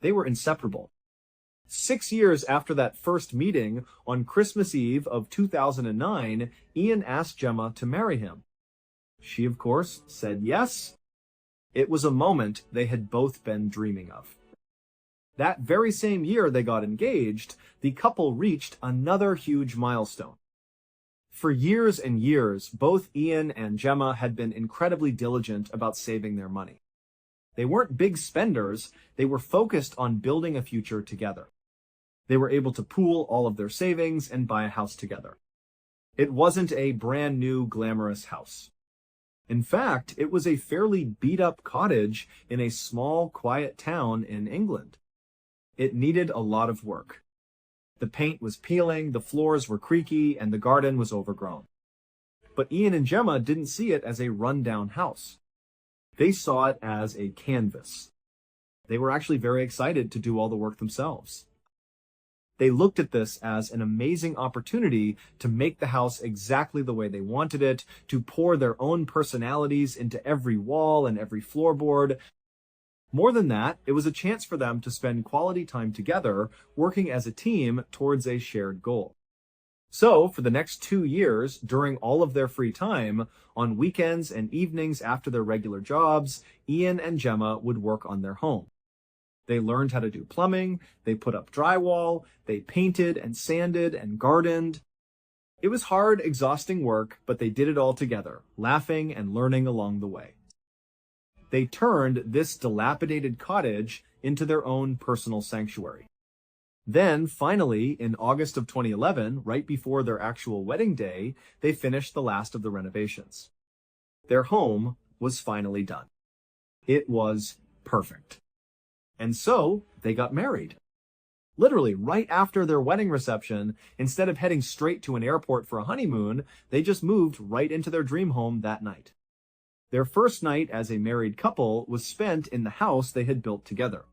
They were inseparable. 6 years after that first meeting, on Christmas Eve of 2009, Ian asked Gemma to marry him. She, of course, said yes. It was a moment they had both been dreaming of. That very same year they got engaged, the couple reached another huge milestone. For years and years, both Ian and Gemma had been incredibly diligent about saving their money. They weren't big spenders, they were focused on building a future together. They were able to pool all of their savings and buy a house together. It wasn't a brand new glamorous house. In fact, it was a fairly beat-up cottage in a small, quiet town in England. It needed a lot of work. The paint was peeling, the floors were creaky, and the garden was overgrown. But Ian and Gemma didn't see it as a run-down house. They saw it as a canvas. They were actually very excited to do all the work themselves. They looked at this as an amazing opportunity to make the house exactly the way they wanted it, to pour their own personalities into every wall and every floorboard. More than that, it was a chance for them to spend quality time together, working as a team towards a shared goal. So, for the next 2 years, during all of their free time, on weekends and evenings after their regular jobs, Ian and Gemma would work on their home. They learned how to do plumbing, they put up drywall, they painted and sanded and gardened. It was hard, exhausting work, but they did it all together, laughing and learning along the way. They turned this dilapidated cottage into their own personal sanctuary. Then, finally, in August of 2011, right before their actual wedding day, they finished the last of the renovations. Their home was finally done. It was perfect. And so, they got married. Literally, right after their wedding reception, instead of heading straight to an airport for a honeymoon, they just moved right into their dream home that night. Their first night as a married couple was spent in the house they had built together.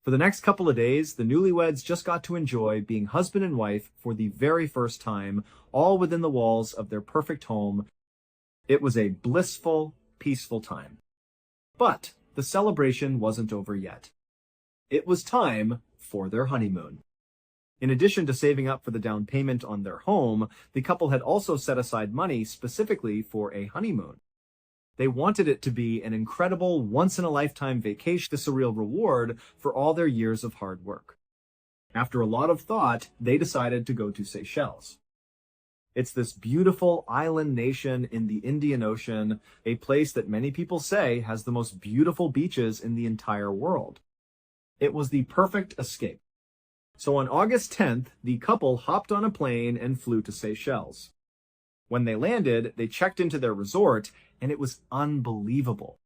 For the next couple of days, the newlyweds just got to enjoy being husband and wife for the very first time, all within the walls of their perfect home. It was a blissful, peaceful time. But the celebration wasn't over yet. It was time for their honeymoon. In addition to saving up for the down payment on their home, the couple had also set aside money specifically for a honeymoon. They wanted it to be an incredible, once-in-a-lifetime vacation, the surreal reward for all their years of hard work. After a lot of thought, they decided to go to Seychelles. It's this beautiful island nation in the Indian Ocean, a place that many people say has the most beautiful beaches in the entire world. It was the perfect escape. So on August 10th, the couple hopped on a plane and flew to Seychelles. When they landed, they checked into their resort, and it was unbelievable.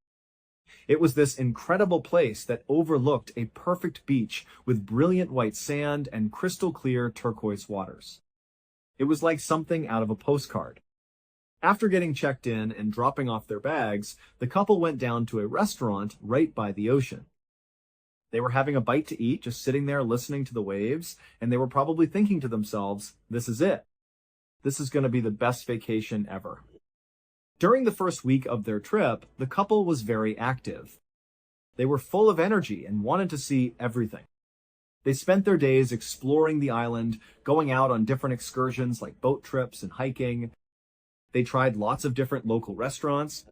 It was this incredible place that overlooked a perfect beach with brilliant white sand and crystal clear turquoise waters. It was like something out of a postcard. After getting checked in and dropping off their bags, the couple went down to a restaurant right by the ocean. They were having a bite to eat, just sitting there listening to the waves, and they were probably thinking to themselves, this is it. This is going to be the best vacation ever. During the first week of their trip, the couple was very active. They were full of energy and wanted to see everything. They spent their days exploring the island, going out on different excursions like boat trips and hiking. They tried lots of different local restaurants.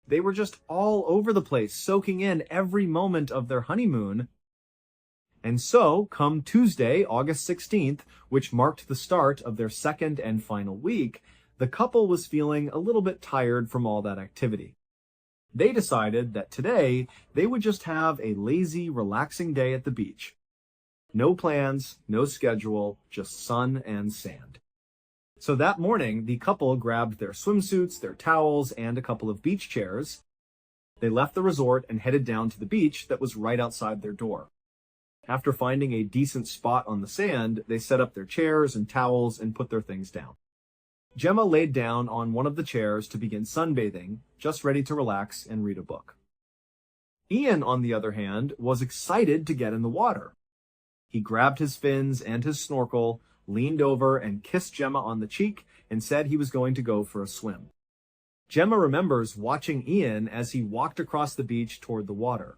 They were just all over the place, soaking in every moment of their honeymoon. And so, come Tuesday, August 16th, which marked the start of their second and final week, the couple was feeling a little bit tired from all that activity. They decided that today they would just have a lazy, relaxing day at the beach. No plans, no schedule, just sun and sand. So that morning, the couple grabbed their swimsuits, their towels, and a couple of beach chairs. They left the resort and headed down to the beach that was right outside their door. After finding a decent spot on the sand, they set up their chairs and towels and put their things down. Gemma laid down on one of the chairs to begin sunbathing, just ready to relax and read a book. Ian, on the other hand, was excited to get in the water. He grabbed his fins and his snorkel, leaned over and kissed Gemma on the cheek, and said he was going to go for a swim. Gemma remembers watching Ian as he walked across the beach toward the water.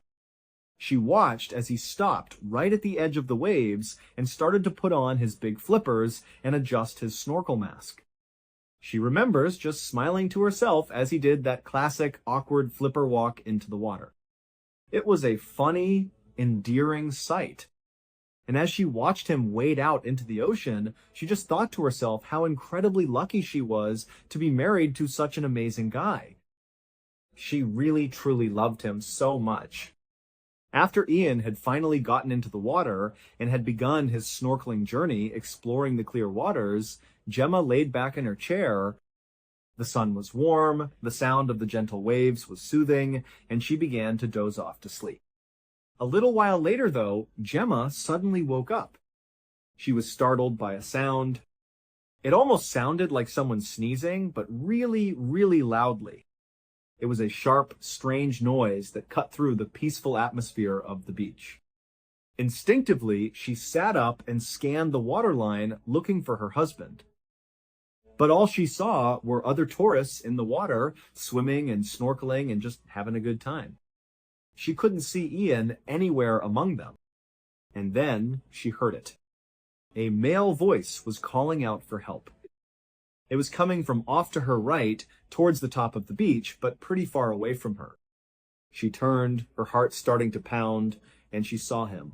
She watched as he stopped right at the edge of the waves and started to put on his big flippers and adjust his snorkel mask. She remembers just smiling to herself as he did that classic awkward flipper walk into the water. It was a funny, endearing sight. And as she watched him wade out into the ocean, she just thought to herself how incredibly lucky she was to be married to such an amazing guy. She really, truly loved him so much. After Ian had finally gotten into the water and had begun his snorkeling journey exploring the clear waters, Gemma laid back in her chair. The sun was warm, the sound of the gentle waves was soothing, and she began to doze off to sleep. A little while later, though, Gemma suddenly woke up. She was startled by a sound. It almost sounded like someone sneezing, but really, really loudly. It was a sharp, strange noise that cut through the peaceful atmosphere of the beach. Instinctively, she sat up and scanned the waterline, looking for her husband. But all she saw were other tourists in the water, swimming and snorkeling and just having a good time. She couldn't see Ian anywhere among them. And then she heard it. A male voice was calling out for help. It was coming from off to her right, towards the top of the beach, but pretty far away from her. She turned, her heart starting to pound, and she saw him.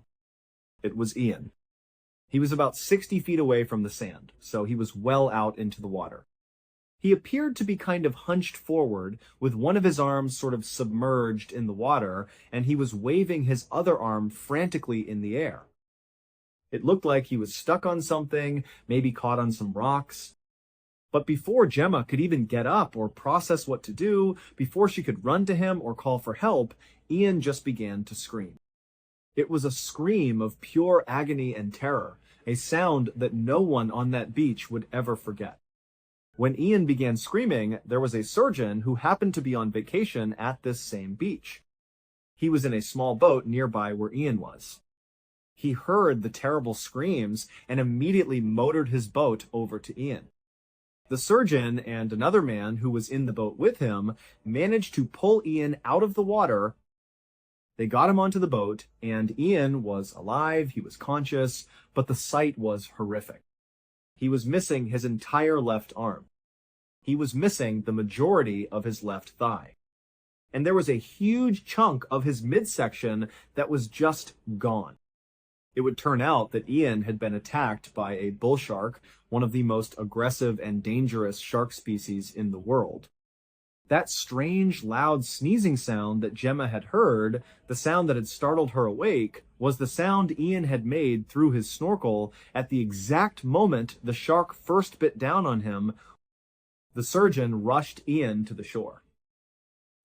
It was Ian. He was about 60 feet away from the sand, so he was well out into the water. He appeared to be kind of hunched forward, with one of his arms sort of submerged in the water, and he was waving his other arm frantically in the air. It looked like he was stuck on something, maybe caught on some rocks. But before Gemma could even get up or process what to do, before she could run to him or call for help, Ian just began to scream. It was a scream of pure agony and terror, a sound that no one on that beach would ever forget. When Ian began screaming, there was a surgeon who happened to be on vacation at this same beach. He was in a small boat nearby where Ian was. He heard the terrible screams and immediately motored his boat over to Ian. The surgeon and another man who was in the boat with him managed to pull Ian out of the water. They got him onto the boat, and Ian was alive, he was conscious, but the sight was horrific. He was missing his entire left arm. He was missing the majority of his left thigh. And there was a huge chunk of his midsection that was just gone. It would turn out that Ian had been attacked by a bull shark, one of the most aggressive and dangerous shark species in the world. That strange, loud sneezing sound that Gemma had heard, the sound that had startled her awake, was the sound Ian had made through his snorkel at the exact moment the shark first bit down on him, The surgeon rushed Ian to the shore.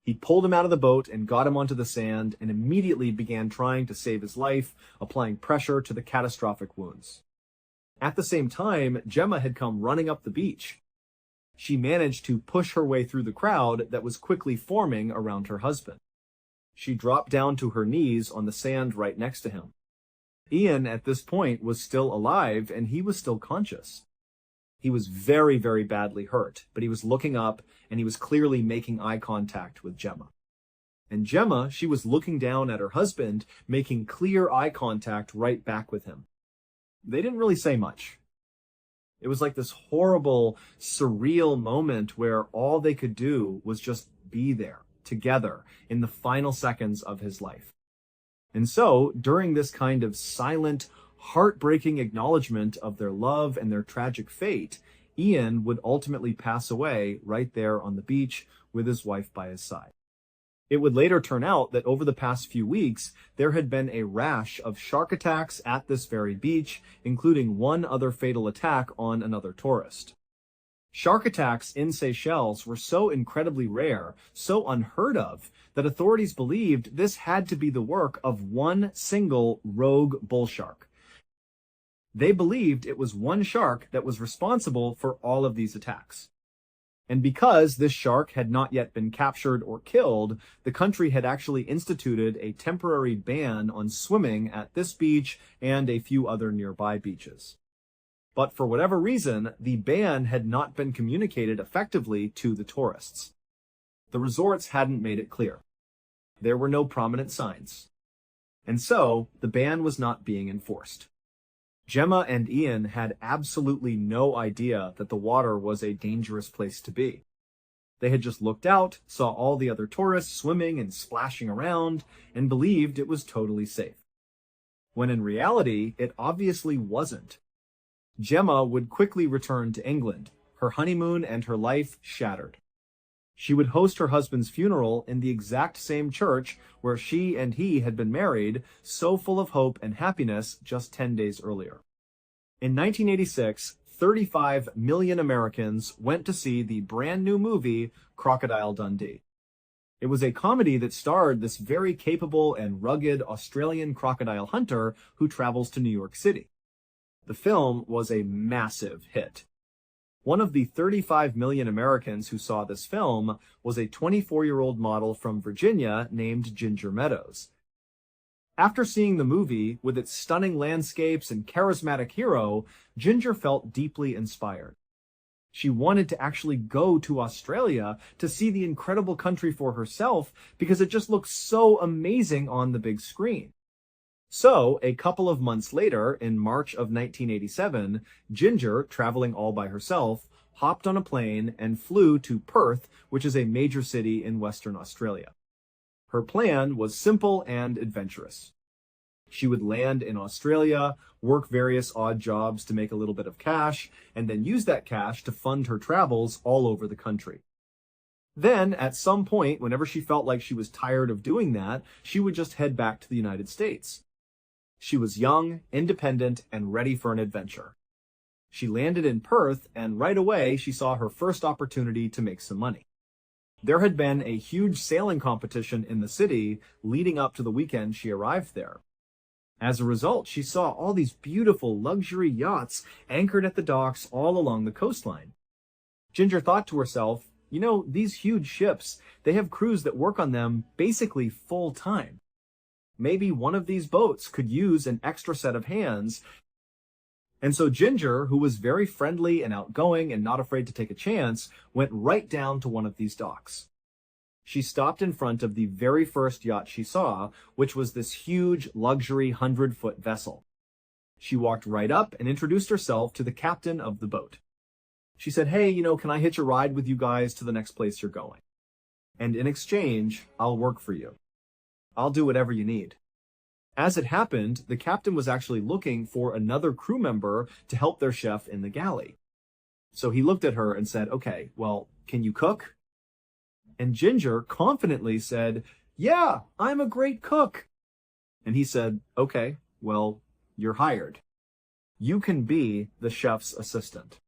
He pulled him out of the boat and got him onto the sand and immediately began trying to save his life, applying pressure to the catastrophic wounds. At the same time, Gemma had come running up the beach. She managed to push her way through the crowd that was quickly forming around her husband. She dropped down to her knees on the sand right next to him. Ian, at this point, was still alive and he was still conscious. He was very, very badly hurt, but he was looking up and he was clearly making eye contact with Gemma. And Gemma, she was looking down at her husband, making clear eye contact right back with him. They didn't really say much. It was like this horrible, surreal moment where all they could do was just be there, together, in the final seconds of his life. And so, during this kind of silent, heartbreaking acknowledgement of their love and their tragic fate, Ian would ultimately pass away right there on the beach with his wife by his side. It would later turn out that over the past few weeks, there had been a rash of shark attacks at this very beach, including one other fatal attack on another tourist. Shark attacks in Seychelles were so incredibly rare, so unheard of, that authorities believed this had to be the work of one single rogue bull shark. They believed it was one shark that was responsible for all of these attacks. And because this shark had not yet been captured or killed, the country had actually instituted a temporary ban on swimming at this beach and a few other nearby beaches. But for whatever reason, the ban had not been communicated effectively to the tourists. The resorts hadn't made it clear. There were no prominent signs. And so, the ban was not being enforced. Gemma and Ian had absolutely no idea that the water was a dangerous place to be. They had just looked out, saw all the other tourists swimming and splashing around, and believed it was totally safe. When in reality, it obviously wasn't. Gemma would quickly return to England, her honeymoon and her life shattered. She would host her husband's funeral in the exact same church where she and he had been married, so full of hope and happiness just 10 days earlier. In 1986, 35 million Americans went to see the brand new movie Crocodile Dundee. It was a comedy that starred this very capable and rugged Australian crocodile hunter who travels to New York City. The film was a massive hit. One of the 35 million Americans who saw this film was a 24-year-old model from Virginia named Ginger Meadows. After seeing the movie, with its stunning landscapes and charismatic hero, Ginger felt deeply inspired. She wanted to actually go to Australia to see the incredible country for herself because it just looked so amazing on the big screen. So, a couple of months later, in March of 1987, Ginger, traveling all by herself, hopped on a plane and flew to Perth, which is a major city in Western Australia. Her plan was simple and adventurous. She would land in Australia, work various odd jobs to make a little bit of cash, and then use that cash to fund her travels all over the country. Then, at some point, whenever she felt like she was tired of doing that, she would just head back to the United States. She was young, independent, and ready for an adventure. She landed in Perth, and right away she saw her first opportunity to make some money. There had been a huge sailing competition in the city leading up to the weekend she arrived there. As a result, she saw all these beautiful luxury yachts anchored at the docks all along the coastline. Ginger thought to herself, you know, these huge ships, they have crews that work on them basically full time. Maybe one of these boats could use an extra set of hands. And so Ginger, who was very friendly and outgoing and not afraid to take a chance, went right down to one of these docks. She stopped in front of the very first yacht she saw, which was this huge luxury 100-foot vessel. She walked right up and introduced herself to the captain of the boat. She said, hey, can I hitch a ride with you guys to the next place you're going? And in exchange, I'll work for you. I'll do whatever you need. As it happened, the captain was actually looking for another crew member to help their chef in the galley. So he looked at her and said, okay, well, can you cook? And Ginger confidently said, yeah, I'm a great cook. And he said, okay, well, you're hired. You can be the chef's assistant.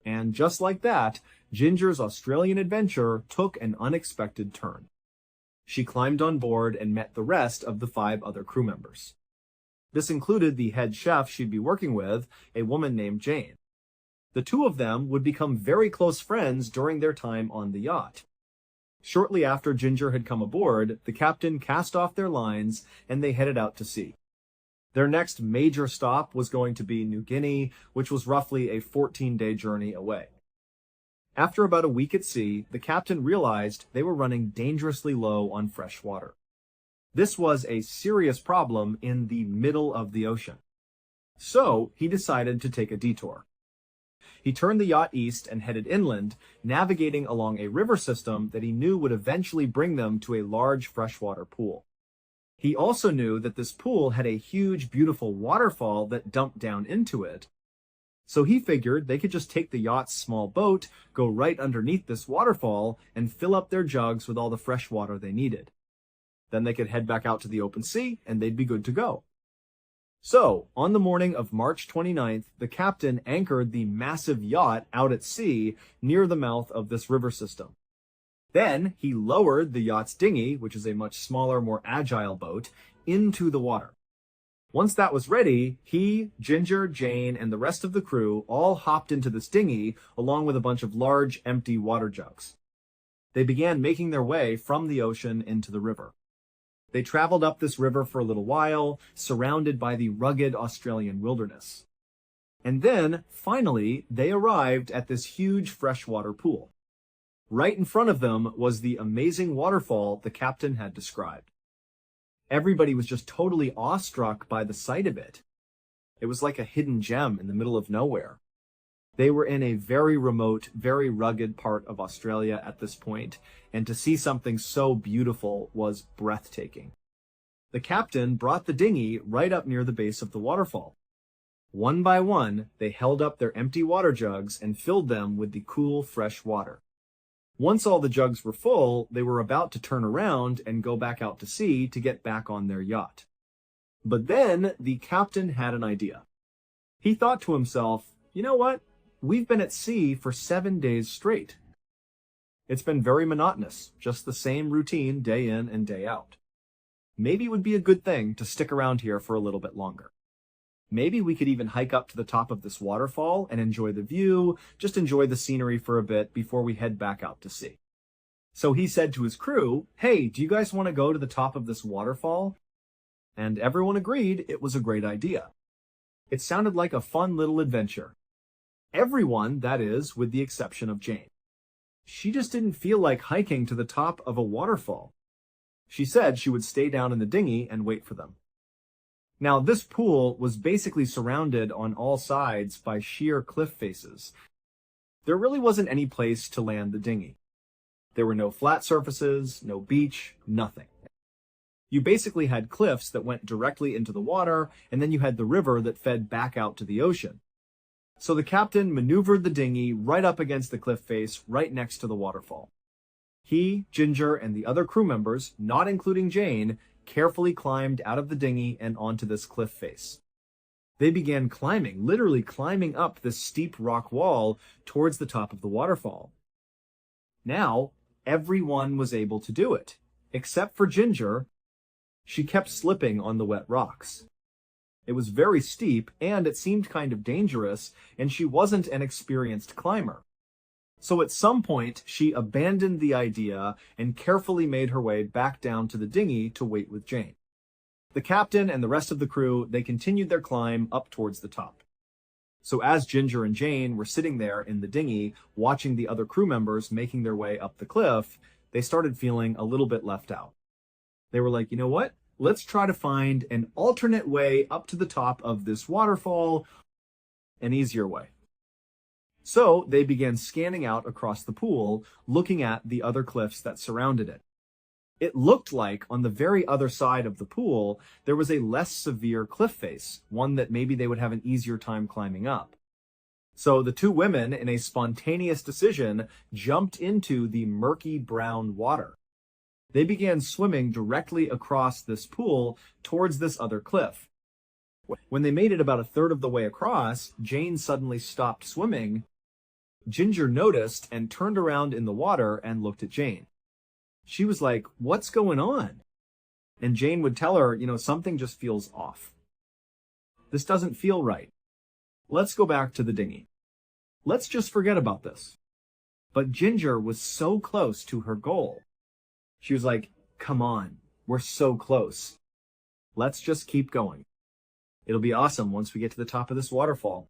And just like that, Ginger's Australian adventure took an unexpected turn. She climbed on board and met the rest of the 5 other crew members. This included the head chef she'd be working with, a woman named Jane. The 2 of them would become very close friends during their time on the yacht. Shortly after Ginger had come aboard, the captain cast off their lines and they headed out to sea. Their next major stop was going to be New Guinea, which was roughly a 14-day journey away. After about a week at sea, the captain realized they were running dangerously low on fresh water. This was a serious problem in the middle of the ocean. So he decided to take a detour. He turned the yacht east and headed inland, navigating along a river system that he knew would eventually bring them to a large freshwater pool. He also knew that this pool had a huge, beautiful waterfall that dumped down into it. So he figured they could just take the yacht's small boat, go right underneath this waterfall, and fill up their jugs with all the fresh water they needed. Then they could head back out to the open sea, and they'd be good to go. So, on the morning of March 29th, the captain anchored the massive yacht out at sea near the mouth of this river system. Then he lowered the yacht's dinghy, which is a much smaller, more agile boat, into the water. Once that was ready, he, Ginger, Jane, and the rest of the crew all hopped into this dinghy along with a bunch of large, empty water jugs. They began making their way from the ocean into the river. They traveled up this river for a little while, surrounded by the rugged Australian wilderness. And then, finally, they arrived at this huge freshwater pool. Right in front of them was the amazing waterfall the captain had described. Everybody was just totally awestruck by the sight of it. It was like a hidden gem in the middle of nowhere. They were in a very remote, very rugged part of Australia at this point, and to see something so beautiful was breathtaking. The captain brought the dinghy right up near the base of the waterfall. One by one, they held up their empty water jugs and filled them with the cool, fresh water. Once all the jugs were full, they were about to turn around and go back out to sea to get back on their yacht. But then the captain had an idea. He thought to himself, you know what? We've been at sea for 7 days straight. It's been very monotonous, just the same routine day in and day out. Maybe it would be a good thing to stick around here for a little bit longer. Maybe we could even hike up to the top of this waterfall and enjoy the view, just enjoy the scenery for a bit before we head back out to sea. So he said to his crew, hey, do you guys want to go to the top of this waterfall? And everyone agreed it was a great idea. It sounded like a fun little adventure. Everyone, that is, with the exception of Jane. She just didn't feel like hiking to the top of a waterfall. She said she would stay down in the dinghy and wait for them. Now, this pool was basically surrounded on all sides by sheer cliff faces. There really wasn't any place to land the dinghy. There were no flat surfaces, no beach, nothing. You basically had cliffs that went directly into the water, and then you had the river that fed back out to the ocean. So the captain maneuvered the dinghy right up against the cliff face, right next to the waterfall. He, Ginger, and the other crew members, not including Jane, carefully climbed out of the dinghy and onto this cliff face. They began climbing, literally climbing up this steep rock wall towards the top of the waterfall. Now, everyone was able to do it, except for Ginger. She kept slipping on the wet rocks. It was very steep, and it seemed kind of dangerous, and she wasn't an experienced climber. So at some point, she abandoned the idea and carefully made her way back down to the dinghy to wait with Jane. The captain and the rest of the crew, they continued their climb up towards the top. So as Ginger and Jane were sitting there in the dinghy, watching the other crew members making their way up the cliff, they started feeling a little bit left out. They were like, you know what? Let's try to find an alternate way up to the top of this waterfall, an easier way. So they began scanning out across the pool, looking at the other cliffs that surrounded it. It looked like on the very other side of the pool, there was a less severe cliff face, one that maybe they would have an easier time climbing up. So the 2 women, in a spontaneous decision, jumped into the murky brown water. They began swimming directly across this pool towards this other cliff. When they made it about a third of the way across, Jane suddenly stopped swimming Ginger noticed and turned around in the water and looked at Jane. She was like, "What's going on?" And Jane would tell her, something just feels off. This doesn't feel right. Let's go back to the dinghy. Let's just forget about this. But Ginger was so close to her goal. She was like, "Come on, we're so close. Let's just keep going. It'll be awesome once we get to the top of this waterfall."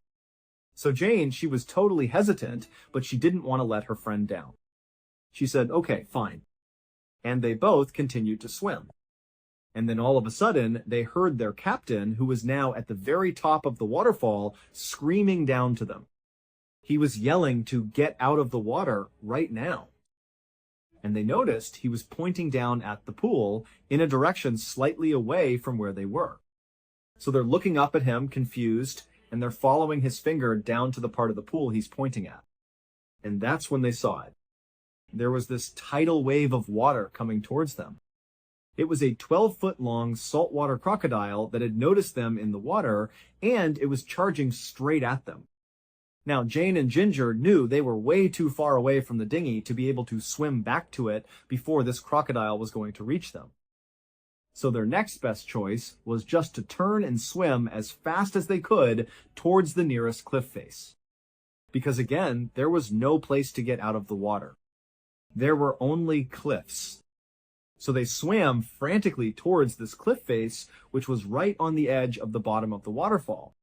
So Jane, she was totally hesitant, but she didn't want to let her friend down. She said, "Okay, fine." And they both continued to swim. And then all of a sudden, they heard their captain, who was now at the very top of the waterfall, screaming down to them. He was yelling to get out of the water right now. And they noticed he was pointing down at the pool in a direction slightly away from where they were. So they're looking up at him, confused, and they're following his finger down to the part of the pool he's pointing at. And that's when they saw it. There was this tidal wave of water coming towards them. It was a 12-foot-long saltwater crocodile that had noticed them in the water, and it was charging straight at them. Now, Jane and Ginger knew they were way too far away from the dinghy to be able to swim back to it before this crocodile was going to reach them. So their next best choice was just to turn and swim as fast as they could towards the nearest cliff face. Because again, there was no place to get out of the water. There were only cliffs. So they swam frantically towards this cliff face, which was right on the edge of the bottom of the waterfall.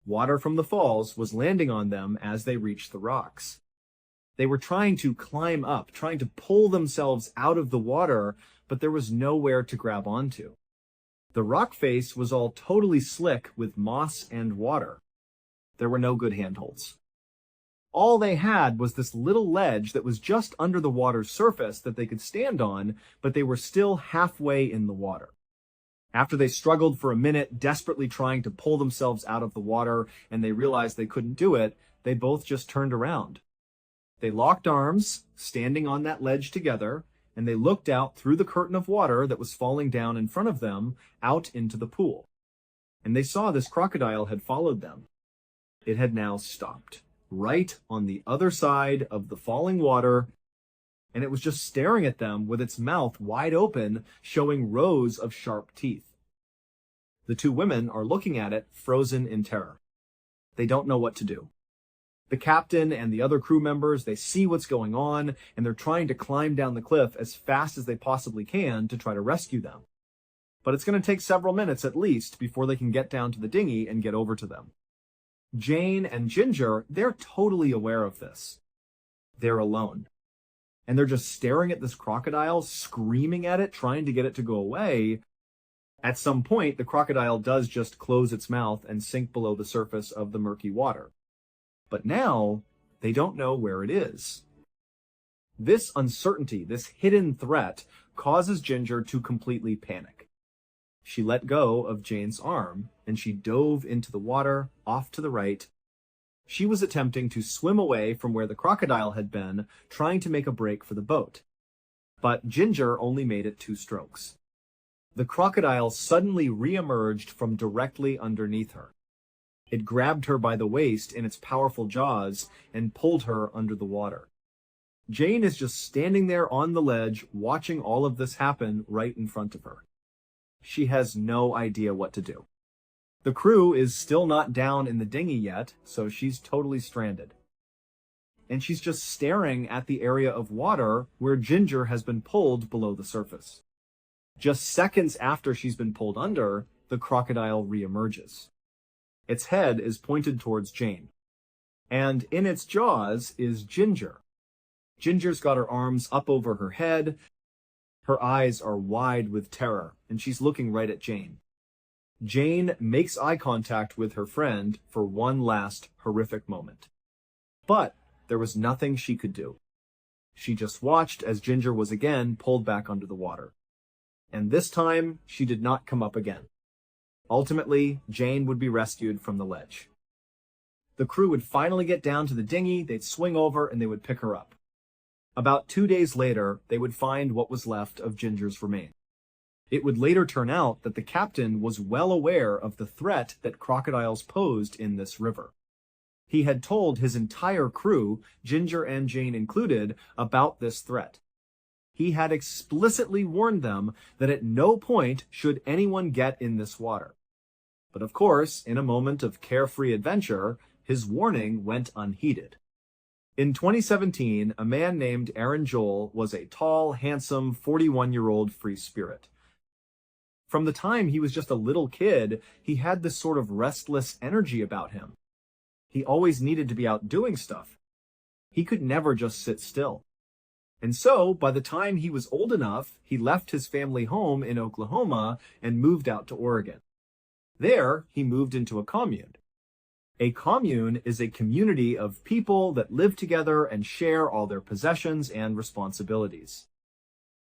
Water from the falls was landing on them as they reached the rocks. They were trying to climb up, trying to pull themselves out of the water, but there was nowhere to grab onto. The rock face was all totally slick with moss and water. There were no good handholds. All they had was this little ledge that was just under the water's surface that they could stand on, but they were still halfway in the water. After they struggled for a minute, desperately trying to pull themselves out of the water, and they realized they couldn't do it, they both just turned around. They locked arms, standing on that ledge together, and they looked out through the curtain of water that was falling down in front of them, out into the pool. And they saw this crocodile had followed them. It had now stopped, right on the other side of the falling water, and it was just staring at them with its mouth wide open, showing rows of sharp teeth. The two women are looking at it, frozen in terror. They don't know what to do. The captain and the other crew members, they see what's going on, and they're trying to climb down the cliff as fast as they possibly can to try to rescue them. But it's going to take several minutes at least before they can get down to the dinghy and get over to them. Jane and Ginger, they're totally aware of this. They're alone. And they're just staring at this crocodile, screaming at it, trying to get it to go away. At some point, the crocodile does just close its mouth and sink below the surface of the murky water. But now, they don't know where it is. This uncertainty, this hidden threat, causes Ginger to completely panic. She let go of Jane's arm, and she dove into the water, off to the right. She was attempting to swim away from where the crocodile had been, trying to make a break for the boat. But Ginger only made it 2 strokes. The crocodile suddenly re-emerged from directly underneath her. It grabbed her by the waist in its powerful jaws and pulled her under the water. Jane is just standing there on the ledge, watching all of this happen right in front of her. She has no idea what to do. The crew is still not down in the dinghy yet, so she's totally stranded. And she's just staring at the area of water where Ginger has been pulled below the surface. Just seconds after she's been pulled under, the crocodile reemerges. Its head is pointed towards Jane. And in its jaws is Ginger. Ginger's got her arms up over her head. Her eyes are wide with terror, and she's looking right at Jane. Jane makes eye contact with her friend for one last horrific moment. But there was nothing she could do. She just watched as Ginger was again pulled back under the water. And this time, she did not come up again. Ultimately, Jane would be rescued from the ledge. The crew would finally get down to the dinghy, they'd swing over, and they would pick her up. About 2 days later, they would find what was left of Ginger's remains. It would later turn out that the captain was well aware of the threat that crocodiles posed in this river. He had told his entire crew, Ginger and Jane included, about this threat. He had explicitly warned them that at no point should anyone get in this water. But of course, in a moment of carefree adventure, his warning went unheeded. In 2017, a man named Aaron Joel was a tall, handsome, 41-year-old free spirit. From the time he was just a little kid, he had this sort of restless energy about him. He always needed to be out doing stuff. He could never just sit still. And so, by the time he was old enough, he left his family home in Oklahoma and moved out to Oregon. There, he moved into a commune. A commune is a community of people that live together and share all their possessions and responsibilities.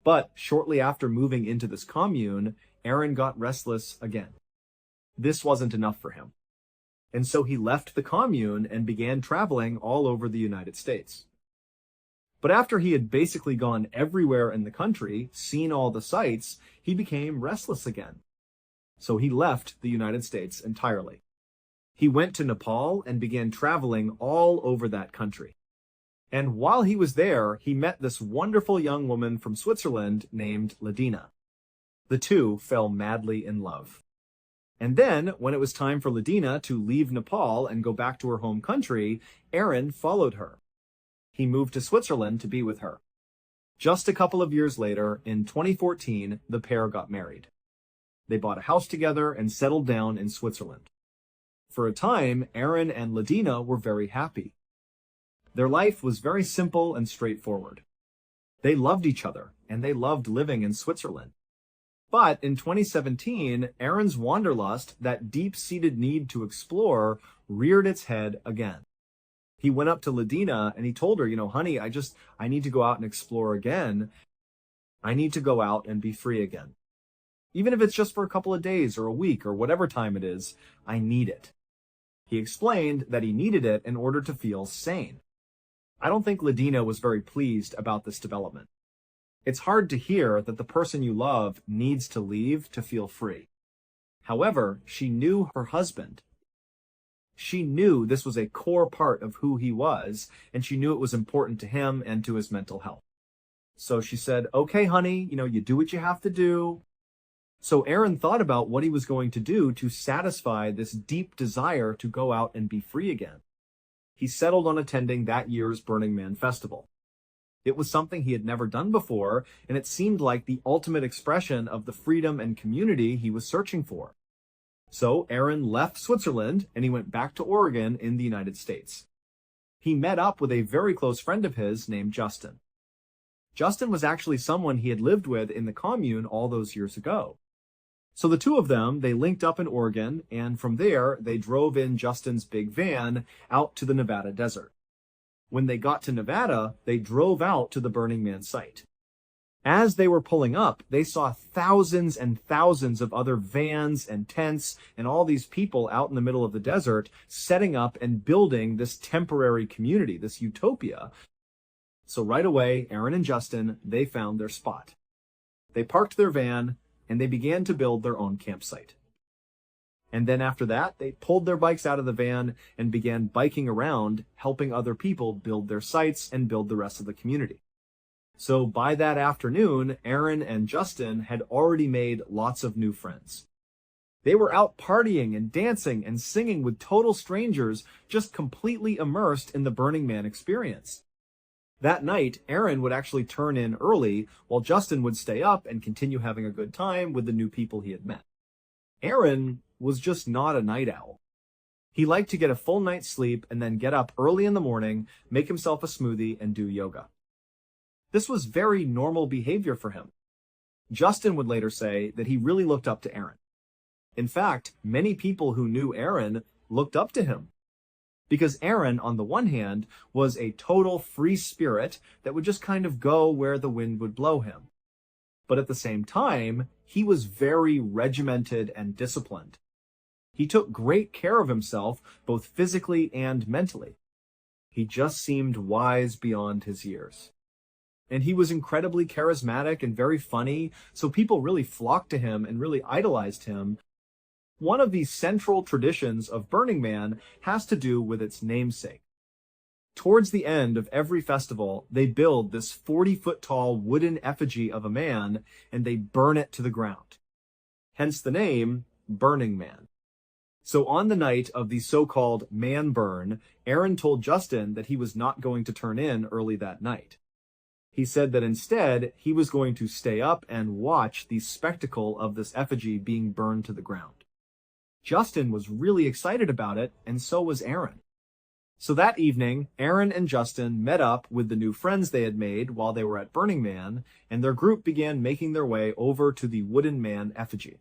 But shortly after moving into this commune, Aaron got restless again. This wasn't enough for him. And so he left the commune and began traveling all over the United States. But after he had basically gone everywhere in the country, seen all the sights, he became restless again. So he left the United States entirely. He went to Nepal and began traveling all over that country. And while he was there, he met this wonderful young woman from Switzerland named Ladina. The two fell madly in love. And then, when it was time for Ladina to leave Nepal and go back to her home country, Aaron followed her. He moved to Switzerland to be with her. Just a couple of years later, in 2014, the pair got married. They bought a house together and settled down in Switzerland. For a time, Aaron and Ladina were very happy. Their life was very simple and straightforward. They loved each other, and they loved living in Switzerland. But in 2017, Aaron's wanderlust, that deep-seated need to explore, reared its head again. He went up to Ladina and he told her, honey, I need to go out and explore again. I need to go out and be free again. Even if it's just for a couple of days or a week or whatever time it is, I need it. He explained that he needed it in order to feel sane. I don't think Ladina was very pleased about this development. It's hard to hear that the person you love needs to leave to feel free. However, she knew her husband. She knew this was a core part of who he was, and she knew it was important to him and to his mental health. So she said, okay, honey, you do what you have to do. So Aaron thought about what he was going to do to satisfy this deep desire to go out and be free again. He settled on attending that year's Burning Man festival. It was something he had never done before, and it seemed like the ultimate expression of the freedom and community he was searching for. So Aaron left Switzerland and he went back to Oregon in the United States. He met up with a very close friend of his named Justin. Justin was actually someone he had lived with in the commune all those years ago. So the two of them, they linked up in Oregon, and from there, they drove in Justin's big van out to the Nevada desert. When they got to Nevada, they drove out to the Burning Man site. As they were pulling up, they saw thousands and thousands of other vans and tents and all these people out in the middle of the desert setting up and building this temporary community, this utopia. So right away, Aaron and Justin, they found their spot. They parked their van, and they began to build their own campsite. And then after that, they pulled their bikes out of the van and began biking around, helping other people build their sites and build the rest of the community. So by that afternoon, Aaron and Justin had already made lots of new friends. They were out partying and dancing and singing with total strangers, just completely immersed in the Burning Man experience. That night, Aaron would actually turn in early, while Justin would stay up and continue having a good time with the new people he had met. Aaron was just not a night owl. He liked to get a full night's sleep and then get up early in the morning, make himself a smoothie, and do yoga. This was very normal behavior for him. Justin would later say that he really looked up to Aaron. In fact, many people who knew Aaron looked up to him. Because Aaron, on the one hand, was a total free spirit that would just kind of go where the wind would blow him. But at the same time, he was very regimented and disciplined. He took great care of himself, both physically and mentally. He just seemed wise beyond his years. And he was incredibly charismatic and very funny, so people really flocked to him and really idolized him. One of the central traditions of Burning Man has to do with its namesake. Towards the end of every festival, they build this 40-foot tall wooden effigy of a man and they burn it to the ground. Hence the name Burning Man. So on the night of the so-called man burn, Aaron told Justin that he was not going to turn in early that night. He said that instead, he was going to stay up and watch the spectacle of this effigy being burned to the ground. Justin was really excited about it, and so was Aaron. So that evening, Aaron and Justin met up with the new friends they had made while they were at Burning Man, and their group began making their way over to the wooden man effigy.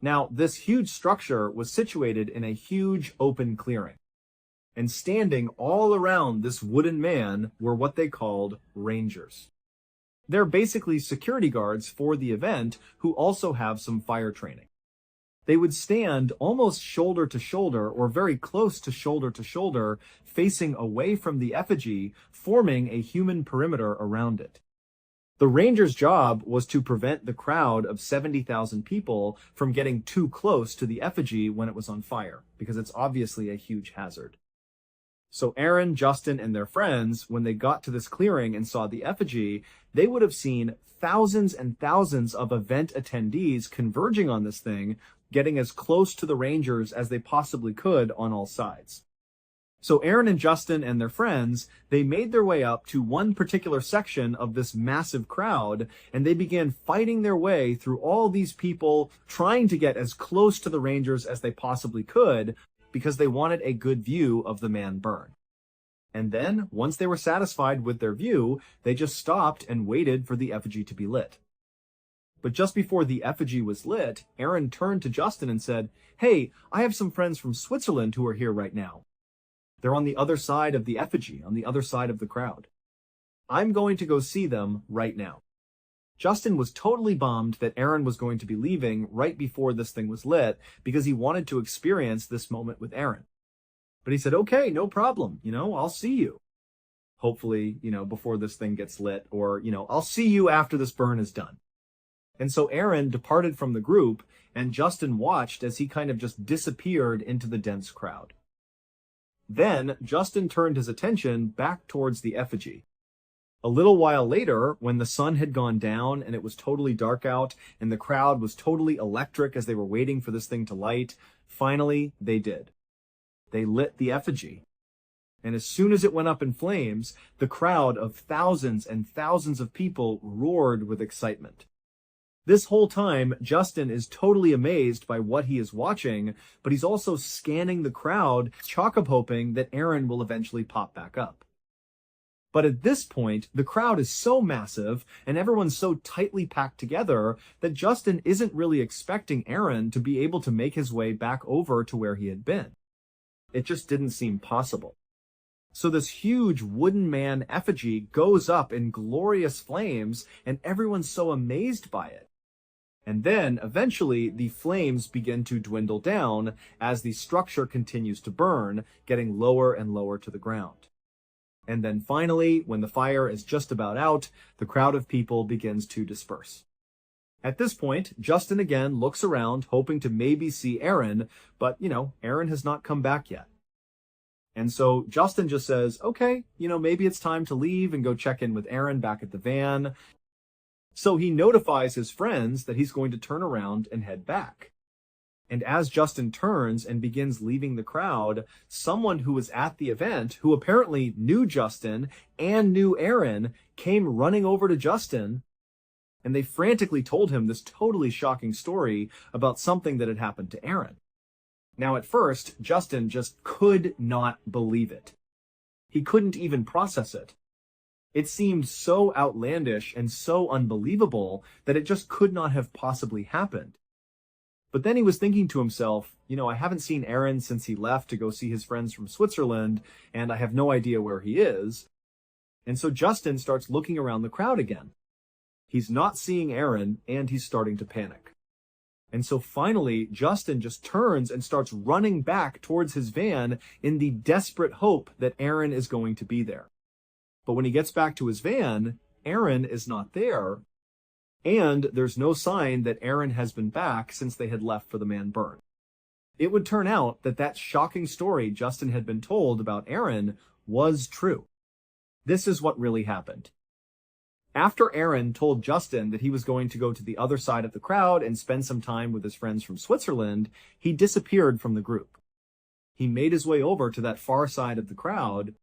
Now, this huge structure was situated in a huge open clearing, and standing all around this wooden man were what they called rangers. They're basically security guards for the event who also have some fire training. They would stand almost shoulder to shoulder or very close to shoulder, facing away from the effigy, forming a human perimeter around it. The Rangers' job was to prevent the crowd of 70,000 people from getting too close to the effigy when it was on fire, because it's obviously a huge hazard. So Aaron, Justin, and their friends, when they got to this clearing and saw the effigy, they would have seen thousands and thousands of event attendees converging on this thing, getting as close to the Rangers as they possibly could on all sides. So Aaron and Justin and their friends, they made their way up to one particular section of this massive crowd, and they began fighting their way through all these people, trying to get as close to the Rangers as they possibly could, because they wanted a good view of the man burn. And then, once they were satisfied with their view, they just stopped and waited for the effigy to be lit. But just before the effigy was lit, Aaron turned to Justin and said, "Hey, I have some friends from Switzerland who are here right now. They're on the other side of the effigy, on the other side of the crowd. I'm going to go see them right now." Justin was totally bummed that Aaron was going to be leaving right before this thing was lit because he wanted to experience this moment with Aaron. But he said, "Okay, no problem. I'll see you. Hopefully, before this thing gets lit, or, I'll see you after this burn is done." And so Aaron departed from the group, and Justin watched as he kind of just disappeared into the dense crowd. Then Justin turned his attention back towards the effigy. A little while later, when the sun had gone down and it was totally dark out and the crowd was totally electric as they were waiting for this thing to light, finally they did. They lit the effigy. And as soon as it went up in flames, the crowd of thousands and thousands of people roared with excitement. This whole time, Justin is totally amazed by what he is watching, but he's also scanning the crowd, chock-up hoping that Aaron will eventually pop back up. But at this point, the crowd is so massive and everyone's so tightly packed together that Justin isn't really expecting Aaron to be able to make his way back over to where he had been. It just didn't seem possible. So this huge wooden man effigy goes up in glorious flames and everyone's so amazed by it. And then, eventually, the flames begin to dwindle down as the structure continues to burn, getting lower and lower to the ground. And then finally, when the fire is just about out, the crowd of people begins to disperse. At this point, Justin again looks around, hoping to maybe see Aaron, but, Aaron has not come back yet. And so Justin just says, "Okay, maybe it's time to leave and go check in with Aaron back at the van." So he notifies his friends that he's going to turn around and head back. And as Justin turns and begins leaving the crowd, someone who was at the event, who apparently knew Justin and knew Aaron, came running over to Justin, and they frantically told him this totally shocking story about something that had happened to Aaron. Now, at first, Justin just could not believe it. He couldn't even process it. It seemed so outlandish and so unbelievable that it just could not have possibly happened. But then he was thinking to himself, I haven't seen Aaron since he left to go see his friends from Switzerland, and I have no idea where he is. And so Justin starts looking around the crowd again. He's not seeing Aaron, and he's starting to panic. And so finally, Justin just turns and starts running back towards his van in the desperate hope that Aaron is going to be there. But when he gets back to his van, Aaron is not there. And there's no sign that Aaron has been back since they had left for the man burn. It would turn out that that shocking story Justin had been told about Aaron was true. This is what really happened. After Aaron told Justin that he was going to go to the other side of the crowd and spend some time with his friends from Switzerland, he disappeared from the group. He made his way over to that far side of the crowd,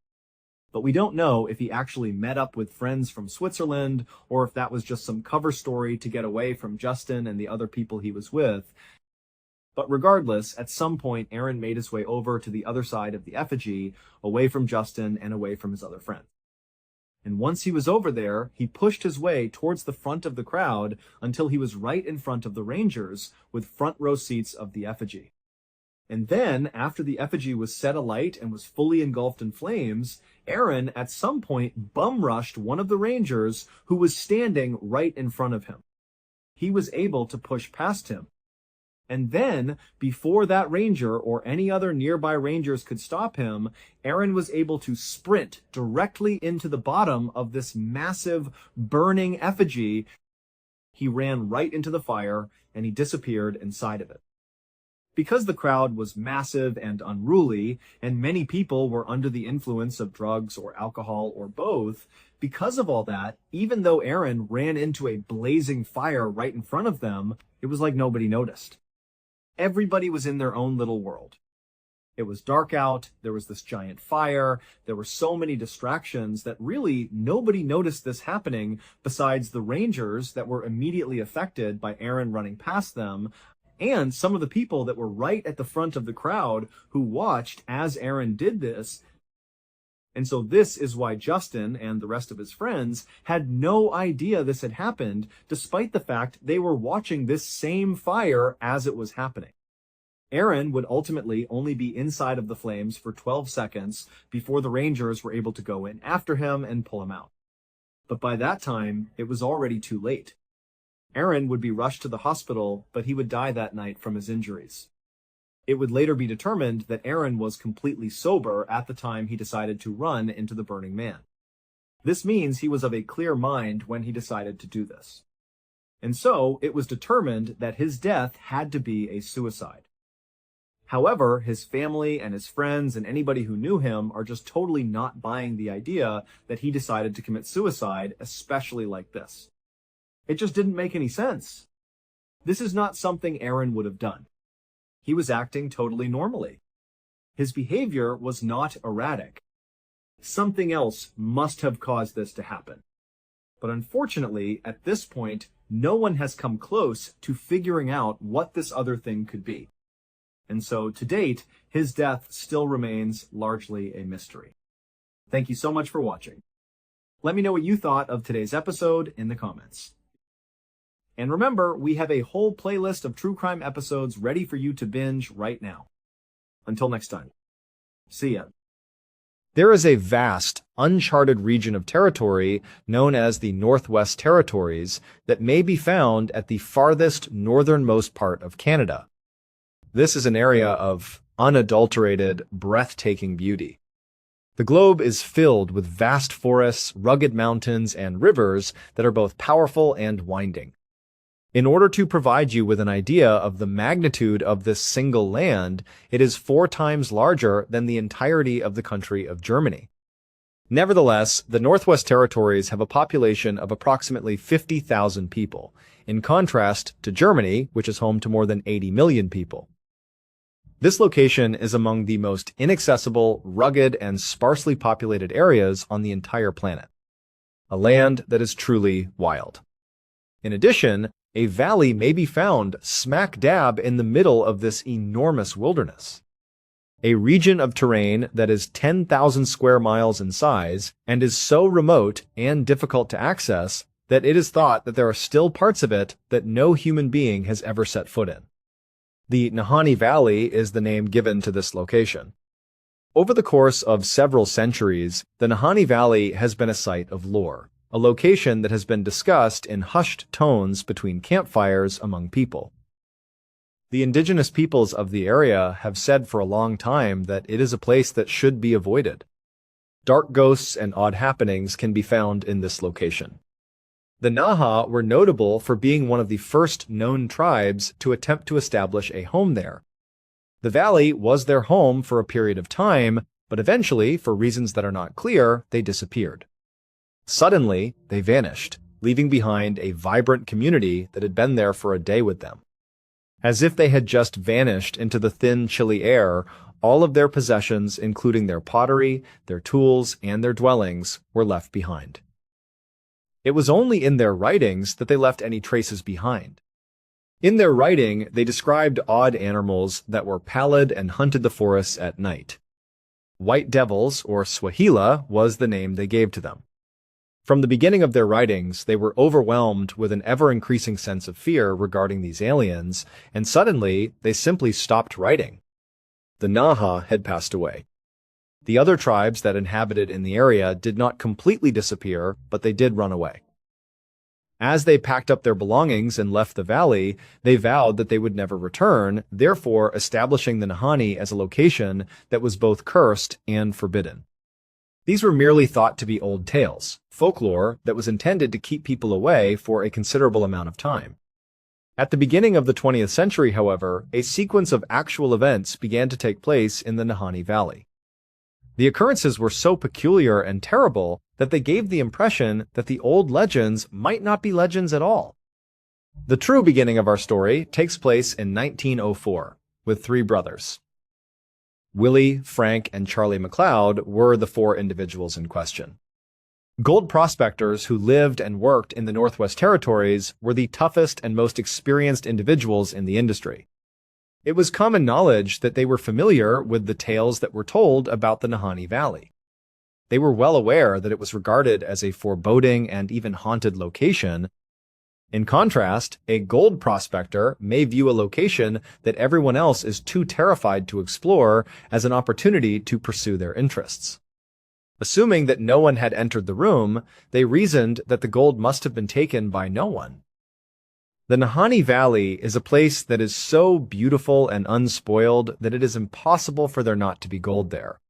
but we don't know if he actually met up with friends from Switzerland or if that was just some cover story to get away from Justin and the other people he was with. But regardless, at some point, Aaron made his way over to the other side of the effigy, away from Justin and away from his other friends. And once he was over there, he pushed his way towards the front of the crowd until he was right in front of the Rangers with front row seats of the effigy. And then, after the effigy was set alight and was fully engulfed in flames, Aaron at some point bum rushed one of the Rangers who was standing right in front of him. He was able to push past him. And then, before that Ranger or any other nearby Rangers could stop him, Aaron was able to sprint directly into the bottom of this massive, burning effigy. He ran right into the fire, and he disappeared inside of it. Because the crowd was massive and unruly, and many people were under the influence of drugs or alcohol or both, because of all that, even though Aaron ran into a blazing fire right in front of them, it was like nobody noticed. Everybody was in their own little world. It was dark out, there was this giant fire, there were so many distractions that really nobody noticed this happening besides the Rangers that were immediately affected by Aaron running past them, and some of the people that were right at the front of the crowd who watched as Aaron did this. And so this is why Justin and the rest of his friends had no idea this had happened, despite the fact they were watching this same fire as it was happening. Aaron would ultimately only be inside of the flames for 12 seconds before the Rangers were able to go in after him and pull him out. But by that time, it was already too late. Aaron would be rushed to the hospital, but he would die that night from his injuries. It would later be determined that Aaron was completely sober at the time he decided to run into the burning man. This means he was of a clear mind when he decided to do this. And so it was determined that his death had to be a suicide. However, his family and his friends and anybody who knew him are just totally not buying the idea that he decided to commit suicide, especially like this. It just didn't make any sense. This is not something Aaron would have done. He was acting totally normally. His behavior was not erratic. Something else must have caused this to happen. But unfortunately, at this point, no one has come close to figuring out what this other thing could be. And so, to date, his death still remains largely a mystery. Thank you so much for watching. Let me know what you thought of today's episode in the comments. And remember, we have a whole playlist of true crime episodes ready for you to binge right now. Until next time. See ya. There is a vast, uncharted region of territory known as the Northwest Territories that may be found at the farthest northernmost part of Canada. This is an area of unadulterated, breathtaking beauty. The globe is filled with vast forests, rugged mountains, and rivers that are both powerful and winding. In order to provide you with an idea of the magnitude of this single land, it is 4 times larger than the entirety of the country of Germany. Nevertheless, the Northwest Territories have a population of approximately 50,000 people, in contrast to Germany, which is home to more than 80 million people. This location is among the most inaccessible, rugged, and sparsely populated areas on the entire planet. A land that is truly wild. In addition, a valley may be found smack dab in the middle of this enormous wilderness. A region of terrain that is 10,000 square miles in size and is so remote and difficult to access that it is thought that there are still parts of it that no human being has ever set foot in. The Nahanni Valley is the name given to this location. Over the course of several centuries, the Nahanni Valley has been a site of lore, a location that has been discussed in hushed tones between campfires among people. The indigenous peoples of the area have said for a long time that it is a place that should be avoided. Dark ghosts and odd happenings can be found in this location. The Naha were notable for being one of the first known tribes to attempt to establish a home there. The valley was their home for a period of time, but eventually, for reasons that are not clear, they disappeared. Suddenly, they vanished, leaving behind a vibrant community that had been there for a day with them. As if they had just vanished into the thin, chilly air, all of their possessions, including their pottery, their tools, and their dwellings, were left behind. It was only in their writings that they left any traces behind. In their writing, they described odd animals that were pallid and hunted the forests at night. White devils, or Swahila, was the name they gave to them. From the beginning of their writings, they were overwhelmed with an ever-increasing sense of fear regarding these aliens, and suddenly, they simply stopped writing. The Naha had passed away. The other tribes that inhabited in the area did not completely disappear, but they did run away. As they packed up their belongings and left the valley, they vowed that they would never return, therefore establishing the Nahani as a location that was both cursed and forbidden. These were merely thought to be old tales, folklore that was intended to keep people away for a considerable amount of time. At the beginning of the 20th century, however, a sequence of actual events began to take place in the Nahani Valley. The occurrences were so peculiar and terrible that they gave the impression that the old legends might not be legends at all. The true beginning of our story takes place in 1904, with three brothers. Willie, Frank, and Charlie McLeod were the four individuals in question. Gold prospectors who lived and worked in the Northwest Territories were the toughest and most experienced individuals in the industry. It was common knowledge that they were familiar with the tales that were told about the Nahani Valley. They were well aware that it was regarded as a foreboding and even haunted location. In contrast, a gold prospector may view a location that everyone else is too terrified to explore as an opportunity to pursue their interests. Assuming that no one had entered the room, they reasoned that the gold must have been taken by no one. The Nahani Valley is a place that is so beautiful and unspoiled that it is impossible for there not to be gold there.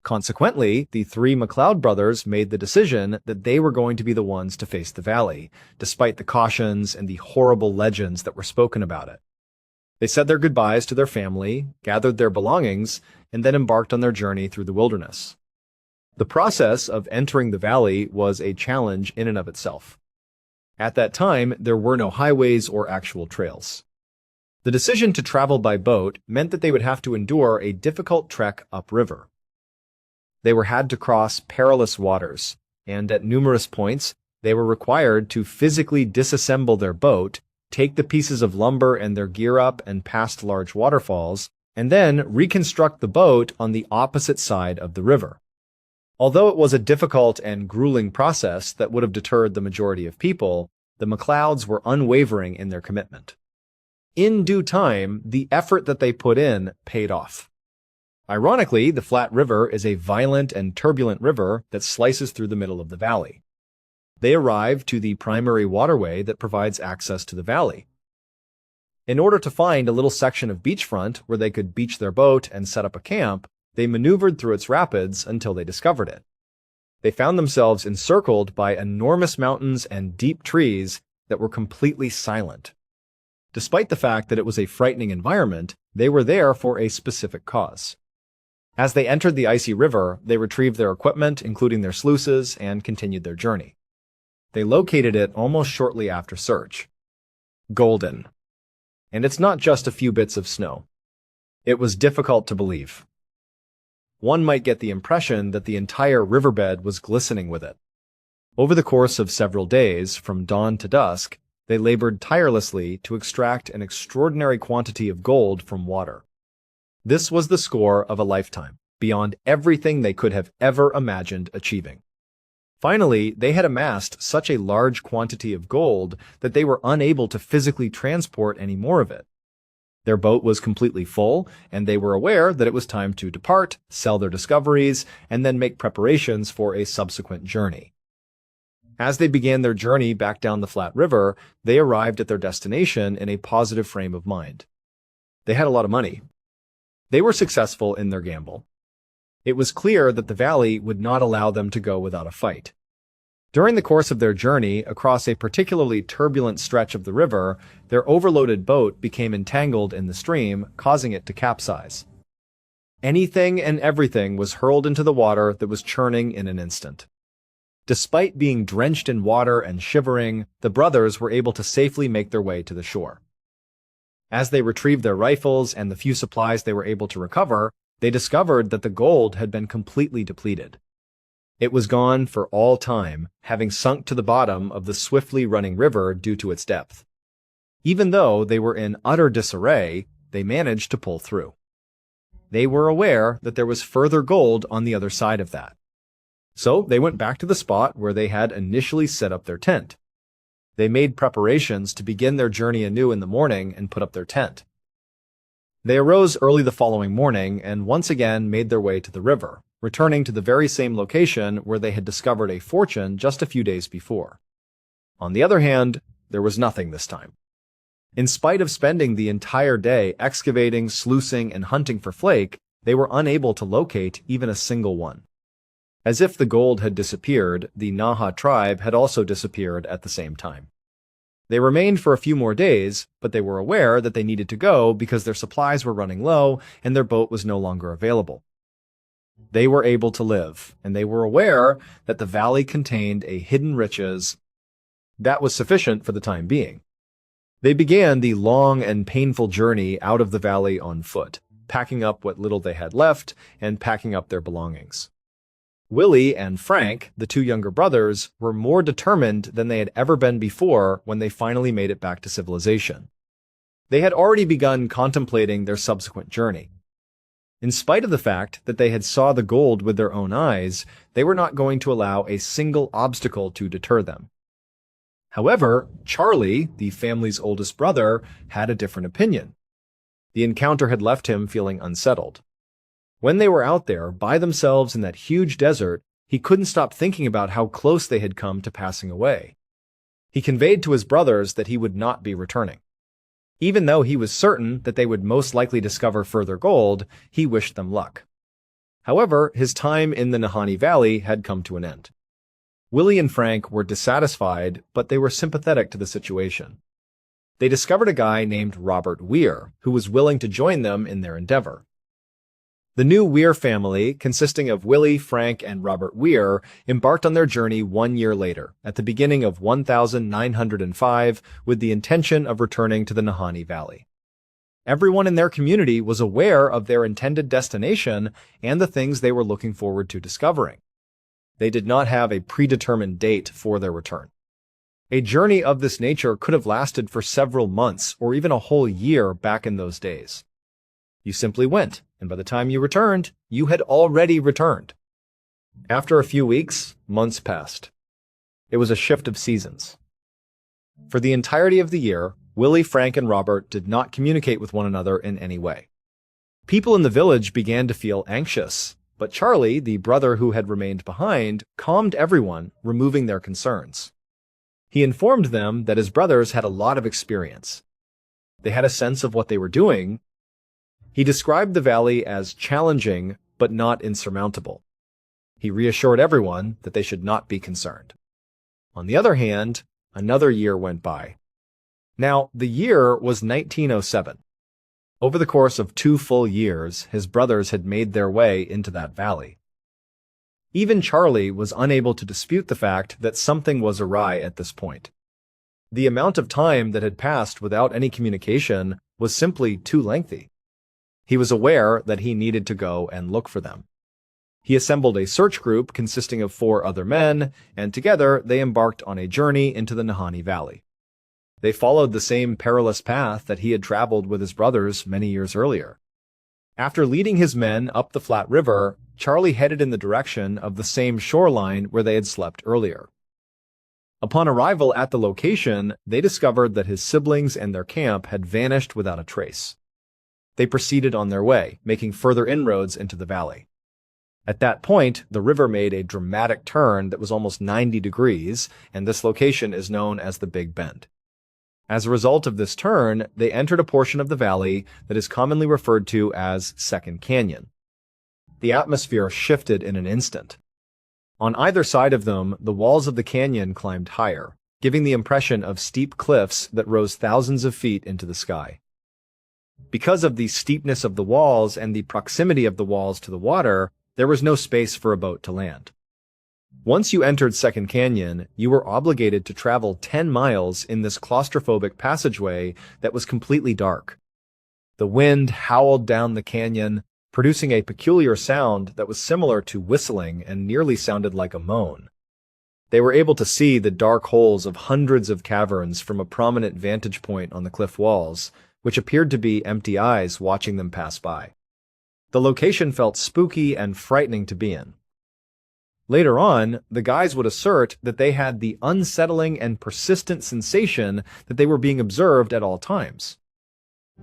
Consequently, the three McLeod brothers made the decision that they were going to be the ones to face the valley, despite the cautions and the horrible legends that were spoken about it. They said their goodbyes to their family, gathered their belongings, and then embarked on their journey through the wilderness. The process of entering the valley was a challenge in and of itself. At that time, there were no highways or actual trails. The decision to travel by boat meant that they would have to endure a difficult trek upriver. They had to cross perilous waters, and at numerous points, they were required to physically disassemble their boat, take the pieces of lumber and their gear up and past large waterfalls, and then reconstruct the boat on the opposite side of the river. Although it was a difficult and grueling process that would have deterred the majority of people, the McLeods were unwavering in their commitment. In due time, the effort that they put in paid off. Ironically, the Flat River is a violent and turbulent river that slices through the middle of the valley. They arrived to the primary waterway that provides access to the valley. In order to find a little section of beachfront where they could beach their boat and set up a camp, they maneuvered through its rapids until they discovered it. They found themselves encircled by enormous mountains and deep trees that were completely silent. Despite the fact that it was a frightening environment, they were there for a specific cause. As they entered the icy river, they retrieved their equipment, including their sluices, and continued their journey. They located it almost shortly after search. Golden. And it's not just a few bits of snow. It was difficult to believe. One might get the impression that the entire riverbed was glistening with it. Over the course of several days, from dawn to dusk, they labored tirelessly to extract an extraordinary quantity of gold from water. This was the score of a lifetime, beyond everything they could have ever imagined achieving. Finally, they had amassed such a large quantity of gold that they were unable to physically transport any more of it. Their boat was completely full, and they were aware that it was time to depart, sell their discoveries, and then make preparations for a subsequent journey. As they began their journey back down the Flat River, they arrived at their destination in a positive frame of mind. They had a lot of money. They were successful in their gamble. It was clear that the valley would not allow them to go without a fight. During the course of their journey across a particularly turbulent stretch of the river, their overloaded boat became entangled in the stream, causing it to capsize. Anything and everything was hurled into the water that was churning in an instant. Despite being drenched in water and shivering, the brothers were able to safely make their way to the shore. As they retrieved their rifles and the few supplies they were able to recover, they discovered that the gold had been completely depleted. It was gone for all time, having sunk to the bottom of the swiftly running river due to its depth. Even though they were in utter disarray, they managed to pull through. They were aware that there was further gold on the other side of that. So they went back to the spot where they had initially set up their tent. They made preparations to begin their journey anew in the morning and put up their tent. They arose early the following morning and once again made their way to the river, returning to the very same location where they had discovered a fortune just a few days before. On the other hand, there was nothing this time. In spite of spending the entire day excavating, sluicing, and hunting for flake, they were unable to locate even a single one. As if the gold had disappeared, the Naha tribe had also disappeared at the same time. They remained for a few more days, but they were aware that they needed to go because their supplies were running low and their boat was no longer available. They were able to live, and they were aware that the valley contained a hidden riches that was sufficient for the time being. They began the long and painful journey out of the valley on foot, packing up what little they had left and packing up their belongings. Willie and Frank, the two younger brothers, were more determined than they had ever been before when they finally made it back to civilization. They had already begun contemplating their subsequent journey. In spite of the fact that they had saw the gold with their own eyes, they were not going to allow a single obstacle to deter them. However, Charlie, the family's oldest brother, had a different opinion. The encounter had left him feeling unsettled. When they were out there by themselves in that huge desert, he couldn't stop thinking about how close they had come to passing away. He conveyed to his brothers that he would not be returning. Even though he was certain that they would most likely discover further gold, he wished them luck. However, his time in the Nahanni Valley had come to an end. Willie and Frank were dissatisfied, but they were sympathetic to the situation. They discovered a guy named Robert Weir, who was willing to join them in their endeavor. The new Weir family, consisting of Willie, Frank, and Robert Weir, embarked on their journey 1 year later, at the beginning of 1905, with the intention of returning to the Nahanni Valley. Everyone in their community was aware of their intended destination and the things they were looking forward to discovering. They did not have a predetermined date for their return. A journey of this nature could have lasted for several months or even a whole year back in those days. You simply went, and by the time you returned, you had already returned. After a few weeks, months passed. It was a shift of seasons. For the entirety of the year, Willie, Frank, and Robert did not communicate with one another in any way. People in the village began to feel anxious, but Charlie, the brother who had remained behind, calmed everyone, removing their concerns. He informed them that his brothers had a lot of experience. They had a sense of what they were doing. He described the valley as challenging but not insurmountable. He reassured everyone that they should not be concerned. On the other hand, another year went by. Now, the year was 1907. Over the course of 2 full years, his brothers had made their way into that valley. Even Charlie was unable to dispute the fact that something was awry at this point. The amount of time that had passed without any communication was simply too lengthy. He was aware that he needed to go and look for them. He assembled a search group consisting of 4 other men, and together they embarked on a journey into the Nahanni Valley. They followed the same perilous path that he had traveled with his brothers many years earlier. After leading his men up the flat river, Charlie headed in the direction of the same shoreline where they had slept earlier. Upon arrival at the location, they discovered that his siblings and their camp had vanished without a trace. They proceeded on their way, making further inroads into the valley. At that point, the river made a dramatic turn that was almost 90 degrees, and this location is known as the Big Bend. As a result of this turn, they entered a portion of the valley that is commonly referred to as Second Canyon. The atmosphere shifted in an instant. On either side of them, the walls of the canyon climbed higher, giving the impression of steep cliffs that rose thousands of feet into the sky. Because of the steepness of the walls and the proximity of the walls to the water, there was no space for a boat to land. Once you entered Second Canyon, you were obligated to travel 10 miles in this claustrophobic passageway that was completely dark. The wind howled down the canyon, producing a peculiar sound that was similar to whistling and nearly sounded like a moan. They were able to see the dark holes of hundreds of caverns from a prominent vantage point on the cliff walls, which appeared to be empty eyes watching them pass by. The location felt spooky and frightening to be in. Later on, the guys would assert that they had the unsettling and persistent sensation that they were being observed at all times.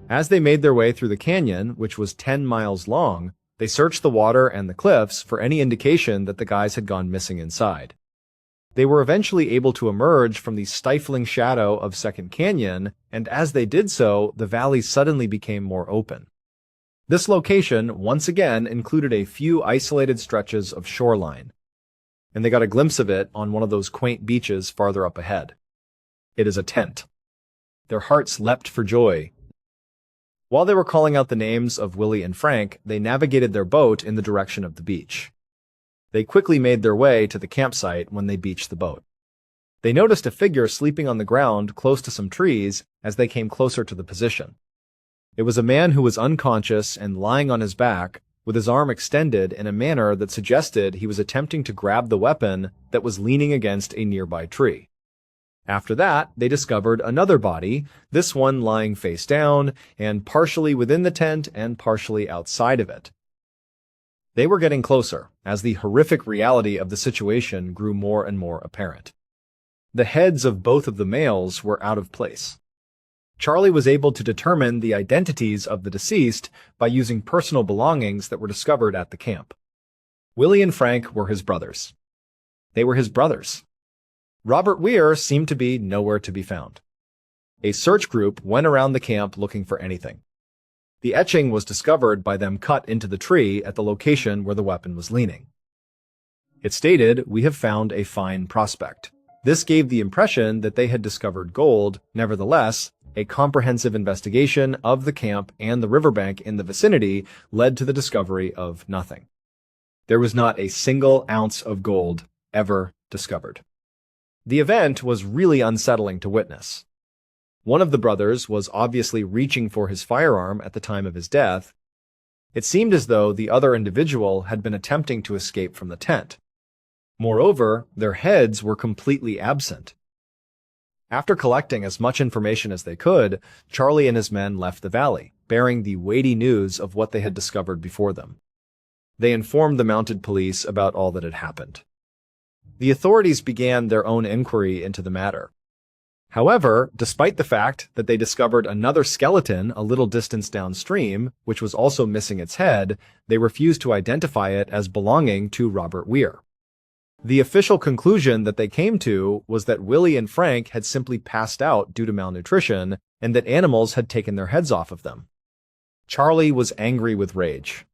As they made their way through the canyon, which was 10 miles long, they searched the water and the cliffs for any indication that the guys had gone missing inside. They were eventually able to emerge from the stifling shadow of Second Canyon, and as they did so, the valley suddenly became more open. This location, once again, included a few isolated stretches of shoreline, and they got a glimpse of it on one of those quaint beaches farther up ahead. It is a tent. Their hearts leapt for joy. While they were calling out the names of Willie and Frank, they navigated their boat in the direction of the beach. They quickly made their way to the campsite when they beached the boat. They noticed a figure sleeping on the ground close to some trees as they came closer to the position. It was a man who was unconscious and lying on his back, with his arm extended in a manner that suggested he was attempting to grab the weapon that was leaning against a nearby tree. After that, they discovered another body, this one lying face down, and partially within the tent and partially outside of it. They were getting closer, as the horrific reality of the situation grew more and more apparent. The heads of both of the males were out of place. Charlie was able to determine the identities of the deceased by using personal belongings that were discovered at the camp. Willie and Frank were his brothers. They were his brothers. Robert Weir seemed to be nowhere to be found. A search group went around the camp looking for anything. The etching was discovered by them cut into the tree at the location where the weapon was leaning. It stated, "We have found a fine prospect." This gave the impression that they had discovered gold. Nevertheless, a comprehensive investigation of the camp and the riverbank in the vicinity led to the discovery of nothing. There was not a single ounce of gold ever discovered. The event was really unsettling to witness. One of the brothers was obviously reaching for his firearm at the time of his death. It seemed as though the other individual had been attempting to escape from the tent. Moreover, their heads were completely absent. After collecting as much information as they could, Charlie and his men left the valley, bearing the weighty news of what they had discovered before them. They informed the mounted police about all that had happened. The authorities began their own inquiry into the matter. However, despite the fact that they discovered another skeleton a little distance downstream, which was also missing its head, they refused to identify it as belonging to Robert Weir. The official conclusion that they came to was that Willie and Frank had simply passed out due to malnutrition and that animals had taken their heads off of them. Charlie was angry with rage.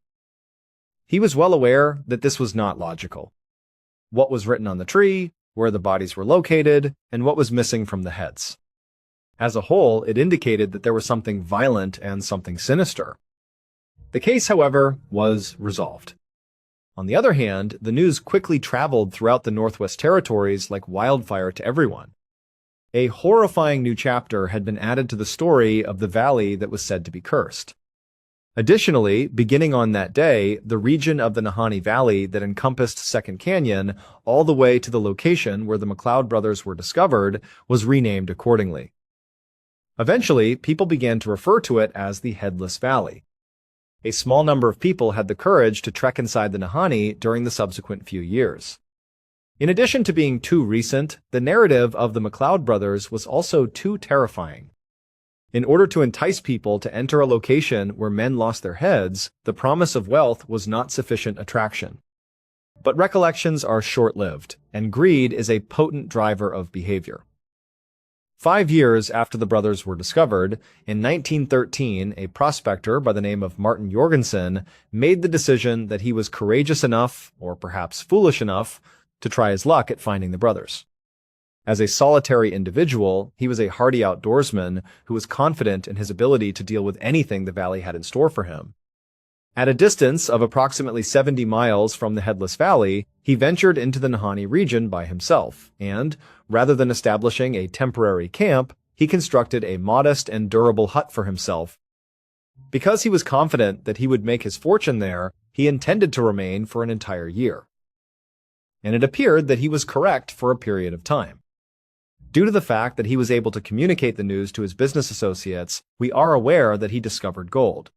He was well aware that this was not logical. What was written on the tree, where the bodies were located, and what was missing from the heads. As a whole, it indicated that there was something violent and something sinister. The case, however, was resolved. On the other hand, the news quickly traveled throughout the Northwest Territories like wildfire to everyone. A horrifying new chapter had been added to the story of the valley that was said to be cursed. Additionally, beginning on that day, the region of the Nahanni Valley that encompassed Second Canyon all the way to the location where the McLeod brothers were discovered was renamed accordingly. Eventually, people began to refer to it as the Headless Valley. A small number of people had the courage to trek inside the Nahanni during the subsequent few years. In addition to being too recent, the narrative of the McLeod brothers was also too terrifying. In order to entice people to enter a location where men lost their heads, the promise of wealth was not sufficient attraction. But recollections are short-lived, and greed is a potent driver of behavior. 5 years after the brothers were discovered, in 1913, a prospector by the name of Martin Jorgensen made the decision that he was courageous enough, or perhaps foolish enough, to try his luck at finding the brothers. As a solitary individual, he was a hardy outdoorsman who was confident in his ability to deal with anything the valley had in store for him. At a distance of approximately 70 miles from the Headless Valley, he ventured into the Nahanni region by himself, and, rather than establishing a temporary camp, he constructed a modest and durable hut for himself. Because he was confident that he would make his fortune there, he intended to remain for an entire year. And it appeared that he was correct for a period of time. Due to the fact that he was able to communicate the news to his business associates, we are aware that he discovered gold.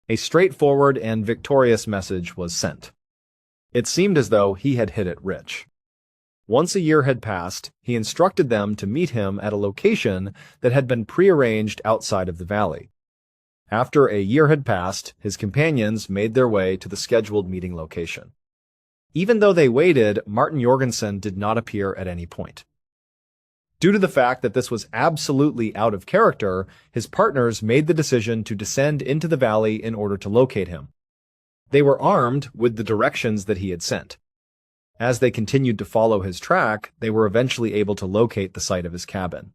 A straightforward and victorious message was sent. It seemed as though he had hit it rich. Once a year had passed, he instructed them to meet him at a location that had been prearranged outside of the valley. After a year had passed, his companions made their way to the scheduled meeting location. Even though they waited, Martin Jorgensen did not appear at any point. Due to the fact that this was absolutely out of character, his partners made the decision to descend into the valley in order to locate him. They were armed with the directions that he had sent. As they continued to follow his track, they were eventually able to locate the site of his cabin.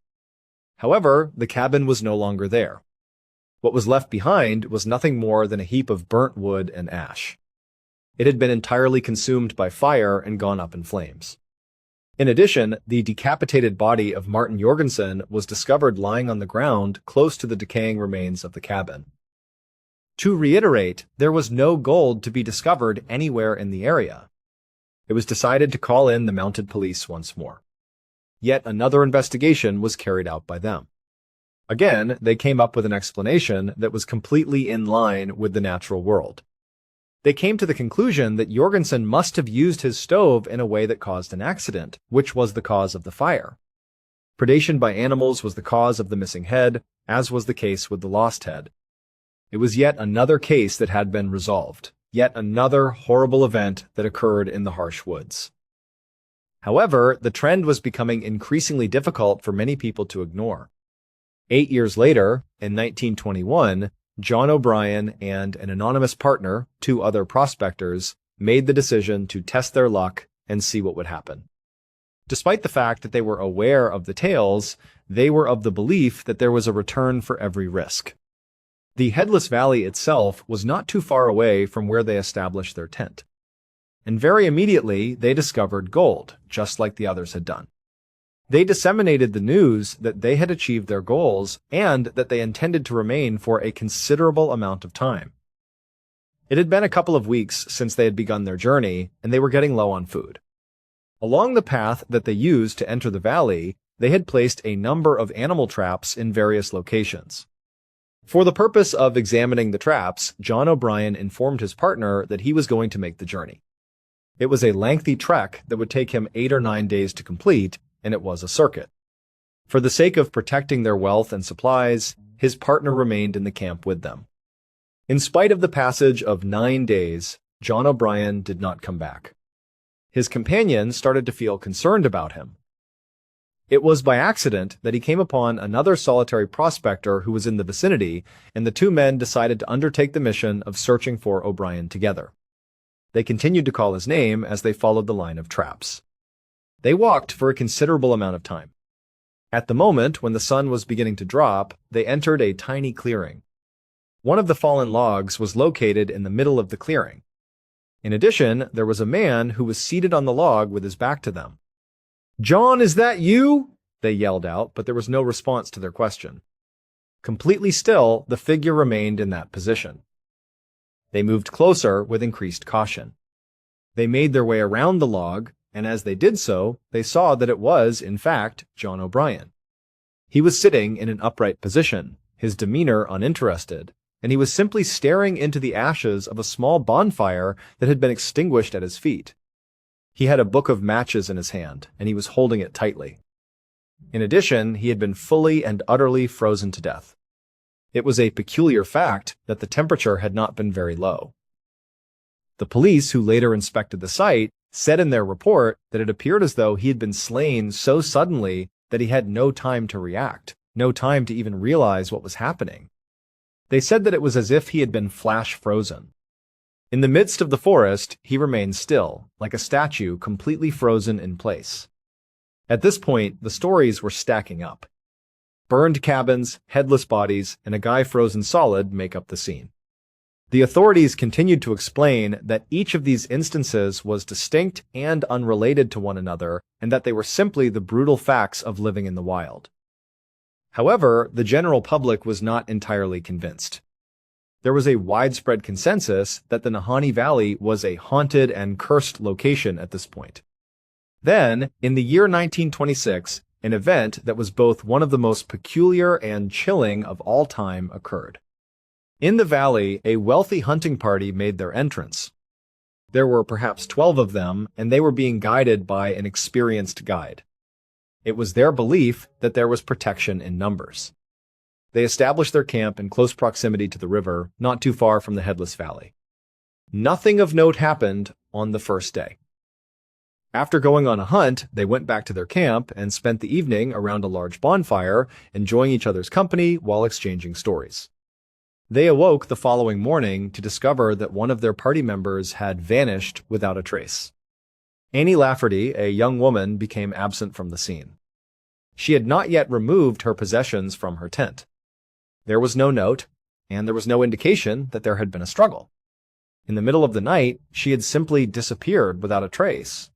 However, the cabin was no longer there. What was left behind was nothing more than a heap of burnt wood and ash. It had been entirely consumed by fire and gone up in flames. In addition, the decapitated body of Martin Jorgensen was discovered lying on the ground close to the decaying remains of the cabin. To reiterate, there was no gold to be discovered anywhere in the area. It was decided to call in the mounted police once more. Yet another investigation was carried out by them. Again, they came up with an explanation that was completely in line with the natural world. They came to the conclusion that Jorgensen must have used his stove in a way that caused an accident, which was the cause of the fire. Predation by animals was the cause of the missing head, as was the case with the lost head. It was yet another case that had been resolved, yet another horrible event that occurred in the harsh woods. However, the trend was becoming increasingly difficult for many people to ignore. 8 years later, in 1921, John O'Brien and an anonymous partner, 2 other prospectors, made the decision to test their luck and see what would happen. Despite the fact that they were aware of the tales, they were of the belief that there was a return for every risk. The Headless Valley itself was not too far away from where they established their tent. And very immediately, they discovered gold, just like the others had done. They disseminated the news that they had achieved their goals and that they intended to remain for a considerable amount of time. It had been a couple of weeks since they had begun their journey, and they were getting low on food. Along the path that they used to enter the valley, they had placed a number of animal traps in various locations. For the purpose of examining the traps, John O'Brien informed his partner that he was going to make the journey. It was a lengthy trek that would take him 8 or 9 days to complete, and it was a circuit. For the sake of protecting their wealth and supplies, his partner remained in the camp with them. In spite of the passage of 9 days, John O'Brien did not come back. His companions started to feel concerned about him. It was by accident that he came upon another solitary prospector who was in the vicinity, and the 2 men decided to undertake the mission of searching for O'Brien together. They continued to call his name as they followed the line of traps. They walked for a considerable amount of time. At the moment when the sun was beginning to drop, they entered a tiny clearing. One of the fallen logs was located in the middle of the clearing. In addition, there was a man who was seated on the log with his back to them. "John, is that you?" they yelled out, but there was no response to their question. Completely still, the figure remained in that position. They moved closer with increased caution. They made their way around the log, and as they did so, they saw that it was, in fact, John O'Brien. He was sitting in an upright position, his demeanor uninterested, and he was simply staring into the ashes of a small bonfire that had been extinguished at his feet. He had a book of matches in his hand, and he was holding it tightly. In addition, he had been fully and utterly frozen to death. It was a peculiar fact that the temperature had not been very low. The police, who later inspected the site, said in their report that it appeared as though he had been slain so suddenly that he had no time to react, no time to even realize what was happening. They said that it was as if he had been flash frozen. In the midst of the forest, he remained still, like a statue completely frozen in place. At this point, the stories were stacking up. Burned cabins, headless bodies, and a guy frozen solid make up the scene. The authorities continued to explain that each of these instances was distinct and unrelated to one another, and that they were simply the brutal facts of living in the wild. However, the general public was not entirely convinced. There was a widespread consensus that the Nahanni Valley was a haunted and cursed location at this point. Then, in the year 1926, an event that was both one of the most peculiar and chilling of all time occurred. In the valley, a wealthy hunting party made their entrance. There were perhaps 12 of them, and they were being guided by an experienced guide. It was their belief that there was protection in numbers. They established their camp in close proximity to the river, not too far from the Headless Valley. Nothing of note happened on the first day. After going on a hunt, they went back to their camp and spent the evening around a large bonfire, enjoying each other's company while exchanging stories. They awoke the following morning to discover that one of their party members had vanished without a trace. Annie Lafferty, a young woman, became absent from the scene. She had not yet removed her possessions from her tent. There was no note, and there was no indication that there had been a struggle. In the middle of the night, she had simply disappeared without a trace.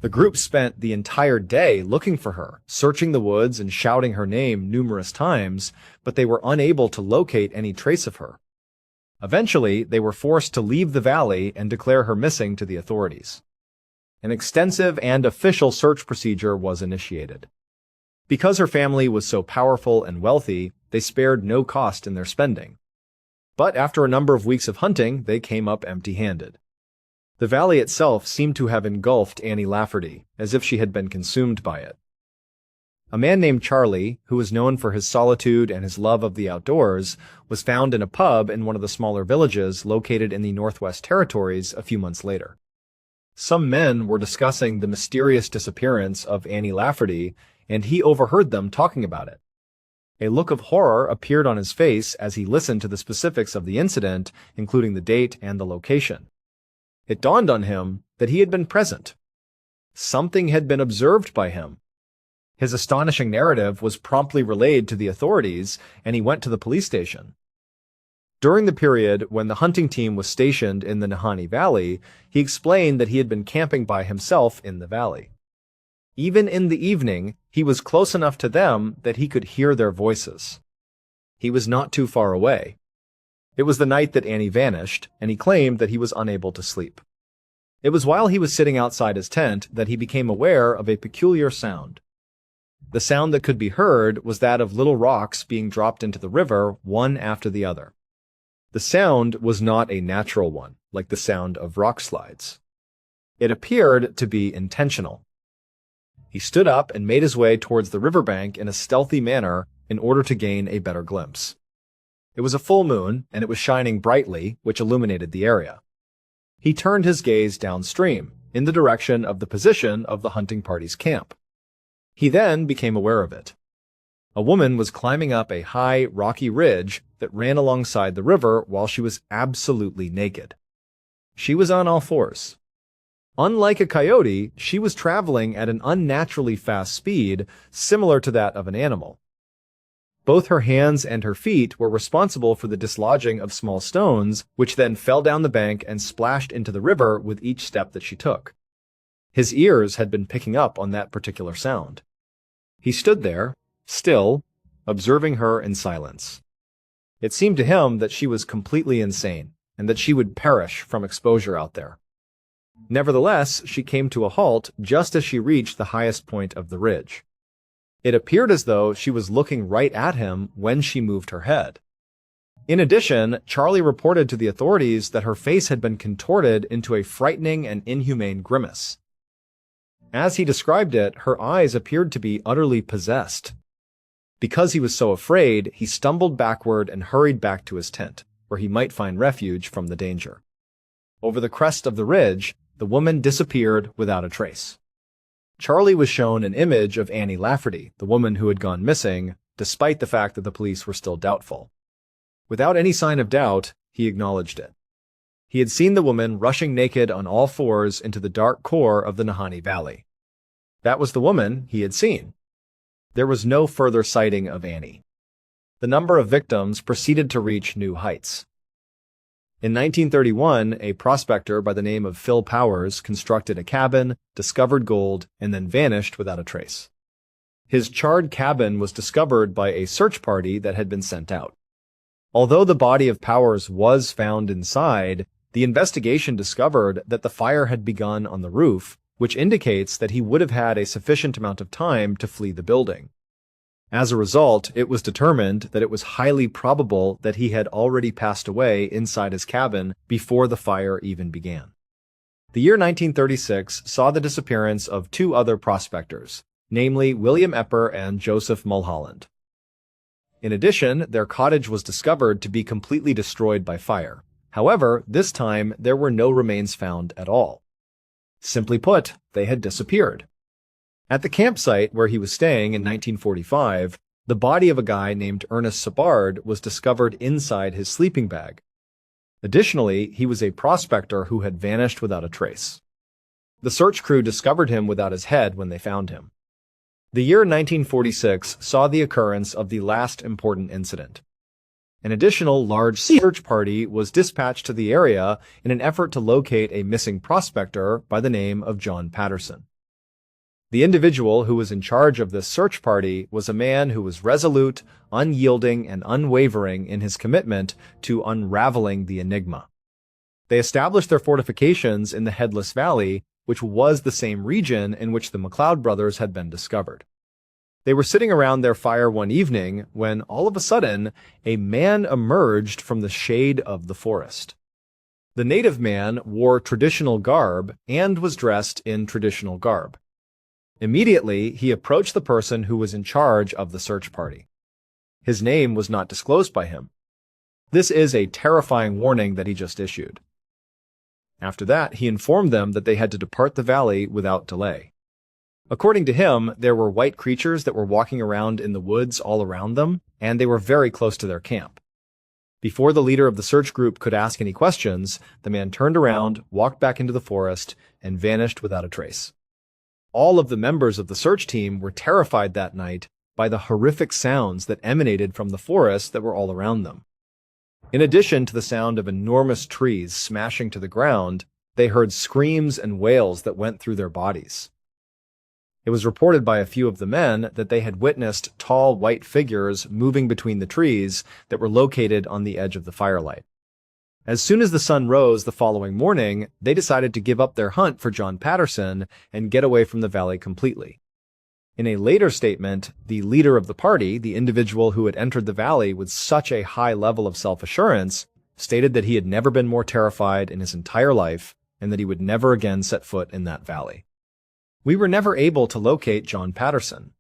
The group spent the entire day looking for her, searching the woods and shouting her name numerous times, but they were unable to locate any trace of her. Eventually, they were forced to leave the valley and declare her missing to the authorities. An extensive and official search procedure was initiated. Because her family was so powerful and wealthy, they spared no cost in their spending. But after a number of weeks of hunting, they came up empty-handed. The valley itself seemed to have engulfed Annie Lafferty, as if she had been consumed by it. A man named Charlie, who was known for his solitude and his love of the outdoors, was found in a pub in one of the smaller villages located in the Northwest Territories a few months later. Some men were discussing the mysterious disappearance of Annie Lafferty, and he overheard them talking about it. A look of horror appeared on his face as he listened to the specifics of the incident, including the date and the location. It dawned on him that he had been present. Something had been observed by him. His astonishing narrative was promptly relayed to the authorities, and he went to the police station. During the period when the hunting team was stationed in the Nahanni Valley, he explained that he had been camping by himself in the valley. Even in the evening, he was close enough to them that he could hear their voices. He was not too far away. It was the night that Annie vanished, and he claimed that he was unable to sleep. It was while he was sitting outside his tent that he became aware of a peculiar sound. The sound that could be heard was that of little rocks being dropped into the river, one after the other. The sound was not a natural one, like the sound of rock slides. It appeared to be intentional. He stood up and made his way towards the riverbank in a stealthy manner in order to gain a better glimpse. It was a full moon, and it was shining brightly, which illuminated the area. He turned his gaze downstream, in the direction of the position of the hunting party's camp. He then became aware of it. A woman was climbing up a high, rocky ridge that ran alongside the river while she was absolutely naked. She was on all fours. Unlike a coyote, she was traveling at an unnaturally fast speed, similar to that of an animal. Both her hands and her feet were responsible for the dislodging of small stones, which then fell down the bank and splashed into the river with each step that she took. His ears had been picking up on that particular sound. He stood there, still, observing her in silence. It seemed to him that she was completely insane, and that she would perish from exposure out there. Nevertheless, she came to a halt just as she reached the highest point of the ridge. It appeared as though she was looking right at him when she moved her head. In addition, Charlie reported to the authorities that her face had been contorted into a frightening and inhumane grimace. As he described it, her eyes appeared to be utterly possessed. Because he was so afraid, he stumbled backward and hurried back to his tent, where he might find refuge from the danger. Over the crest of the ridge, the woman disappeared without a trace. Charlie was shown an image of Annie Lafferty, the woman who had gone missing, despite the fact that the police were still doubtful. Without any sign of doubt, he acknowledged it. He had seen the woman rushing naked on all fours into the dark core of the Nahanni Valley. That was the woman he had seen. There was no further sighting of Annie. The number of victims proceeded to reach new heights. In 1931, a prospector by the name of Phil Powers constructed a cabin, discovered gold, and then vanished without a trace. His charred cabin was discovered by a search party that had been sent out. Although the body of Powers was found inside, the investigation discovered that the fire had begun on the roof, which indicates that he would have had a sufficient amount of time to flee the building. As a result, it was determined that it was highly probable that he had already passed away inside his cabin before the fire even began. The year 1936 saw the disappearance of two other prospectors, namely William Epper and Joseph Mulholland. In addition, their cottage was discovered to be completely destroyed by fire. However, this time there were no remains found at all. Simply put, they had disappeared. At the campsite where he was staying in 1945, the body of a guy named Ernest Sabard was discovered inside his sleeping bag. Additionally, he was a prospector who had vanished without a trace. The search crew discovered him without his head when they found him. The year 1946 saw the occurrence of the last important incident. An additional large search party was dispatched to the area in an effort to locate a missing prospector by the name of John Patterson. The individual who was in charge of this search party was a man who was resolute, unyielding, and unwavering in his commitment to unraveling the enigma. They established their fortifications in the Headless Valley, which was the same region in which the McLeod brothers had been discovered. They were sitting around their fire one evening when, all of a sudden, a man emerged from the shade of the forest. The native man wore traditional garb and was dressed in traditional garb. Immediately, he approached the person who was in charge of the search party. His name was not disclosed by him. This is a terrifying warning that he just issued. After that, he informed them that they had to depart the valley without delay. According to him, there were white creatures that were walking around in the woods all around them, and they were very close to their camp. Before the leader of the search group could ask any questions, the man turned around, walked back into the forest, and vanished without a trace. All of the members of the search team were terrified that night by the horrific sounds that emanated from the forest that were all around them. In addition to the sound of enormous trees smashing to the ground, they heard screams and wails that went through their bodies. It was reported by a few of the men that they had witnessed tall white figures moving between the trees that were located on the edge of the firelight. As soon as the sun rose the following morning, they decided to give up their hunt for John Patterson and get away from the valley completely. In a later statement, the leader of the party, the individual who had entered the valley with such a high level of self-assurance, stated that he had never been more terrified in his entire life and that he would never again set foot in that valley. We were never able to locate John Patterson.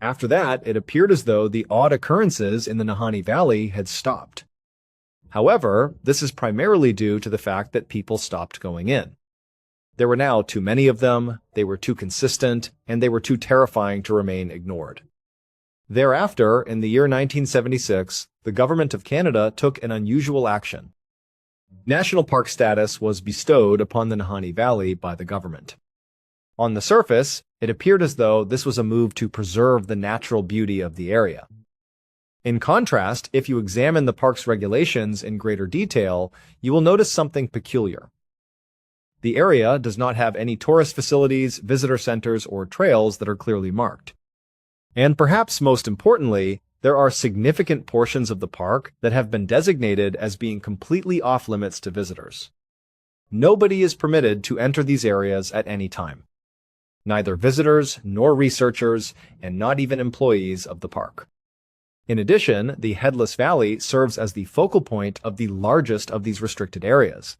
After that, it appeared as though the odd occurrences in the Nahanni Valley had stopped. However, this is primarily due to the fact that people stopped going in. There were now too many of them, they were too consistent, and they were too terrifying to remain ignored. Thereafter, in the year 1976, the Government of Canada took an unusual action. National park status was bestowed upon the Nahanni Valley by the government. On the surface, it appeared as though this was a move to preserve the natural beauty of the area. In contrast, if you examine the park's regulations in greater detail, you will notice something peculiar. The area does not have any tourist facilities, visitor centers, or trails that are clearly marked. And perhaps most importantly, there are significant portions of the park that have been designated as being completely off-limits to visitors. Nobody is permitted to enter these areas at any time. Neither visitors nor researchers, and not even employees of the park. In addition, the Headless Valley serves as the focal point of the largest of these restricted areas.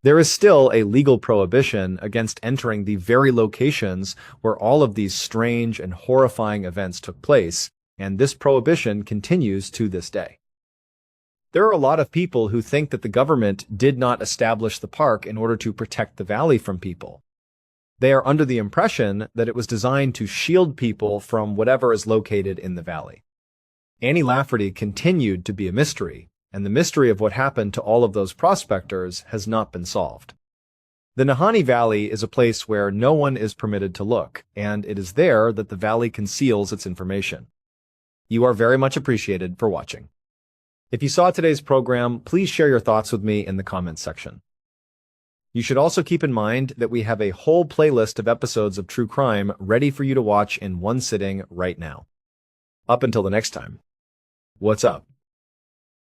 There is still a legal prohibition against entering the very locations where all of these strange and horrifying events took place, and this prohibition continues to this day. There are a lot of people who think that the government did not establish the park in order to protect the valley from people. They are under the impression that it was designed to shield people from whatever is located in the valley. Annie Lafferty continued to be a mystery, and the mystery of what happened to all of those prospectors has not been solved. The Nahanni Valley is a place where no one is permitted to look, and it is there that the valley conceals its information. You are very much appreciated for watching. If you saw today's program, please share your thoughts with me in the comments section. You should also keep in mind that we have a whole playlist of episodes of true crime ready for you to watch in one sitting right now. Up until the next time, what's up?